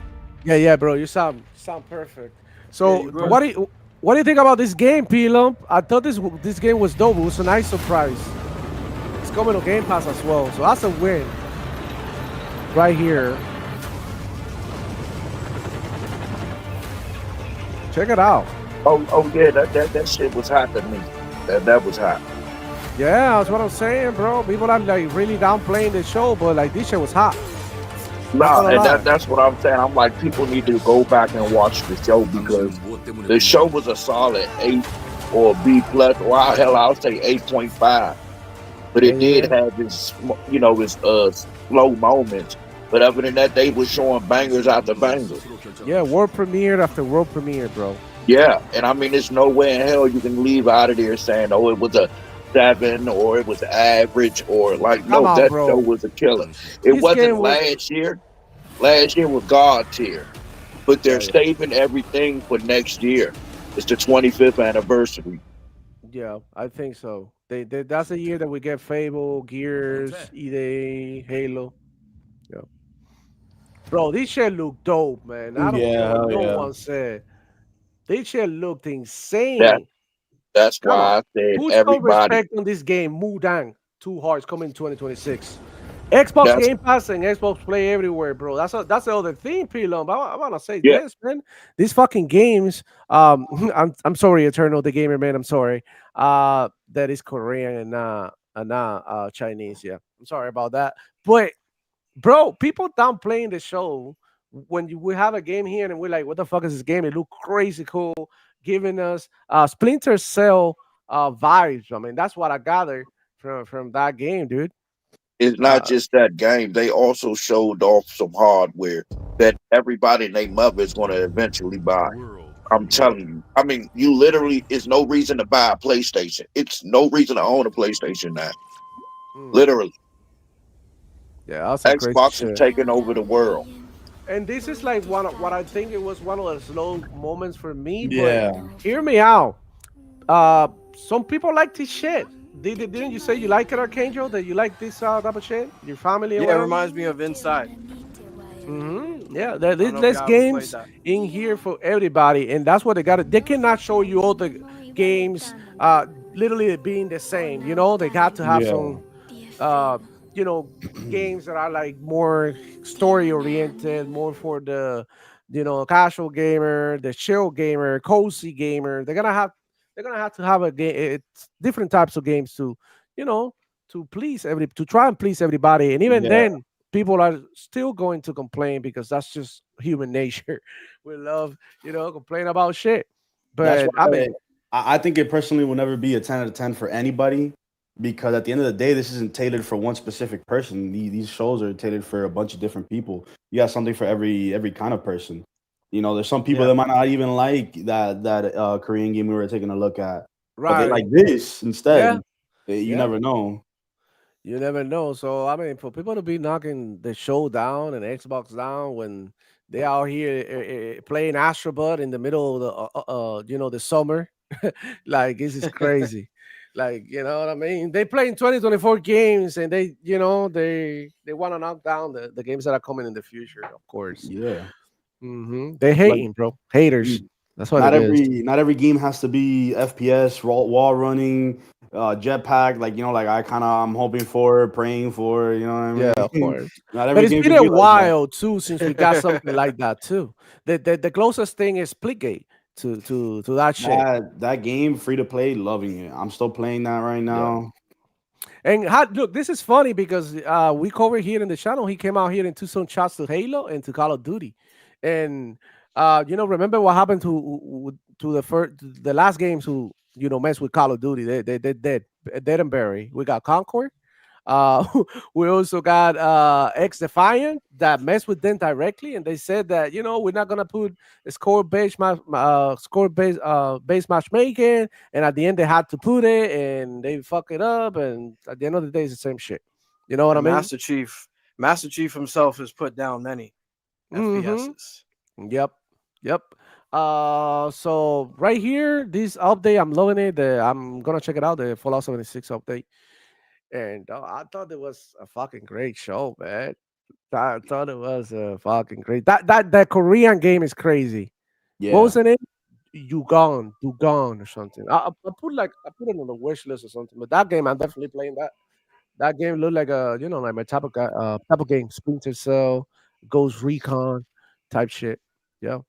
S2: Yeah, bro. You sound perfect. So,
S3: Yeah, you
S2: what do you think about this game, Pillow? I thought this game was dope. It was a nice surprise. It's coming on Game Pass as well, so that's a win. Right here. Check it out.
S5: Oh yeah, that shit was hot to me. That was hot.
S2: Yeah, that's what I'm saying, bro. People are like really downplaying the show, but like this shit was hot.
S5: Nah, and that's what I'm saying. I'm like, people need to go back and watch the show because the show was a solid 8 or B plus, or hell, I'll say 8.5. But it did have its, its slow moments. But other than that, they were showing bangers after bangers.
S2: Yeah, world premiere after world premiere, bro.
S5: Yeah, and I mean, there's no way in hell you can leave out of there saying, "Oh, it was a 7 or it was average," or like, no, that show was a killer. It wasn't last year. Last year was God tier, but they're saving everything for next year. It's the 25th anniversary.
S2: Yeah, I think so. That's the year that we get Fable, Gears, EA, Halo. Yeah. Bro, this shit look dope, man. I don't care what no one said. This shit looked insane.
S5: That's why I said
S2: Put some
S5: everybody.
S2: respect on this game. Mudang, 2 Hearts coming in 2026. Xbox Game Pass and Xbox Play everywhere, bro. That's the other thing, Pilum. I want to say this, man. These fucking games. I'm sorry, Eternal, the gamer, man. I'm sorry. That is Korean and not Chinese. Yeah, I'm sorry about that. But bro, people downplaying the show when we have a game here and we're like, what the fuck is this game? It look crazy cool, giving us Splinter Cell vibes. I mean, that's what I gathered from that game, dude.
S5: It's not just that game. They also showed off some hardware that everybody and their mother is going to eventually buy. I'm telling you. I mean, you literally, it's no reason to buy a PlayStation. It's no reason to own a PlayStation now. Literally.
S2: Yeah, that's a
S5: Xbox is taking over the world.
S2: And this is like what I think it was one of the slow moments for me.
S12: Yeah.
S2: But hear me out. Some people like this shit. Didn't you say you like it, Archangel? That you like this type of shit? Your family?
S3: Yeah, it reminds me of Inside.
S2: Yeah, there's games in here for everybody, and that's what they got. They cannot show you all the games literally being the same. You know, they got to have some games that are like more story oriented, more for the casual gamer, the chill gamer, cozy gamer. They're gonna have to have a game. It's different types of games to to try and please everybody, and even then people are still going to complain because that's just human nature. We love complain about shit. But
S12: I think it personally will never be a 10 out of 10 for anybody. Because at the end of the day, this isn't tailored for one specific person. These shows are tailored for a bunch of different people. You got something for every kind of person. There's some people that might not even like that Korean game we were taking a look at.
S2: Right.
S12: But they like this instead. You never know.
S2: You never know. So I mean, for people to be knocking the show down and Xbox down when they out here playing Astro Bot in the middle of the summer, like this is crazy. Like, you know what I mean? They play in 2024 games and they want to knock down the games that are coming in the future, of course.
S12: Yeah.
S2: They hating, bro. Haters. That's what it is.
S12: Not every game has to be FPS, wall running, jetpack. Like like I'm hoping for, praying for. You know what I mean?
S2: Yeah, of course.
S12: Not
S2: But
S12: every
S2: it's
S12: game
S2: been
S12: can
S2: a
S12: be like that.
S2: while too since we got something like that too. The closest thing is Splitgate to that shit.
S12: That game, free to play, loving it. I'm still playing that right now.
S2: And look, this is funny because we covered here in the channel. He came out here and took some shots to Halo and to Call of Duty, and remember what happened to the last games who messed with Call of Duty? They dead and buried. We got Concord. We also got X Defiant that messed with them directly, and they said that we're not gonna put a score-based matchmaking, and at the end they had to put it, and they fuck it up, and at the end of the day, it's the same shit. You know what I mean?
S3: Master Chief himself has put down many FPSs.
S2: Yep. So right here, this update, I'm loving it. I'm gonna check it out. The Fallout 76 update. And I thought it was a fucking great show, man. I thought it was a fucking great. That Korean game is crazy.
S12: Yeah.
S2: What was the name? Dugon or something. I put it on the wish list or something. But that game, I'm definitely playing that. That game looked like like my type of game. Splinter Cell, Ghost Recon, type shit. Yeah.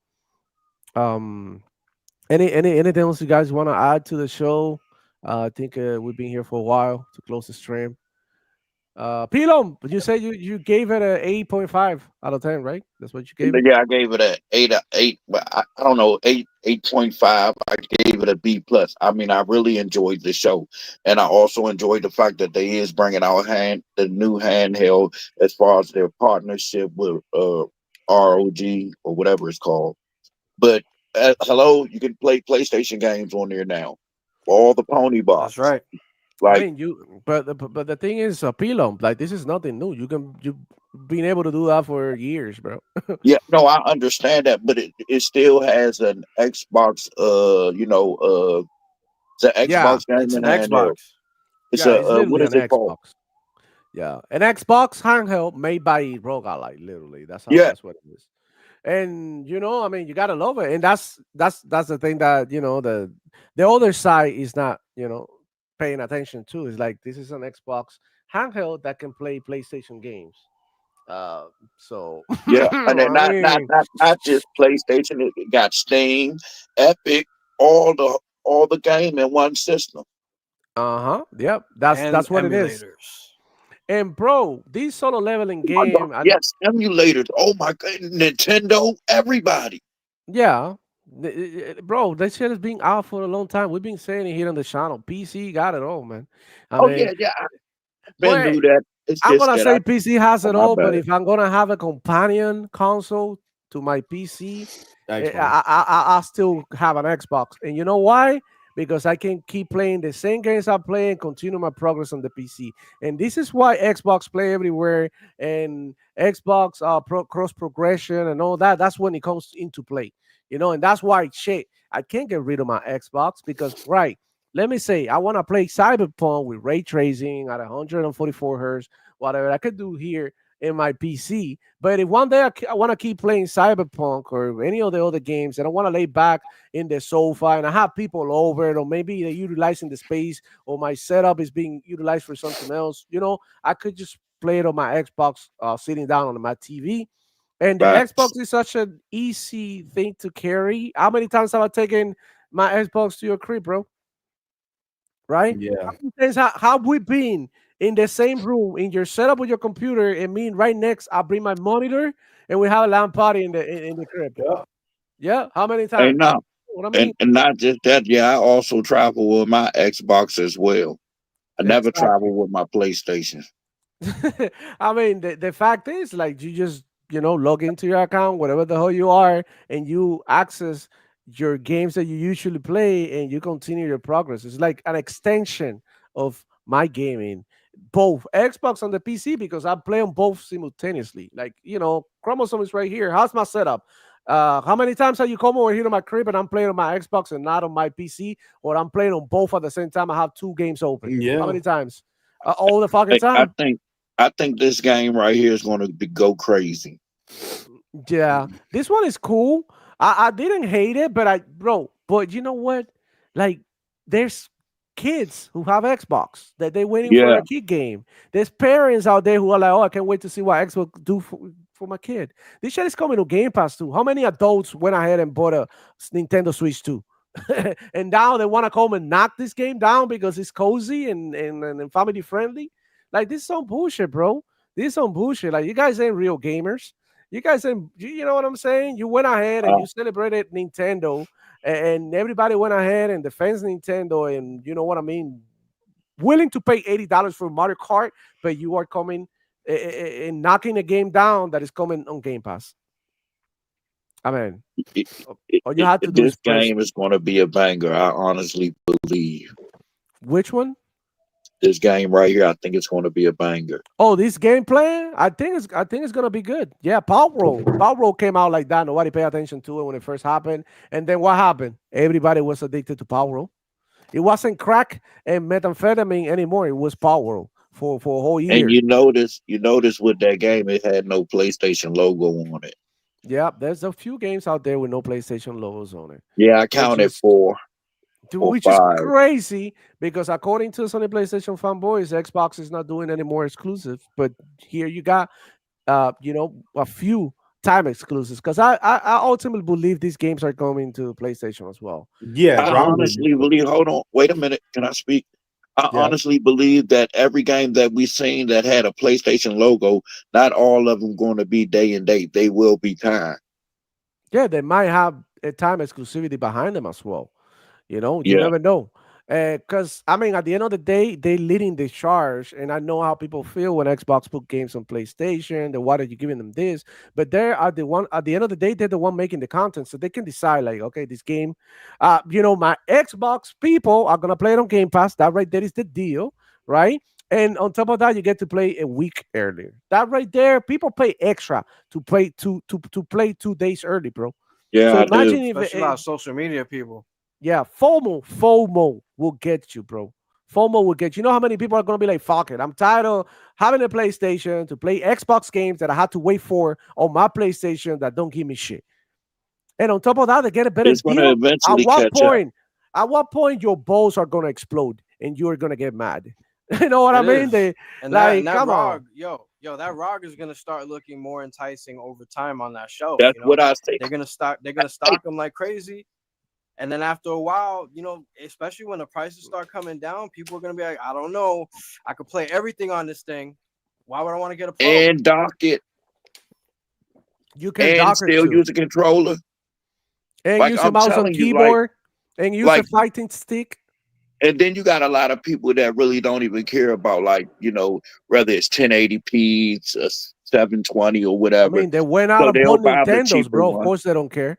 S2: Anything else you guys want to add to the show? I think we've been here for a while to close the stream. Pilom, you said you gave it a 8.5 out of 10, right? That's what you gave it?
S5: Yeah, I gave it a 8. But I don't know, 8.5. I gave it a B plus. I mean, I really enjoyed the show, and I also enjoyed the fact that they is bringing out the new handheld as far as their partnership with ROG or whatever it's called. But hello, you can play PlayStation games on there now. All the pony box.
S3: That's right.
S2: I mean, but the thing is, Pilom, like this is nothing new. You've been able to do that for years, bro.
S5: Yeah, no, I understand that, but it still has an Xbox. It's an Xbox game.
S3: It's an
S5: handheld.
S3: Xbox.
S5: It's
S2: it's literally
S5: what is
S2: an
S5: it called?
S2: Yeah, an Xbox handheld made by Rogalite. Literally, that's what it is. And I mean, you gotta love it, and that's the thing that the other side is not paying attention to. Is like this is an Xbox handheld that can play PlayStation games. So
S5: Yeah, and then not just PlayStation. It got Steam, Epic, all the game in one system.
S2: Yep, that's what
S3: emulators.
S2: it is. And bro, these solo leveling
S5: Oh my
S2: game,
S5: God, yes, emulators. Oh my God, Nintendo, everybody.
S2: yeah, bro, that shit has been out for a long time. We've been saying it here on the channel. PC got it all, man. I mean,
S5: Yeah. Ben knew that. It's
S2: I'm
S5: just
S2: gonna
S5: that
S2: say PC has it
S5: my
S2: all, but
S5: bad.
S2: if I'm gonna have a companion console to my PC,
S12: Xbox.
S2: I still have an Xbox. And you know why? Because I can keep playing the same games I play and continue my progress on the PC. And this is why Xbox Play Everywhere and Xbox cross progression and all that. That's when it comes into play, and that's why I can't get rid of my Xbox because let me say I want to play Cyberpunk with ray tracing at 144 hertz, whatever I could do here in my PC. But if one day I want to keep playing Cyberpunk or any of the other games and I want to lay back in the sofa and I have people over it, or maybe they're utilizing the space or my setup is being utilized for something else, I could just play it on my Xbox sitting down on my TV. And the Xbox is such an easy thing to carry. How many times have I taken my Xbox to your crib, bro? Right?
S12: Yeah.
S2: How we been in the same room in your setup with your computer and me right next? I bring my monitor and we have a LAN party in the crib. Yeah. How many times?
S5: And now,
S2: What I mean?
S5: and not just that. Yeah, I also travel with my Xbox as well. I never travel with my PlayStation.
S2: I mean, the fact is, like, you just log into your account, whatever the hell you are, and you access your games that you usually play, and you continue your progress. It's like an extension of my gaming, both Xbox and the PC, because I play on both simultaneously. Like, Chromosome is right here. How's my setup? How many times have you come over here to my crib and I'm playing on my Xbox and not on my PC, or I'm playing on both at the same time? I have two games open.
S12: Yeah.
S2: How many times? All the fucking time.
S5: I think this game right here is going to go crazy.
S2: Yeah, this one is cool. I didn't hate it, but you know what? Like, there's kids who have Xbox that they waiting for
S5: Yeah.
S2: a kid game. There's parents out there who are like, oh, I can't wait to see what Xbox do for my kid. This shit is coming to Game Pass too. How many adults went ahead and bought a Nintendo Switch 2? And now they want to come and knock this game down because it's cozy and family friendly. Like, this is some bullshit, bro. This is some bullshit. Like, you guys ain't real gamers. You guys ain't, you know what I'm saying? You went ahead and you celebrated Nintendo, and everybody went ahead and defends Nintendo, and you know what I mean? Willing to pay $80 for Mario Kart, but you are coming and knocking a game down that is coming on Game Pass. I mean, all you have to do
S5: This game is going to be a banger. I honestly believe.
S2: Which one?
S5: This game right here, I think it's going to be a banger.
S2: Oh, this gameplay, I think it's gonna be good. Yeah, Power Roll came out like that. Nobody paid attention to it when it first happened, and then what happened? Everybody was addicted to Power Roll. It wasn't crack and methamphetamine anymore. It was Power Roll for a whole year.
S5: And you notice with that game, it had no PlayStation logo on it.
S2: Yeah, there's a few games out there with no PlayStation logos on it.
S5: Yeah, I counted 4.
S2: Which is crazy because according to Sony PlayStation fanboys, Xbox is not doing any more exclusive. But here you got, a few time exclusives. Because I ultimately believe these games are coming to PlayStation as well.
S5: Yeah, I honestly believe. Hold on, wait a minute. Can I speak? I honestly believe that every game that we've seen that had a PlayStation logo, not all of them going to be day and date. They will be time.
S2: Yeah, they might have a time exclusivity behind them as well. You never know. Because, I mean, at the end of the day, they leading the charge. And I know how people feel when Xbox put games on PlayStation. Then why are you giving them this? But they are the one, at the end of the day, they're the one making the content. So they can decide, like, okay, this game, my Xbox people are going to play it on Game Pass. That right there is the deal, right? And on top of that, you get to play a week earlier. That right there, people pay extra to play to play 2 days early, bro.
S5: Yeah,
S2: so imagine if
S3: especially a lot of social media people.
S2: Yeah, FOMO will get you, bro. FOMO will get you. You know how many people are going to be like, fuck it. I'm tired of having a PlayStation to play Xbox games that I had to wait for on my PlayStation that don't give me shit. And on top of that, they get a better
S5: It's going to eventually catch up.
S2: At what point your balls are going to explode and you're going to get mad? You know what I mean? That
S3: ROG, yo, that ROG is going to start looking more enticing over time on that shelf.
S5: That's what I say.
S3: They're going to stock them like crazy. And then after a while, especially when the prices start coming down, people are going to be like, I don't know. I could play everything on this thing. Why would I want to get a Pro?
S5: And dock it.
S2: You can dock it
S5: still use a controller.
S2: And use a mouse and keyboard. And use a fighting stick.
S5: And then you got a lot of people that really don't even care about, whether it's 1080p, 720 or whatever.
S2: I mean, they went out of Nintendos, bro. Of course they don't care.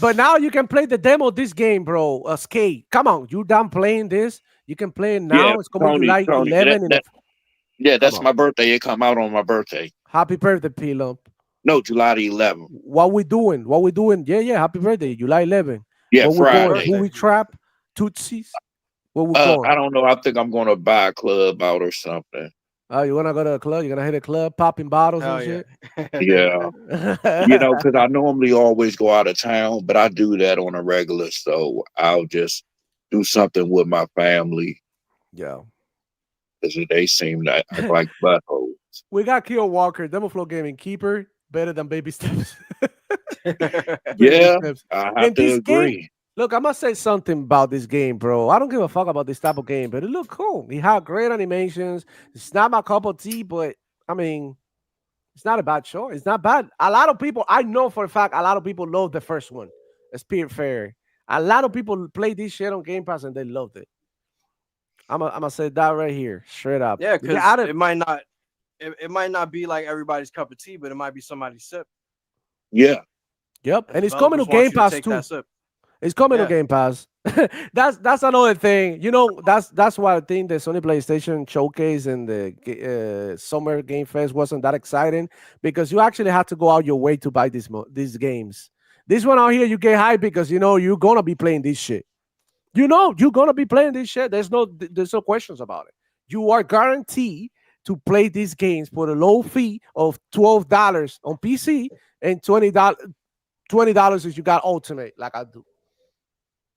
S2: But now you can play the demo of this game, bro. Skate. Come on, you done playing this? You can play it now. It's coming to like 11.
S5: That's my birthday. It come out on my birthday.
S2: Happy birthday, P-Lump.
S5: No, July the 11th.
S2: What we doing? Yeah. Happy birthday, July 11th.
S5: Yeah,
S2: Friday. Who we trap? Tootsies? Where we going?
S5: I don't know. I think I'm going to buy a club out or something.
S2: Oh, you want to go to a club? You're going to hit a club, popping bottles and shit?
S5: Yeah. Because I normally always go out of town, but I do that on a regular. So I'll just do something with my family.
S2: Yeah.
S5: Because they seem to act like buttholes.
S2: We got Kill Walker, Demoflow Gaming Keeper, better than Baby Steps.
S5: Yeah, I have to agree.
S2: Look, I must say something about this game, bro. I don't give a fuck about this type of game, but it looked cool. It had great animations. It's not my cup of tea, but I mean, it's not a bad show. It's not bad. A lot of people, I know for a fact, a lot of people love the first one, Spirit Fairy. A lot of people play this shit on Game Pass and they loved it. I'm gonna say that right here, straight up.
S3: Yeah, because it might not be like everybody's cup of tea, but it might be somebody's sip.
S5: Yeah.
S2: Yep, and it's coming to Game Pass too. It's coming to Game Pass. That's another thing. That's why I think the Sony PlayStation Showcase and the Summer Game Fest wasn't that exciting, because you actually had to go out your way to buy these games. This one out here, you get hyped because you're gonna be playing this shit. You're gonna be playing this shit. There's no questions about it. You are guaranteed to play these games for a low fee of $12 on PC. and $20 if you got Ultimate, like I do.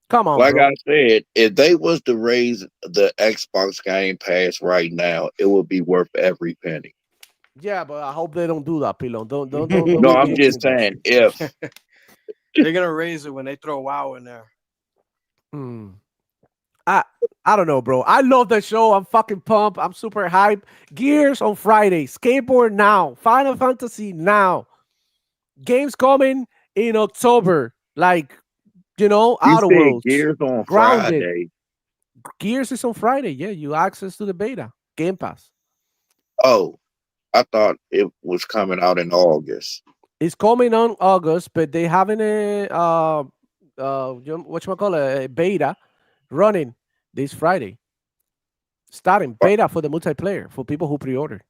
S2: Come on,
S5: like
S2: bro.
S5: I said, if they was to raise the Xbox Game Pass right now, it would be worth every penny.
S2: Yeah, but I hope they don't do that, Pilon. Don't
S5: No, I'm just saying if
S3: they're gonna raise it when they throw WoW in there.
S2: I don't know, bro. I love the show. I'm fucking pumped. I'm super hyped. Gears on Friday. Skateboard now. Final Fantasy now. Games coming in October. Like, Outer Worlds.
S5: Gears on
S2: Grounded.
S5: Friday.
S2: Gears is on Friday. Yeah, you access to the beta. Game Pass.
S5: Oh, I thought it was coming out in August.
S2: It's coming on August, but they having a a beta running this Friday. Starting beta for the multiplayer for people who pre-order.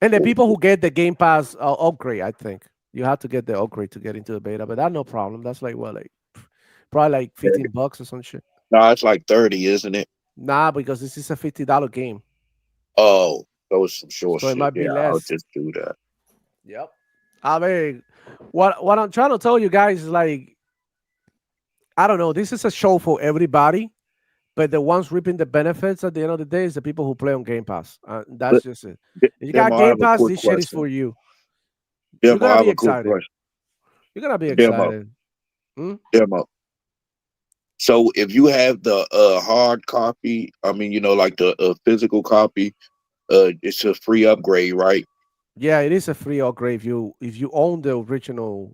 S2: And the people who get the Game Pass upgrade, I think. You have to get the upgrade to get into the beta, but that's no problem. That's like probably like $15 or some shit.
S5: No, it's like 30, isn't it?
S2: Nah, because this is a $50 game.
S5: Oh, those some short
S2: So
S5: shit.
S2: it might be
S5: Yeah,
S2: less.
S5: I'll just do that.
S2: Yep. I mean, what I'm trying to tell you guys is like, I don't know. This is a show for everybody, but the ones reaping the benefits at the end of the day is the people who play on Game Pass. That's just it. If you got Game Pass, this shit is for you. You're gonna be excited. You're gonna be excited.
S5: Demo. So if you have the hard copy, I mean, like the physical copy, it's a free upgrade, right?
S2: Yeah, it is a free upgrade if you own the original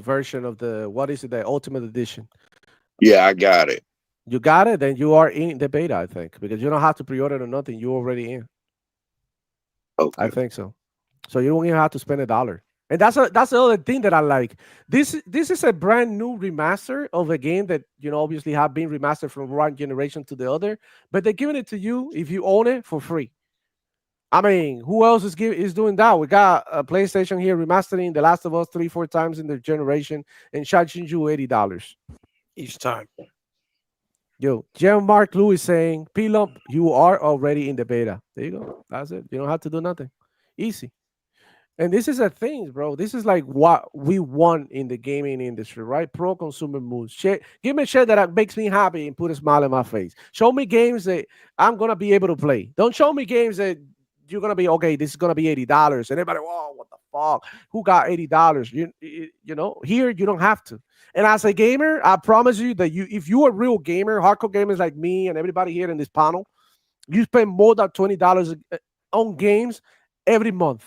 S2: version of the Ultimate Edition.
S5: Yeah, I got it.
S2: You got it, then you are in the beta, I think, because you don't have to pre-order or nothing. You're already in.
S5: Okay.
S2: I think so. So you don't even have to spend $1. And that's the other thing that I like. This is a brand new remaster of a game that obviously have been remastered from one generation to the other, but they're giving it to you if you own it for free. I mean, who else is doing that? We got a PlayStation here remastering The Last of Us 3-4 times in the generation and charging you $80
S3: each time.
S2: Yo, Jean-Marc Louis saying, P-Lump, you are already in the beta. There you go. That's it. You don't have to do nothing. Easy. And this is a thing, bro. This is like what we want in the gaming industry, right? Pro-consumer moves. Give me shit that makes me happy and put a smile on my face. Show me games that I'm going to be able to play. Don't show me games that you're going to be, okay, this is going to be $80. And everybody, whoa, what the fuck? Who got $80? Here you don't have to. And as a gamer, I promise you that if you're a real gamer, hardcore gamers like me and everybody here in this panel, you spend more than $20 on games every month.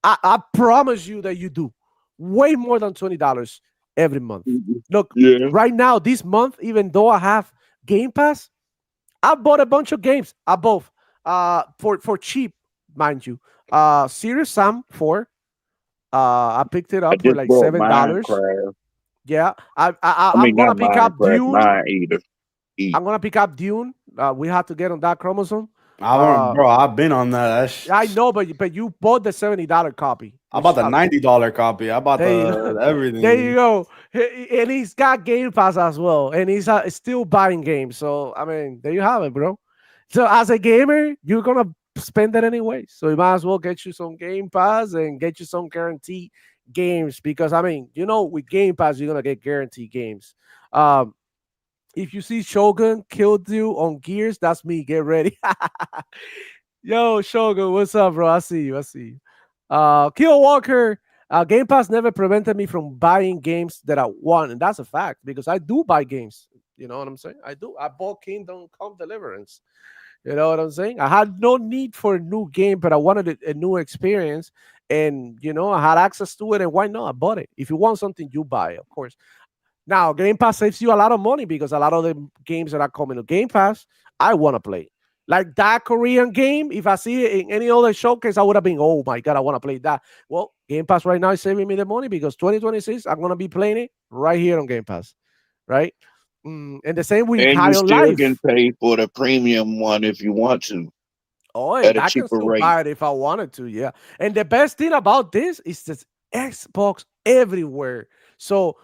S2: I promise you that you do. Way more than $20 every month. Look, right now, this month, even though I have Game Pass, I bought a bunch of games. I both for cheap, mind you. Serious Sam 4. I picked it up for like $7.
S5: Minecraft.
S2: Yeah, I'm gonna pick up Dune. I'm gonna pick up Dune. We have to get on that chromosome.
S12: Bro, I've been on that.
S2: I know, but you bought the $70 copy.
S12: I bought the $90 copy. I bought everything.
S2: There you go. And he's got Game Pass as well, and he's still buying games. So I mean, there you have it, bro. So as a gamer, you're gonna spend that anyway. So you might as well get you some Game Pass and get you some guaranteed games, because I mean, with Game Pass, you're gonna get guaranteed games. If you see Shogun killed you on Gears, that's me. Get ready. Yo, Shogun, what's up, bro? I see you. Kill Walker, Game Pass never prevented me from buying games that I want. And that's a fact, because I do buy games. You know what I'm saying? I do. I bought Kingdom Come Deliverance. You know what I'm saying? I had no need for a new game, but I wanted a new experience. And, I had access to it. And why not? I bought it. If you want something, you buy it, of course. Now, Game Pass saves you a lot of money, because a lot of the games that are coming to Game Pass, I want to play. Like that Korean game, if I see it in any other showcase, I would have been, oh my God, I want to play that. Well, Game Pass right now is saving me the money, because 2026, I'm going to be playing it right here on Game Pass, right? And the same with
S5: And
S2: High
S5: you
S2: on
S5: still
S2: Life.
S5: can pay for the premium one if you want to.
S2: Oh,
S5: at
S2: and
S5: a
S2: I can
S5: cheaper
S2: still
S5: rate.
S2: buy it if I wanted to, yeah. And the best thing about this is this Xbox everywhere. So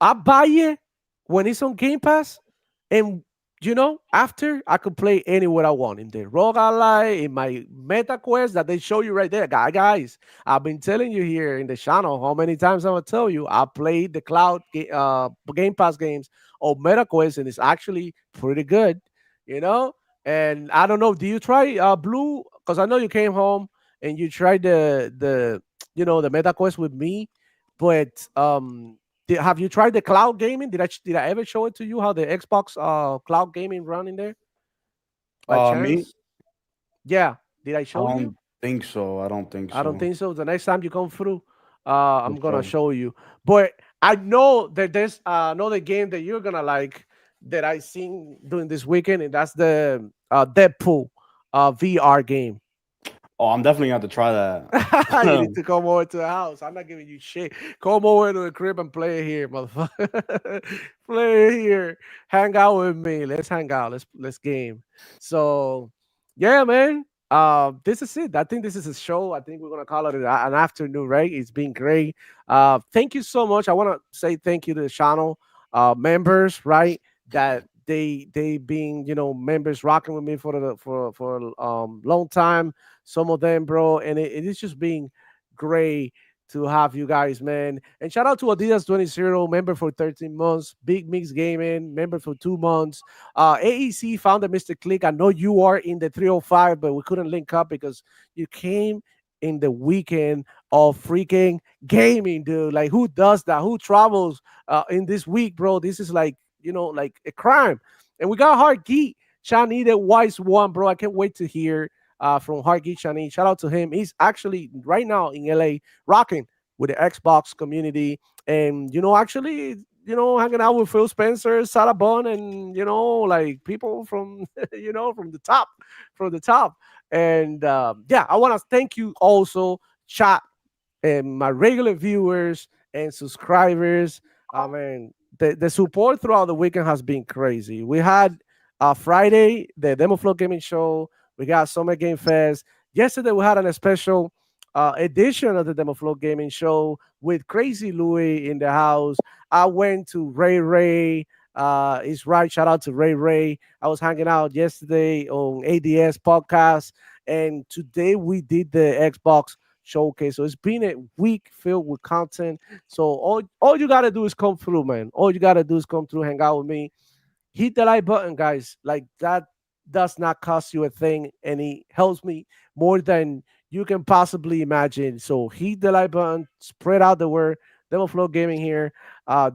S2: I buy it when it's on Game Pass, and after I could play anywhere I want in the Rogue Ally, in my Meta Quest that they show you right there. Guys, I've been telling you here in the channel how many times I'm gonna tell you I played the Game Pass games of Meta Quest, and it's actually pretty good, you know. And I don't know, do you try Blue? Because I know you came home and you tried the the Meta Quest with me, but have you tried the cloud gaming? Did I ever show it to you how the Xbox cloud gaming run in there by
S12: Me?
S2: chance? Yeah, did I
S12: I
S2: show you?
S12: don't think so. I don't think
S2: I don't
S12: so.
S2: think so. The next time you come through,
S12: For
S2: I'm gonna
S12: sure.
S2: show you. But I know that there's another game that you're gonna like that I seen during this weekend, and that's the Deadpool VR game.
S12: Oh, I'm definitely gonna have to try
S2: You need
S12: that.
S2: to come over to the house. I'm not giving you shit. Come over to the crib and play it here, motherfucker. Play it here. Hang out with me. Let's hang out. Let's game. So yeah, man. This is it. I think this is a show. I think we're gonna call it an afternoon, right? It's been great. Thank you so much. I want to say thank you to the channel members, right? That they being members rocking with me for a long time, some of them, bro. And it is just being great to have you guys, man. And shout out to Adidas 20 member for 13 months, Big Mix Gaming member for 2 months, AEC founder Mr. Click. I know you are in the 305, but we couldn't link up because you came in the weekend of freaking gaming, dude. Like, who does that? Who travels in this week, bro? This is like, like a crime. And we got Hard Geek, Shani the Wise One, bro. I can't wait to hear from Hargeet Shani. Shout out to him. He's actually right now in LA rocking with the Xbox community. And, actually, hanging out with Phil Spencer, Sarah Bond, and, like people from, from the top. And yeah, I want to thank you also, chat, and my regular viewers and subscribers. I mean, the support throughout the weekend has been crazy. We had Friday, the Demoflow Gaming Show. We got Summer Game Fest. Yesterday, we had a special edition of the Demoflow Gaming Show with Crazy Louie in the house. I went to Ray Ray. It's right. Shout out to Ray Ray. I was hanging out yesterday on ADS podcast, and today we did the Xbox showcase. So it's been a week filled with content. So all you gotta do is come through, man. All you gotta do is come through, hang out with me, hit the like button, guys. Like, that does not cost you a thing, and it helps me more than you can possibly imagine. So hit the like button, spread out the word. Demoflow Gaming here,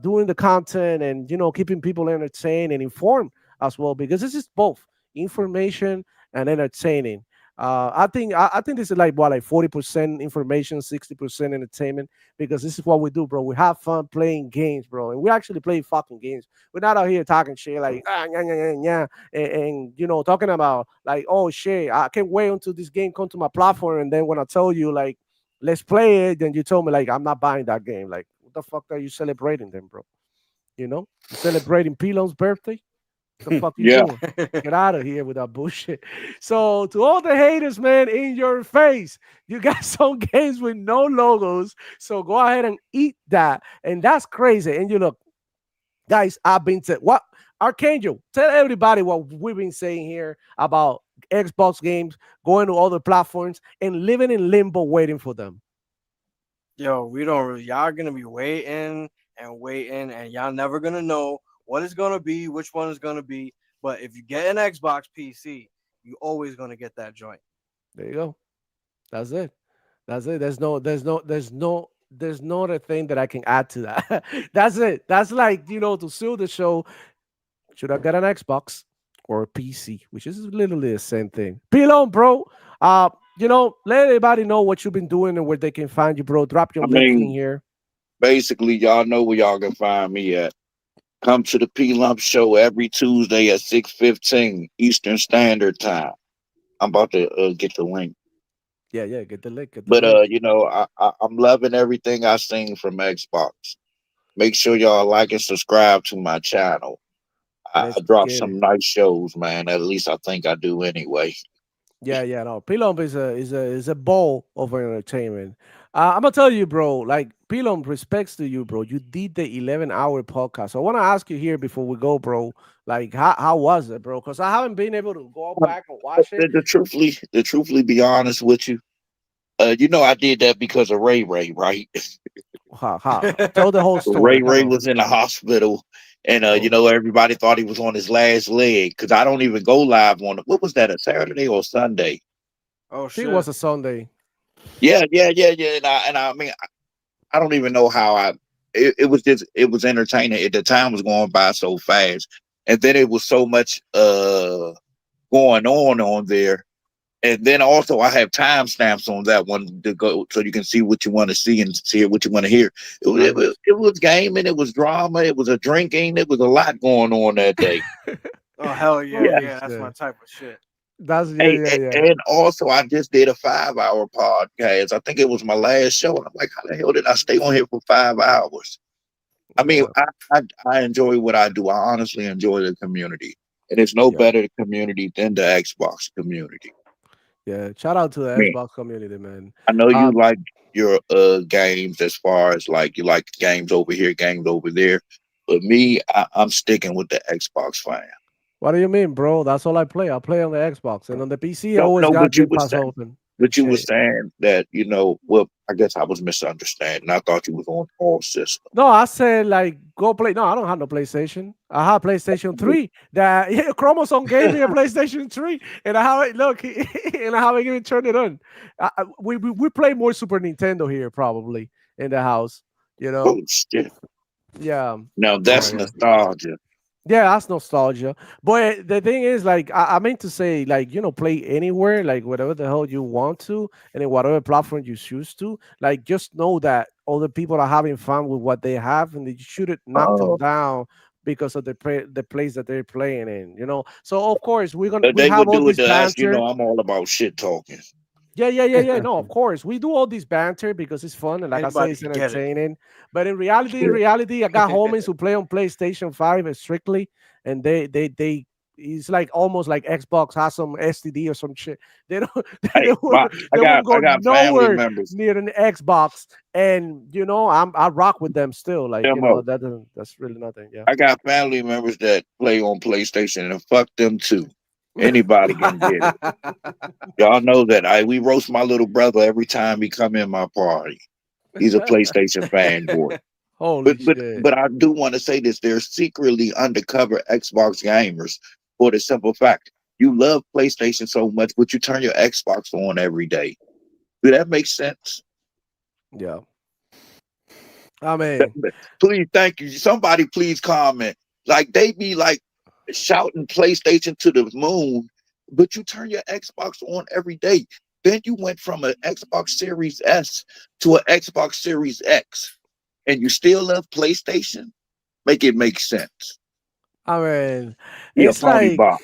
S2: doing the content and keeping people entertained and informed as well, because this is both information and entertaining. I think this is like 40% information, 60% entertainment, because this is what we do, bro. We have fun playing games, bro, and we actually play fucking games. We're not out here talking shit like and talking about like, oh shit, I can't wait until this game come to my platform, and then when I tell you like let's play it, then you told me like I'm not buying that game. Like, what the fuck are you celebrating then, bro? You celebrating Pilon's birthday? What the fuck you
S5: Yeah.
S2: doing? Get out of here with that bullshit. So to all the haters, man, in your face, you got some games with no logos. So go ahead and eat that. And that's crazy. And you look, guys, I've been to what Archangel, tell everybody what we've been saying here about Xbox games going to other platforms and living in limbo waiting for them.
S3: Yo, we don't. Y'all gonna be waiting and waiting, and y'all never gonna know what it's gonna be, which one is gonna be. But if you get an Xbox PC, you always gonna get that joint.
S2: There you go. That's it. That's it. There's no other thing that I can add to that. That's it. That's like, to seal the show. Should I get an Xbox or a PC? Which is literally the same thing. Pilon, bro. Let everybody know what you've been doing and where they can find you, bro. Drop your link in here.
S5: Basically, y'all know where y'all can find me at. Come to the P-Lump Show every Tuesday at 6:15 Eastern Standard Time. I'm about to get the link.
S2: Yeah, get the link.
S5: But I'm loving everything I seen from Xbox. Make sure y'all like and subscribe to my channel. I drop some nice shows, man. At least I think I do anyway.
S2: Yeah, no. Pilump is a bowl of entertainment. I'm gonna tell you, bro. Like Pilon, respects to you, bro. You did the 11-hour podcast. So I want to ask you here before we go, bro. Like, how was it, bro? Because I haven't been able to go back and watch it.
S5: To truthfully be honest with you, I did that because of Ray Ray, right?
S2: Tell the whole story.
S5: Ray
S2: Come
S5: Ray
S2: on.
S5: was in the hospital, and
S2: Oh.
S5: everybody thought he was on his last leg because I don't even go live on what was that, a Saturday or Sunday?
S3: Oh
S2: I think it
S3: shit.
S2: was a Sunday.
S5: Yeah. And I mean, I don't even know how it was entertaining. The time was going by so fast, and then it was so much going on there. And then also I have timestamps on that one to go so you can see what you want to see and see what you want to hear. It was gaming, it was drama, it was a drinking, it was a lot going on that day.
S3: Oh hell yeah,
S5: Yeah.
S3: yeah. That's my type of shit.
S2: That's
S5: Hey,
S2: yeah.
S5: and also I just did a 5-hour podcast. I think it was my last show, and I'm like, how the hell did I stay on here for 5 hours? I mean, I enjoy what I do. I honestly enjoy the community, and it's no better community than the Xbox community.
S2: Yeah. Shout out to the
S5: Man,
S2: Xbox community, man.
S5: I know you like your games as far as like you like games over here, games over there, but me, I'm sticking with the Xbox fan.
S2: What do you mean, bro? That's all I play. I play on the Xbox and on the PC. I
S5: No,
S2: always
S5: no,
S2: got
S5: but you
S2: Game
S5: were
S2: Pass
S5: saying,
S2: open and
S5: but you were
S2: shit.
S5: saying that well, I guess I was misunderstanding. I thought you was on all systems.
S2: No, I said like go play. No, I don't have no PlayStation. I have PlayStation 3. That Chromosome gave me a PlayStation 3, and I haven't look, and I haven't even turned it on. We play more Super Nintendo here probably in the house. You know?
S5: Oh shit!
S2: Yeah.
S5: Now that's nostalgia.
S2: Yeah, that's nostalgia. But the thing is, like, I meant to say, like, play anywhere, like, whatever the hell you want to, and in whatever platform you choose to. Like, just know that other people are having fun with what they have, and you shouldn't knock them
S5: Oh,
S2: down because of the place that they're playing in. So of course we
S5: they
S2: have
S5: would
S2: all
S5: do it
S2: this
S5: to us.
S2: banter.
S5: I'm all about shit talking.
S2: Yeah. No, of course. We do all this banter because it's fun and like I say,
S3: Anybody
S2: it's
S3: can get it.
S2: entertaining. But in reality, I got homies who play on PlayStation 5 strictly, and they it's like almost like Xbox has some STD or some shit. They don't
S5: Hey, I
S2: they
S5: got
S2: won't
S5: I
S2: go
S5: got family
S2: nowhere
S5: members.
S2: near an Xbox. And I rock with them still. Like,
S5: Demo.
S2: that's really nothing. Yeah.
S5: I got family members that play on PlayStation, and fuck them too. Anybody can get it. Y'all know that we roast my little brother every time he come in my party. He's a PlayStation fanboy.
S2: Holy
S5: But I do want to say this: they're secretly undercover Xbox gamers for the simple fact you love PlayStation so much, but you turn your Xbox on every day. Do that make sense?
S2: Yeah. I mean,
S5: Please, thank you. Somebody, please comment. Like they be like shouting PlayStation to the moon, but you turn your Xbox on every day. Then you went from an Xbox Series S to an Xbox Series X, and you still love PlayStation. Make it make sense.
S2: I mean,
S5: You're a
S2: it's
S5: phony
S2: like,
S5: bot.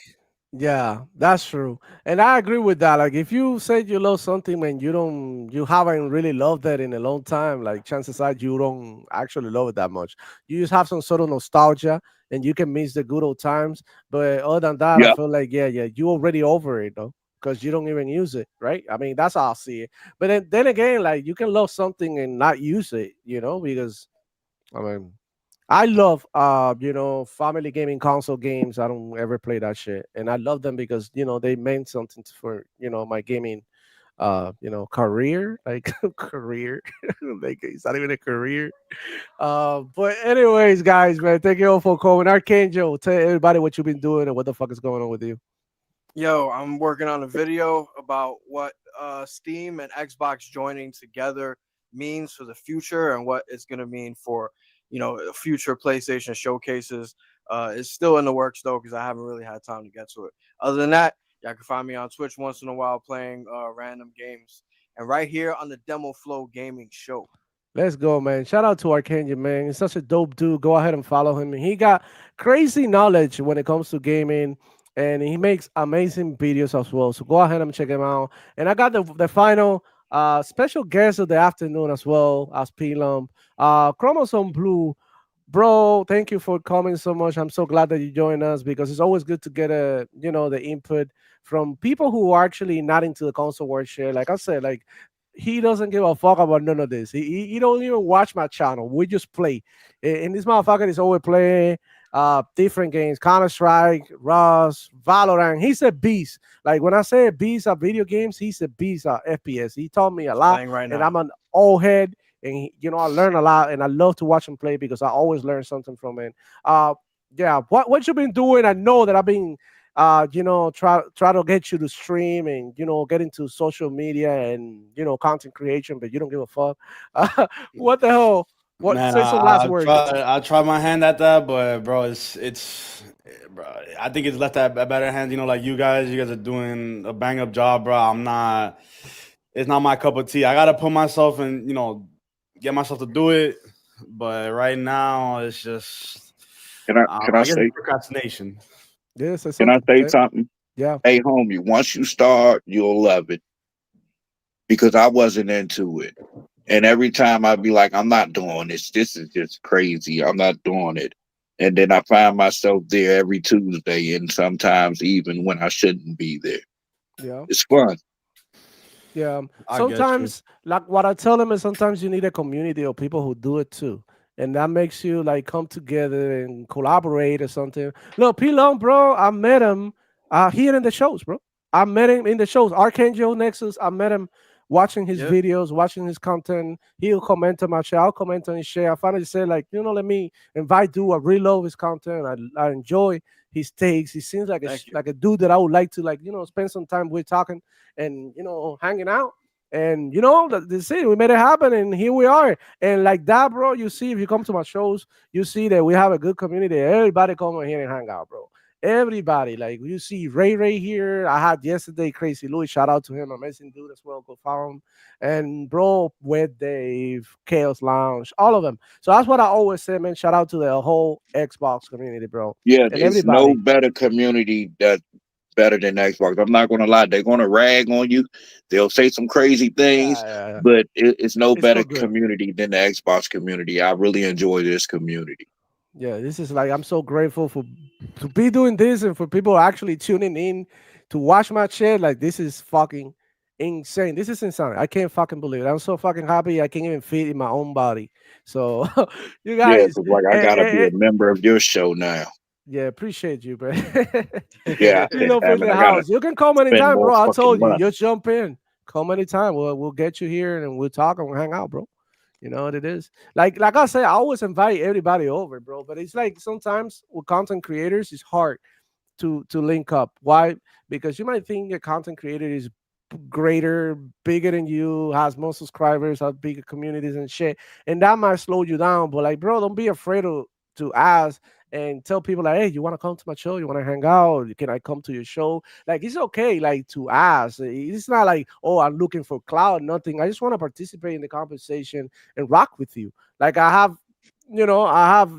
S2: yeah, that's true, and I agree with that. Like, if you say you love something and you haven't really loved it in a long time, like chances are you don't actually love it that much. You just have some sort of nostalgia, and you can miss the good old times. But other than that, I
S5: Yep.
S2: feel like yeah, you already over it though, because you don't even use it, right? I mean, that's how I see it. But then again, like you can love something and not use it, because I mean. I love family gaming console games. I don't ever play that shit. And I love them because, they meant something for, my gaming career. Like career. Like it's not even a career. But anyways, guys, man, thank you all for coming. Archangel, tell everybody what you've been doing and what the fuck is going on with you.
S3: Yo, I'm working on a video about what Steam and Xbox joining together means for the future and what it's gonna mean for future PlayStation showcases. It's still in the works though because I haven't really had time to get to it. Other than that, y'all can find me on Twitch once in a while playing random games and right here on the Demoflow Gaming Show.
S2: Let's go, man. Shout out to Archangel, man. He's such a dope dude. Go ahead and follow him. He got crazy knowledge when it comes to gaming, and he makes amazing videos as well. So go ahead and check him out. And I got the final special guest of the afternoon as well as Pilum. Chromosome Blue. Bro, thank you for coming so much. I'm so glad that you joined us because it's always good to get the input from people who are actually not into the console world share. Like I said, like he doesn't give a fuck about none of this. He don't even watch my channel. We just play. And this motherfucker is always playing different games, Counter-Strike, Rust, Valorant. He's a beast. Like when I say a beast of video games, he's a beast of FPS. He taught me a lot,
S3: Right
S2: and
S3: now.
S2: I'm an old head, and I learn a lot, and I love to watch him play because I always learn something from him. Yeah, what you've been doing? I know that I've been try to get you to stream and get into social media and content creation, but you don't give a fuck. What the hell? What?
S12: Man,
S2: Say some last
S12: I
S2: words.
S12: try my hand at that, but bro, bro. I think it's left at better hands. Like you guys are doing a bang up job, bro. I'm not. It's not my cup of tea. I gotta put myself in, get myself to do it. But right now, it's just.
S5: Can I
S12: guess
S5: say
S12: procrastination?
S2: Yes.
S5: Can I say something?
S2: Yeah.
S5: Hey, homie, once you start, you'll love it. Because I wasn't into it. And every time I'd be like, I'm not doing this. This is just crazy. I'm not doing it. And then I find myself there every Tuesday and sometimes even when I shouldn't be there.
S2: Yeah.
S5: It's fun.
S2: Yeah.
S12: I get
S2: Sometimes, like what I tell them is sometimes you need a community of people who do it too. And that makes you like come together and collaborate or something. Look, P Long, bro, I met him here in the shows, bro. I met him in the shows. Archangel Nexus, I met him watching his videos, watching his content. He'll comment on my share. I'll comment on his share. I finally said, like, let me invite dude. I really love his content. I enjoy his takes. He seems like a dude that I would like to spend some time with talking and hanging out. And that's it. We made it happen, and here we are. And like that, bro. You see, if you come to my shows, you see that we have a good community. Everybody come in here and hang out, bro. Everybody, like you see Ray here. I had yesterday Crazy Louis. Shout out to him, amazing dude as well. Go follow him. And bro, Wet Dave, Chaos Lounge, all of them. So that's what I always say, man. Shout out to the whole Xbox community, bro.
S5: Yeah,
S2: and
S5: there's
S2: everybody.
S5: no better community that's better than Xbox. I'm not gonna lie, they're gonna rag on you. They'll say some crazy things, but it's no better community than the Xbox community. I really enjoy this community.
S2: Yeah, this is like I'm so grateful to be doing this and for people actually tuning in to watch my shit. Like this is fucking insane. This is insane. I can't fucking believe it. I'm so fucking happy I can't even fit in my own body. So you guys,
S5: it's like I gotta be a member of your show now.
S2: Yeah, appreciate you, bro.
S5: Yeah,
S2: for the house. You can come anytime, bro. I told you, just jump in. Come anytime. We'll get you here and we'll talk and we'll hang out, bro. You know what it is? Like I say, I always invite everybody over, bro. But it's like sometimes with content creators, it's hard to link up. Why? Because you might think a content creator is greater, bigger than you, has more subscribers, has bigger communities and shit, and that might slow you down. But like, bro, don't be afraid to ask and tell people like, hey, you want to come to my show? You want to hang out? Can I come to your show? Like, it's okay, like to ask. It's not like, oh, I'm looking for clout, nothing. I just want to participate in the conversation and rock with you. Like I have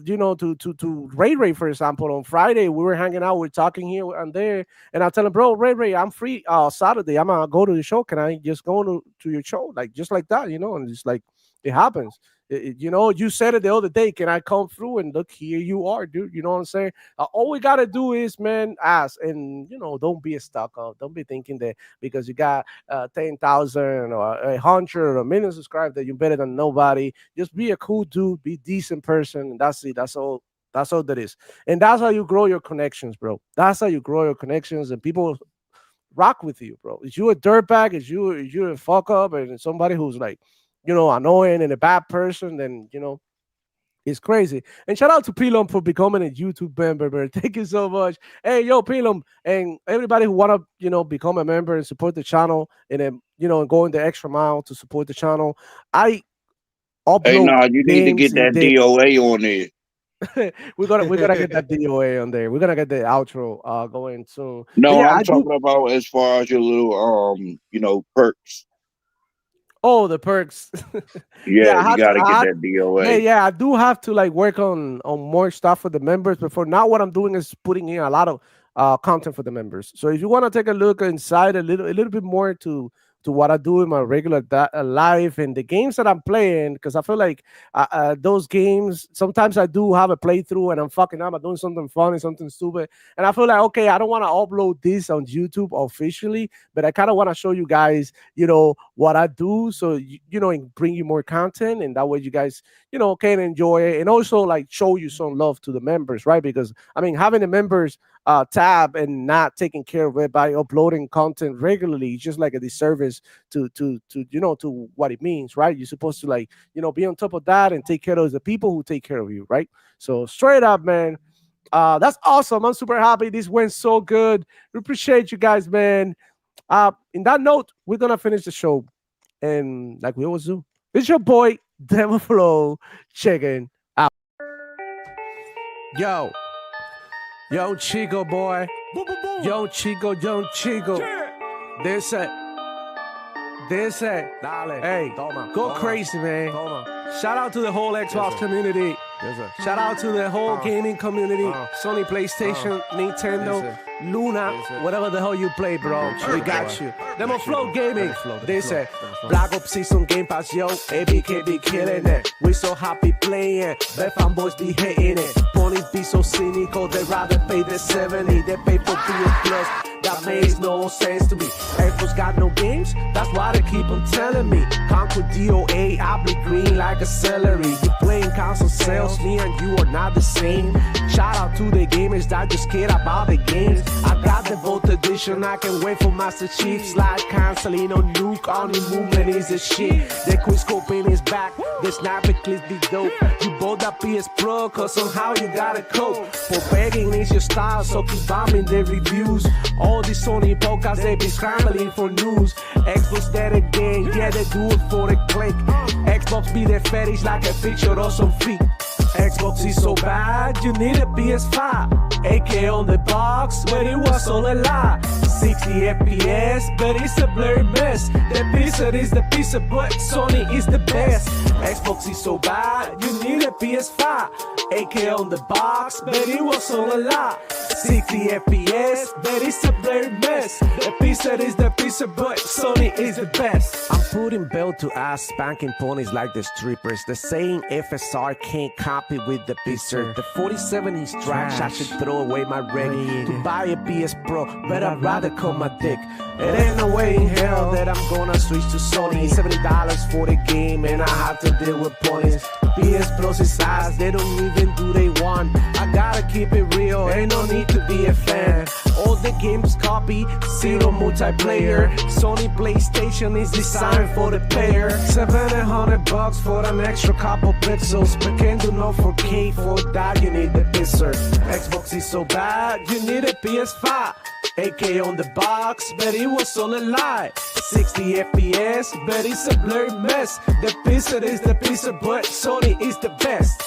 S2: to Ray, for example, on Friday, we were hanging out, we're talking here and there, and I tell him, bro, Ray, I'm free Saturday. I'm gonna go to the show. Can I just go to your show? Like just like that, and it's like it happens. You said it the other day. Can I come through? And look, here you are, dude. You know what I'm saying? All we gotta do is, man, ask, and don't be a stuck up. Don't be thinking that because you got 10,000 or 100 or 1 million subscribers that you're better than nobody. Just be a cool dude, be a decent person, and that's it. That's all. That's all that is, and that's how you grow your connections, bro. That's how you grow your connections, and people rock with you, bro. Is you a dirtbag? Is you a fuck up? And somebody who's like, annoying and a bad person, then it's crazy. And shout out to Pilum for becoming a YouTube member, bro. Thank you so much. Hey, yo, Pilum, and everybody who wanna, become a member and support the channel and then, and going the extra mile to support the channel. I upload.
S5: Hey, nah, you need to get that DOA on there.
S2: we're gonna get that DOA on there. We're gonna get the outro going soon.
S5: No, I'm talking about as far as your little perks.
S2: Oh, the perks.
S5: Yeah, you gotta get that DOA.
S2: Yeah, I do have to like work on more stuff for the members. But for now, what I'm doing is putting in a lot of content for the members. So if you want to take a look inside a little bit more to to what I do in my regular life and the games that I'm playing, because I feel like those games, sometimes I do have a playthrough and I'm fucking up, I'm doing something funny, something stupid, and I feel like, okay, I don't want to upload this on YouTube officially, but I kind of want to show you guys, you know, what I do, so you know, and bring you more content, and that way you guys, you know, can enjoy it, and also like show you some love to the members, right? Because I mean, having the members tab and not taking care of it by uploading content regularly is just like a disservice to you know, to what it means, right? You're supposed to, like, you know, be on top of that and take care of the people who take care of you, right? So straight up, man, that's awesome. I'm super happy. This went so good. We appreciate you guys, man. In that note, we're gonna finish the show, and like we always do, it's your boy Demoflow checking out. Yo, Chico boy. Yo, Chico. This it. Dale. Hey, go crazy, man. Shout out to the whole Xbox community. Shout out to the whole gaming community. Sony, PlayStation, Nintendo, Luna, whatever the hell you play, bro. We got you. Demoflow Gaming. They say Black Ops Season Game Pass, yo. ABK be killing it. We so happy playing. Bet fanboys be hating it. Ponies be so cynical. They rather pay the 70. They pay for PS Plus. That makes no sense to me. Xbox got no games. That's why they keep on telling me. Conquer DOA, I be green like a celery. You playing console sales, me and you are not the same. Shout out to the gamers that just care about the games. I got the Vault Edition, I can wait for Master Chief. Slide canceling on nuke, only movement is a shit. The quick scoping is back, the sniper clips be dope. You bought that PS Pro, cause somehow you gotta cope. For begging is your style, so keep bombing the reviews. All these Sony podcasts, they be scrambling for news. Xbox dead again, yeah, they do it for the click. Xbox be their fetish like a picture or some feet. Xbox is so bad, you need a PS5. AK on the box, but it was all a lie. 60 FPS, but it's a blurry mess. The pizza is the pizza, but Sony is the best. Xbox is so bad, you need a PS5. AK on the box, but it was all a lie. 60 FPS, but it's a blurry mess. The pizza is the pizza, but Sony is the best. I'm putting belt to ass, spanking ponies like the strippers. The saying FSR can't copy with the pizza. The 47-inch trash, I should throw away my rig to buy a PS Pro, but I'd rather cut my dick. It ain't no way in hell that I'm gonna switch to Sony. $70 for the game, and I have to deal with ponies. PS Plus is ass, they don't even do they want. I gotta keep it real, ain't no need to be a fan. All the games copy, zero multiplayer. Sony PlayStation is designed for the player. $700 for an extra couple pixels, but can't do no 4K. For that you need the pisser. Xbox is so bad, you need a PS5. AK on the box, but it was all a lie. 60 FPS, but it's a blurry mess. The pizza is the pizza, but Sony is the best.